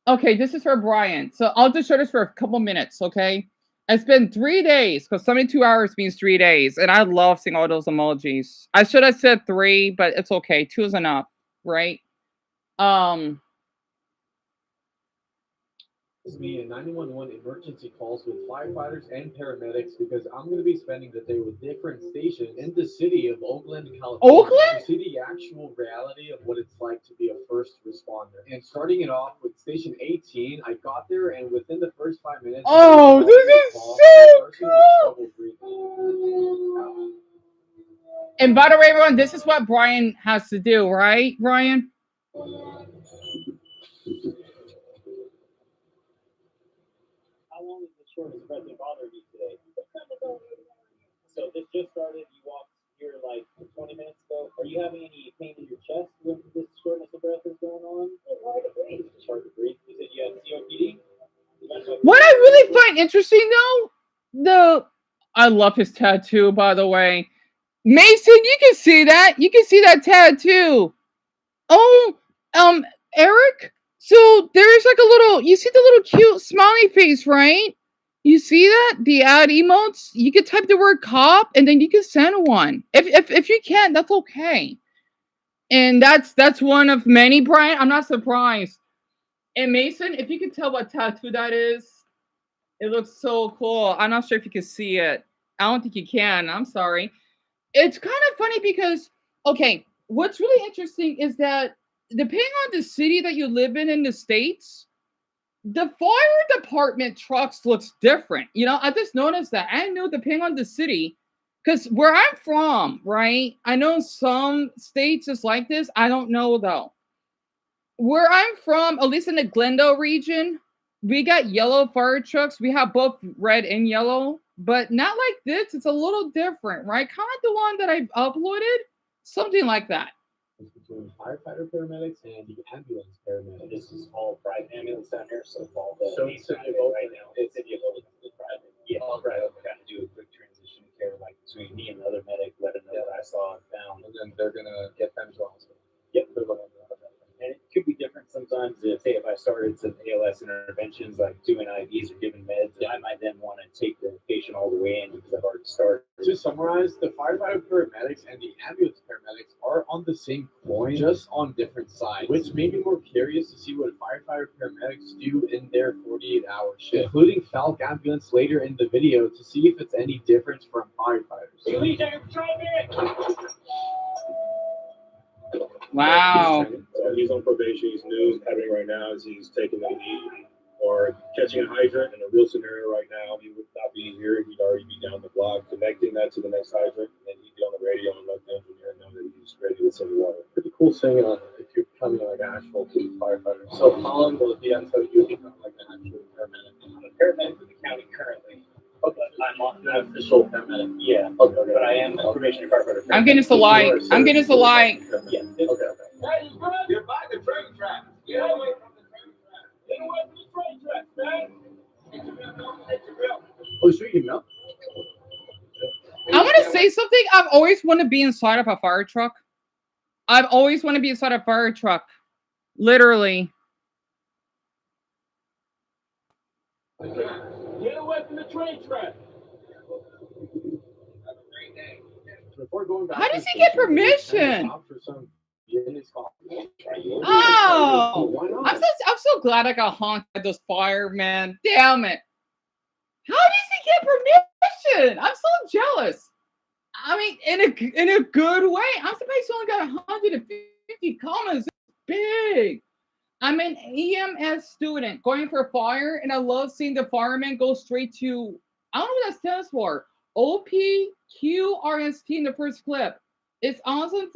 Okay, this is for Brian. So I'll just show this for a couple minutes, okay? It's been 3 days, because 72 hours means 3 days, and I love seeing all those emojis. I should have said 3, but it's okay. 2 is enough, right? This is me a 911 emergency calls with firefighters and paramedics because I'm going to be spending the day with different stations in the city of Oakland, California. Oakland? To see the actual reality of what it's like to be a first responder. And starting it off with station 18, I got there and within the first 5 minutes... Oh, this is so cool! And by the way, everyone, this is what Brian has to do, right, Brian? How long is the shortest breath been bothering you today? So this just started. You walked here like 20 minutes ago. Are you having any pain in your chest when this shortness of breath is going on? It's hard to breathe. It's hard to breathe. You said you have COPD? What I really find interesting, though, I love his tattoo, by the way. Mason, you can see that. You can see that tattoo. Oh, Eric. So there's like a little. You see the little cute smiley face, right? You see that? The ad emotes. You could type the word "cop" and then you can send one. If you can't, that's okay. And that's one of many, Brian. I'm not surprised. And Mason, if you could tell what tattoo that is, it looks so cool. I'm not sure if you can see it. I don't think you can. I'm sorry. It's kind of funny because, okay, what's really interesting is that depending on the city that you live in the States, the fire department trucks looks different. You know, I just noticed that. I know depending on the city, because where I'm from, right? I know some states is like this. I don't know though. Where I'm from, at least in the Glendale region, we got yellow fire trucks. We have both red and yellow, but not like this. It's a little different, right? Kind of like the one that I've uploaded, something like that. It's between firefighter paramedics and the ambulance paramedics. This is all private ambulance down here, so all the So it's City of Oakland right now. It's City of Oakland is private. Yeah, right. I'm trying to do a quick transition care, like between me and the other medic, let them know what I saw and found. And then they're gonna get them to the hospital. Yep, they're going to and it could be different sometimes. If I started some ALS interventions, like doing IVs or giving meds, I might then want to take the patient all the way in because I've already started. To summarize, the firefighter paramedics and the ambulance paramedics are on the same coin, just on different sides, which made me more curious to see what firefighter paramedics do in their 48-hour shift, including Falk Ambulance later in the video to see if it's any different from firefighters. Wow. So he's on probation. He's new. Happening right now is he's taking a lead or catching a hydrant. In a real scenario right now, he would not be here. He'd already be down the block, connecting that to the next hydrant, and then he'd be on the radio and let the engineer know that he's ready to send the water. Pretty cool thing if you're becoming like an actual firefighter. So how long will it be until you become like an actual paramedic? I'm a paramedic for the county currently. Okay. I'm on an official paramedic. Yeah. Okay. But I am a probationary firefighter. I'm getting us a like. I'm getting us a like. Yeah. Okay. Hey, you're by the train tracks. Get away from the train tracks. Get away from the train tracks, man. Get your bill. Get your bill. Oh, sure, you know. I want to say something. I've always wanted to be inside of a fire truck. I've always wanted to be inside a fire truck. Literally. Get away from the train track. Before going back How does he get permission? Oh, I'm so glad I got honked by those firemen. Damn it. How does he get permission? I'm so jealous. I mean, in a good way. I'm surprised he only got 150 comments. It's big. I'm an EMS student going for fire, and I love seeing the firemen go straight to, I don't know what that stands for, OPQRST in the first clip. It's awesome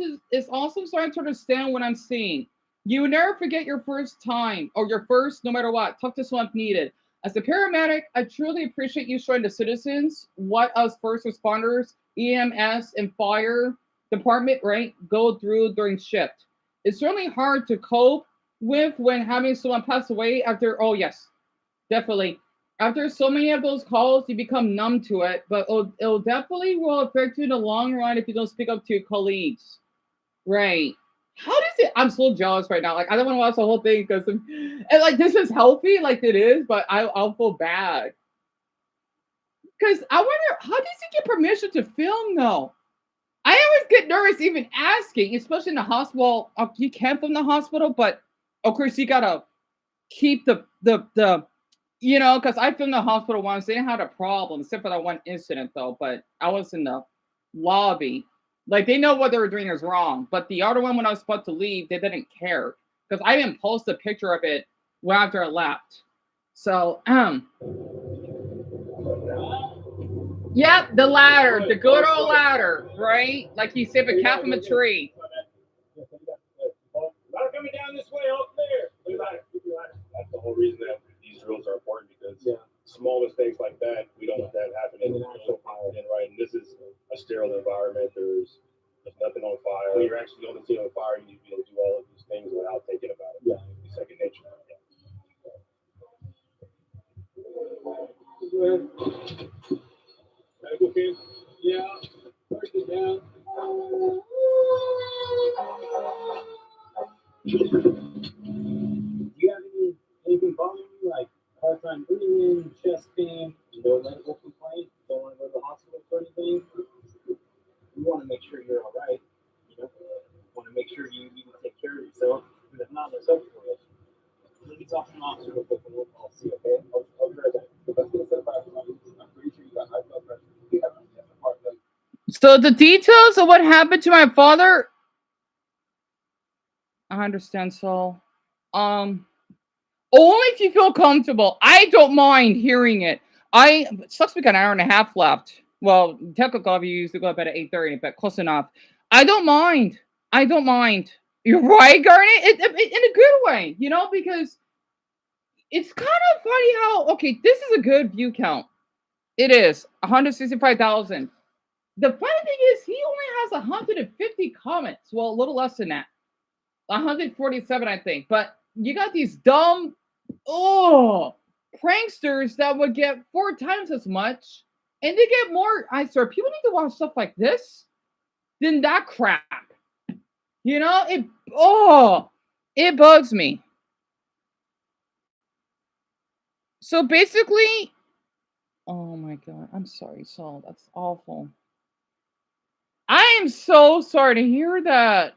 starting to understand what I'm seeing. You will never forget your first time or your first, no matter what. Talk to someone if needed. As a paramedic, I truly appreciate you showing the citizens what us first responders, EMS, and fire department, right, go through during shift. It's certainly hard to cope with when having someone pass away after, oh, yes, definitely. After so many of those calls, you become numb to it, but it'll definitely will affect you in the long run if you don't speak up to your colleagues. Right. How does it? I'm so jealous right now. Like I don't want to watch the whole thing because, and like this is healthy, like it is, but I'll feel bad because I wonder how does he get permission to film though? I always get nervous even asking, especially in the hospital. You can film the hospital, but of course you gotta keep the because I filmed the hospital once. They didn't have a problem except for that one incident though. But I was in the lobby. Like they know what they were doing is wrong. But the other one when I was about to leave, they didn't care. Because I didn't post a picture of it after I left. So yep, the ladder, the good old ladder, right? Like you save a cat from a tree. Ladder coming down this way, all clear. That's the whole reason that these drills are important because small mistakes like that, we don't want that happening. And right, and this is a sterile environment. There's nothing on fire. When you're actually on the scene on fire, you need to be able to do all of these things without thinking about it. Yeah, it's second nature. Medical team? Yeah. First is down. Do you have anything bothering you, like hard time breathing, chest pain, no medical complaint? Don't want to go to the hospital for anything? We want to make sure you're all right. You know, want to make sure you can take care of yourself. But if not, there's hope for you. Let me talk to an officer real quick and I'll see, okay? I'll be right back. I'm pretty sure you got high blood pressure. You have a heart rate. So the details of what happened to my father, I understand. So, only if you feel comfortable. I don't mind hearing it. It sucks we got an hour and a half left. Well, technically, we used to go up at 8:30, but close enough. I don't mind. I don't mind. You're right, Garnet. In a good way, because it's kind of funny how this is a good view count. It is 165,000. The funny thing is, he only has 150 comments. Well, a little less than that. 147, I think. But you got these dumb, pranksters that would get 4 times as much. And they get more. I swear, people need to watch stuff like this than that crap. It bugs me. So basically, oh my God, I'm sorry, Saul. That's awful. I am so sorry to hear that.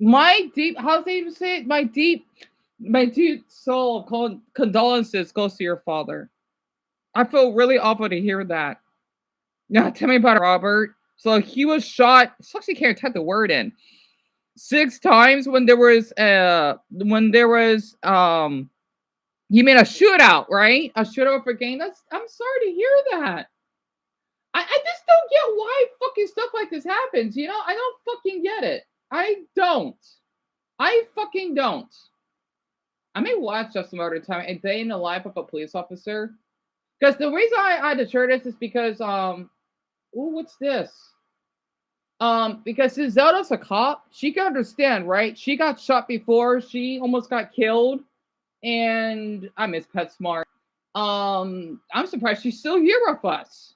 How's they even say it? My deep soul condolences goes to your father. I feel really awful to hear that. Now, tell me about it, Robert. So he was shot. Sucks he can't type the word in. 6 times when there was he made a shootout, right? A shootout for game. I'm sorry to hear that. I just don't get why fucking stuff like this happens. I don't fucking get it. I don't. I fucking don't. I may watch just about a time a day in the life of a police officer. Because the reason I had to share this is because what's this? Because Zelda's a cop, she can understand, right? She got shot before, she almost got killed, and I miss PetSmart. I'm surprised she's still here with us.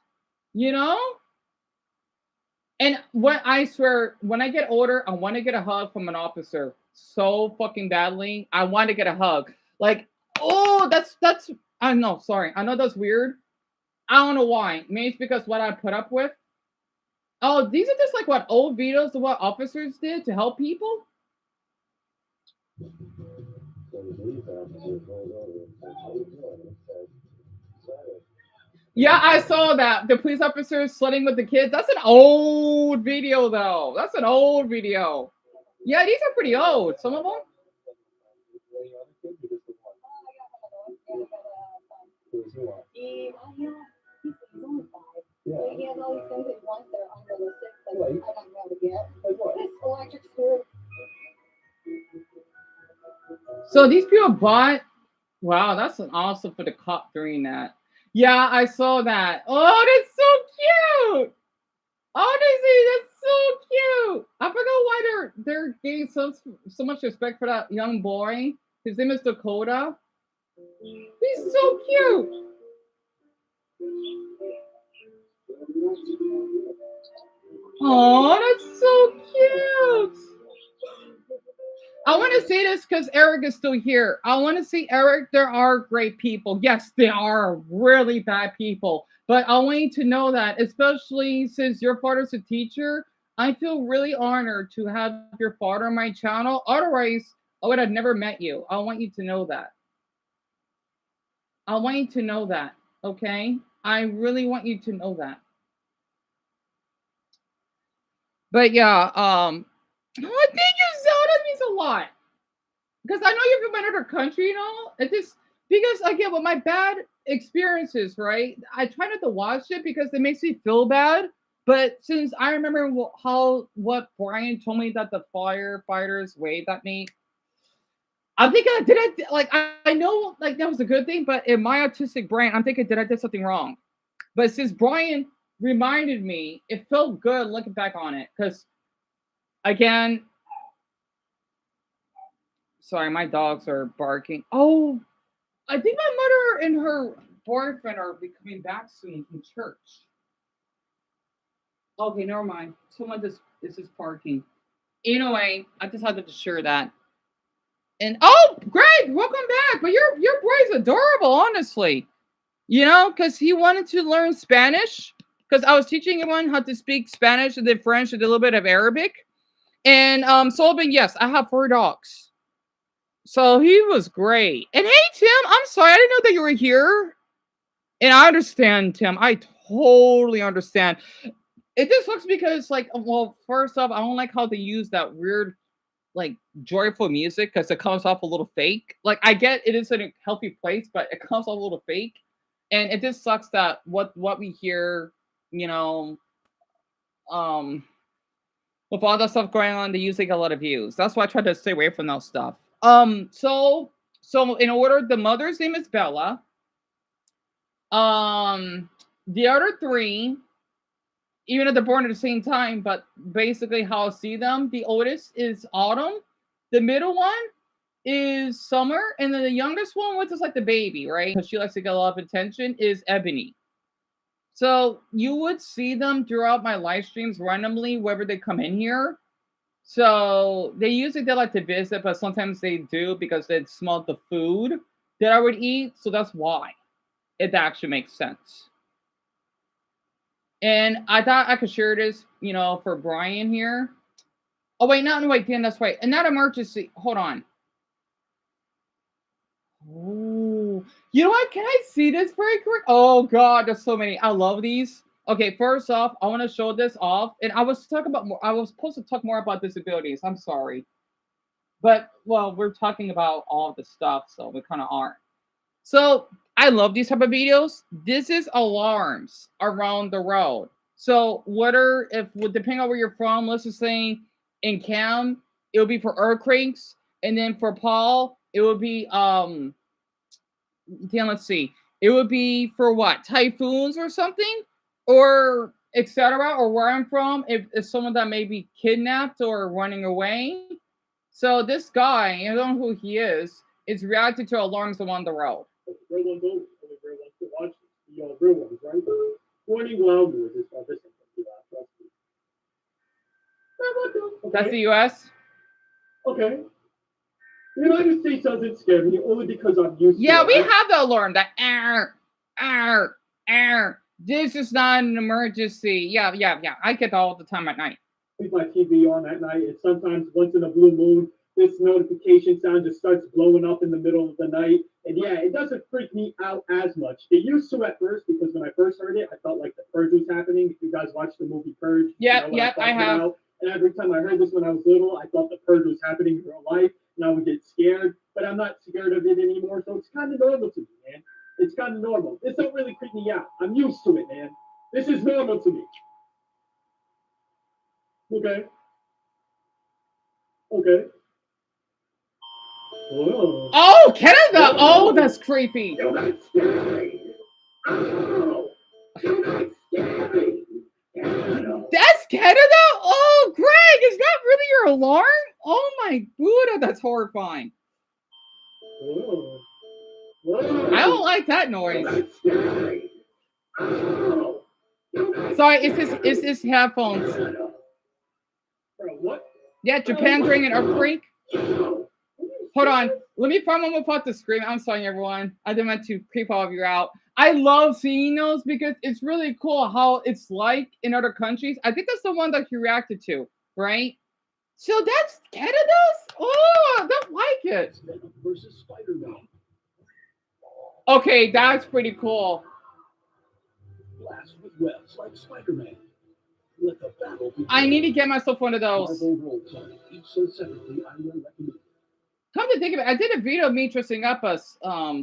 And I swear, when I get older, I want to get a hug from an officer so fucking badly. I want to get a hug. Like, that's. I know. Sorry, I know that's weird. I don't know why. Maybe it's because what I put up with. Oh, these are just like what old videos of what officers did to help people. Yeah, I saw that. The police officers sledding with the kids. That's an old video, though. That's an old video. Yeah, these are pretty old. Some of them. He has all these things at once that are unrealistic. Like, I don't know to get. So these people bought. Wow, that's an awesome for the cop doing that. Yeah, I saw that. Oh, that's so cute. Honestly, that's so cute. I forgot why they're giving so much respect for that young boy. His name is Dakota. He's so cute. Oh, that's so cute. I want to say this because Eric is still here. I want to say, Eric, there are great people. Yes, there are really bad people. But I want you to know that, especially since your father's a teacher, I feel really honored to have your father on my channel. Otherwise, I would have never met you. I want you to know that. I want you to know that. Okay? I really want you to know that. But yeah, oh, thank you, so that means a lot. Because I know you're from another country, you know. It just because again with my bad experiences, right? I try not to watch it because it makes me feel bad. But since I remember what Brian told me that the firefighters waved at me, I'm thinking, I know like that was a good thing, but in my autistic brain, I'm thinking, did I do something wrong? But since Brian reminded me, it felt good looking back on it. Because again, sorry, my dogs are barking. Oh, I think my mother and her boyfriend are coming back soon from church. Okay, never mind. Someone just is just parking. Anyway, I just had to share that. And oh, Greg, welcome back. But your boy's adorable, honestly. You know, because he wanted to learn Spanish. Because I was teaching him how to speak Spanish and then French and a little bit of Arabic. And Sullivan, yes, I have 4 dogs. So he was great. And hey, Tim, I'm sorry, I didn't know that you were here. And I understand, Tim. I totally understand. It just sucks because, like, well, first off, I don't like how they use that weird, like, joyful music because it comes off a little fake. Like, I get it is in a healthy place, but it comes off a little fake. And it just sucks that what we hear, you know, um, with all that stuff going on, they usually get a lot of views. That's why I try to stay away from that stuff. So in order, the mother's name is Bella. The other 3, even though they're born at the same time, but basically how I see them, the oldest is Autumn, the middle one is Summer, and then the youngest one, which is like the baby, right? Because she likes to get a lot of attention, is Ebony. So you would see them throughout my live streams randomly, wherever they come in here. So they usually they like to visit, but sometimes they do because they smell the food that I would eat. So that's why it actually makes sense. And I thought I could share this, you know, for Brian here. Oh wait, no, wait, Dan, that's right. And not emergency. Hold on. Oh, you know what? Can I see this very quick? Oh God, there's so many. I love these. Okay, first off, I want to show this off, and I was talking about more. I was supposed to talk more about disabilities. I'm sorry, but well, we're talking about all the stuff, so we kind of aren't. So I love these type of videos. This is alarms around the road. So whether if depending on where you're from, let's just say in Cam, it would be for earthquakes, and then for Paul, it would be then let's see, it would be for what typhoons or something, or etc. Or where I'm from, if someone that may be kidnapped or running away. So this guy, I don't know who he is reacting to alarms along the road. Real ones only. Only real ones to watch the real ones, right? Warning loud with this this. That's the U.S. Okay. The United States doesn't scare me only because I'm used to it. Yeah, we have the alarm. That air. This is not an emergency. Yeah. I get that all the time at night. Leave my TV on at night, and sometimes once in a blue moon, this notification sound just starts blowing up in the middle of the night. And yeah, it doesn't freak me out as much. It used to at first, because when I first heard it, I felt like the Purge was happening. If you guys watched the movie Purge, yeah, I have. About. And every time I heard this when I was little, I thought the Purge was happening in real life, and I would get scared. But I'm not scared of it anymore, so it's kind of normal to me, man. It's kind of normal. This don't really creep me out. I'm used to it, man. This is normal to me. Okay. Okay. Oh, Canada! Oh, that's creepy. That's Canada? Oh, Greg, is that really your alarm? Oh my Buddha, that's horrifying. I don't like that noise. Sorry, it's his headphones. Yeah, Japan during an earthquake. Hold on. Let me find one without the screen. I'm sorry, everyone. I didn't meant to creep all of you out. I love seeing those because it's really cool how it's like in other countries. I think that's the one that you reacted to, right? So that's Canada's? Oh, I don't like it. Versus Spider-Man. Okay, that's pretty cool. Blast with webs like Spider-Man. Let the battle begin. I need to get myself one of those. Marvel roll-play, each sold separately. I will recommend. Come to think of it, I did a video of me dressing up as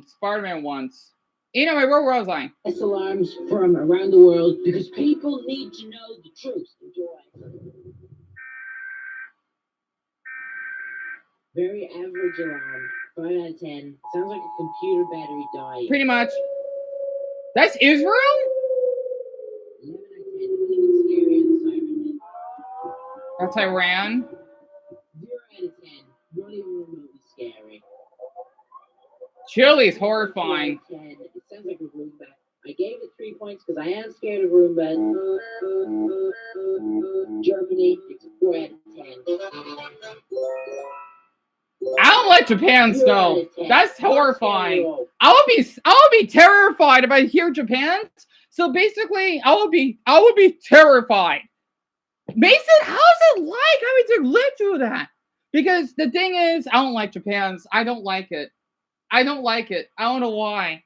Spider-Man once. Anyway, where was I? Alarms from around the world because people need to know the truth. Enjoy. Very average alarm. 5 out of 10. Sounds like a computer battery dying. Pretty much. That's Israel? 11 out of 10. Even scarier than Cybermen. That's Iran. 0 out of 10. Not even remotely scary. Chili's horrifying. 10. It sounds like a Roomba. I gave it 3 points because I am scared of Roomba. Germany, it's a 4 out of 10. I don't like Japan snow. That's horrifying. I would be terrified if I hear Japan. So basically, I would be terrified. Mason, how's it like having to live through that? Because the thing is, I don't like Japan's. I don't like it. I don't like it. I don't know why.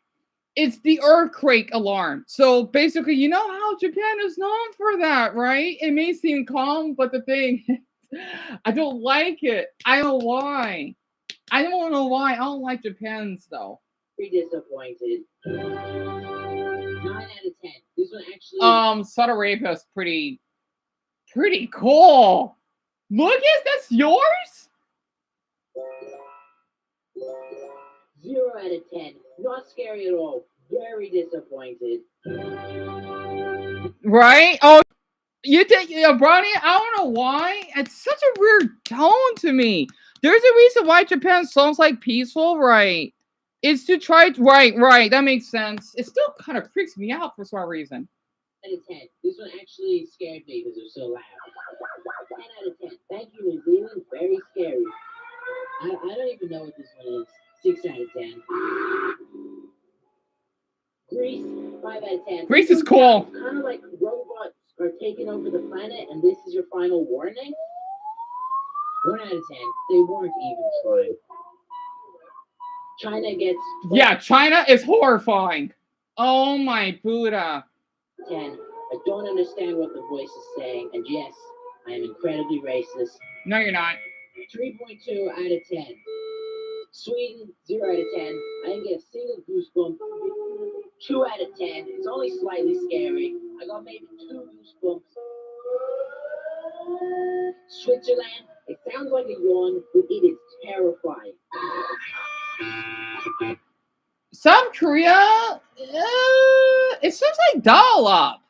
It's the earthquake alarm. So basically, you know how Japan is known for that, right? It may seem calm, but the thing is, I don't like it. I don't know why. I don't know why. I don't like Japan's though. Pretty disappointed. 9 out of 10. This one actually. Saudi Arabia is pretty cool. Lucas, that's yours? 0 out of 10. Not scary at all. Very disappointed. Right? Oh, you take Brownie. I don't know why. It's such a weird tone to me. There's a reason why Japan sounds like peaceful, right? It's to try. Right. That makes sense. It still kind of freaks me out for some reason. 10 out of 10. This one actually scared me because it was so loud. 10 out of 10. Thank you, New Zealand. Very scary. I don't even know what this one is. 6 out of 10. Greece, 5 out of 10. Greece is cool. Kind of like robots are taking over the planet, and this is your final warning. 1 out of 10. They weren't even trying. China gets. Yeah, China is horrifying. Oh my Buddha. 10. I don't understand what the voice is saying, and yes, I am incredibly racist. No, you're not. 3.2 out of 10. Sweden, 0 out of 10. I didn't get a single goosebump. 2 out of 10. It's only slightly scary. I got maybe 2 goosebumps. Switzerland, it sounds like a yawn, but it is terrifying. South Korea, it seems like dial-up.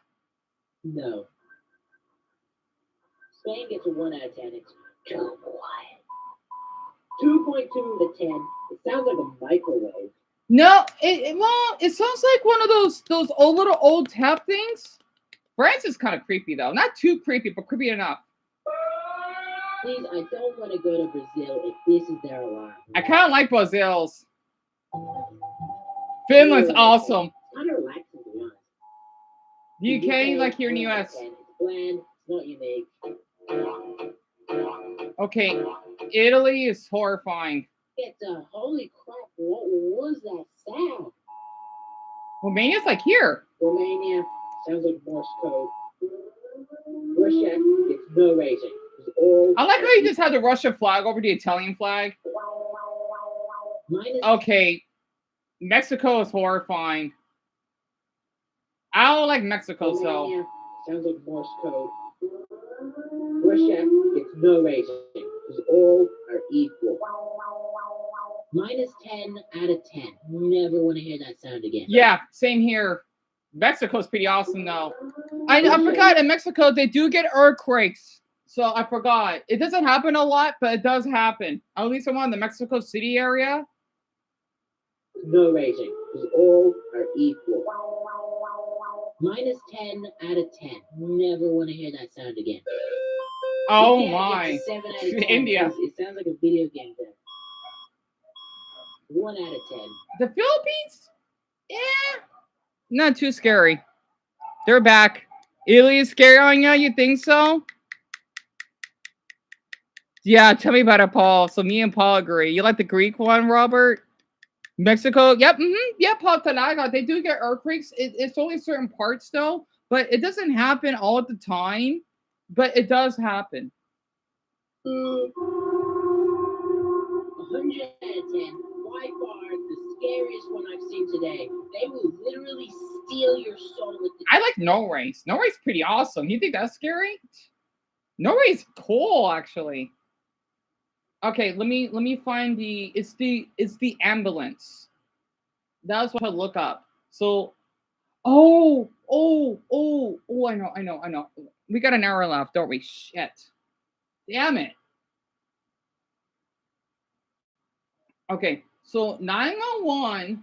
No. Spain gets a 1 out of 10. It's too quiet. 2.2 out of 10. It sounds like a microwave. No, it sounds like one of those old tap things. France is kind of creepy though. Not too creepy, but creepy enough. Please, I don't want to go to Brazil if this is their alarm. I kind of like Brazil's. Finland's awesome. It's kind of relaxing, to be honest. UK, like here in the US. It's bland. It's not unique. Okay, Italy is horrifying. It's a holy crap. What was that sound? Romania's like here. Romania sounds like Morse code. Russia gets no rating. I like how you just had the Russian flag over the Italian flag. Okay, Mexico is horrifying. I don't like Mexico, Romania sounds like Morse code. Russia gets no rating because all are equal. Minus 10 out of 10. Never want to hear that sound again. Yeah, same here. Mexico's pretty awesome though. I forgot in Mexico they do get earthquakes. So I forgot. It doesn't happen a lot, but it does happen. At least I'm in the Mexico City area. No rating, because all are equal. Minus 10 out of 10. Never want to hear that sound again. Oh Yeah, my. it's a 7 out of 10. India. It sounds like a video game there. 1 out of 10. The Philippines? Yeah. Not too scary. They're back. Italy is scary on you? You think so? Yeah, tell me about it, Paul. So me and Paul agree. You like the Greek one, Robert? Mexico? Yep. Yeah, Paul Talaga. They do get earthquakes. It's only certain parts though, but it doesn't happen all the time. But it does happen. 100 out of 10. By far the scariest one I've seen today. They will literally steal your soul with the. I like Norway's. Norway's pretty awesome. You think that's scary? Norway's cool, actually. Okay, let me find the it's the ambulance. That's what I look up. So oh, I know. We got an hour left, don't we? Shit. Damn it. Okay, so 911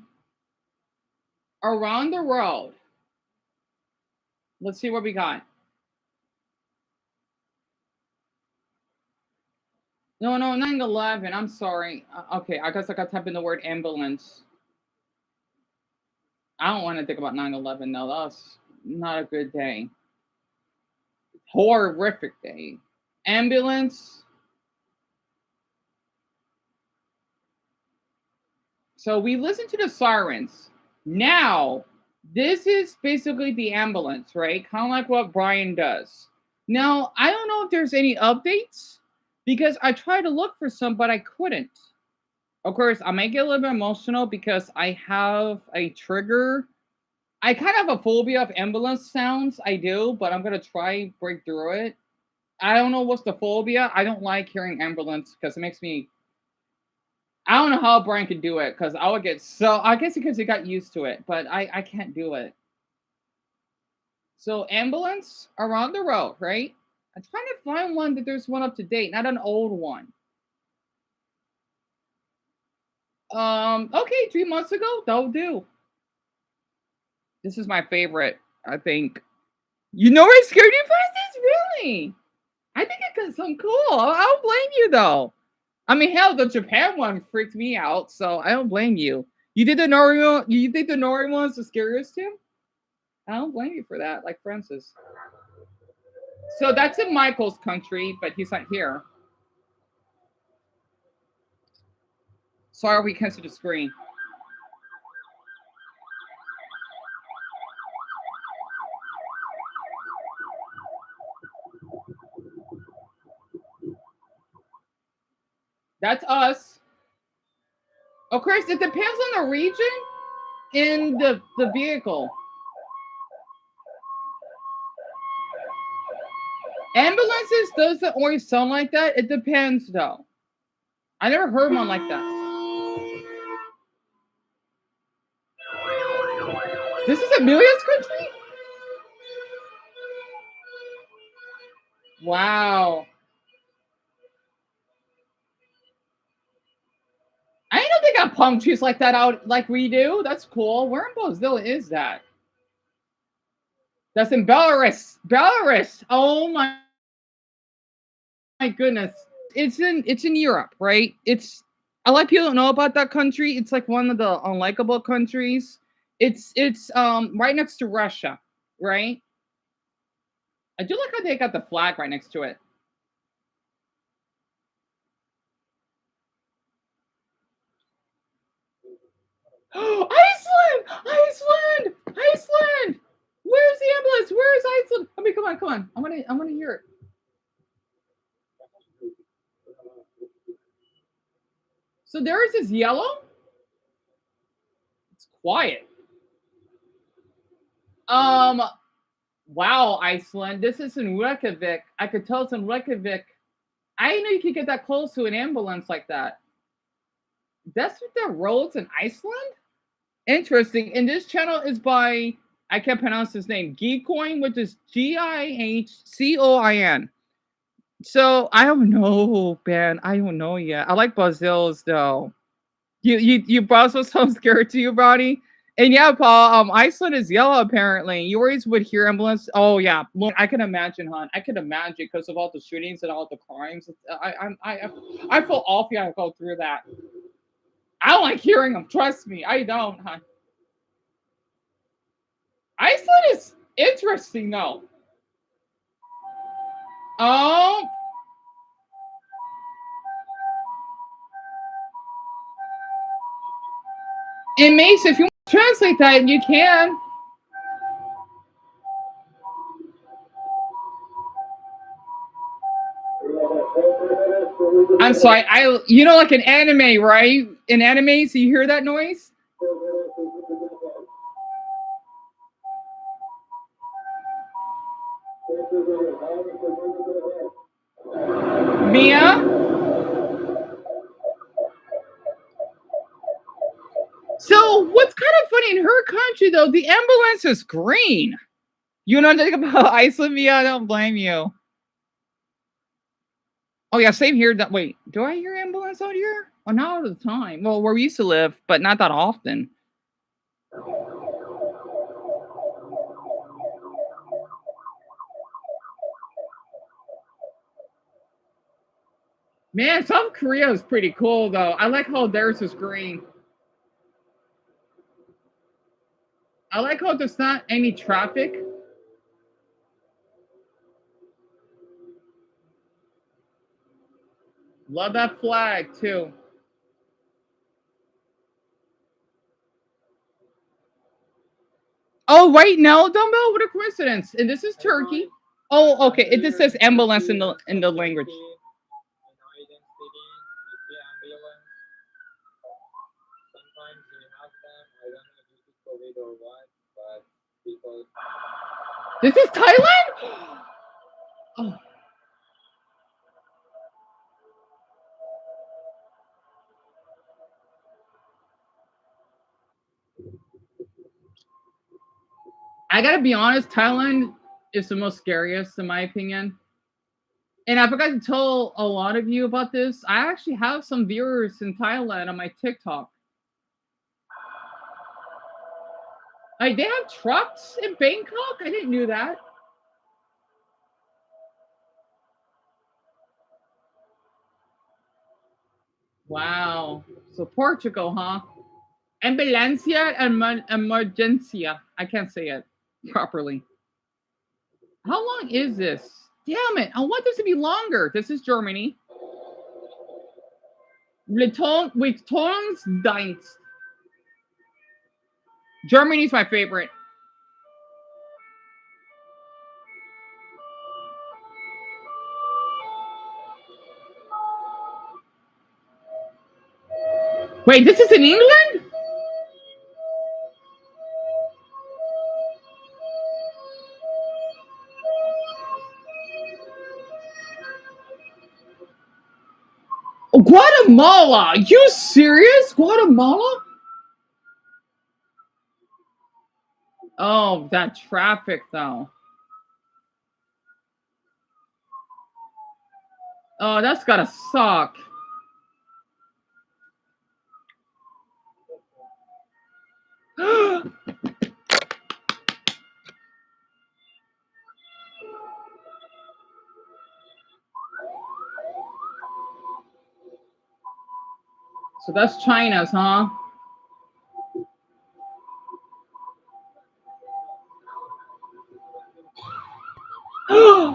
around the road. Let's see what we got. No, 911. I'm sorry. Okay, I guess I got to type in the word ambulance. I don't want to think about 9/11 though. That's not a good day. Horrific day. Ambulance. So we listen to the sirens. Now, this is basically the ambulance, right? Kind of like what Brian does. Now, I don't know if there's any updates because I tried to look for some, but I couldn't. Of course, I might get a little bit emotional because I have a trigger. I kind of have a phobia of ambulance sounds. I do, but I'm going to try break through it. I don't know what's the phobia. I don't like hearing ambulance because it makes me. I don't know how Brian could do it because I would get so. I guess because he got used to it, but I can't do it. So ambulance around the road, right? I'm trying to find one that there's one up to date, not an old one. Okay, 3 months ago, that'll do. This is my favorite, I think. You know where security prices? Really? I think it got some cool. I don't blame you though. I mean, hell, the Japan one freaked me out, so I don't blame you. You did the Nori one. You think the Nori one's the scariest too? I don't blame you for that, like Francis. So that's in Michael's country, but he's not here. Sorry, we canceled the screen. That's us. Of course, it depends on the region in the vehicle. Ambulances doesn't always sound like that. It depends, though. I never heard one like that. This is Amelia's country? Wow. I didn't know they got palm trees like that out like we do. That's cool. Where in Brazil is that? That's in Belarus. Belarus. Oh my goodness. It's in Europe, right? It's a lot of people don't know about that country. It's like one of the unlikable countries. It's right next to Russia, right? I do like how they got the flag right next to it. Iceland! Iceland! Iceland! Where's the ambulance? Where's Iceland? I mean, come on. I want to hear it. So there is this yellow. It's quiet. Wow, Iceland. This is in Reykjavik. I could tell it's in Reykjavik. I didn't know you could get that close to an ambulance like that. That's what the roads in Iceland? Interesting. And this channel is by, I can't pronounce his name, Geekcoin, which is Gihcoin. So I don't know, Ben. I don't know yet. I like Brazil's though. You Brazil sounds scared to you, Brody? And yeah, Paul, Iceland is yellow apparently. You always would hear ambulance. Oh yeah, look, I can imagine, hon. I can imagine because of all the shootings and all the crimes. I feel awful. I go through that. I don't like hearing them. Trust me, I don't, hon. Iceland is interesting though. Oh. And Mace, if you want to translate that, you can. I'm sorry. You know, like an anime, right? In anime, so you hear that noise? Mia? So what's kind of funny in her country though, the ambulance is green. You know nothing about Iceland, Mia? I don't blame you. Oh yeah, same here. Wait, do I hear ambulance out here? Oh, not all the time. Well, where we used to live, but not that often. Man, South Korea is pretty cool though. I like how theirs is green. I like how there's not any traffic. Love that flag too. Oh, right now, Dumbo, what a coincidence! And this is Turkey. Oh, okay. It just says ambulance in the language. This is Thailand? Oh. I gotta be honest, Thailand is the most scariest in my opinion. And I forgot to tell a lot of you about this. I actually have some viewers in Thailand on my TikTok. Like they have trucks in Bangkok? I didn't know that. Wow. So Portugal, huh? Ambulancia emergencia. I can't say it properly. How long is this? Damn it. I want this to be longer. This is Germany. Retonsdienst. Germany's my favorite. Wait, this is in England? Guatemala? You serious? Guatemala? Oh, that traffic though. Oh, that's gotta suck. So that's China's, huh?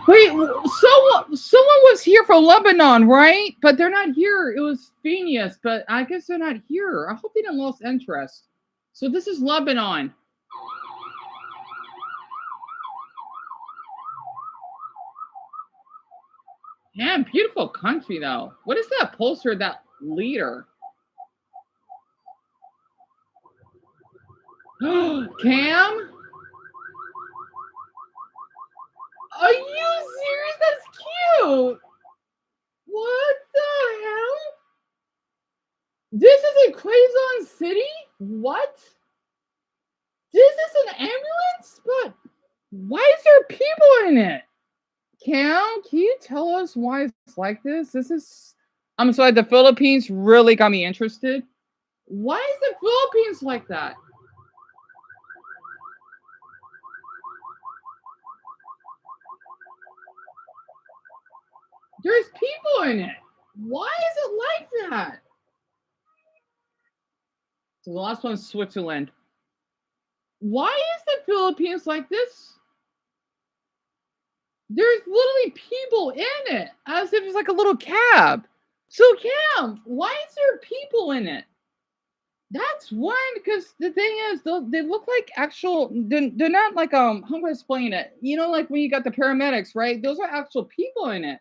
Wait, someone was here for Lebanon, right? But they're not here. It was Phineas, but I guess they're not here. I hope they didn't lose interest. So this is Lebanon. Man, beautiful country though. What is that poster? That leader? Cam? Are you serious? That's cute. What the hell? This is a Quezon City? What? This is an ambulance? But why is there people in it? Cam, can you tell us why it's like this? I'm sorry, the Philippines really got me interested. Why is the Philippines like that? There's people in it. Why is it like that? So the last one's Switzerland. Why is the Philippines like this? There's literally people in it, as if it's like a little cab. So Cam, why is there people in it? That's one, because the thing is, they look like actual. They're not like how do I explain it? You know, like when you got the paramedics, right? Those are actual people in it.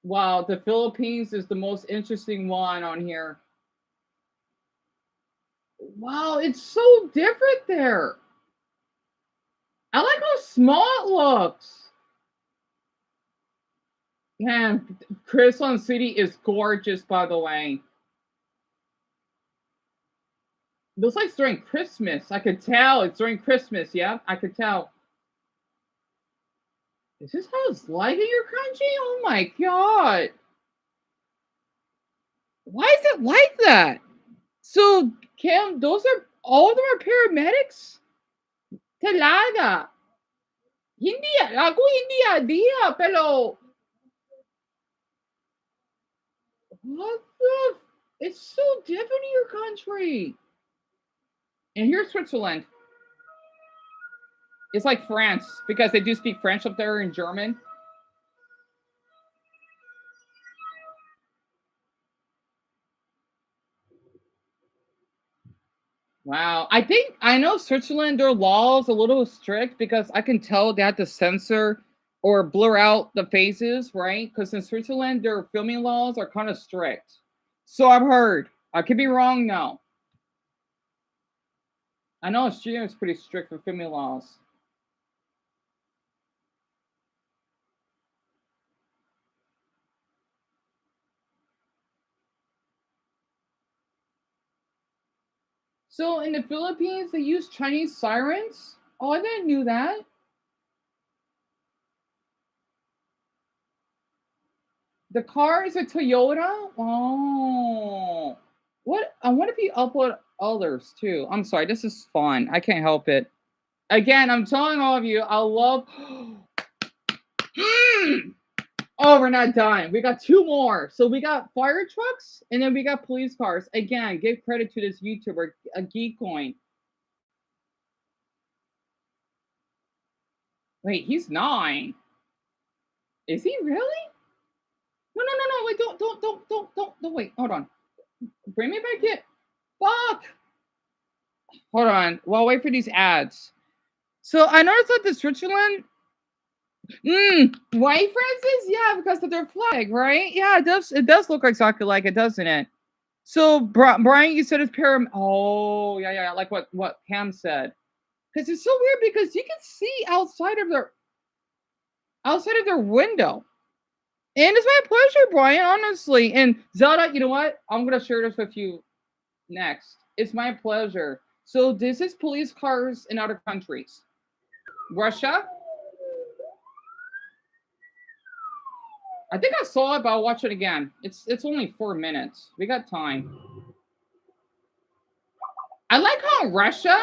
Wow, the Philippines is the most interesting one on here. Wow, it's so different there. I like how small it looks. Man, Quezon City is gorgeous, by the way. Looks like it's during Christmas. I could tell it's during Christmas. Yeah, I could tell. Is this how it's like in your country? Oh my god. Why is it like that? So, Cam, those are all of them are paramedics? Talaga. Hindi, ako hindi idea, pero what the? It's so different in your country. And here's Switzerland. It's like France because they do speak French up there in German. Wow. I know Switzerland, their laws a little strict because I can tell they have to censor or blur out the faces, right? Because in Switzerland, their filming laws are kind of strict. So I've heard. I could be wrong now. I know Australia is pretty strict for filming laws. So in the Philippines, they use Chinese sirens? Oh, I didn't know that. The car is a Toyota? Oh. What? I wonder if you upload others too. I'm sorry, this is fun. I can't help it. Again, I'm telling all of you, I love. Oh, we're not done. We got two more. So we got fire trucks and then we got police cars. Again, give credit to this YouTuber, a Geek Coin. Wait, he's 9. Is he really? No. Wait, don't. Wait, hold on. Bring me back in. Fuck. Hold on. Well, wait for these ads. So I noticed that the Switzerland. White Francis? Yeah, because of their flag, right? Yeah, it does. It does look exactly like it, doesn't it? So Brian, you said it's pyramid. Oh, yeah, like what Cam said. Because it's so weird because you can see outside of their window. And it's my pleasure, Brian, honestly. And Zelda, you know what? I'm gonna share this with you next. It's my pleasure. So this is police cars in other countries. Russia. I think I saw it, but I'll watch it again. It's only 4 minutes. We got time. I like how Russia.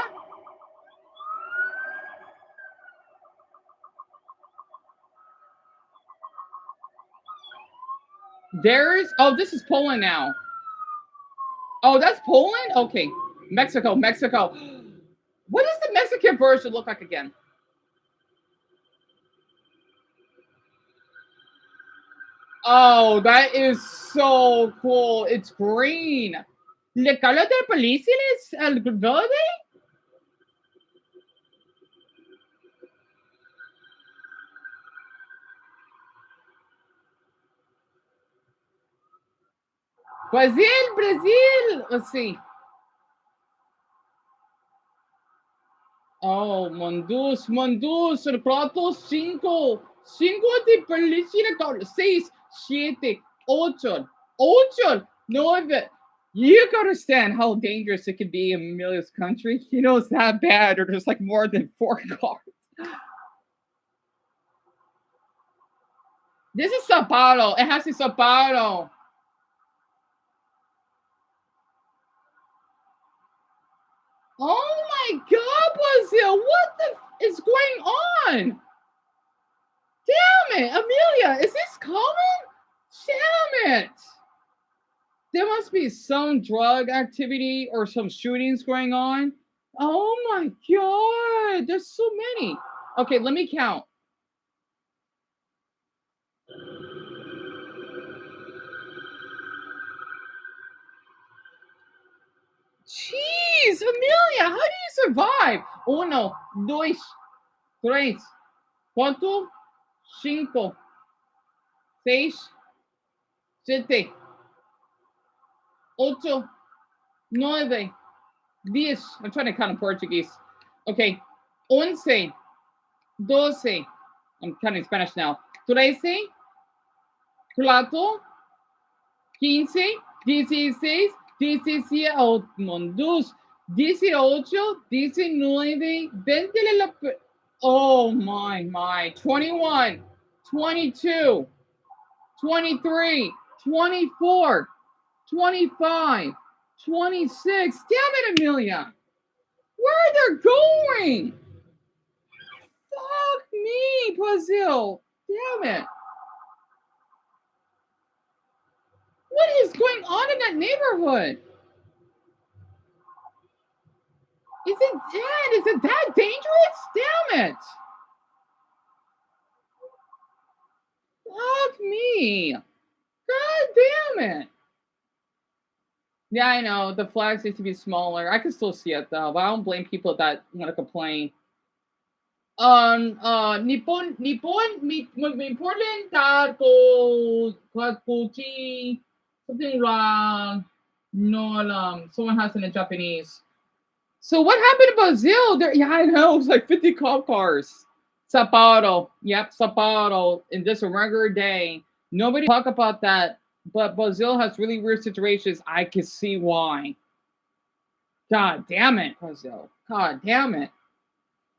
This is Poland now. Oh, that's Poland? Okay. Mexico. What does the Mexican version look like again? Oh, that is so cool. It's green. ¿Le color del policía es el verde? Brazil. Let's see. Oh, Mondus, el plato 5. 5 de policía, 6, 7, 8. Ocho. No, you can understand how dangerous it could be in Amelia's country. You know it's that bad, or there's like more than 4 cars. This is Sao Paulo. It has to be Sao Paulo. Oh my God, Brazil! What the is going on? Damn it, Amelia! Is this common? Damn it! There must be some drug activity or some shootings going on. Oh my God! There's so many. Okay, let me count. Jeez, Amelia, how do you survive? Uno, dois, três, quatro, cinco, seis, sete, ocho, nueve, 10. I'm trying to count in Portuguese. Okay. 11, 12. I'm counting Spanish now. 13, 14, 15, 16, 17, oh, mon Dios, 18, 19, 20, oh my, 21, 22, 23, 24, 25, 26. Damn it, Amelia. Where are they going? Fuck me, Brazil. Damn it. What is going on in that neighborhood? Is it dead? Is it that dangerous? Damn it. Fuck me. God damn it. Yeah, I know. The flags need to be smaller. I can still see it though, but I don't blame people that want to complain. Nippon, mi important kakuchi, something wrong. No, someone has it in Japanese. So what happened in Brazil? There, yeah, I know. It was like 50 cop cars. Sao Paulo. Yep, Sao Paulo. In this a regular day. Nobody talk about that. But Brazil has really weird situations. I can see why. God damn it, Brazil. God damn it.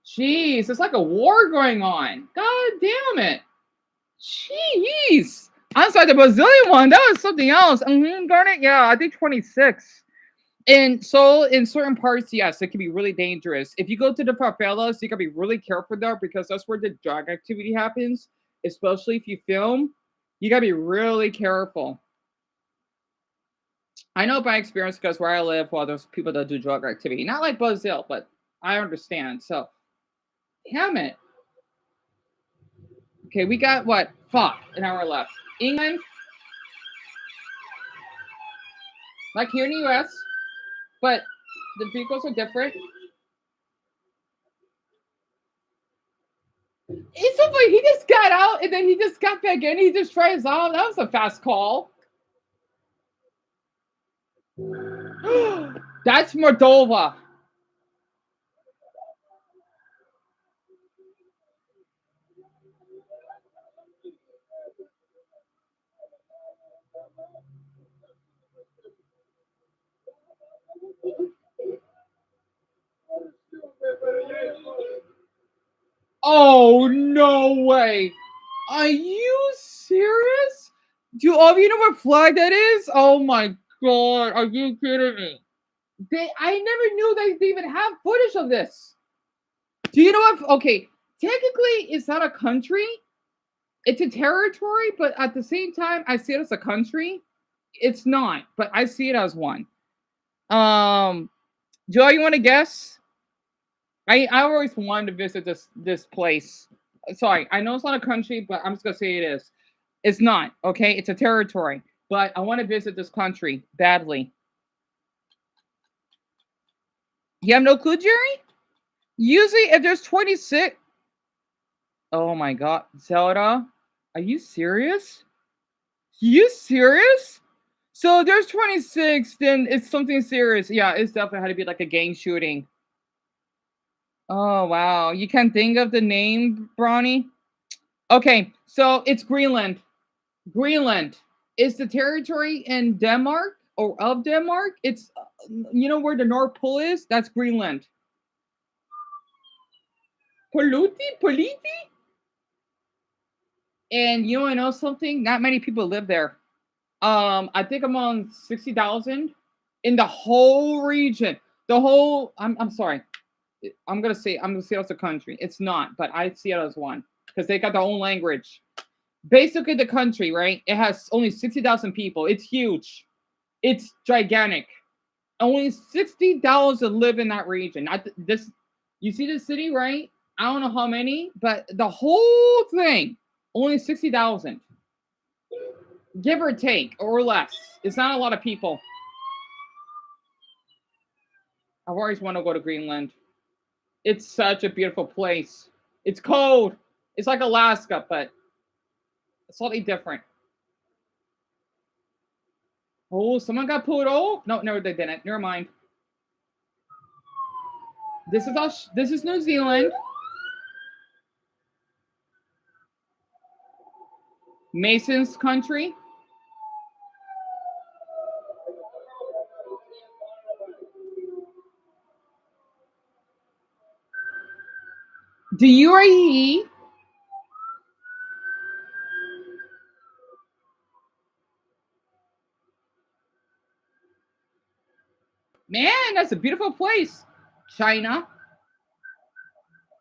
Jeez, it's like a war going on. God damn it. Jeez. I'm sorry, the Brazilian one, that was something else. Garnet, yeah, I think 26. And so in certain parts, yes, it can be really dangerous. If you go to the favelas, you gotta be really careful there because that's where the drug activity happens, especially if you film. You gotta be really careful. I know by experience because where I live, well, there's people that do drug activity. Not like Brazil, but I understand. So, damn it. Okay, we got what? Fuck, an hour left. England, like here in the US, but the vehicles are different. It's so funny. He just got out and then he just got back in. He just tries on. That was a fast call. That's Moldova. Oh, no way. Are you serious? Do all of you know what flag that is? Oh my God. Are you kidding me? I never knew they even have footage of this. Do you know what? Okay, technically, it's not a country. It's a territory, but at the same time, I see it as a country. It's not, but I see it as one. Joe, you want to guess? I always wanted to visit this place. Sorry, I know it's not a country, but I'm just gonna say it is. It's not, okay? It's a territory, but I want to visit this country badly. You have no clue, Jerry? Usually, if there's 26, oh my God, Zelda, are you serious? You serious? So there's 26, then it's something serious. Yeah, it's definitely had to be like a gang shooting. Oh wow, you can't think of the name, Bronny? Okay, so it's Greenland. Greenland. It's the territory in Denmark or of Denmark. It's you know where the North Pole is? That's Greenland. Politi? And you want to know something? Not many people live there. I think I'm on 60,000 in the whole region. The whole. I'm sorry. I'm gonna say it as a country. It's not, but I see it as one because they got their own language. Basically, the country, right? It has only 60,000 people. It's huge. It's gigantic. Only 60,000 live in that region. Not this. You see the city, right? I don't know how many, but the whole thing only 60,000, give or take, or less. It's not a lot of people. I've always wanted to go to Greenland. It's such a beautiful place. It's cold. It's like Alaska, but slightly different. Oh, someone got pulled over? No, they didn't. Never mind. This is New Zealand. Mason's country. The UAE. Man, that's a beautiful place. China.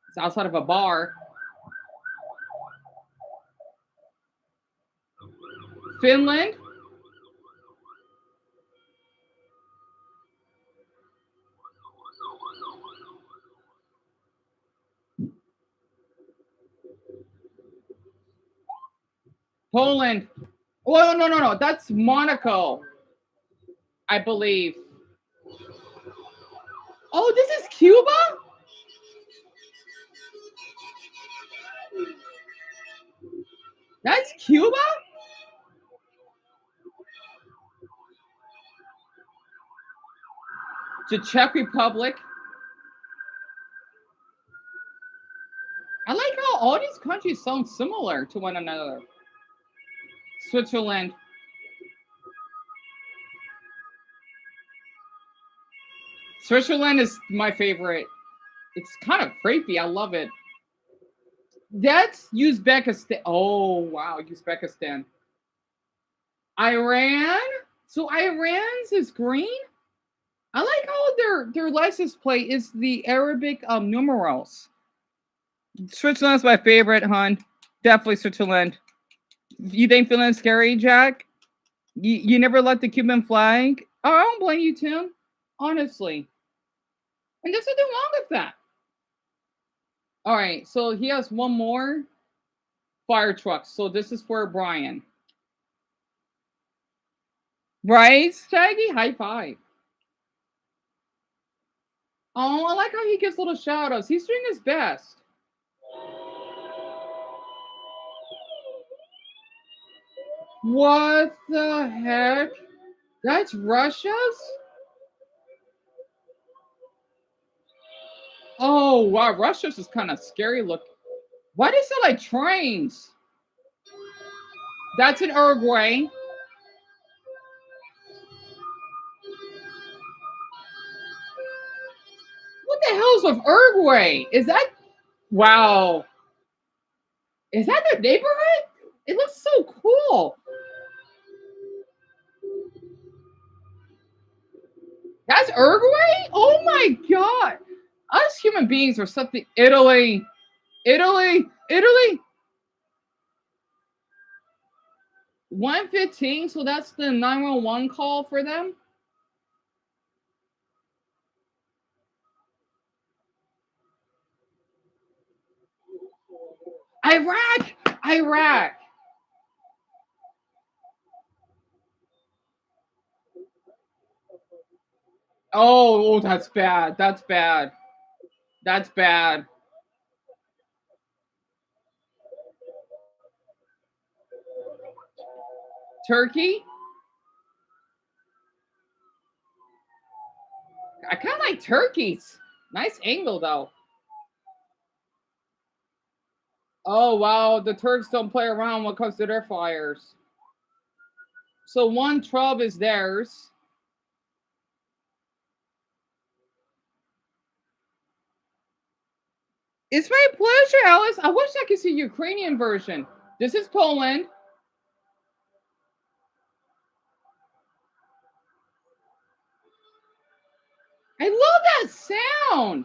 It's outside of a bar. Finland. Poland. Oh, no. That's Monaco, I believe. Oh, this is Cuba? That's Cuba? The Czech Republic. I like how all these countries sound similar to one another. Switzerland. Switzerland is my favorite. It's kind of creepy. I love it. That's Uzbekistan. Oh, wow. Uzbekistan. Iran. So Iran's is green? I like how their license plate is the Arabic numerals. Switzerland's my favorite, hon. Definitely Switzerland. You think Finland's scary, Jack? You never let the Cuban flag? Oh, I don't blame you, Tim. Honestly. And there's nothing wrong with that. All right, so he has one more fire truck. So this is for Brian. Right, Shaggy? High five. Oh, I like how he gives little shout outs. He's doing his best. What the heck? That's Russia's? Oh, wow. Russia's is kind of scary looking. Why do they sound like trains? That's in Uruguay. What the hell's with Uruguay? Is that... Wow. Is that their neighborhood? It looks so cool. That's Uruguay? Oh my god. Us human beings are something. Italy. 115, so that's the 911 call for them. Iraq. Oh, that's bad. That's bad. Turkey? I kind of like turkeys. Nice angle, though. Oh, wow. The Turks don't play around when it comes to their fires. So 112 is theirs. It's my pleasure, Alice. I wish I could see Ukrainian version. This is Poland. I love that sound.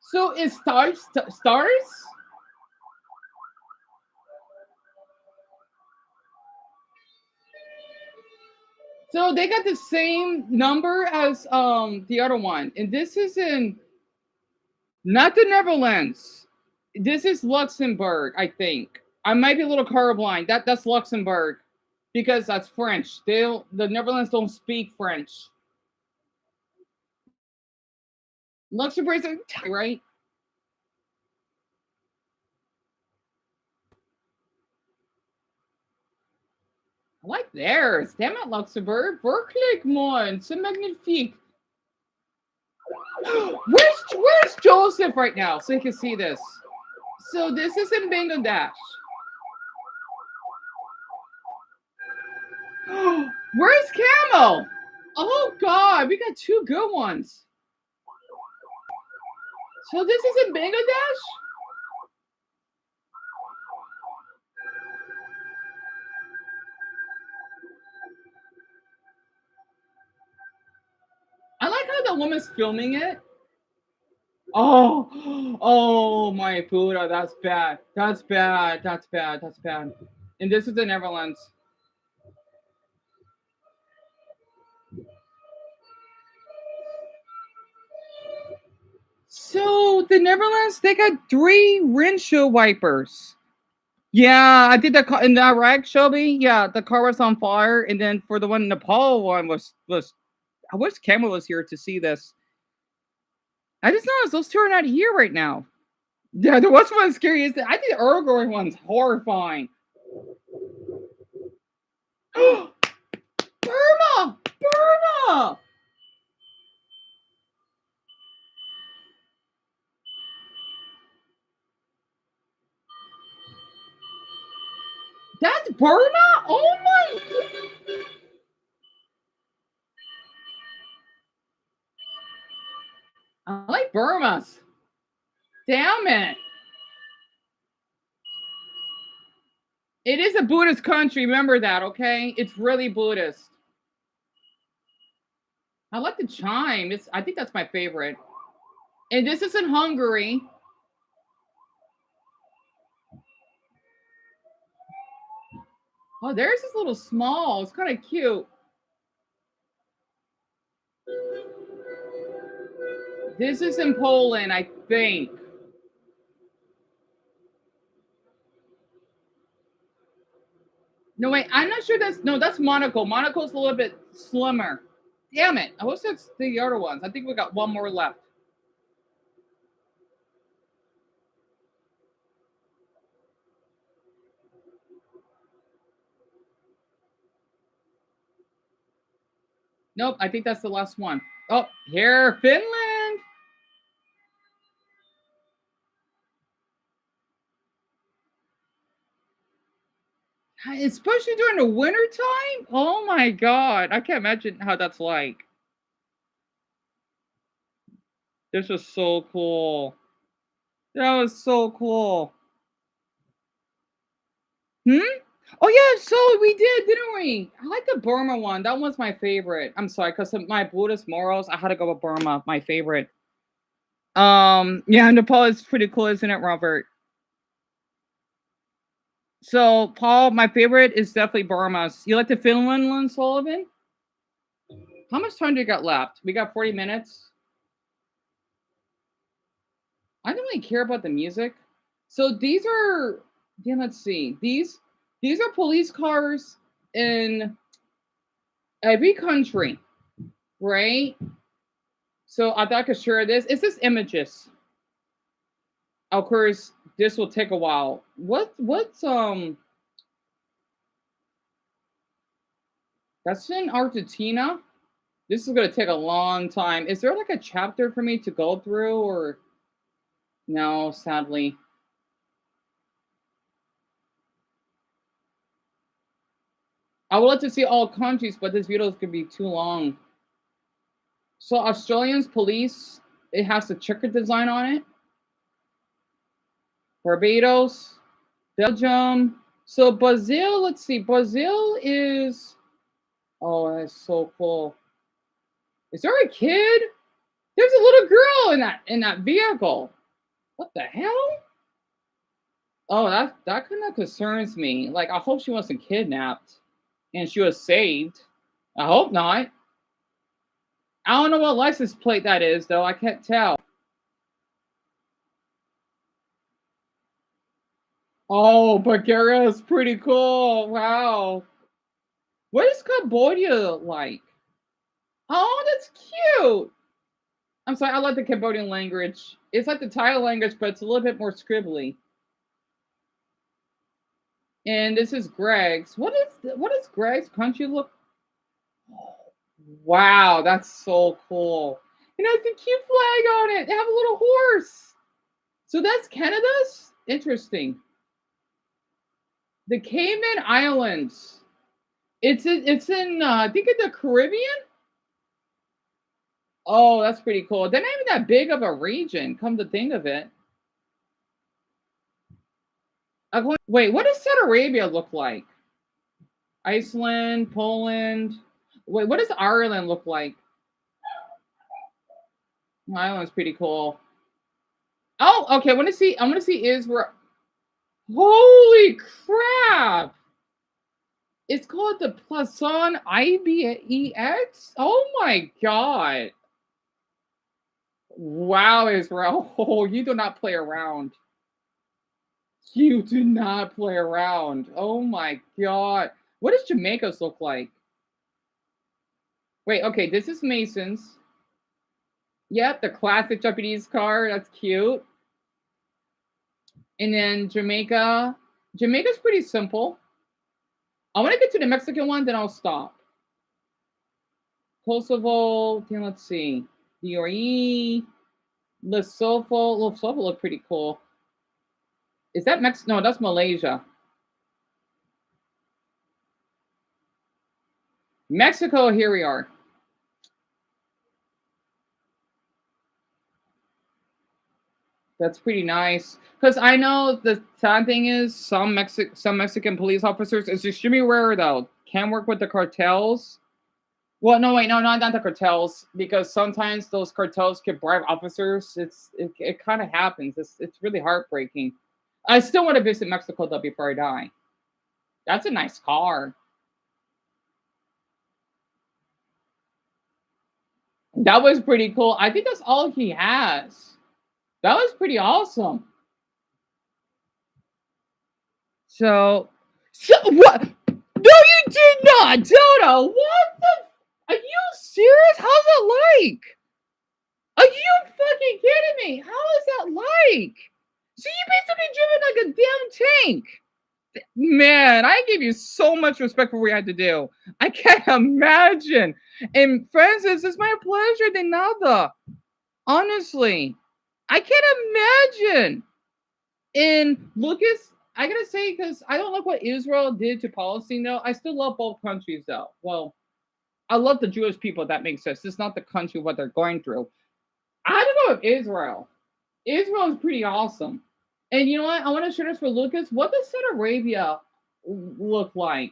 So it stars? So they got the same number as the other one. And this is in not the Netherlands. This is Luxembourg, I think. I might be a little colorblind. That's Luxembourg. Because that's French. The Netherlands don't speak French. Luxembourg is right? I like theirs. Damn it, Luxembourg. Wirklich, mon. C'est magnifique. Where's Joseph right now so you can see this? So this is in Bangladesh. Where's Camel? Oh God, we got two good ones. So this is in Bangladesh? I like how the woman's filming it. Oh my Buddha, that's bad. That's bad. That's bad. That's bad. And this is the Netherlands. So the Netherlands, they got 3 windshield wipers. Yeah, I did that in that rag, Shelby. Yeah, the car was on fire, and then for the one Nepal one was. I wish Cameron was here to see this. I just noticed those 2 are not here right now. Yeah, the worst one's scary. I think the Uruguay one's horrifying. Burma! Burma! That's Burma? Oh my! I like Burma's. Damn it. It is a Buddhist country. Remember that, okay? It's really Buddhist. I like the chime. I think that's my favorite. And this is in Hungary. Oh, theirs is a little small. It's kind of cute. This is in Poland, I think. No, wait, I'm not sure that's Monaco. Monaco's a little bit slimmer. Damn it. I wish that's the other ones. I think we got one more left. Nope, I think that's the last one. Oh, here, Finland. Especially during the winter time? Oh my God. I can't imagine how that's like. This was so cool. That was so cool. Oh yeah, so we did, didn't we? I like the Burma one. That one's my favorite. I'm sorry, because of my Buddhist morals, I had to go with Burma, my favorite. Yeah, Nepal is pretty cool, isn't it, Robert? So, Paul, my favorite is definitely Burma's. You like the Finland one, Sullivan? How much time do you got left? We got 40 minutes. I don't really care about the music. So these are, yeah, let's see. These are police cars in every country, right? So I thought I could share this. It's just images. Of course, this will take a while. What's that's in Argentina. This is gonna take a long time. Is there like a chapter for me to go through, or no? Sadly. I would like to see all countries, but this video is gonna be too long. So Australians police, it has the checkered design on it. Barbados, Belgium. So Brazil, let's see. Brazil is, oh, that's so cool. Is there a kid? There's a little girl in that vehicle. What the hell? Oh, that kind of concerns me. Like, I hope she wasn't kidnapped and she was saved. I hope not. I don't know what license plate that is, though. I can't tell. Oh, Bulgaria is pretty cool. Wow. What is Cambodia like? Oh, that's cute. I'm sorry, I like the Cambodian language. It's like the Thai language, but it's a little bit more scribbly. And this is Greg's. What is Greg's country look? Wow, that's so cool. And it has a cute flag on it. They have a little horse. So that's Canada's? Interesting. The Cayman Islands. It's in I think in the Caribbean. Oh, that's pretty cool. They're not even that big of a region, come to think of it. Wait, what does Saudi Arabia look like? Iceland, Poland. Wait, what does Ireland look like? Ireland's pretty cool. Oh, okay. I want to see Israel. Holy crap! It's called the Plason IBEX. Oh my god! Wow, Israel. Oh, you do not play around. You do not play around. Oh my god. What does Jamaica's look like? Wait, okay, this is Mason's. Yep, the classic Japanese car. That's cute. And then Jamaica. Jamaica's pretty simple. I want to get to the Mexican one, then I'll stop. Kosovo, then let's see. DRE. Lesotho. Lesotho look pretty cool. Is that Mexico? No, that's Malaysia. Mexico, here we are. That's pretty nice. Because I know the sad thing is some Mexican police officers, it's extremely rare though, can work with the cartels. Well, no, wait, no, not the cartels, because sometimes those cartels can bribe officers. It kind of happens. It's really heartbreaking. I still want to visit Mexico though before I die. That's a nice car. That was pretty cool. I think that's all he has. That was pretty awesome. So what? No, you did not, Dodo. What the? Are you serious? How's that like? Are you fucking kidding me? How is that like? So you basically driven like a damn tank. Man, I give you so much respect for what you had to do. I can't imagine. And Francis, it's my pleasure de nada. Honestly, I can't imagine. And Lucas, I gotta say, because I don't like what Israel did to Palestine, though. I still love both countries, though. Well, I love the Jewish people. That makes sense. It's not the country what they're going through. I don't know if Israel. Israel is pretty awesome. And you know what? I want to share this for Lucas. What does Saudi Arabia look like?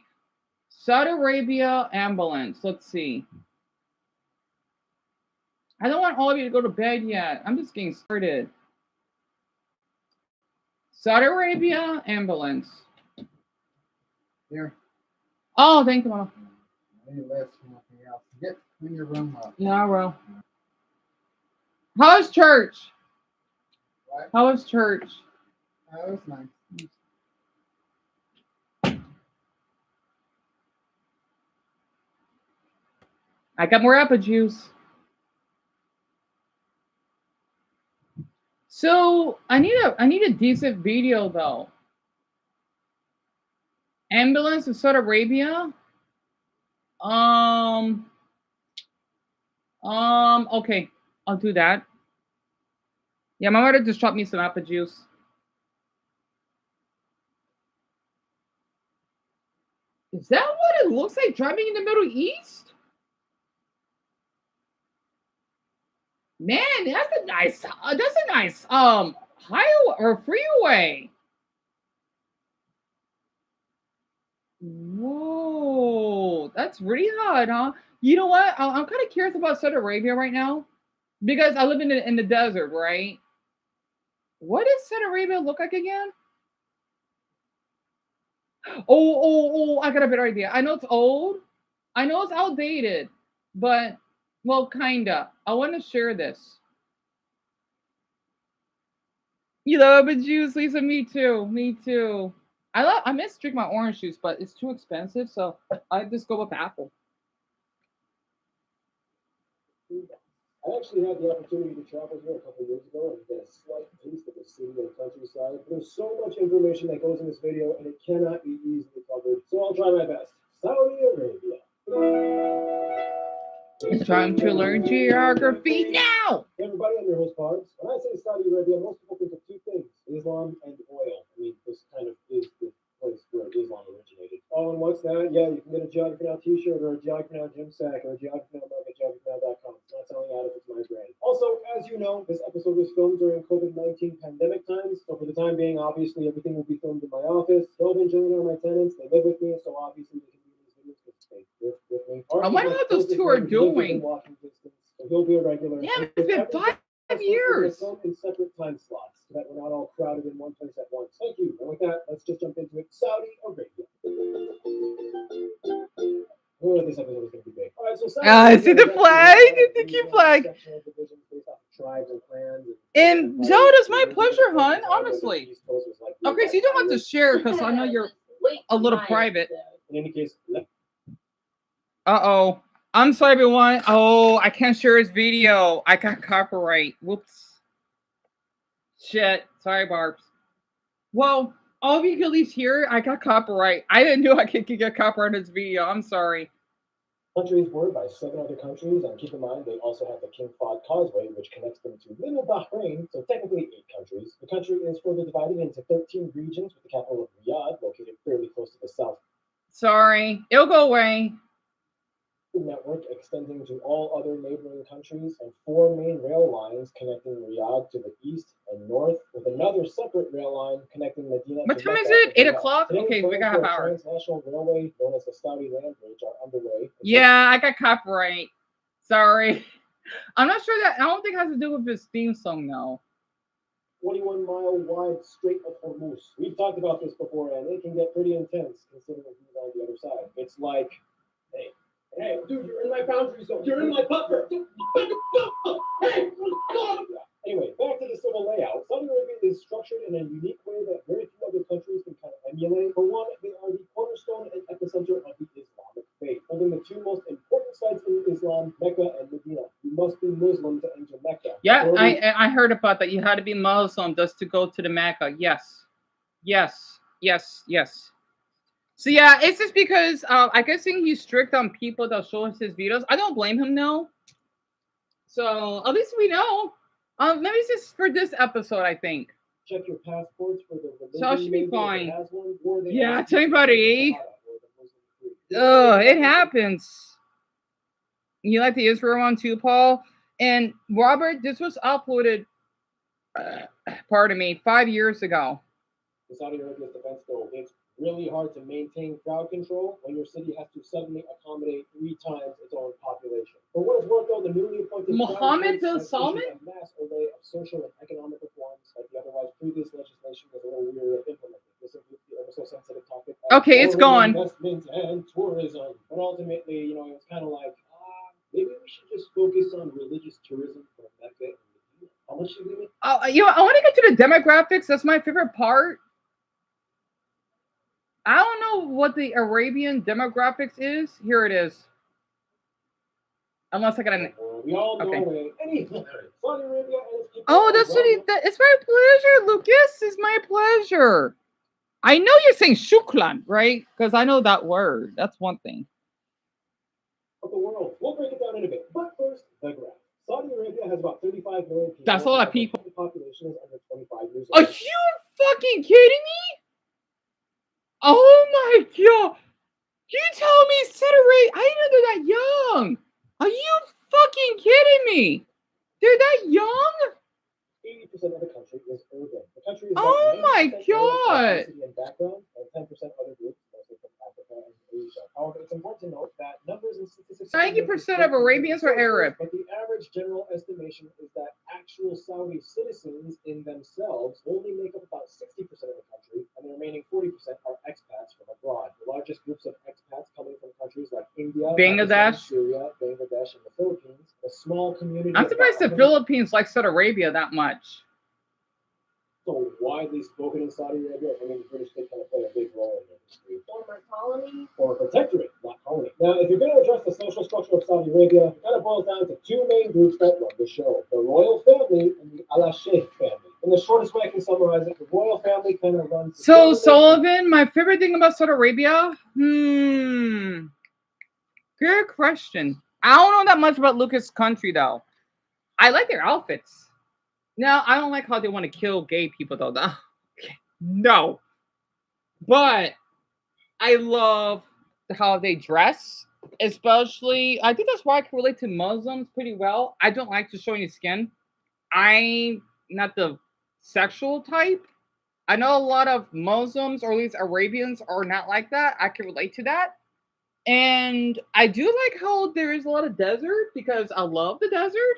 Saudi Arabia ambulance. Let's see. I don't want all of you to go to bed yet. I'm just getting started. Saudi Arabia ambulance. Here. Oh, thank you, Mama. Any less from nothing else. Clean your room up. Yeah, bro. How is church? What? How is church? Oh, it was nice. I got more apple juice. So I need a decent video though. Ambulance in Saudi Arabia. Okay, I'll do that. Yeah, my mother just dropped me some apple juice. Is that what it looks like driving in the Middle East? Man, that's a nice highway or freeway. Whoa, that's really hot, huh? You know what? I'm kind of curious about Saudi Arabia right now because I live in the desert, right? What does Saudi Arabia look like again? Oh, I got a better idea. I know it's old. I know it's outdated, but well, kinda. I want to share this. You love a juice, Lisa. Me too. Me too. I miss drink my orange juice, but it's too expensive, so I just go with apple. I actually had the opportunity to travel here a couple of years ago and get a slight taste of the city and countryside. There's so much information that goes in this video, and it cannot be easily covered, so I'll try my best. Saudi Arabia. It's time to learn geography now. Hey everybody, I'm your host, Barbs. When I say Saudi Arabia, most people think of two things, Islam and oil. I mean, this kind of is the place where Islam originated. Oh, and what's that? Yeah, you can get a Geography Now t-shirt or a Geography Now gym sack or a Geography Now mug at geographynow.com. It's not selling out if it's my brand. Also, as you know, this episode was filmed during COVID-19 pandemic times, so for the time being, obviously, everything will be filmed in my office. Kelvin and Jillian are my tenants. They live with me, so obviously they can do these videos because they live with me. I wonder what those two are doing. So he'll be a regular. Yeah, it's been 5 years. In separate time slots so that we're not all crowded in one place at once. Thank you. And with that, let's just jump into it. Saudi Arabia. Oh, this episode is going to be big. All right, so I see the flag. The cute flag. Tribes and clans. And Zelda's my pleasure, hon. Honestly. Okay, so you don't have to share because I know you're a little private. In any case, Uh-oh. I'm sorry, everyone. Oh, I can't share his video. I got copyright. Whoops. Shit. Sorry, Barbs. Well, all of you can at least hear I got copyright. I didn't know I could get copyright in this video. I'm sorry. Country is bordered by 7 other countries, and keep in mind they also have the King Fahd Causeway, which connects them to Little Bahrain, so technically 8 countries. The country is further divided into 13 regions, with the capital of Riyadh located fairly close to the south. Sorry. It'll go away. Network extending to all other neighboring countries, and 4 main rail lines connecting Riyadh to the east and north, with another separate rail line connecting Medina. What to time is Mecca it? to 8 the west. o'clock? Today, Okay, we plans got for half a hour. transnational railway known as the Saudi Land Bridge are underway. Yeah, I got copyright. Sorry. I'm not sure that. I don't think it has to do with his theme song, though. 21-mile wide Strait of Hormuz. We've talked about this before, and it can get pretty intense considering who's on the other side. It's like, hey, dude, you're in my boundary zone. You're in my buffer. Hey, anyway, back to the civil layout. Saudi Arabia is structured in a unique way that very few other countries can kind of emulate. For one, they are the cornerstone and epicenter of the Islamic faith, holding the 2 most important sites in Islam, Mecca and Medina. You must be Muslim to enter Mecca. Yeah, I heard about that. You had to be Muslim just to go to the Mecca. Yes. So yeah, it's just because I guess he's strict on people that show us his videos. I don't blame him though. So at least we know. Maybe it's just for this episode, I think. Check your passports for the religion. So I should be maybe fine. if it has one, or they Yeah, ask you tell me, to buddy. Shahada. It happens. You like the Israel one too, Paul? And Robert, this was uploaded, pardon me, 5 years ago. The Saudi Arabia's defense though, it's really hard to maintain crowd control when your city has to suddenly accommodate 3 times its own population. For what it's worth though, the newly appointed Mohammed bin Crown Prince has Salman? issued a mass array of social and economic reforms that the otherwise previous legislation was a little weary of implementing. This includes the ever so sensitive topic of Okay, it's foreign gone. investment and tourism. But ultimately, you know, it was kind of like, maybe we should just focus on religious tourism for Mecca and Medina. How much should we make? I want to get to the demographics. That's my favorite part. I don't know what the Arabian demographics is. Here it is. Unless I got an. We all know Okay. Saudi Arabia and its people Oh, that's what it's my pleasure, Lucas. It's my pleasure. I know you're saying shukran, right? Because I know that word. That's one thing. of the world. We'll break it down in a bit. But first, the graph. Saudi Arabia has about 35 million people. That's a lot of people. The population is under 25 years Are old. you fucking kidding me? Oh my god. Are you fucking kidding me? They're that young? 80% of the country is urban. The country is Oh about my 90% Arab god. ethnicity and background, and 10% other groups, mostly from Africa and Asia. However, it's important to note that numbers and statistics 90% of Arabians are Arab. but the average general estimation is that actual Saudi citizens in themselves only make up about 60% of the country, and the remaining 40% are expats from abroad. The largest groups of expats coming from countries like India, Bangladesh, Pakistan, Syria, Bangladesh, and the Philippines. A small community. I'm surprised the Philippines like Saudi Arabia that much. So widely spoken in Saudi Arabia. I mean, the British did kind of play a big role in their history. Former colony. Or protectorate, not colony. Now, if you're going to address the social structure of Saudi Arabia, it kind of boils down to two main groups that run the show: the royal family and the Al Sheikh family. In the shortest way I can summarize it, the royal family kind of runs. So Sullivan, my favorite thing about Saudi Arabia? Good question. I don't know that much about Lucas' country though. I like their outfits. Now, I don't like how they want to kill gay people, though. No. But I love how they dress, especially, I think that's why I can relate to Muslims pretty well. I don't like to show any skin. I'm not the sexual type. I know a lot of Muslims, or at least Arabians, are not like that. I can relate to that. And I do like how there is a lot of desert, because I love the desert.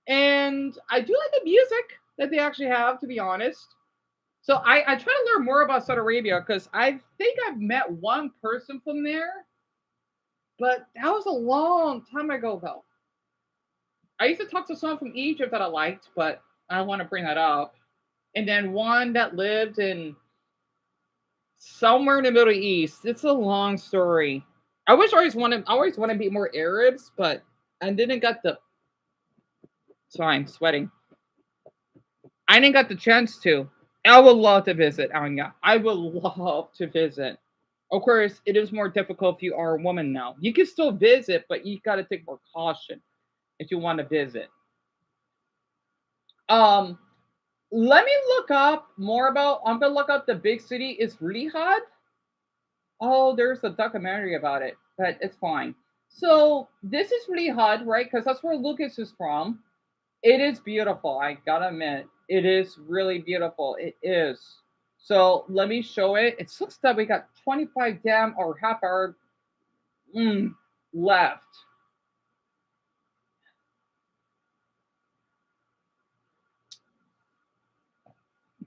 And I do like the music that they actually have, to be honest. So I try to learn more about Saudi Arabia, because I think I've met one person from there, but that was a long time ago, though. I used to talk to someone from Egypt that I liked, but I don't want to bring that up. And then one that lived in somewhere in the Middle East. It's a long story. I always wanted to be more Arabs, but I didn't get the. Sorry, I'm sweating. I didn't get the chance to. I would love to visit, Anya. I would love to visit. Of course, it is more difficult if you are a woman now. You can still visit, but you got to take more caution if you want to visit. Let me look up more about. I'm gonna look up the big city. Is Riyadh? Oh, there's a documentary about it, but it's fine. So this is Riyadh, right? Because that's where Lucas is from. It is beautiful. I gotta admit, it is really beautiful. It is. So let me show it. It looks that we got 25 damn or half hour left.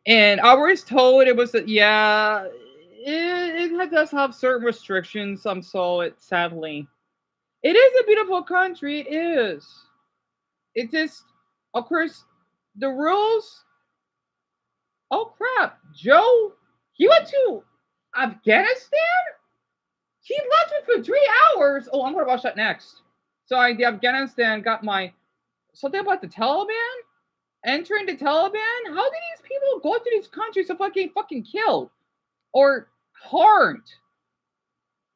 And I was told it was it does have certain restrictions. Some saw it sadly. It is a beautiful country. It is. It just, of course, the rules. Oh crap, Joe! He went to Afghanistan. He left it for 3 hours. Oh, I'm gonna watch that next. Sorry, the Afghanistan got my something about the Taliban entering the Taliban. How did these people go to these countries to fucking killed or harmed?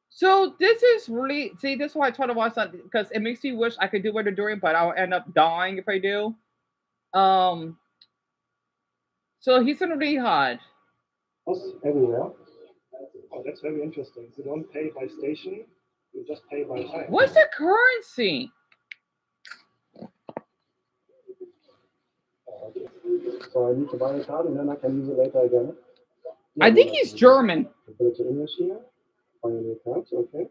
So this is really this is why I try to watch that, because it makes me wish I could do what they're doing, but I'll end up dying if I do. So he's in Riyadh. Everywhere. Oh, that's very interesting. You don't pay by station, you just pay by time. What's the currency? So I need to buy a card and then I can use it later again. I think he's German. Put it to English here. Buy a new card, okay.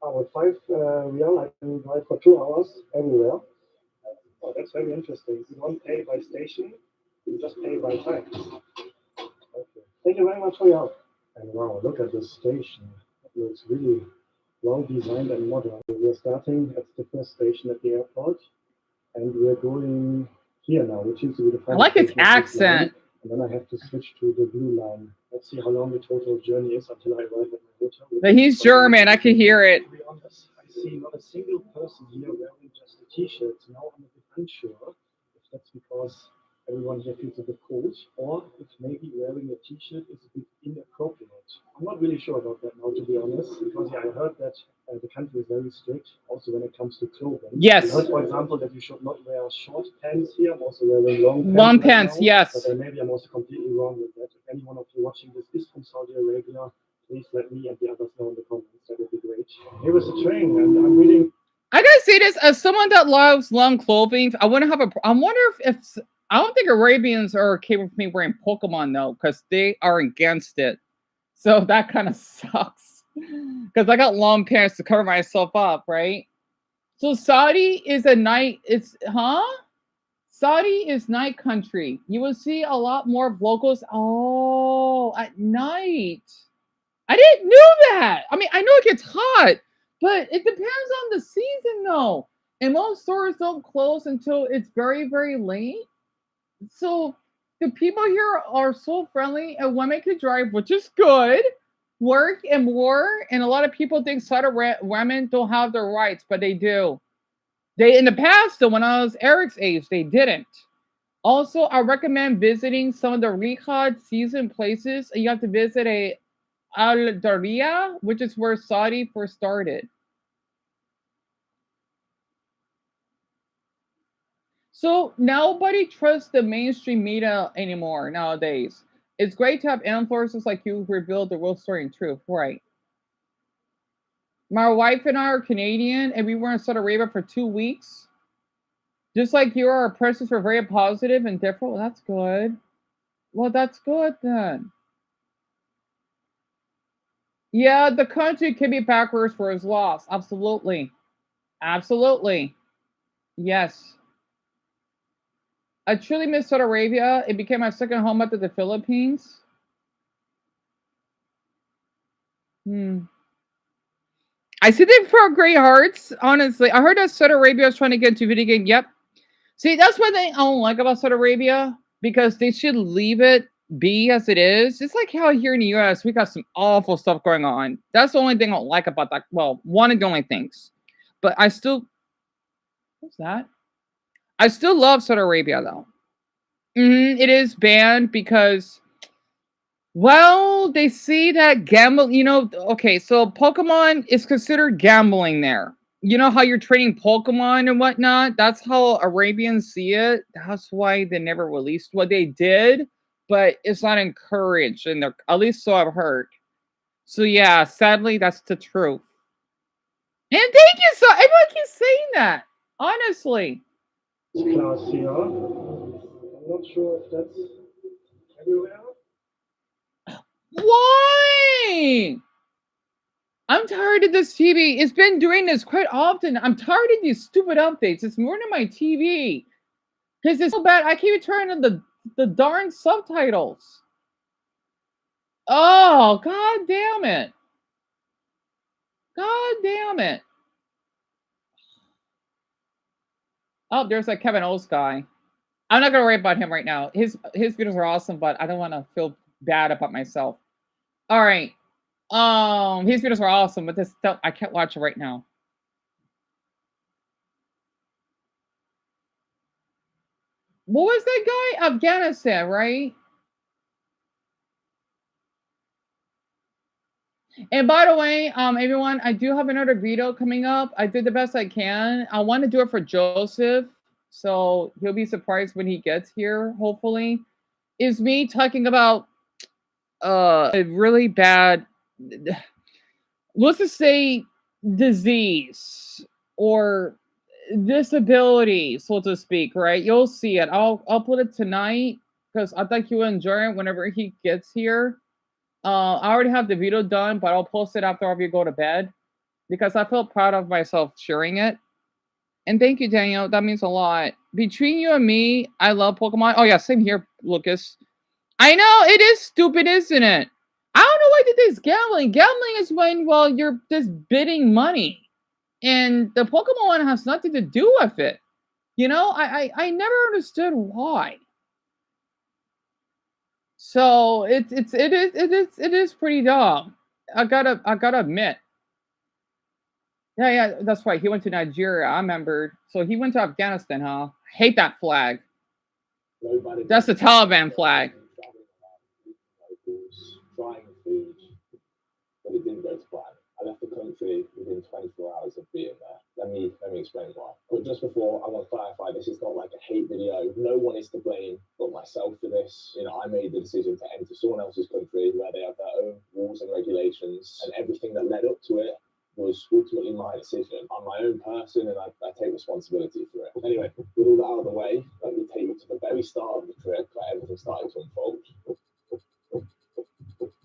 With 5 real, I can drive for 2 hours everywhere. Oh, that's very interesting. You don't pay by station, you just pay by time. Okay. Thank you very much for your help. And wow, look at this station. It looks really well designed and modern. We're starting at the first station at the airport, and we're going here now, which seems to be the final. I like his accent. And then I have to switch to the blue line. Let's see how long the total journey is until I arrive at my hotel. But he's German. I can hear it. To be honest, I see not a single person here wearing just a t-shirt. Now I'm a bit unsure if that's because everyone here feels a bit cold, or if maybe wearing a t-shirt is a bit inappropriate. I'm not really sure about that now, to be honest, because I heard that the country is very strict, also when it comes to clothing. Yes. I heard, for example, that you should not wear short pants here. I'm also wearing long pants. Yes. But maybe I'm also completely wrong with that. If any one of you watching this is from Saudi Arabia, please let me and the others know in the comments. That would be great. Here is the train, and I'm reading. I gotta say this as someone that loves long clothing. I wouldn't have a. I wonder if I don't think Arabians are okay with me wearing Pokemon though, because they are against it. So that kind of sucks. Because I got long pants to cover myself up, right? So Saudi is a night. It's Saudi is night country. You will see a lot more locals. Oh, at night. I didn't know that. I mean, I know it gets hot, but it depends on the season, though. And most stores don't close until it's very, very late. So the people here are so friendly, and women can drive, which is good. Work and more, and a lot of people think Saudi women don't have their rights, but they do. They in the past, though, when I was Eric's age, they didn't. Also, I recommend visiting some of the Riyadh season places. You have to visit a Al Daria, which is where Saudi first started. So nobody trusts the mainstream media anymore nowadays. It's great to have influencers like you who reveal the real story and truth, right? My wife and I are Canadian, and we were in Saudi Arabia for 2 weeks. Just like you, our impressions were very positive and different. Well, that's good. Well, that's good then. Yeah, the country can be backwards for its loss. Absolutely. Absolutely. Yes. I truly miss Saudi Arabia. It became my second home after the Philippines. I see them for great hearts, honestly. I heard that Saudi Arabia is trying to get into video game. Yep. See, that's one thing I don't like about Saudi Arabia because they should leave it be as it is. It's like how here in the US we got some awful stuff going on. That's the only thing I don't like about that. Well, one of the only things. But I still what's that? I still love Saudi Arabia though. It is banned because well, they see that gamble, okay, so Pokemon is considered gambling there. You know how you're trading Pokemon and whatnot? That's how Arabians see it. That's why they never released what they did, but it's not encouraged, and at least so I've heard. So yeah, sadly, that's the truth. And thank you so everyone keeps saying that. Honestly. Class here. I'm not sure if that's everywhere. Why? I'm tired of this TV. It's been doing this quite often. I'm tired of these stupid updates. It's ruining my TV. Because it's so bad. I keep turning the darn subtitles. Oh, god damn it. God damn it. Oh, there's that Kevin O's guy. I'm not gonna worry about him right now. His videos are awesome, but I don't want to feel bad about myself. All right. His videos are awesome, but this stuff I can't watch it right now. What was that guy? Afghanistan, right? And by the way, everyone, I do have another video coming up. I did the best I can. I want to do it for Joseph, so he'll be surprised when he gets here. Hopefully, is me talking about a really bad, let's just say, disease or disability, so to speak. Right? You'll see it. I'll upload it tonight because I think you'll enjoy it whenever he gets here. I already have the video done, but I'll post it after you go to bed because I feel proud of myself sharing it. And thank you, Daniel. That means a lot. Between you and me, I love Pokemon. Oh yeah, same here, Lucas. I know it is stupid, isn't it? I don't know why they think it's gambling. Gambling is when you're just bidding money, and the Pokemon one has nothing to do with it. I never understood why. So it is pretty dumb. I gotta admit. Yeah, that's right. He went to Nigeria. I remember. So he went to Afghanistan, huh? I hate that flag. That's the Taliban flag. Trying food, but it didn't go to plan. I left the country within 24 hours of being there. Let me explain why. But just before, I want to clarify this is not like a hate video. No one is to blame but myself for this. I made the decision to enter someone else's country where they have their own rules and regulations, and everything that led up to it was ultimately my decision. I'm my own person and I take responsibility for it. Anyway, with all that out of the way, let me take you to the very start of the trip where everything started to unfold.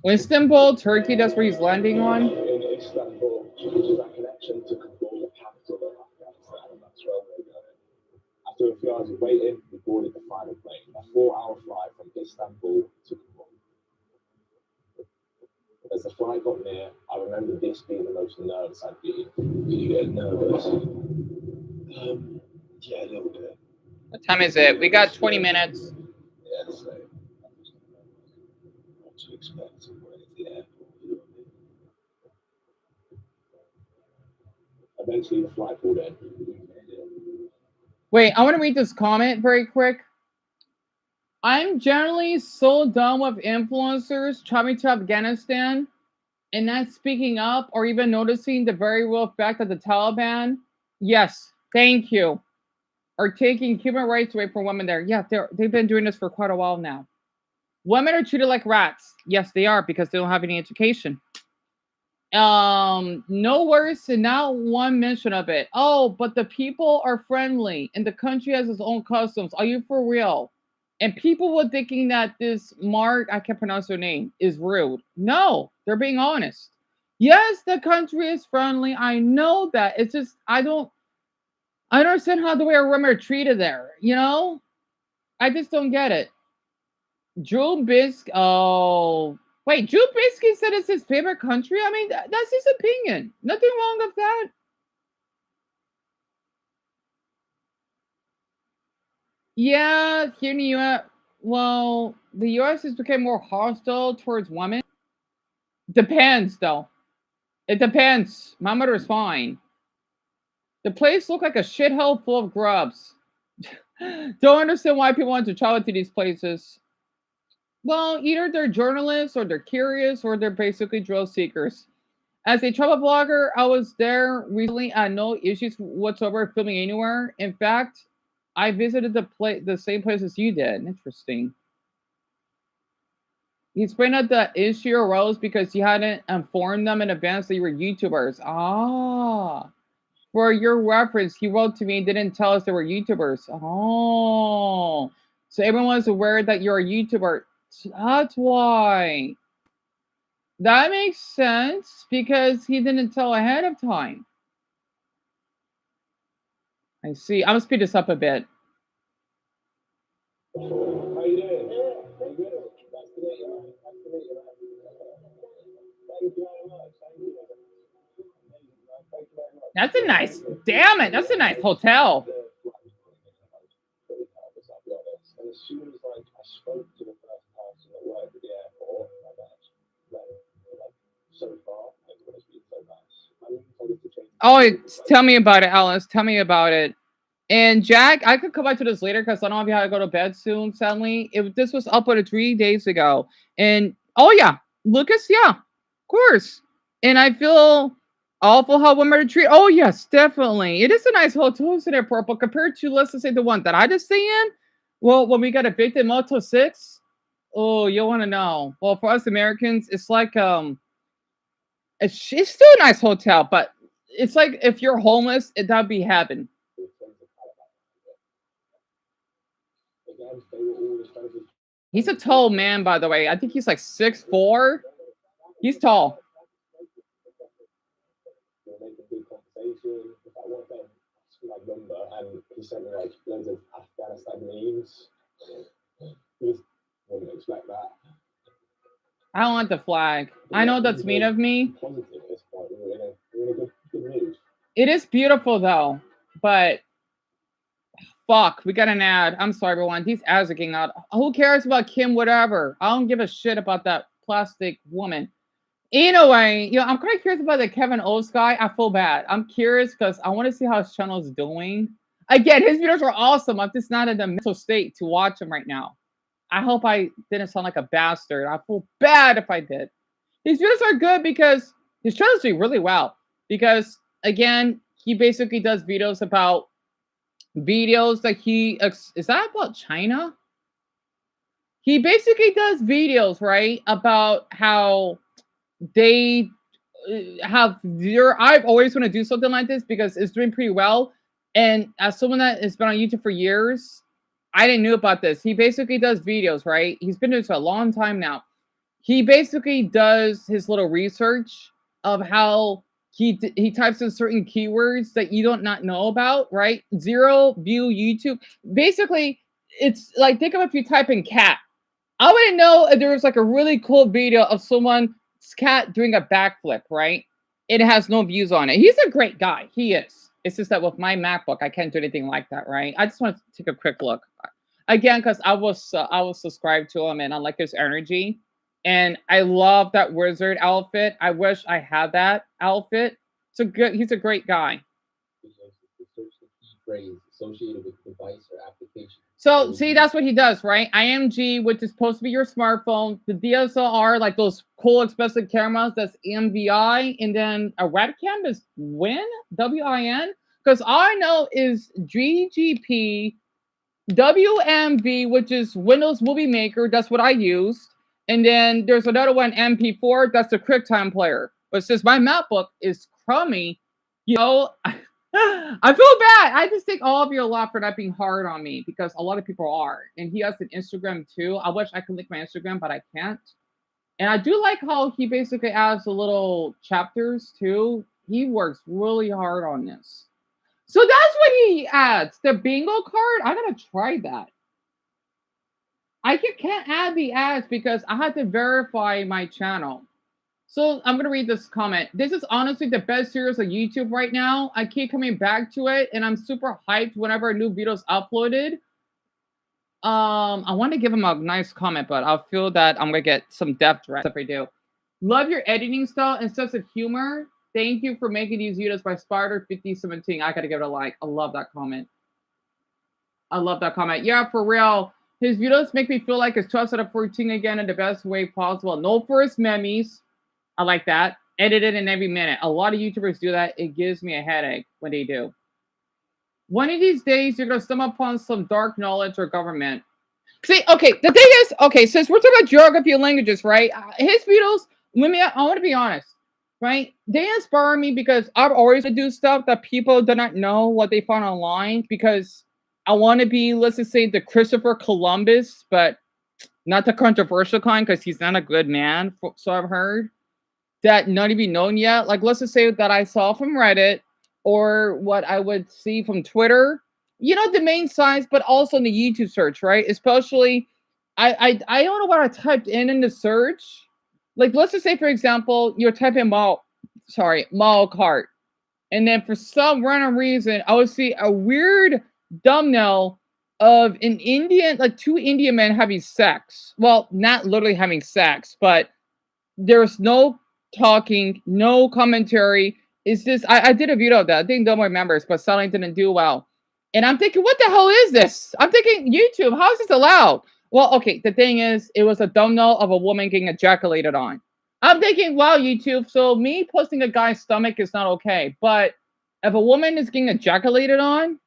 Istanbul, Turkey, that's where he's landing on. In Istanbul, which is that connection to Kabul, the capital of Afghanistan, and that's where we're going. After a few hours of waiting, we boarded the final plane, a 4-hour flight from Istanbul to Kabul. As the flight got near, I remember this being the most nervous I'd been. Did you get nervous? Yeah, a little bit. What time is it? We got 20 minutes. Yeah, so what to expect when it's the airport, you know what I mean? Eventually, the flight pulled in. Wait, I want to read this comment very quick. I'm generally so done with influencers traveling to Afghanistan and not speaking up or even noticing the very real fact that the Taliban, yes, thank you, are taking human rights away from women there. Yeah, they've been doing this for quite a while now. Women are treated like rats. Yes, they are, because they don't have any education. No worse and not one mention of it. Oh, but the people are friendly and the country has its own customs. Are you for real? And people were thinking that this Mark, I can't pronounce her name, is rude. No, they're being honest. Yes, the country is friendly. I know that. It's just I don't understand how the way our women are treated there, you know? I just don't get it. Drew Biscuit. Oh, wait. Drew Biscuit said it's his favorite country. I mean, that's his opinion. Nothing wrong with that. Yeah, here in the U.S. Well, the U.S. has become more hostile towards women. Depends, though. It depends. My mother's fine. The place looked like a shithole full of grubs. Don't understand why people want to travel to these places. Well, either they're journalists or they're curious or they're basically thrill seekers. As a travel vlogger, I was there recently. I had no issues whatsoever filming anywhere. In fact, I visited the same place as you did. Interesting. He explained that the issue arose because you hadn't informed them in advance that you were YouTubers. Ah. For your reference, he wrote to me and didn't tell us they were YouTubers. Oh. So everyone was aware that you're a YouTuber. That's why. That makes sense because he didn't tell ahead of time. I see. I'm gonna speed this up a bit. How you doing? You good? Nice to meet you, man. Nice to meet you, man. Thank you very much. Thank you. Thank you very much. That's a nice. Damn it! That's a nice hotel. And as soon as I spoke to the first person that worked at the airport, like so far, everybody's been so nice. I even told us to change. Oh, tell me about it, Alice. Tell me about it. And Jack, I could come back to this later because I don't know if you have to go to bed soon. Suddenly, this was uploaded 3 days ago, and oh yeah, Lucas, yeah, of course. And I feel awful how women are treated. Oh yes, definitely. It is a nice hotel in airport, but compared to let's just say the one that I just stay in, well, when we got evicted in Motel 6, oh, you'll want to know. Well, for us Americans, it's like it's still a nice hotel, but it's like if you're homeless, that'd be heaven. He's a tall man, by the way. I think he's like 6'4". He's tall. My number, and he sent me like loads of Afghanistan memes. You just wouldn't expect that. I don't want the flag. I know that's mean of me. Positive at this point. We're in a good mood. It is beautiful though, but fuck, we got an ad. I'm sorry, everyone. These ads are getting out. Who cares about Kim? Whatever. I don't give a shit about that plastic woman. Anyway, you know, I'm kind of curious about the Kevin O's guy. I feel bad. I'm curious because I want to see how his channel is doing. Again, his videos are awesome. I'm just not in the mental state to watch them right now. I hope I didn't sound like a bastard. I feel bad if I did. His videos are good because his channel's doing really well. Because again, he basically does videos about videos that is that about China? He basically does videos, right, about how they have zero. I've always want to do something like this because it's doing pretty well. And as someone that has been on YouTube for years, I didn't know about this. He basically does videos, right? He's been doing this for a long time now. He basically does his little research of how he types in certain keywords that you don't not know about, right? Zero view YouTube. Basically, it's like think of if you type in cat. I wouldn't know if there was like a really cool video of someone's cat doing a backflip, right? It has no views on it. He's a great guy. He is. It's just that with my MacBook, I can't do anything like that, right? I just want to take a quick look again because I was subscribed to him and I like his energy, and I love that wizard outfit. I wish I had that outfit. He's a great guy. Search the key phrase associated with device or application. So see, that's what he does, right? IMG, which is supposed to be your smartphone. The DSLR, like those cool expensive cameras, that's MVI, and then a webcam is WIN, WIN. Because all I know is GGP, WMV, which is Windows Movie Maker. That's what I used. And then there's another one, MP4. That's the QuickTime player. But since my MacBook is crummy, you know, I feel bad. I just think all of you a lot for not being hard on me because a lot of people are. And he has an Instagram too. I wish I could link my Instagram, but I can't. And I do like how he basically adds the little chapters too. He works really hard on this. So that's what he adds. The bingo card, I gotta try that. I can't add the ads because I had to verify my channel. So I'm gonna read this comment. This is honestly the best series on YouTube right now. I keep coming back to it, and I'm super hyped whenever a new video is uploaded. I want to give him a nice comment, but I feel that I'm gonna get some depth right if I do. Love your editing style and sense of humor. Thank you for making these videos by Spider5017. I gotta give it a like. I love that comment. I love that comment. Yeah, for real. His videos make me feel like it's 12 out of 14 again in the best way possible. No first memes. I like that. Edited in every minute. A lot of YouTubers do that. It gives me a headache when they do. One of these days, you're going to stumble upon some dark knowledge or government. See, okay, the thing is, okay, since we're talking about geography and languages, right? His videos, I want to be honest, right? They inspire me because I've always do stuff that people do not know what they find online because I want to be, let's just say, the Christopher Columbus, but not the controversial kind because he's not a good man, so I've heard. That not even known yet. Like, let's just say that I saw from Reddit or what I would see from Twitter, you know, the main sites, but also in the YouTube search, right? Especially, I don't know what I typed in the search. Like, let's just say, for example, you're typing mall cart. And then for some random reason, I would see a weird thumbnail of an Indian, like two Indian men having sex. Well, not literally having sex, but there's no talking, no commentary. It's just I did a video of that. I think no more members, but selling didn't do well. And I'm thinking, what the hell is this? I'm thinking, YouTube, how is this allowed? Well, okay, the thing is, it was a thumbnail of a woman getting ejaculated on. I'm thinking, wow, YouTube, so me posting a guy's stomach is not okay. But if a woman is getting ejaculated on,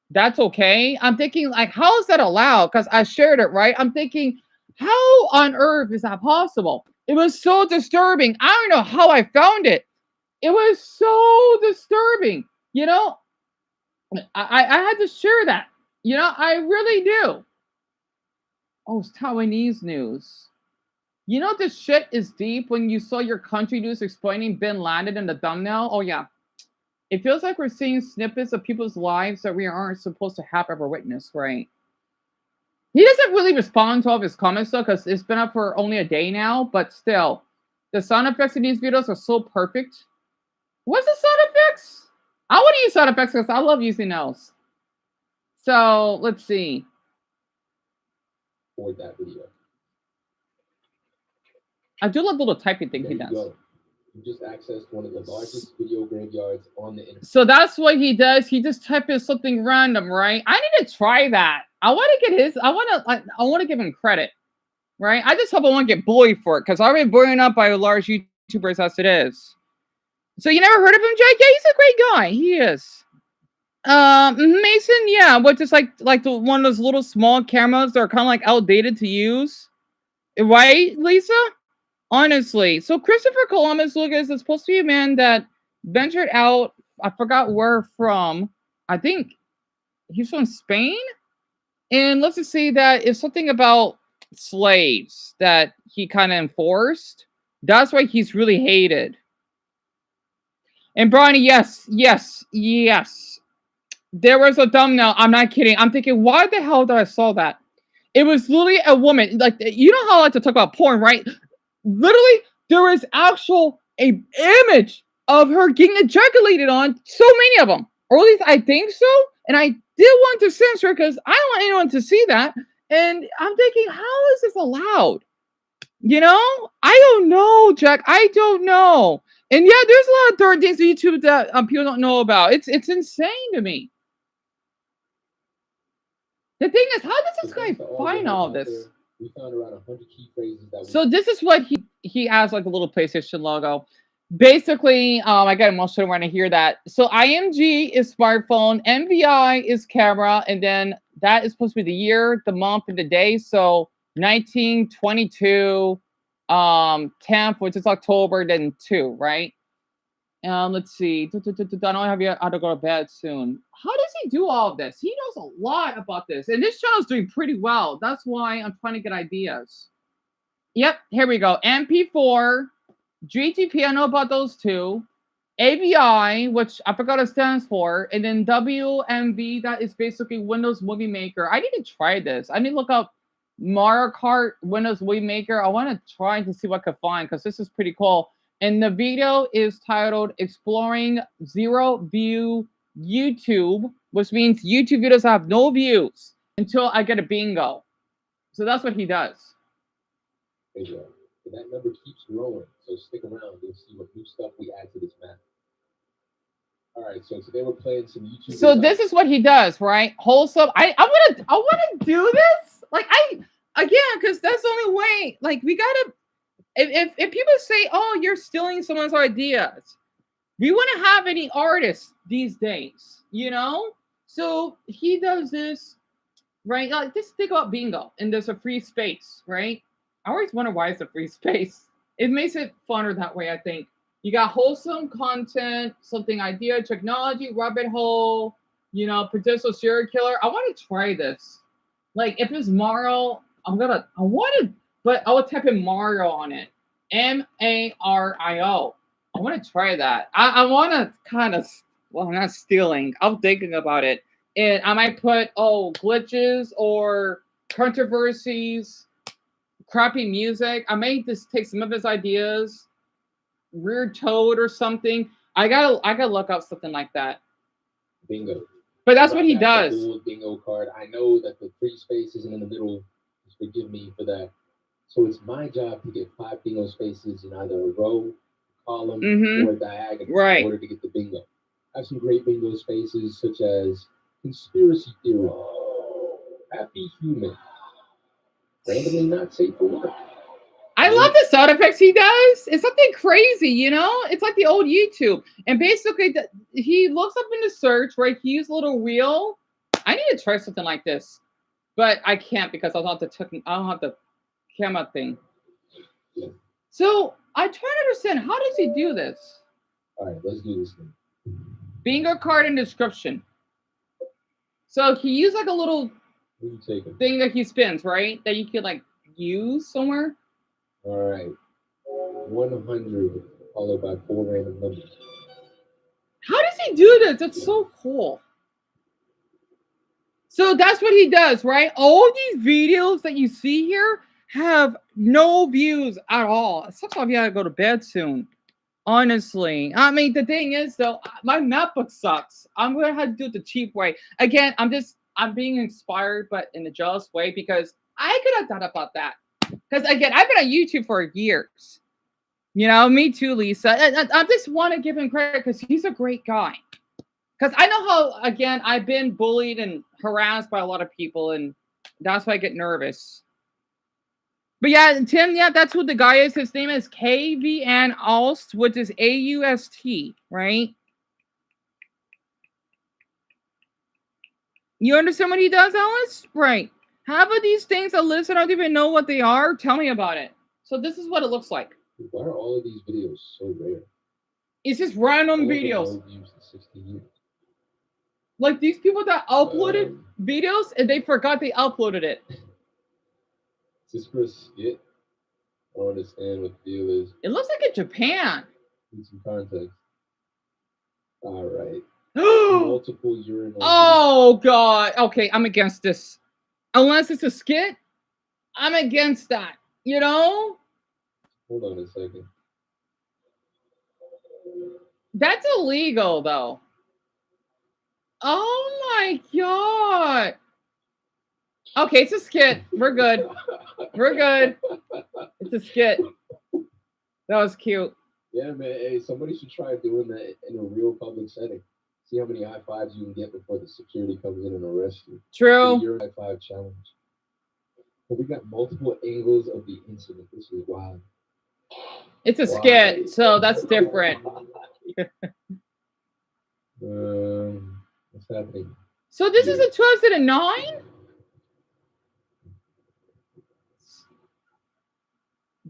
that's okay. I'm thinking, like, how is that allowed? Because I shared it, right? I'm thinking, how on earth is that possible? It was so disturbing. I don't know how I found it. It was so disturbing. You know, I had to share that. You know, I really do. Oh, it's Taiwanese news. You know, this shit is deep when you saw your country news explaining Bin Laden in the thumbnail. Oh, yeah. It feels like we're seeing snippets of people's lives that we aren't supposed to have ever witnessed, right? He doesn't really respond to all of his comments, though, because it's been up for only a day now, but still. The sound effects in these videos are so perfect. What's the sound effects? I want to use sound effects because I love using those. So, let's see. For that video. I do love the little typing thing he does. Go. You just accessed one of the largest video graveyards on the internet. So that's what he does. He just types in something random, right? I need to try that. I want to get his. I want to give him credit, right? I just hope I won't get bullied for it because I've been bullied up by large YouTubers as it is. So you never heard of him, Jake? Yeah, he's a great guy. He is. Mason, yeah, but just like one of those little small cameras that are kind of like outdated to use, right, Lisa? Honestly. So Christopher Columbus, Lucas, is supposed to be a man that ventured out. I forgot where from. I think he's from Spain. And let's just say that it's something about slaves that he kind of enforced. That's why he's really hated. And Bronny, yes. There was a thumbnail. I'm not kidding. I'm thinking, why the hell did I saw that? It was literally a woman. Like, you know how I like to talk about porn, right? Literally, there was a image of her getting ejaculated on. So many of them, or at least I think so. And I did want to censor because I don't want anyone to see that. And I'm thinking, how is this allowed? You know, I don't know, Jack. I don't know. And yeah, there's a lot of third things on YouTube that people don't know about. It's insane to me. The thing is, how does this guy find all this? We found around 100 key phrases that. So this is what he has, like a little PlayStation logo. Basically, I get emotional when I hear that. So IMG is smartphone, MVI is camera, and then that is supposed to be the year, the month, and the day. So 1922, 10th, which is October, then 2, right? Let's see. I don't have you how to go to bed soon. How does he do all of this? He knows a lot about this, and this channel is doing pretty well. That's why I'm trying to get ideas. Yep, here we go. MP4, GTP. I know about those two. AVI, which I forgot what it stands for, and then WMV. That is basically Windows Movie Maker. I need to try this. I need to look up Mario Kart Windows Movie Maker. I want to try to see what I can find because this is pretty cool. And the video is titled Exploring Zero View YouTube, which means YouTube videos have no views until I get a bingo. So that's what he does. And that number keeps growing, so stick around and see what new stuff we add to this map. All right, so today we're playing some YouTube. So this is what he does, right? Wholesome. I want to do this. Like because that's the only way. Like we gotta. If people say, "Oh, you're stealing someone's ideas," we want to have any artists these days, you know. So he does this, right? Like just think about bingo, and there's a free space, right? I always wonder why it's a free space. It makes it funner that way, I think. You got wholesome content, something idea, technology, rabbit hole, potential serial killer. I want to try this. Like if it's Mario, I will type in Mario on it. Mario. I want to try that. I want to kind of, well, I'm not stealing. I'm thinking about it. And I might put, glitches or controversies, crappy music. I may just take some of his ideas, weird toad or something. I gotta look up something like that. Bingo. But that's what he does. Cool bingo card. I know that the free space isn't in the middle. Just forgive me for that. So it's my job to get 5 bingo spaces in either a row, column, or diagonal in order to get the bingo. I have some great bingo spaces such as conspiracy theory, happy human, randomly not safe for work. I love the sound effects he does. It's something crazy, It's like the old YouTube. And basically, he looks up in the search, right? He uses a little wheel. I need to try something like this, but I can't because I don't have the camera thing. Yeah. So I try to understand, how does he do this? All right, let's do this thing. Bingo card and description. So he used like a little thing that he spins, right? That you could like use somewhere. All right. 100 followed by 4 random numbers. How does he do this? That's so cool. So that's what he does, right? All these videos that you see here have no views at all. It sucks if you gotta go to bed soon. Honestly. I mean, the thing is, though, my MacBook sucks. I'm going to have to do it the cheap way. Again, I'm being inspired, but in a jealous way, because I could have thought about that. Because, again, I've been on YouTube for years. Me too, Lisa. I just want to give him credit because he's a great guy. Because I know how, again, I've been bullied and harassed by a lot of people, and that's why I get nervous. But yeah, Tim, that's who the guy is. His name is KVN Aust, which is AUST, right? You understand what he does, Alice? Right. Half of these things that listen, I don't even know what they are. Tell me about it. So this is what it looks like. Why are all of these videos so rare? It's just random videos. Like these people that uploaded videos and they forgot they uploaded it. Is this for a skit? I don't understand what the deal is. It looks like in Japan. Need some context. All right. Multiple urinals. Oh God. Okay, I'm against this. Unless it's a skit, I'm against that. You know? Hold on a second. That's illegal though. Oh my God. Okay, it's a skit. We're good. We're good. It's a skit. That was cute. Yeah, man. Hey, somebody should try doing that in a real public setting. See how many high fives you can get before the security comes in and arrests you. True. Your high five challenge. But we got multiple angles of the incident. This is wild. It's a skit, so that's different. What's happening? So this is a 2009?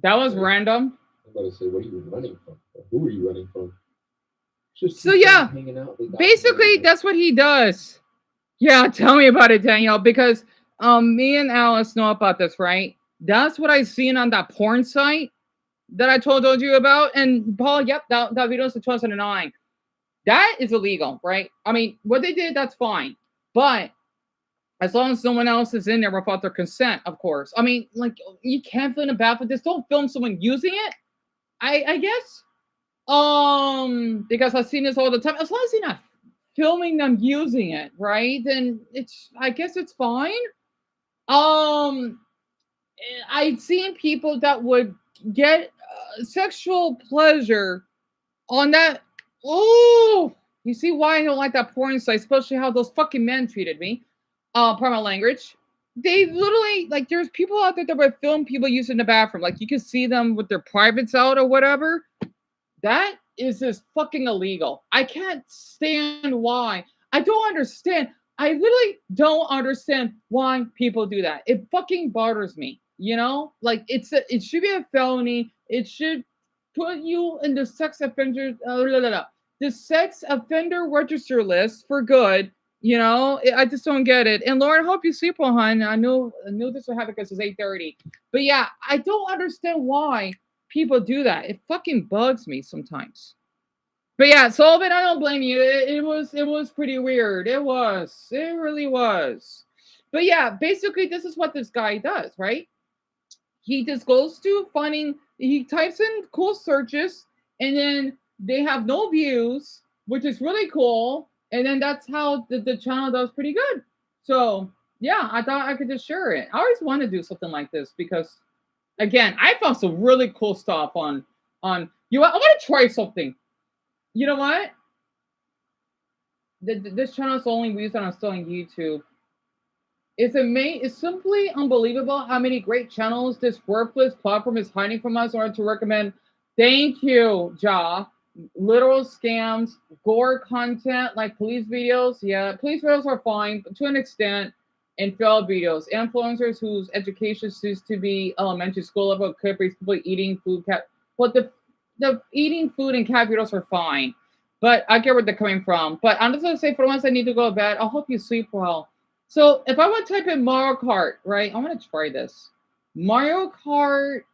That was random. I'm about to say, what are you running from? Or who are you running from? So yeah, basically that's what he does. Yeah, tell me about it, Danielle, because me and Alice know about this, right? That's what I seen on that porn site that I told you about. And Paul, yep, that video is 2009. That is illegal, right? I mean, what they did, that's fine. But as long as someone else is in there without their consent, of course. I mean, like, you can't film a bath with this. Don't film someone using it, I guess. Because I've seen this all the time. As long as you're not filming them using it, right? Then I guess it's fine. I've seen people that would get sexual pleasure on that. Oh, you see why I don't like that porn site, especially how those fucking men treated me. Pardon my language. They literally, like, there's people out there that would film people using the bathroom. Like, you can see them with their privates out or whatever. That is just fucking illegal. I can't stand why. I don't understand. I literally don't understand why people do that. It fucking bothers me. You know, like it should be a felony. It should put you in the sex offender the sex offender register list for good. You know, I just don't get it. And Lauren, hope you sleep well, hon. I know this will happen because it's 8:30. But yeah, I don't understand why people do that. It fucking bugs me sometimes. But yeah, Sullivan, I don't blame you. It was pretty weird. It really was. But yeah, basically this is what this guy does, right? He just goes to he types in cool searches, and then they have no views, which is really cool. And then that's how the channel does pretty good. So yeah, I thought I could just share it. I always want to do something like this because, again, I found some really cool stuff on you. I want to try something. You know what? This channel is the only reason I'm still on YouTube. It's simply unbelievable how many great channels this worthless platform is hiding from us in order to recommend. Thank you, Ja. Literal scams, gore content like police videos. Yeah, police videos are fine, but to an extent, and failed videos. Influencers whose education seems to be elementary school level could be simply eating food. But the eating food and cat videos are fine. But I get where they're coming from. But I'm just gonna say, for the ones I need to go to bed, I hope you sleep well. So if I want to type in Mario Kart, right? I want to try this. Mario Kart.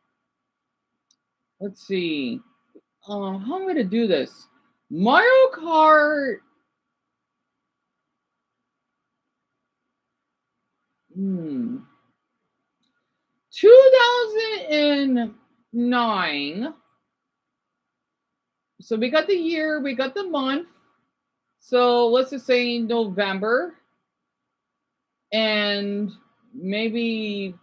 Let's see. How am I going to do this? Mario Kart. 2009. So we got the year, we got the month. So let's just say November. And maybe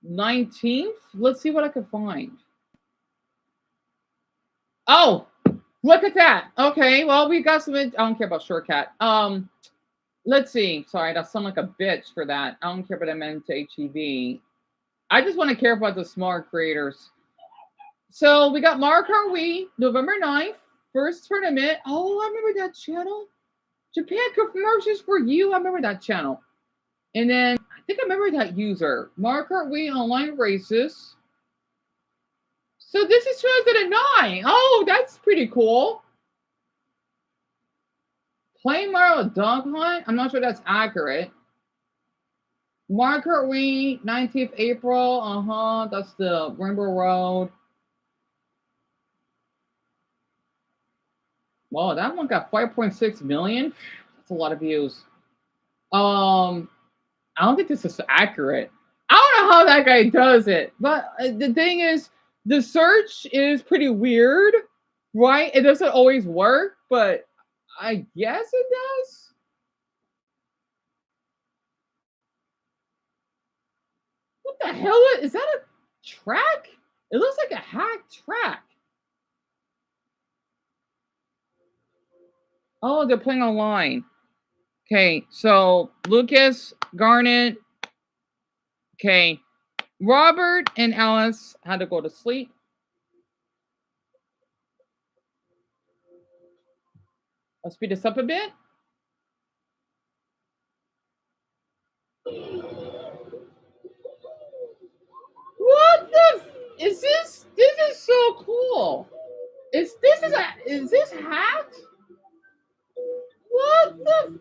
19th. Let's see what I can find. Oh, look at that. Okay, well, we got some. I don't care about Shortcat. Let's see. Sorry, that sound like a bitch for that. I don't care about them into HEV. I just want to care about the smart creators. So we got Mario Kart Wii, November 9th, first tournament. Oh, I remember that channel. Japan Commercials for You. I remember that channel. And then I think I remember that user. Mario Kart Wii Online Races. So this is 2009. Oh, that's pretty cool. Playing Mario Dog Hunt? I'm not sure that's accurate. Market Week, 19th April. That's the Rainbow Road. Wow, that one got 5.6 million. That's a lot of views. I don't think this is accurate. I don't know how that guy does it, but the thing is, the search is pretty weird, right? It doesn't always work, but I guess it does. What the hell is that? A track? It looks like a hacked track. Oh, they're playing online. Okay, so Lucas, Garnet. Okay, Robert and Alice had to go to sleep. I'll speed this up a bit. What the is this? This is so cool. Is this hacked? What the?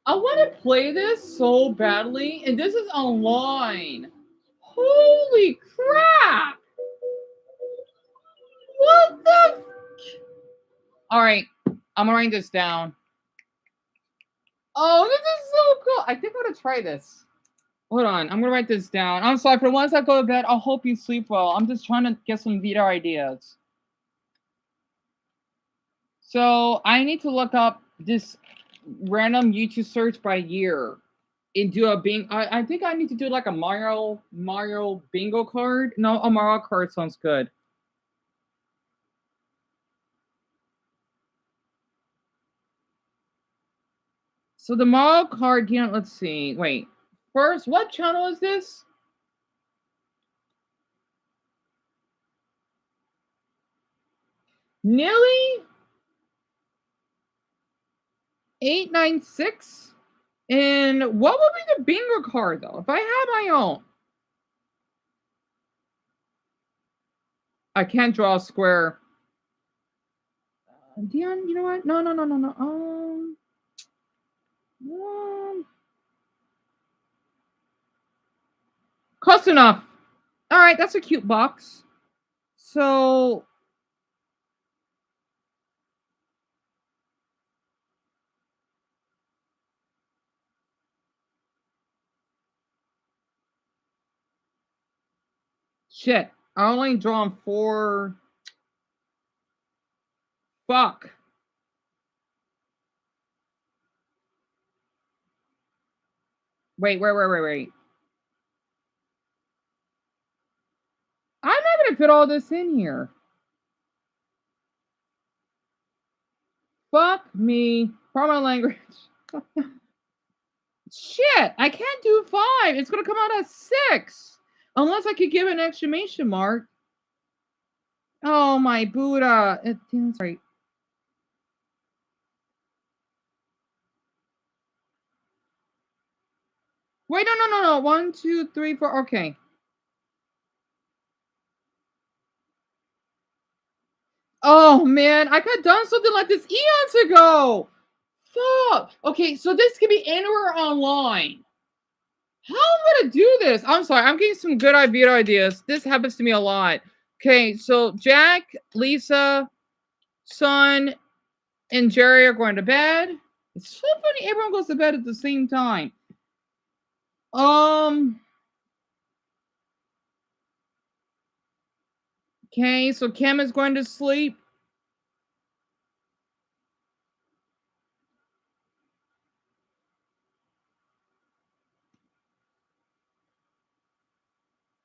I want to play this so badly, and this is online. Holy crap! What the? All right, I'm gonna write this down. Oh, this is so cool. I think I'm gonna try this. Hold on, I'm gonna write this down. I'm sorry, for once I go to bed, I hope you sleep well. I'm just trying to get some Vita ideas. So I need to look up this random YouTube search by year and do a bing. I think I need to do like a Mario bingo card. No, a Mario card sounds good. So the Mario card, let's see. Wait. First, what channel is this? Nearly 896. And what would be the bingo card though? If I had my own. I can't draw a square. Dion, you know what? No. Close enough. All right, that's a cute box. So shit. I only drawn 4. Fuck. Wait. I'm not gonna fit all this in here. Fuck me. Pardon my language. Shit, I can't do 5. It's gonna come out as 6. Unless I could give an exclamation mark. Oh my Buddha. That's right. Wait, no. 1, 2, 3, 4. Okay. Oh man, I could have done something like this eons ago. Fuck. Okay, so this can be anywhere online. How am I gonna do this? I'm sorry, I'm getting some good idea ideas. This happens to me a lot. Okay, so Jack, Lisa, Son, and Jerry are going to bed. It's so funny everyone goes to bed at the same time. Okay, so Kim is going to sleep.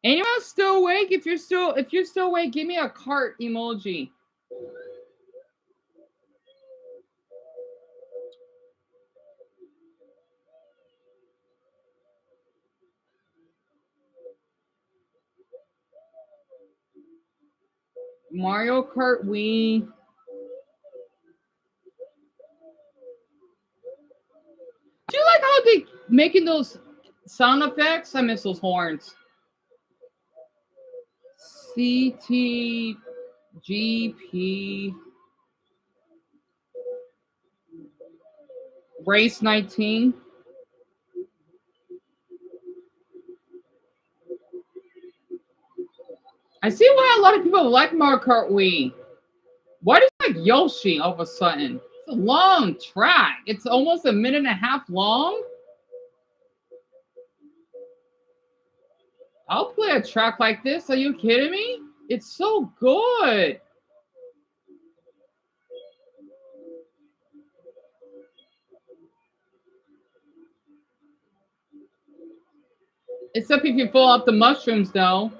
Anyone else still awake? If you're still awake, give me a cart emoji. Mario Kart Wii. Do you like how they making those sound effects? I miss those horns. CTGP race 19. I see why a lot of people like Mario Kart Wii. Why does it like Yoshi all of a sudden? It's a long track. It's almost a minute and a half long. I'll play a track like this. Are you kidding me? It's so good. Except if you fall off the mushrooms, though.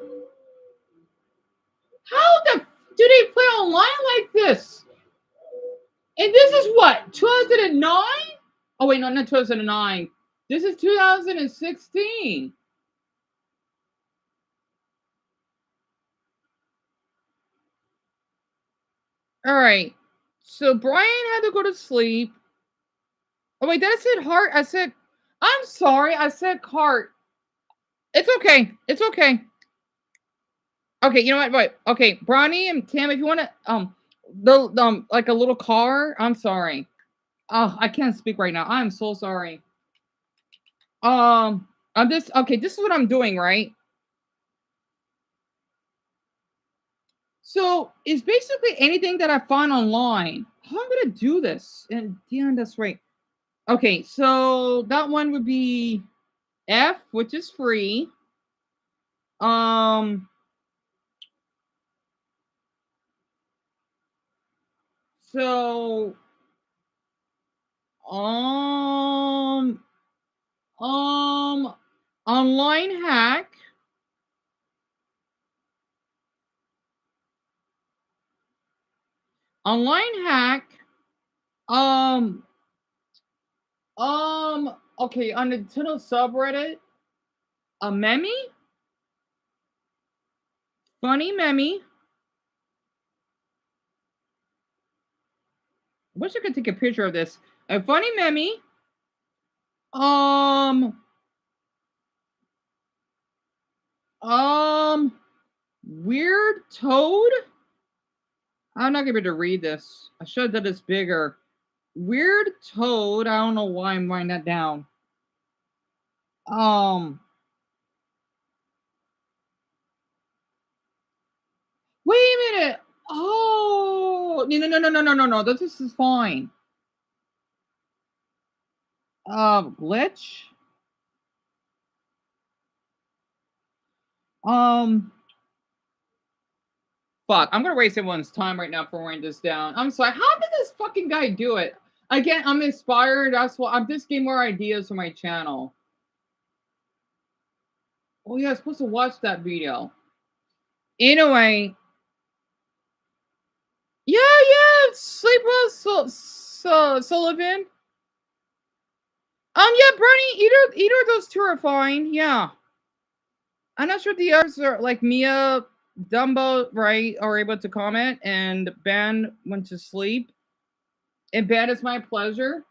How the do they play online like this? And this is what, 2009? Oh wait, no, not 2009. This is 2016. All right. So Brian had to go to sleep. Oh wait, did I say heart? I'm sorry, I said cart. It's okay. It's okay. Okay, you know what? Wait. Okay, Bronny and Tim, if you want to like a little car. I'm sorry. Oh, I can't speak right now. I'm so sorry. I'm this okay, this is what I'm doing, right? So it's basically anything that I find online. How am I gonna do this? And yeah, that's right. Okay, so that one would be F, which is free. So online hack. Online hack. Okay, on the Nintendo subreddit, a meme? Funny meme. Wish I could take a picture of this. A funny meme. Weird toad. I'm not gonna be able to read this. I should have done this bigger. Weird toad. I don't know why I'm writing that down. Wait a minute. Oh, no. This is fine. Glitch. Fuck. I'm gonna waste everyone's time right now for writing this down. I'm sorry. How did this fucking guy do it? Again, I'm inspired. That's why I'm just getting more ideas for my channel. Oh yeah, I'm supposed to watch that video. Anyway. Yeah. Sleep well, Sullivan. Yeah, Bernie, either of those two are fine. Yeah. I'm not sure if the others are like Mia, Dumbo, right, are able to comment, and Ben went to sleep. And Ben, it's my pleasure.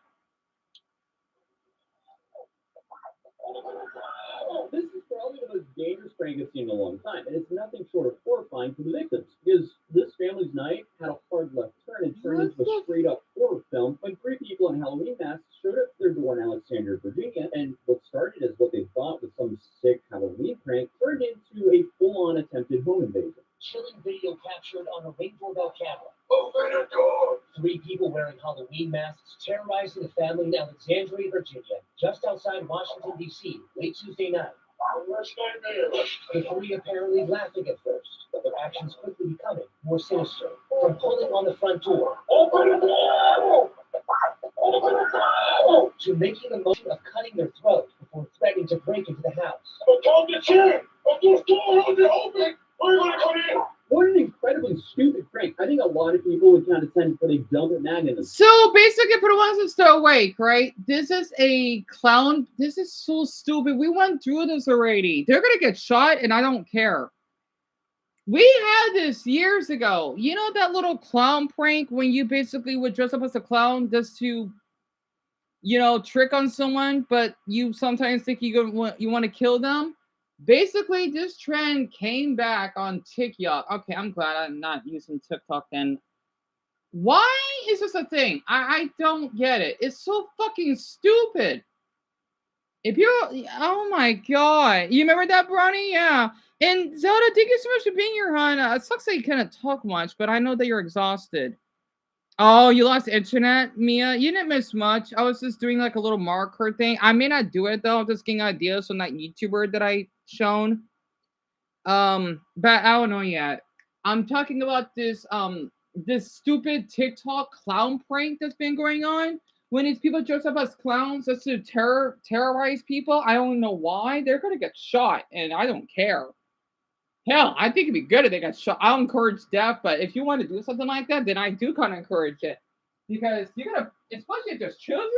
This is probably the most dangerous prank I've seen in a long time, and it's nothing short of horrifying for the victims, because this family's night had a hard left turn and turned into a straight-up horror film when three people in Halloween masks showed up at their door in Alexandria, Virginia, and what started as what they thought was some sick Halloween prank turned into a full-on attempted home invasion. Chilling video captured on a Ring doorbell camera. Open the door! Three people wearing Halloween masks terrorizing a family in Alexandria, Virginia, just outside Washington, D.C., late Tuesday night. The three apparently laughing at first, but their actions quickly becoming more sinister. From pulling on the front door, open the door! Open the door! To making the motion of cutting their throat before threatening to break into the house. But come to check! If this door will be open, we're going to come in! What an incredibly stupid prank. I think a lot of people would kind of tend to put a dump at magnet. So basically, for the ones that still awake, right? This is a clown. This is so stupid. We went through this already. They're gonna get shot, and I don't care. We had this years ago. You know that little clown prank when you basically would dress up as a clown just to, trick on someone, but you sometimes think you want to kill them. basically this trend came back on TikTok. Okay, I'm glad I'm not using TikTok then. Why is this a thing? I don't get it. It's so fucking stupid. If you're, oh my god, you remember that, Bronny? Yeah. And Zelda, thank you so much for being here, hon. It sucks that you can't talk much, but I know that you're exhausted. Oh, you lost internet, Mia? You didn't miss much. I was just doing like a little marker thing. I may not do it though. I'm just getting ideas from that YouTuber that I shown. But I don't know yet. I'm talking about this stupid TikTok clown prank that's been going on. When these people dress up as clowns just to terrorize people, I don't know why. They're gonna get shot, and I don't care. Hell, I think it'd be good if they got shot. I don't encourage death, but if you want to do something like that, then I do kind of encourage it. Because you're gonna, especially if there's children.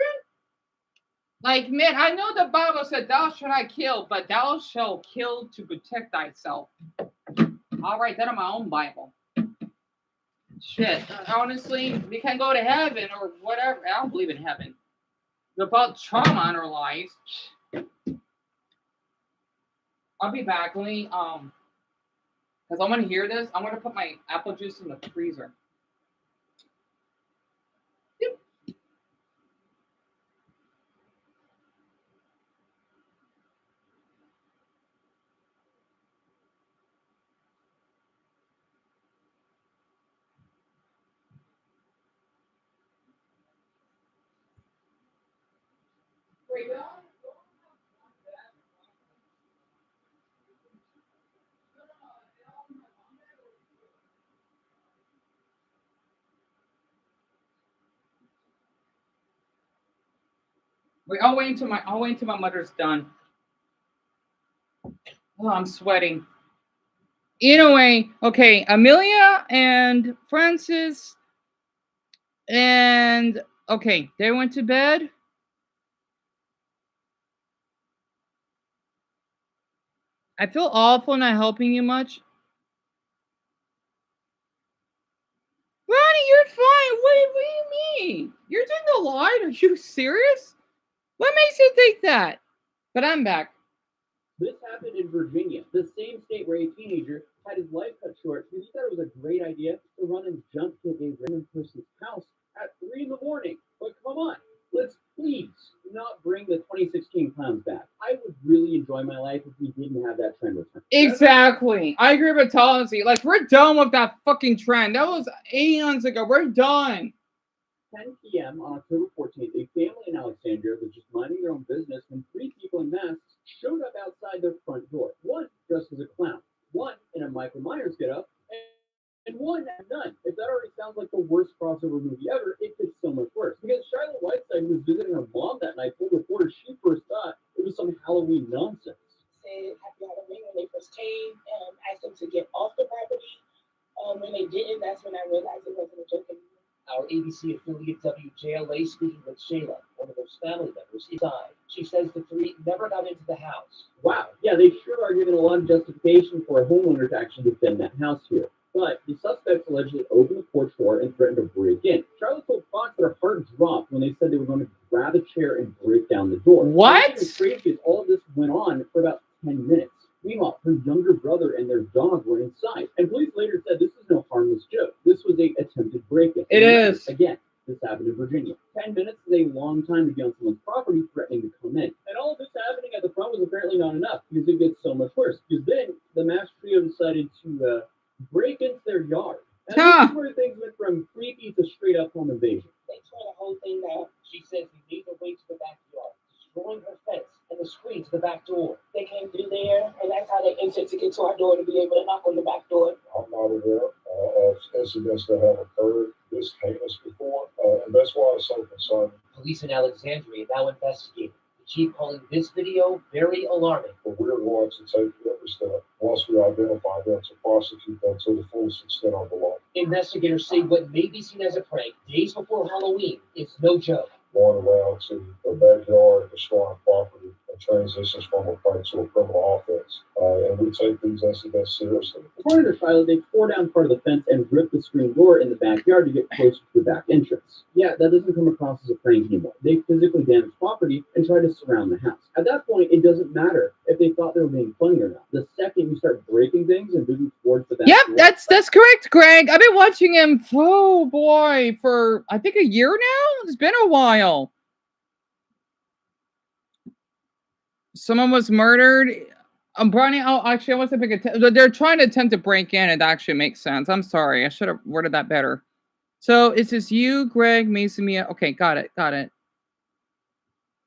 Like, man, I know the Bible said, thou shalt not kill, but thou shalt kill to protect thyself. I'll write that in my own Bible. Shit. Honestly, we can go to heaven or whatever. I don't believe in heaven. About trauma in our lives. I'll be back. Let me, because I want to hear this. I want to put my apple juice in the freezer. Yep. Wait, I'll wait until my mother's done. Oh, I'm sweating. Anyway, okay, Amelia and Francis and okay, they went to bed. I feel awful not helping you much. Ronnie, you're fine. What do you mean? You're doing the lie? Are you serious? What makes you think that? But I'm back. This happened in Virginia, the same state where a teenager had his life cut short because he thought it was a great idea to run and jump to a random person's house at 3 in the morning. But come on, let's please not bring the 2016 clowns back. I would really enjoy my life if we didn't have that trend return. Exactly. I agree with Talency. Like, we're done with that fucking trend. That was eons ago. We're done. 10 p.m. on October 14th, a family in Alexandria was just minding their own business when 3 people in masks showed up outside their front door. One dressed as a clown, one in a Michael Myers getup, and one as none. If that already sounds like the worst crossover movie ever, it gets so much worse. Because Charlotte Whiteside, who was visiting her mom that night, told reporters she first thought it was some Halloween nonsense. Said happy Halloween when they first came and asked them to get off the property. When they didn't, that's when I realized it wasn't a joke anymore. Our ABC affiliate WJLA speaking with Shayla, one of those family members, inside. She says the three never got into the house. Wow, yeah, they sure are giving a lot of justification for a homeowner to actually defend that house here. But the suspects allegedly opened the porch door and threatened to break in. Charlotte told Fox that her heart dropped when they said they were going to grab a chair and break down the door. What? It's crazy is all of this went on for about 10 minutes. Meanwhile, her younger brother and their dog were inside. And police later said this is no harmless joke. This was a attempted break-in. It is. Again, this happened in Virginia. 10 minutes is a long time to be on someone's property threatening to come in. And all of this happening at the front was apparently not enough because it gets so much worse. Because then the masked trio decided to break into their yard. And this is where things went from creepy to straight up home invasion. They tore the whole thing down. She says he made their way to the backyard, destroying her fence and the screen to the back door. They came through there, and that's how they entered to get to our door to be able to knock on the back door. I'm not aware of incidents that have occurred this heinous before, and that's why it's so concerning. Police in Alexandria now investigating. The chief calling this video very alarming. But we're going to take every step once we identify them to prosecute them to the fullest extent of the law. Investigators say what may be seen as a prank days before Halloween is no joke. Going around to the backyard, destroying property, and transitions from a crime to a criminal offense. And we take these incidents seriously. According to Charlotte, they tore down part of the fence and ripped the screen door in the backyard to get closer to the back entrance. Yeah, that doesn't come across as a prank anymore. They physically damaged property and tried to surround the house. At that point, it doesn't matter if they thought they were being funny or not. The second you start breaking things and moving towards the back door, That's correct, Greg. I've been watching him, oh boy, for I think a year now. It's been a while. Someone was murdered. Bronny, actually, I wasn't paying attention. They're trying to attempt to break in. It actually makes sense. I'm sorry. I should have worded that better. So, is this you, Greg, Mason, Mia? Okay, got it.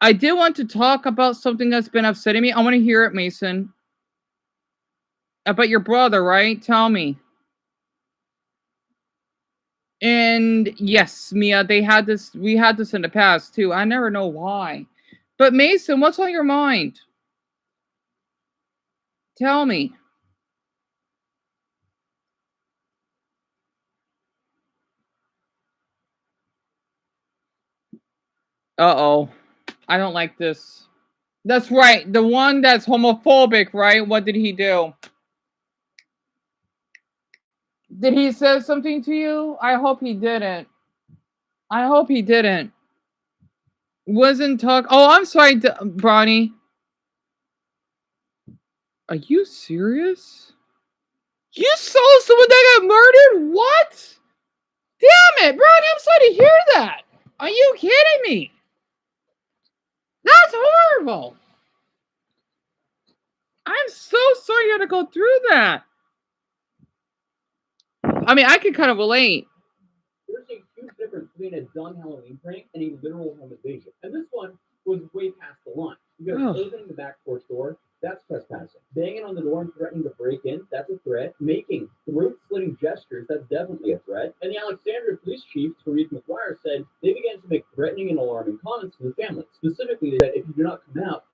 I did want to talk about something that's been upsetting me. I want to hear it, Mason. About your brother, right? Tell me. And yes, Mia, we had this in the past too. I never know why. But Mason, what's on your mind? Tell me. Uh-oh. I don't like this. That's right. The one that's homophobic, right? What did he do? Did he say something to you? I hope he didn't. Wasn't talk. Oh, I'm sorry, Bronny. Are you serious? You saw someone that got murdered? What? Damn it, Bronny, I'm sorry to hear that. Are you kidding me? That's horrible. I'm so sorry you had to go through that. I mean, I can kind of relate. There's a huge difference between a done Halloween prank and a literal home invasion. And this one was way past the line. Because opening the back porch door, that's trespassing. Banging on the door and threatening to break in, that's a threat. Making throat-slitting gestures, that's definitely a threat. And the Alexandria Police Chief, Tariq McGuire, said they began to make threatening and alarming comments to the family. Specifically, they said if you do not come out,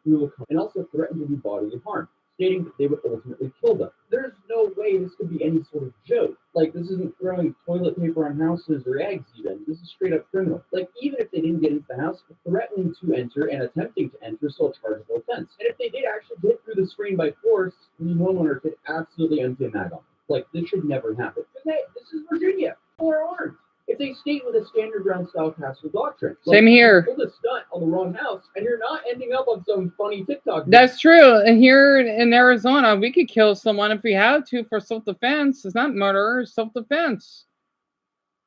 we will come, and also threaten to do bodily harm, stating that they would ultimately kill them. There's no way this could be any sort of joke. Like, this isn't throwing toilet paper on houses or eggs even. This is straight up criminal. Like, even if they didn't get into the house, threatening to enter and attempting to enter is still a chargeable offense. And if they did actually get through the screen by force, the homeowner could absolutely empty a mag on them. Like, this should never happen. Hey, this is Virginia. People are armed. It's a state with a standard ground style castle doctrine. Like, Same here. You pull the stunt on the wrong house, and you're not ending up on some funny TikTok. That's true. And here in Arizona, we could kill someone if we had to for self-defense. It's not murder, it's self-defense.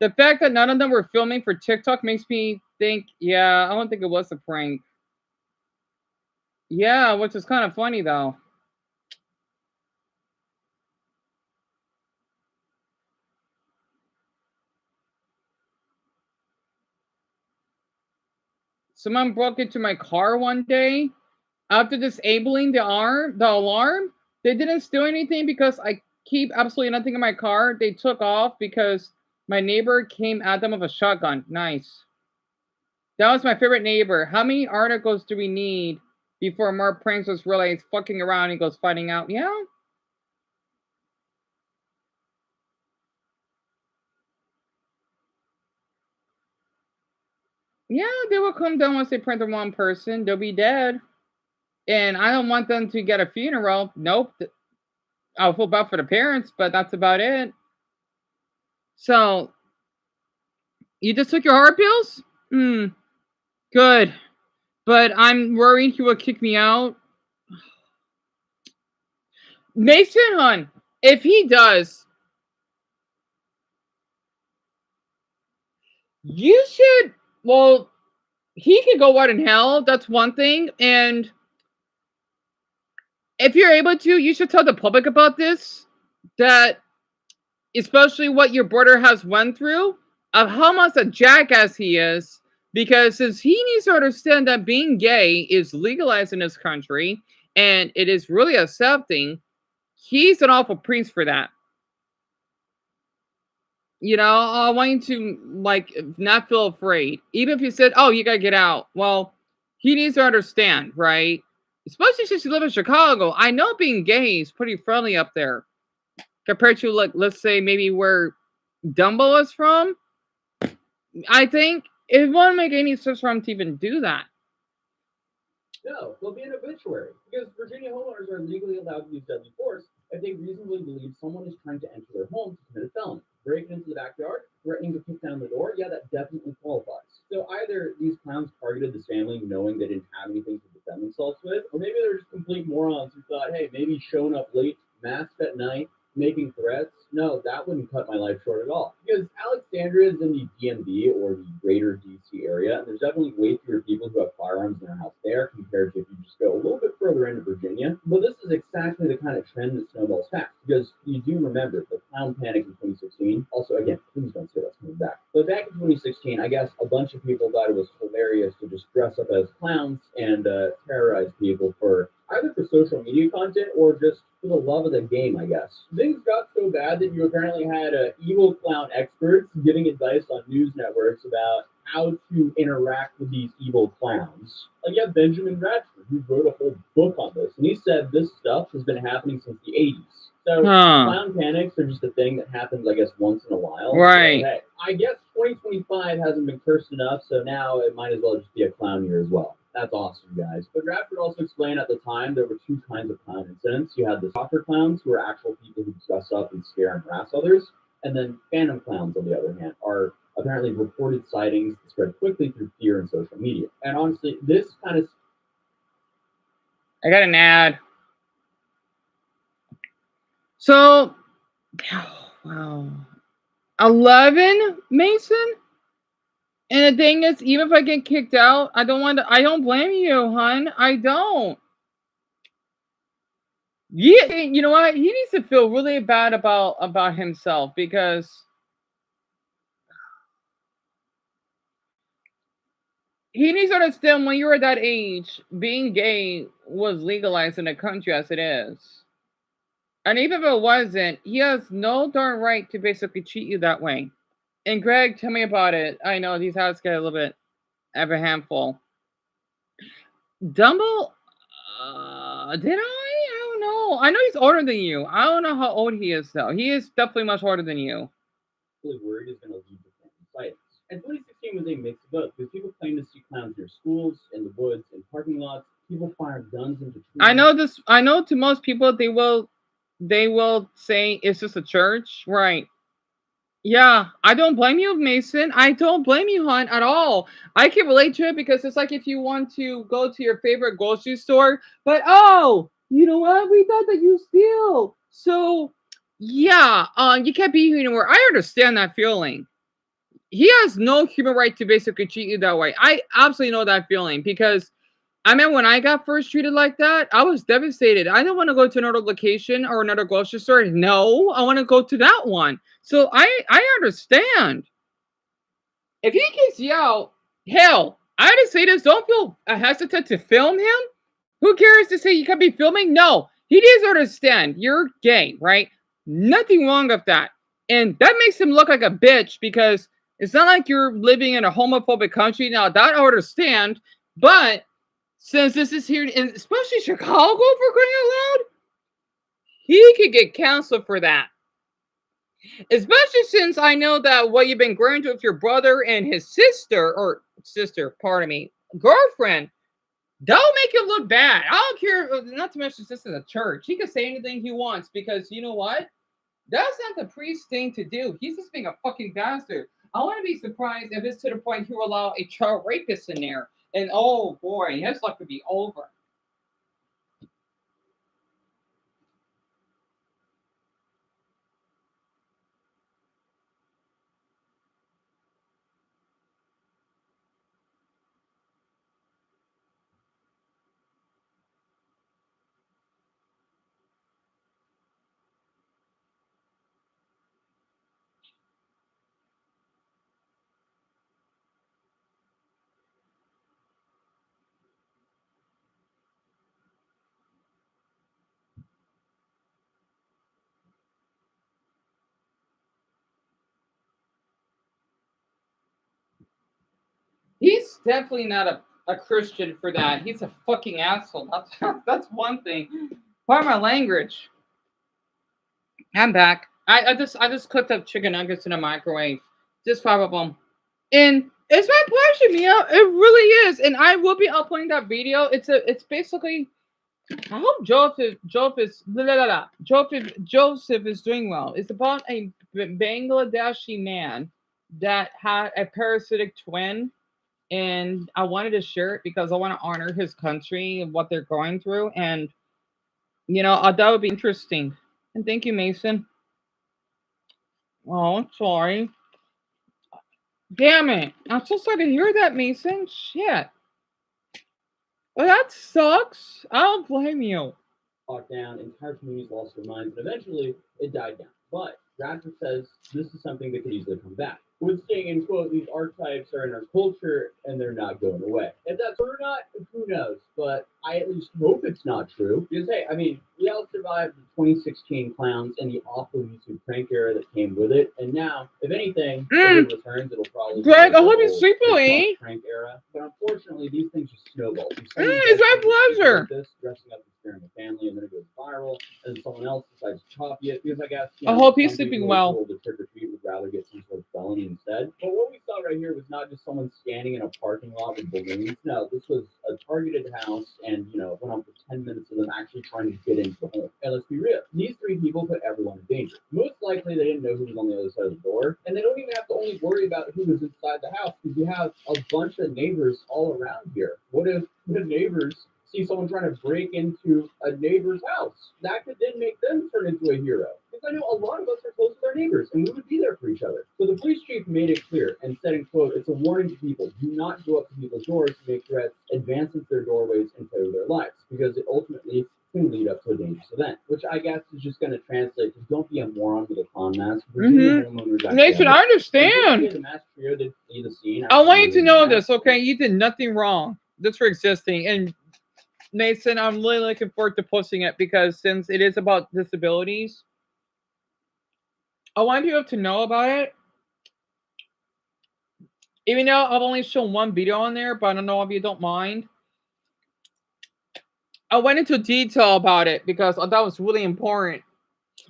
The fact that none of them were filming for TikTok makes me think, yeah, I don't think it was a prank. Yeah, which is kind of funny, though. Someone broke into my car one day. After disabling the alarm, they didn't steal anything because I keep absolutely nothing in my car. They took off because my neighbor came at them with a shotgun. Nice. That was my favorite neighbor. How many articles do we need before Mark Pranks was realized fucking around and goes finding out? Yeah. Yeah, they will come down once they prank the one person. They'll be dead. And I don't want them to get a funeral. Nope. I'll feel bad for the parents, but that's about it. So, you just took your heart pills? Good. But I'm worried he will kick me out. Mason, hon, if he does, you should, well, he can go out in hell. That's one thing. And if you're able to, you should tell the public about this. That, especially what your brother has went through, of how much a jackass he is. Because since he needs to understand that being gay is legalized in this country, and it is really accepting, he's an awful priest for that. You know, I want you to, like, not feel afraid. Even if you said, oh, you gotta get out. Well, he needs to understand, right? Especially since you live in Chicago. I know being gay is pretty friendly up there. Compared to, like, let's say maybe where Dumbo is from. I think it won't make any sense for him to even do that. No, there'll be an obituary because Virginia homeowners are legally allowed to use deadly force if they reasonably believe someone is trying to enter their home to commit a felony. Breaking into the backyard, threatening to kick down the door, yeah, that definitely qualifies. So either these clowns targeted this family knowing they didn't have anything to defend themselves with, or maybe they're just complete morons who thought, hey, maybe showing up late, masked at night, making threats, no, that wouldn't cut my life short at all. Because Alexandria is in the DMV or the greater DC area, and there's definitely way fewer people who have firearms in their house there compared to if you just go a little bit further into Virginia. But this is exactly the kind of trend that snowballs fast, because you do remember the clown panic in 2016. Also, again, please don't say that's coming back. But back in 2016, I guess a bunch of people thought it was hilarious to just dress up as clowns and terrorize people for either for social media content or just for the love of the game, I guess. Things got so bad that you apparently had evil clown experts giving advice on news networks about how to interact with these evil clowns. Like you have Benjamin Radford, who wrote a whole book on this, and he said this stuff has been happening since the 80s. So clown panics are just a thing that happens, I guess, once in a while. Right. So, hey, I guess 2025 hasn't been cursed enough, so now it might as well just be a clown year as well. That's awesome, guys. But Radford also explained at the time there were two kinds of clown incidents. You had the softer clowns, who are actual people who dress up and scare and harass others, and then phantom clowns, on the other hand, are apparently reported sightings that spread quickly through fear and social media. And honestly, this kind of I got an ad. So, wow. 11, Mason? And the thing is, even if I get kicked out, I don't blame you, hun. I don't. Yeah, you know what? He needs to feel really bad about himself because he needs to understand when you're at that age, being gay was legalized in the country as it is. And even if it wasn't, he has no darn right to basically treat you that way. And Greg, tell me about it. I know these houses get a little bit of a handful. Dumble, did I don't know. I know he's older than you. I don't know how old he is though. He is definitely much older than you. word is going to lead to phantom sightings. And 2016 was a mix of both, because people claim to see clowns near schools, in the woods, in parking lots. People fire guns into trees. I know this. I know to most people they will say it's just a church, right? Yeah, I don't blame you, Mason. I don't blame you, hon, at all. I can relate to it because it's like if you want to go to your favorite grocery store, but oh, you know what? We thought that you steal. So yeah, you can't be here anymore. I understand that feeling. He has no human right to basically treat you that way. I absolutely know that feeling because I mean, when I got first treated like that, I was devastated. I didn't want to go to another location or another grocery store. No, I want to go to that one. So I understand. If he kicks you out, hell, I had to say this. Don't feel hesitant to film him. Who cares to say you can be filming? No, he needs to understand you're gay, right? Nothing wrong with that. And that makes him look like a bitch because it's not like you're living in a homophobic country. Now, that I understand. But since this is here, in, especially Chicago for crying out loud, he could get canceled for that. Especially since I know that what you've been going through with your brother and his sister, pardon me, girlfriend, that'll make him look bad. I don't care, not to mention this is a church. He can say anything he wants because you know what? That's not the priest thing to do. He's just being a fucking bastard. I want to be surprised if it's to the point he will allow a child rapist in there. And oh boy, his luck would be over. He's definitely not a Christian for that. He's a fucking asshole. That's one thing. Pardon my language. I'm back. I just cooked up chicken nuggets in a microwave. Just 5 of them. And It's my pleasure, Mia. It really is, and I will be uploading that video. It's basically. I hope Joseph is doing well. It's about a Bangladeshi man that had a parasitic twin, and I wanted to share it because I want to honor his country and what they're going through, and I thought it would be interesting. And thank you, Mason. Oh, sorry. Damn it! I'm so sorry to hear that, Mason. Shit. Well, that sucks. I don't blame you. Locked down, entire communities lost their minds, and eventually it died down. But Radford says this is something that could easily come back. With saying, in quote, these archetypes are in our culture and they're not going away. If that's true or not, who knows? But I at least hope it's not true. Because, hey, I mean, we all survived the 2016 clowns and the awful YouTube prank era that came with it. And now, if anything, if it returns, it'll probably Greg, be I the hope you whole sleep well, Christmas eh? prank era. But unfortunately, these things just snowball. It's my pleasure. Like this, dressing up and scaring the family, and then it goes viral, and then someone else decides to copy it because I guess I hope he's sleeping well. Told the trick or treat would rather get some sort of felony instead. But what we saw right here was not just someone standing in a parking lot with balloons. No, this was a targeted house, and it went on for 10 minutes of them actually trying to get into the home. And let's be real, these three people put everyone in danger. Most likely, they didn't know who was on the other side of the door, and they don't even have to only worry about who was inside the house because you have a bunch of neighbors all around here. What if the neighbors see someone trying to break into a neighbor's house? That could then make them turn into a hero. Because I know a lot of us are close with our neighbors, and we would be there for each other. So the police chief made it clear and said, in quote, it's a warning to people. Do not go up to people's doors to make threats, advance into their doorways, and play with their lives. Because it ultimately can lead up to a dangerous event. Which I guess is just going to translate to don't be a moron with a clown mask. Nathan, I understand. The mask trio did see the scene. I want you to know this, okay? You did nothing wrong just for existing. And Mason, I'm really looking forward to posting it because since it is about disabilities, I want you to know about it. Even though I've only shown one video on there, but I don't know if you don't mind. I went into detail about it because I thought it was really important.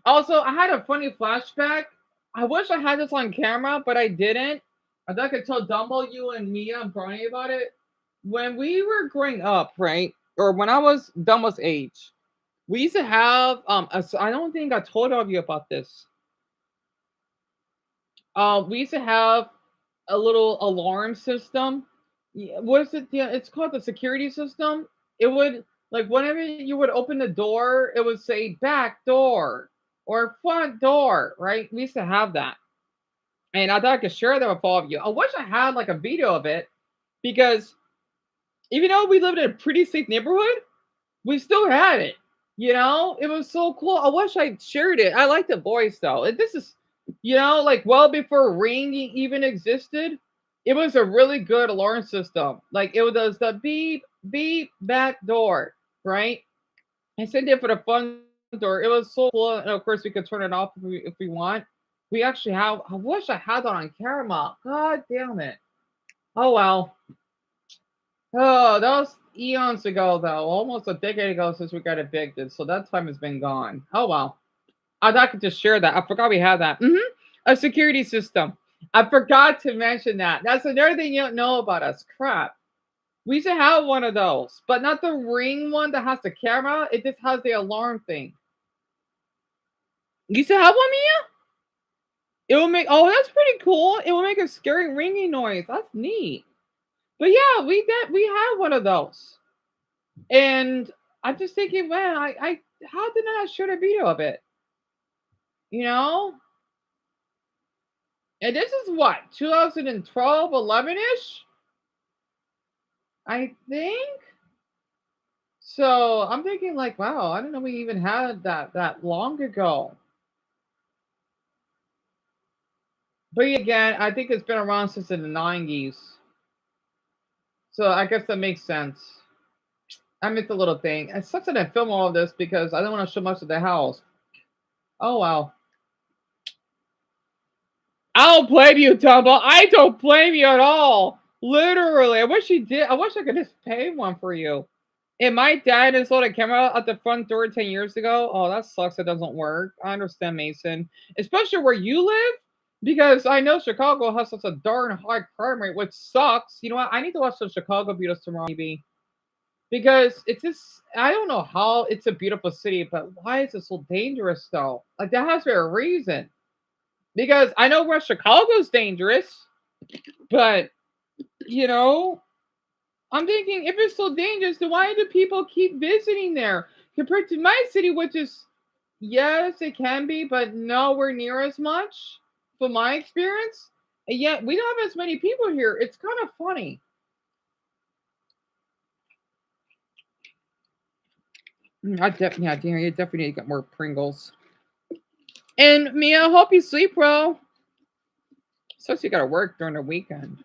Also, I had a funny flashback. I wish I had this on camera, but I didn't. I thought I could tell Dumbo, you, and Mia and Brian about it. When we were growing up, right? Or when I was Dumbo's age, we used to have I don't think I told all of you about this. We used to have a little alarm system. What is it? Yeah, it's called the security system. It would whenever you would open the door, it would say back door or front door, right? We used to have that. And I thought I could share that with all of you. I wish I had a video of it because even though we lived in a pretty safe neighborhood, we still had it. It was so cool. I wish I shared it. I like the voice though. This is, well before Ring even existed, it was a really good alarm system. It was the beep, beep, back door, right? I sent it for the front door. It was so cool. And of course, we could turn it off if we want. We actually have, I wish I had that on camera. God damn it. Oh, well. Oh, that was eons ago, though. Almost a decade ago since we got evicted. So that time has been gone. Oh, well. I thought I could just share that. I forgot we had that. A security system. I forgot to mention that. That's another thing you don't know about us. Crap. We used to have one of those, but not the Ring one that has the camera. It just has the alarm thing. You used to have one, Mia? It will make, oh, that's pretty cool. It will make a scary ringing noise. That's neat. But yeah, we had one of those. And I'm just thinking, man, I how did I not shoot a video of it? And this is what, 2012, 11-ish? I think. So I'm thinking wow, I don't know we even had that long ago. But again, I think it's been around since in the 90s. So I guess that makes sense. I missed a little thing. It sucks that I film all of this because I don't want to show much of the house. Oh, wow. I don't blame you, Dumbo. I don't blame you at all. Literally. I wish you did. I wish I could just pay one for you. And my dad installed a camera at the front door 10 years ago. Oh, that sucks. It doesn't work. I understand, Mason. Especially where you live. Because I know Chicago has such a darn high crime rate, which sucks. You know what? I need to watch some Chicago videos tomorrow, maybe. Because it's just, I don't know how it's a beautiful city, but why is it so dangerous though? Like, that has to be a reason. Because I know where Chicago's dangerous, but, you know, I'm thinking if it's so dangerous, then why do people keep visiting there? Compared to my city, which is, yes, it can be, but nowhere near as much from my experience. And yet we don't have as many people here. It's kind of funny. I definitely, yeah, damn, you definitely need to get more Pringles. And Mia, I hope you sleep well. Especially you got to work during the weekend.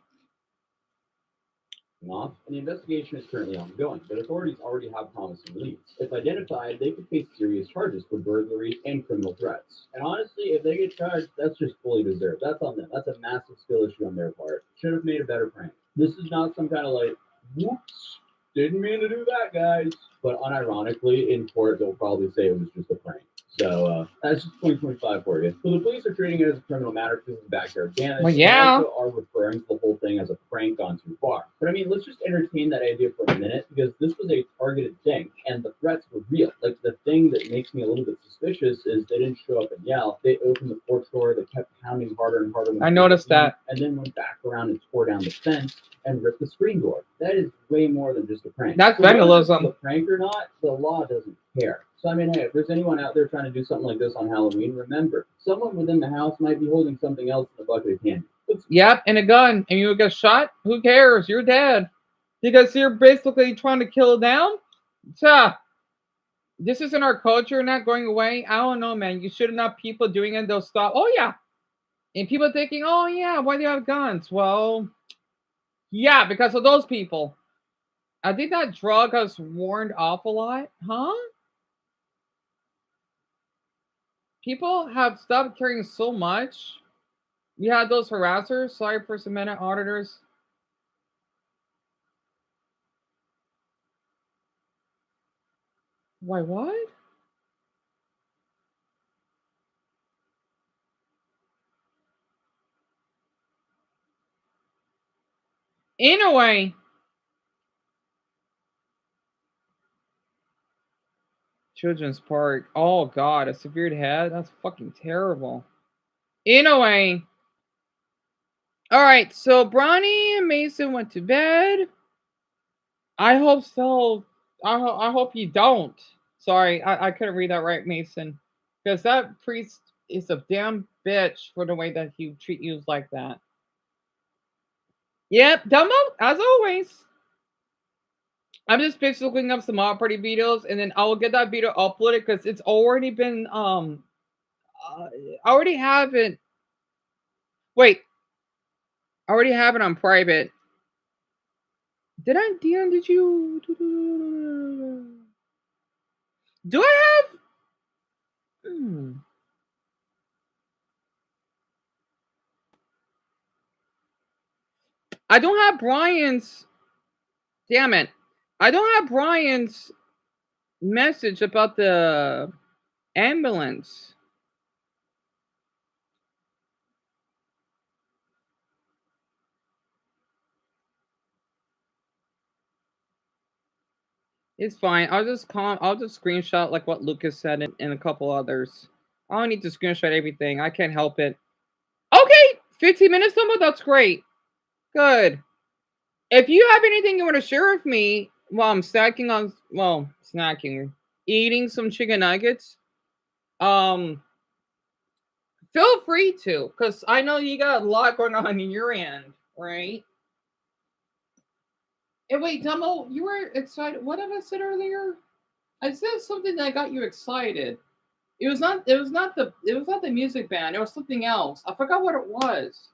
Off, and the investigation is currently ongoing, but authorities already have promising leads. If identified, they could face serious charges for burglary and criminal threats. And honestly, if they get charged, that's just fully deserved. That's on them. That's a massive skill issue on their part. Should have made a better prank. This is not some kind of like, whoops, didn't mean to do that, guys. But unironically, in court, they'll probably say it was just a prank. So that's just 2025 for you. So the police are treating it as a criminal matter because it's backyard damage. Well, yeah. They also are referring to the whole thing as a prank gone too far. But I mean, let's just entertain that idea for a minute because this was a targeted thing and the threats were real. Like the thing that makes me a little bit suspicious is they didn't show up and yell. They opened the porch door. They kept pounding harder and harder. I noticed that. And then went back around and tore down the fence and ripped the screen door. That is way more than just a prank. That's so vandalism. Whether it's a prank or not, the law doesn't care. So I mean, hey, if there's anyone out there trying to do something like this on Halloween, remember, someone within the house might be holding something else in a bucket of candy. Yep, and a gun, and you get shot. Who cares? You're dead because you're basically trying to kill them. So this isn't our culture, not going away. I don't know, man. You shouldn't have people doing it. They'll stop. Oh yeah, and people thinking, oh yeah, why do you have guns? Well, yeah, because of those people. I think that drug has worn off a lot, huh? People have stopped caring so much. You had those harassers. Sorry for some minute auditors. Why what? Anyway, Children's Park. Oh God, a severed head. That's fucking terrible. Anyway, all right. So Bronny and Mason went to bed. I hope so. I hope you don't. Sorry, I couldn't read that right, Mason, because that priest is a damn bitch for the way that he treat you like that. Yep, Dumbo, as always. I'm just basically looking up some party videos, and then I will get that video uploaded because it's already been I already have it. Wait, I already have it on private. Did I? Dion, did you? Do I have? I don't have Brian's. Damn it! I don't have Brian's message about the ambulance. It's fine. I'll just screenshot like what Lucas said and a couple others. I don't need to screenshot everything. I can't help it. Okay, 15 minutes, Dumbo. That's great. Good. If you have anything you want to share with me while I'm eating some chicken nuggets, um, feel free to, because I know you got a lot going on in your end, right? And wait, Dumbo, you were excited. What did I said earlier? I said something that got you excited. It was not. It was not the. It was not the music band. It was something else. I forgot what it was.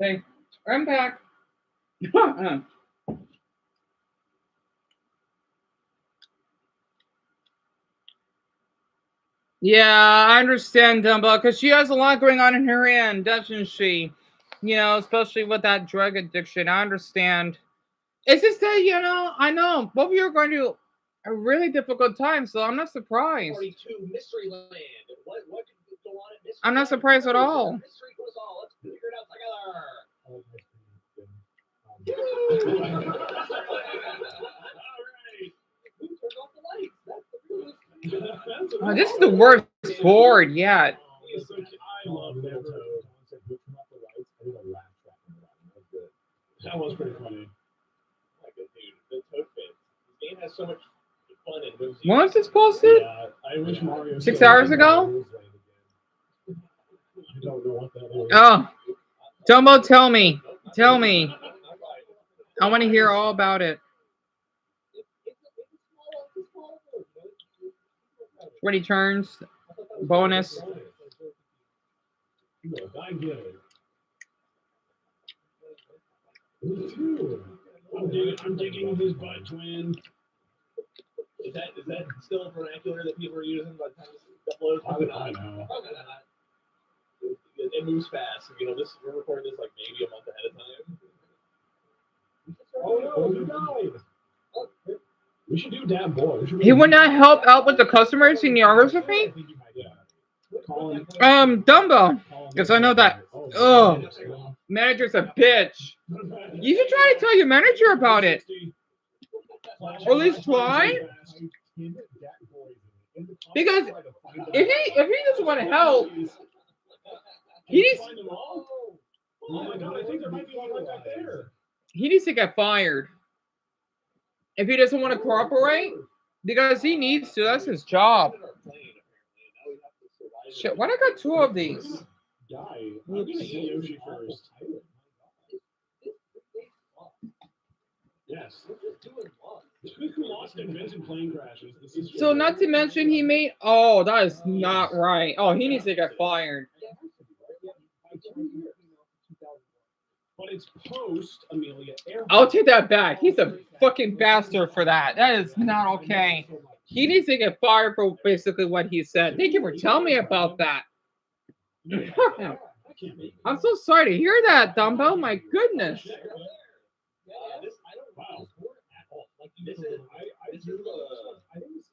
Okay, I'm back. Yeah, I understand, Dumbo, because she has a lot going on in her end, doesn't she? You know, especially with that drug addiction. I understand. It's just that, I know both of you are going to a really difficult time, so I'm not surprised. 42 Mystery Land. What could go on at Mystery I'm not surprised at all. Mystery goes all. Let's figure it out together. Who turned off the lights? That's the real. This is the worst board yet. I love that toad. That was pretty funny. Like a dude, the toad fits. This game has so much fun and moves. When was this posted? Yeah, I wish Mario. 6 hours ago? I don't know what that is. Oh, Dumbo, tell me. Tell me. I want to hear all about it. When he turns, bonus. I'm digging his butt twin. Is that still vernacular that people are using by the time this uploads? Probably not. It moves fast. We're recording this like maybe a month ahead of time. Oh no, you died. We should do Dab Boy. He would not help out with the customers in the hours with me? Dumbo. Because I know that. Oh, manager's a bitch. You should try to tell your manager about it. Or at least try. Because if he doesn't want to help, he needs. Oh my god, I think there might be one right there. He needs to get fired. If he doesn't want to cooperate, because he needs to. That's his job. Shit, why I got 2 of these? Yoshi first. Yes. Who lost in Vincent plane crashes? So not to mention he made. Oh, that is not right. Oh, he needs to get fired. But it's post Amelia Earhart. I'll take that back. He's a fucking bastard for that. That is not okay. He needs to get fired for basically what he said. Thank you for telling me about that. I'm so sorry to hear that, Dumbo. My goodness. I think this is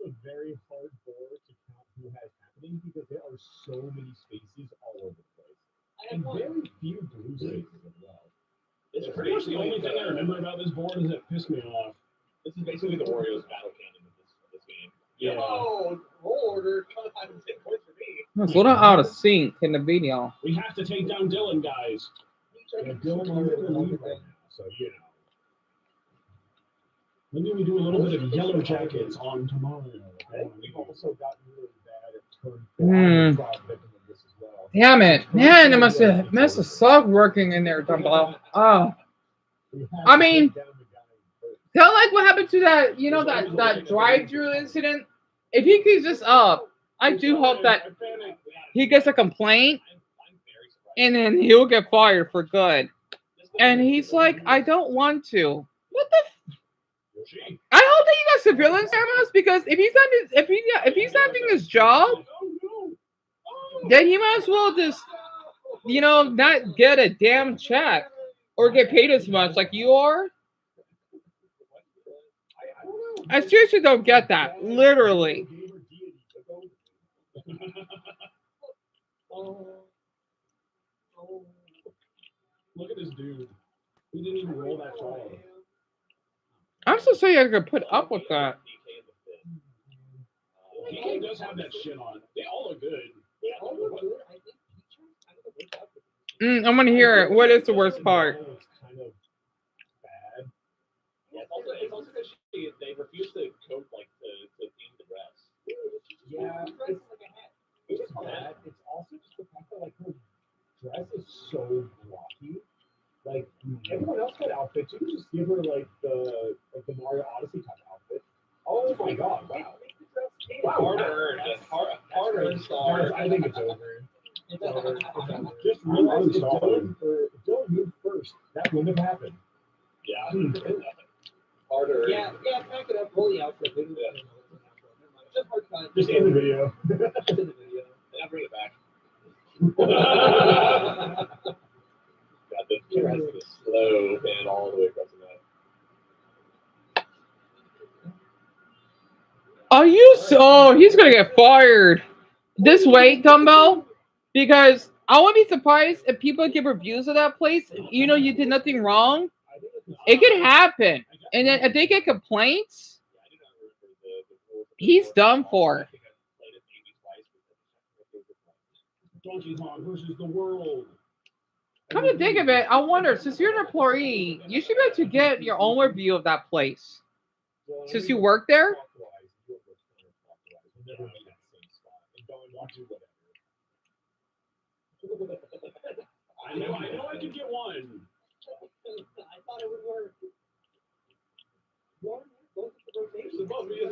a very hard board to count who has happening because there are so many spaces all over the place. And very few blue spaces as well. It's pretty much the only thing I remember about this board is it pissed me off. This is basically the Warriors battle cannon of this game. Yeah. Oh, roll order. 10 points for me. It's a little out of sync in the video. We have to take down Dylan, guys. Yeah, Dylan are in the lead right now, so you know. Maybe we do a little bit of Yellow Jackets on tomorrow. Okay? We've also gotten really bad at turn this as well. Damn it. Man, it must have sucked working in there, Dumbo. Oh. I mean, tell like what happened to that, that drive-through incident. If he keeps this up, I do hope that he gets a complaint and then he'll get fired for good. And he's like, I don't want to. What the I hope that you got civilian cameras because if he's not doing his job, then he might as well just not get a damn check or get paid as much like you are. I seriously don't get that. Literally. Look at this dude. He didn't even roll that far. I'm still saying I could put up with that. DK does have that shit on. They all look good. I'm gonna hear it. What is the worst part? It's kind of bad. Yeah, it's also because they refuse to coat to theme the dress. Yeah, it's bad. It's also just the fact that her dress is so blocky. Everyone else had outfits. You could just give her the Mario Odyssey type outfit. Oh my god! Wow. Hard earned stars. I think it's over. Just realize it's Dylan moved first. That wouldn't have happened. Yeah. Harder. Yeah, pack it up, pull the outfit. Just hard cut. Just in the video. Just in the video. And I'll bring it back. Got this camera has to slow and all the way across the net. Are you so? He's gonna get fired. This way, Dumbbell, because I wouldn't be surprised if people give reviews of that place. You know, you did nothing wrong. It could happen, and then if they get complaints, he's done for. Donkey Kong versus the world. Come to think of it, I wonder, since you're an employee, you should be able to get your own review of that place. Since you work there? I know I could get one. I thought it would work.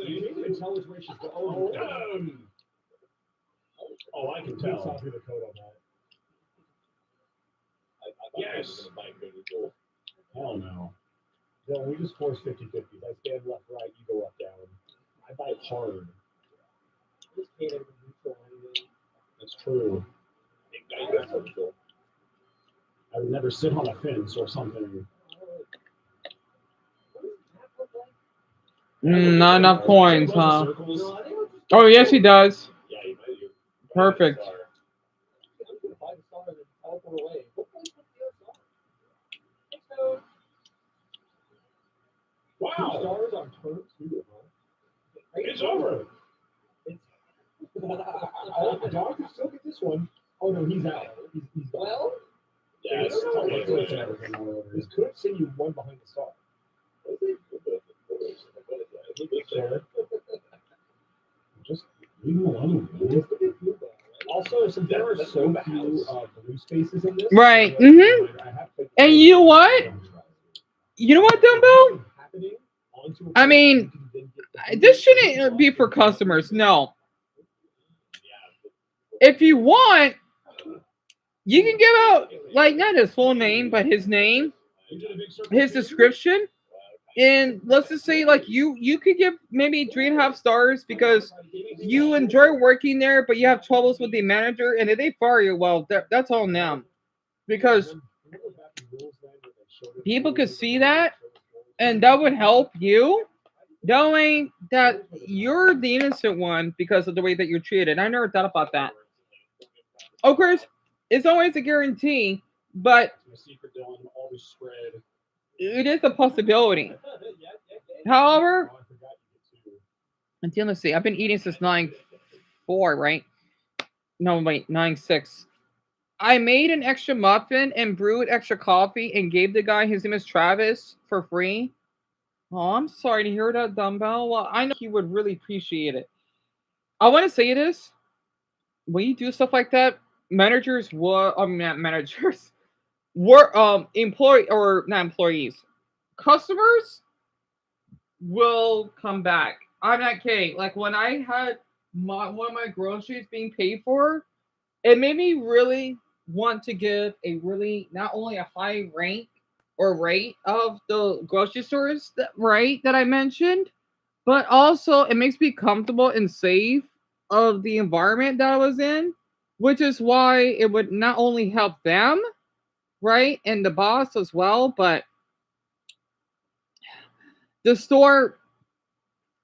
You can tell which way she's going. Oh, I can tell. I'll do the code on that. Yes. Hell no. No, we just force 50-50. I stand left, right, you go up, down. I bite hard. That's true. I would never sit on a fence or something. Not enough coins, huh? Oh, yes, he does. Perfect. Wow. Stars on turn 2. It's over. The dog can still get this one. Oh no, he's out. He's gone. Well, yes. This could send you one behind the star. Just leave him alone. Also, since there are so few blue spaces in this, Right. And you know what? You know what, Dumbo? I mean, this shouldn't be for customers. No. If you want, you can give out, like, not his full name, but his name, his description. And let's just say, like, you could give maybe 3.5 stars because you enjoy working there, but you have troubles with the manager, and if they fire you, well, that's on them. Because people could see that, and that would help you, knowing that you're the innocent one because of the way that you're treated. I never thought about that. Of course, it's always a guarantee, but it is a possibility. However, until let's see, I've been eating since 9:04, right? No, wait, 9:06. I made an extra muffin and brewed extra coffee and gave the guy, his name is Travis, for free. Oh, I'm sorry to hear that, Dumbbell. Well, I know he would really appreciate it. I want to say this. When you do stuff like that, managers will, not managers, employee or not employees, customers will come back. I'm not kidding. Like when I had one of my groceries being paid for, it made me really want to give a really not only a high rank or rate of the grocery stores that I mentioned, but also it makes me comfortable and safe of the environment that I was in, which is why it would not only help them, right, and the boss as well, but the store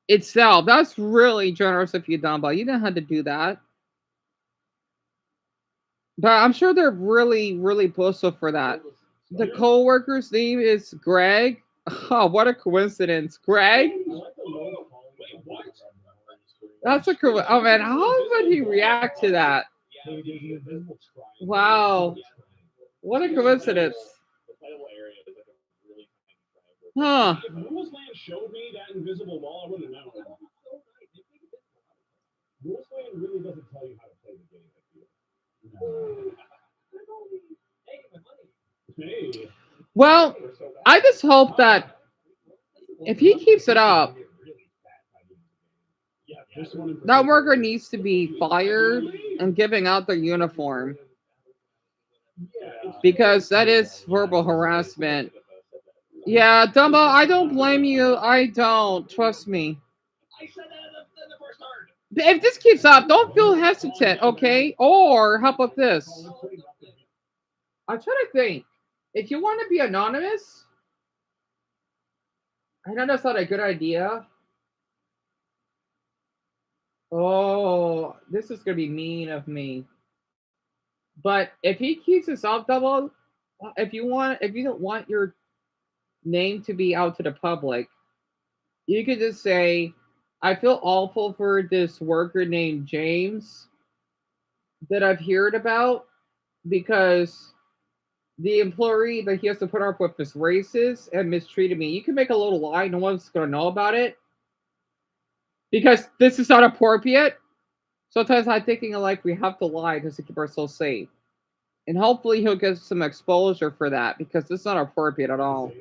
itself. That's really generous of you, Dumbo. You didn't have to do that. But I'm sure they're really, really boastful for that. The co-worker's name is Greg. Oh, what a coincidence. Greg? That's a cool. Oh, man. How would he react to that? Wow. What a coincidence. Huh. If Rules Land showed me that invisible wall, I wouldn't have known. Rules Land really doesn't tell you how to play the game, I feel. Hey. Well, I just hope that if he keeps it up, that worker needs to be fired and giving out their uniform. because that is verbal harassment. Yeah, Dumbo, I don't blame you. I don't. Trust me. If this keeps up, don't feel hesitant, okay? Or how about this? I'm trying to think. If you want to be anonymous, I know that's not a good idea. Oh, this is gonna be mean of me. But if he keeps this up, Double, if you don't want your name to be out to the public, you could just say, I feel awful for this worker named James that I've heard about because the employee that he has to put up with is racist and mistreated me. You can make a little lie, no one's gonna know about it. Because this is not appropriate. Sometimes I'm thinking like we have to lie just to keep ourselves safe. And hopefully he'll get some exposure for that because it's not appropriate at all.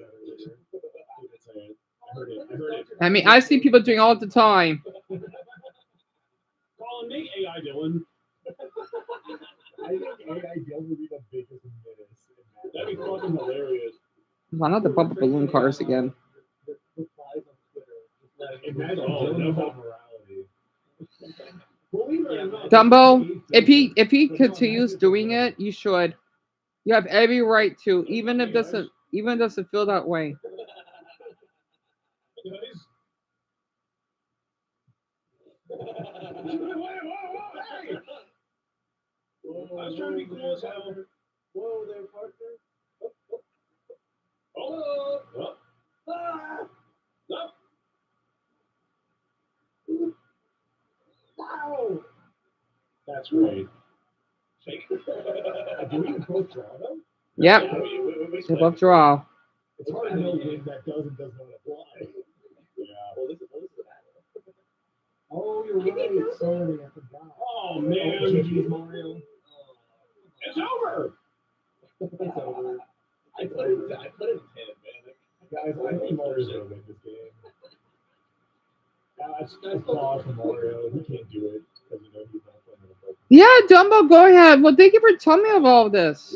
I mean, I see people doing all the time. Calling me AI Dylan. I think AI Dylan would be the biggest menace. That'd be fucking hilarious. Why not the bubble balloon cars again? Imagine Dylan without morality. Dumbo, if he continues doing it, you should. You have every right to, even if it doesn't feel that way. I was trying to be cool as hell. Whoa there, partner. Oh, oh. Ah. Oh. Wow. That's right. Do we both draw them? Yep. They both draw. It's hard to know when that does and does not apply. Yeah. Well, this is a Oh, you're right. Sorry, I forgot. Oh, man. Oh, GG's Mario. It's over. It's over. I put it in 10, man. Guys, I think Mario's going to win this game. That's flaws for Mario. He can't do it because you know he's not playing with a Yeah, Dumbo, go ahead. Well, thank you for telling me about all this.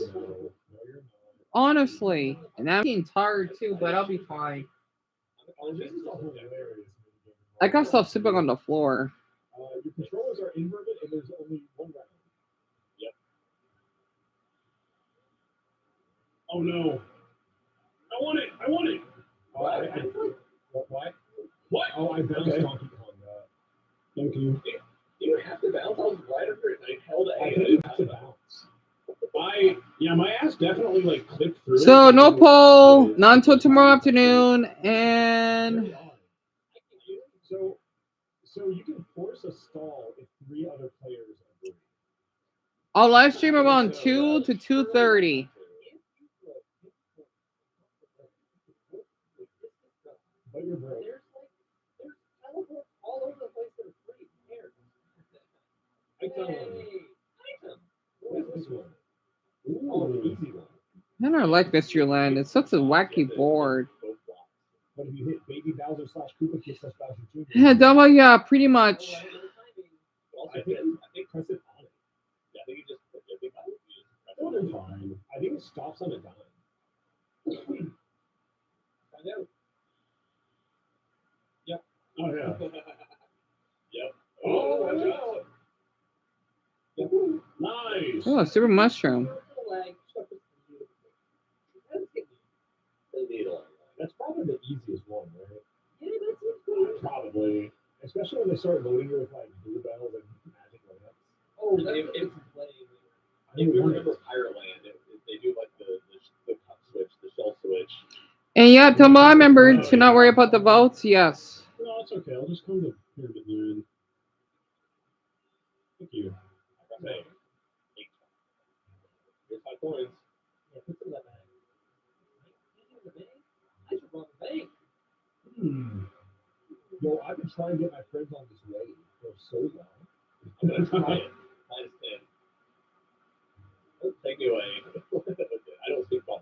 Honestly. And I'm getting tired too, but I'll be fine. I got stuff slipping on the floor. Your controllers are inverted and there's only one round. Yep. Oh no. I want it. I want it. What? What? Oh, I bounced Donkey Kong. Thank you. You have to bounce. I was right under it. I held A. I didn't have to bounce. My ass definitely like clicked through. So no poll, not until tomorrow afternoon, and so you can force a stall if 3 other players agree. I'll live stream around 2 to 2:30. But you're broke. There's teleports all over the place that are free. Here. What's this one? Ooh, oh, the easy one. I don't like Mysteryland. It's such a wacky board. But if you hit Baby Bowser / Koopa Kid / Bowser Jr. Yeah, Dumbo, yeah, pretty much. I think press it on it. Yeah, I think you just press it. Fine. I think it stops on a dime. Find out. Yep. Oh yeah. Yep. Oh, watch out. Yep. Nice. Oh, a super mushroom. That's probably the easiest one, right? Yeah, probably. Especially when they start loading you with like blue bells and magic lamps. Oh, it's playing. If you remember Pirate Land, they do like the cup switch, the shell switch. And yeah, Dumbo, I remember to not worry about the votes. Yes. No, it's okay. I'll just come to Pyramid Moon. Thank you. Okay. Here's 5 coins. Yeah, put some of that back. I should rob the bank. Yo, I've been trying to get my friends on this wave for so long. I'm gonna try it. -10. Take me away. I don't speak Bob.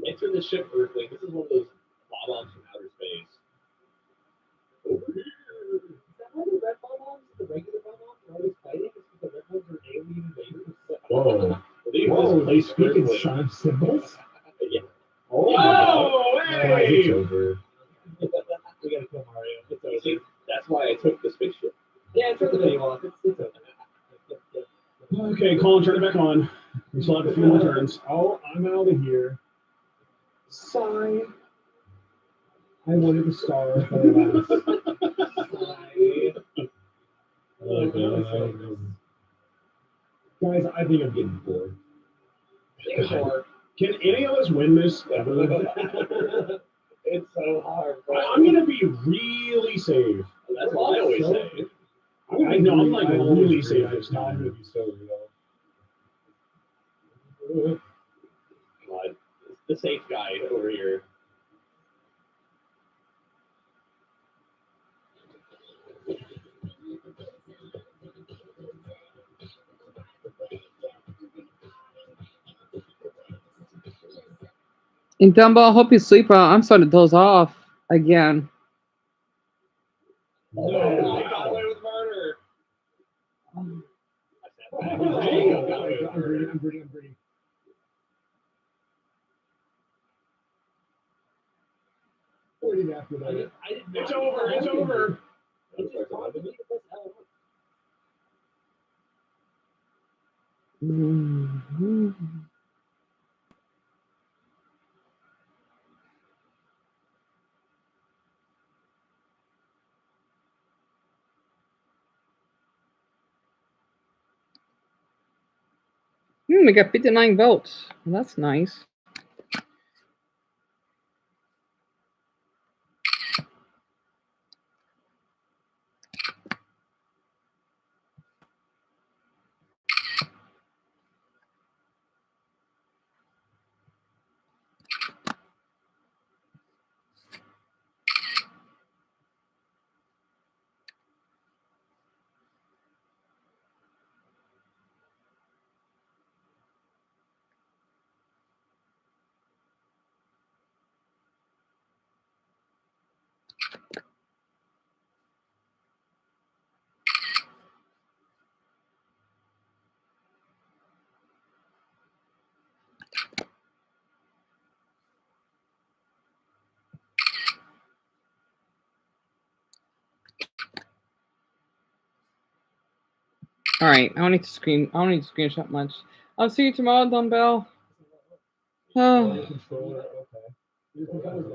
Enter the ship, Earthling. This is one of those bob-ombs from outer space. Over here. Is that why the red bob-ombs, the regular bob-ombs, are always fighting? It's because the red ones are alien invaders? Whoa. These Oh, play speaking scribbling. son of symbols. Yeah. Oh, Guys, hey! it's over. We gotta kill Mario. It's over. See, that's why I took the spaceship. Yeah, turn the video off. It's over. Okay, Colin, turn it back on. We still have a few more turns. Oh, I'm out of here. Sigh. I wanted the star, but alas. Oh, God. Guys, I think I'm getting bored. God. Can any of us win this ever? It's so hard, bro. I'm gonna be really safe. That's what I always say. I'm like really safe this I'm time. gonna be so real. God, the safe guy over here. And Dumbo, I hope you sleep well. I'm starting to doze off again. No, I got away with murder. I'm breathing. Waiting after that. It's over. It's over. Mm-hmm. We got 59 votes. Well, that's nice. All right, I don't need to screen. I don't need to screenshot much. I'll see you tomorrow, Dumbbell. Oh. Controller, okay.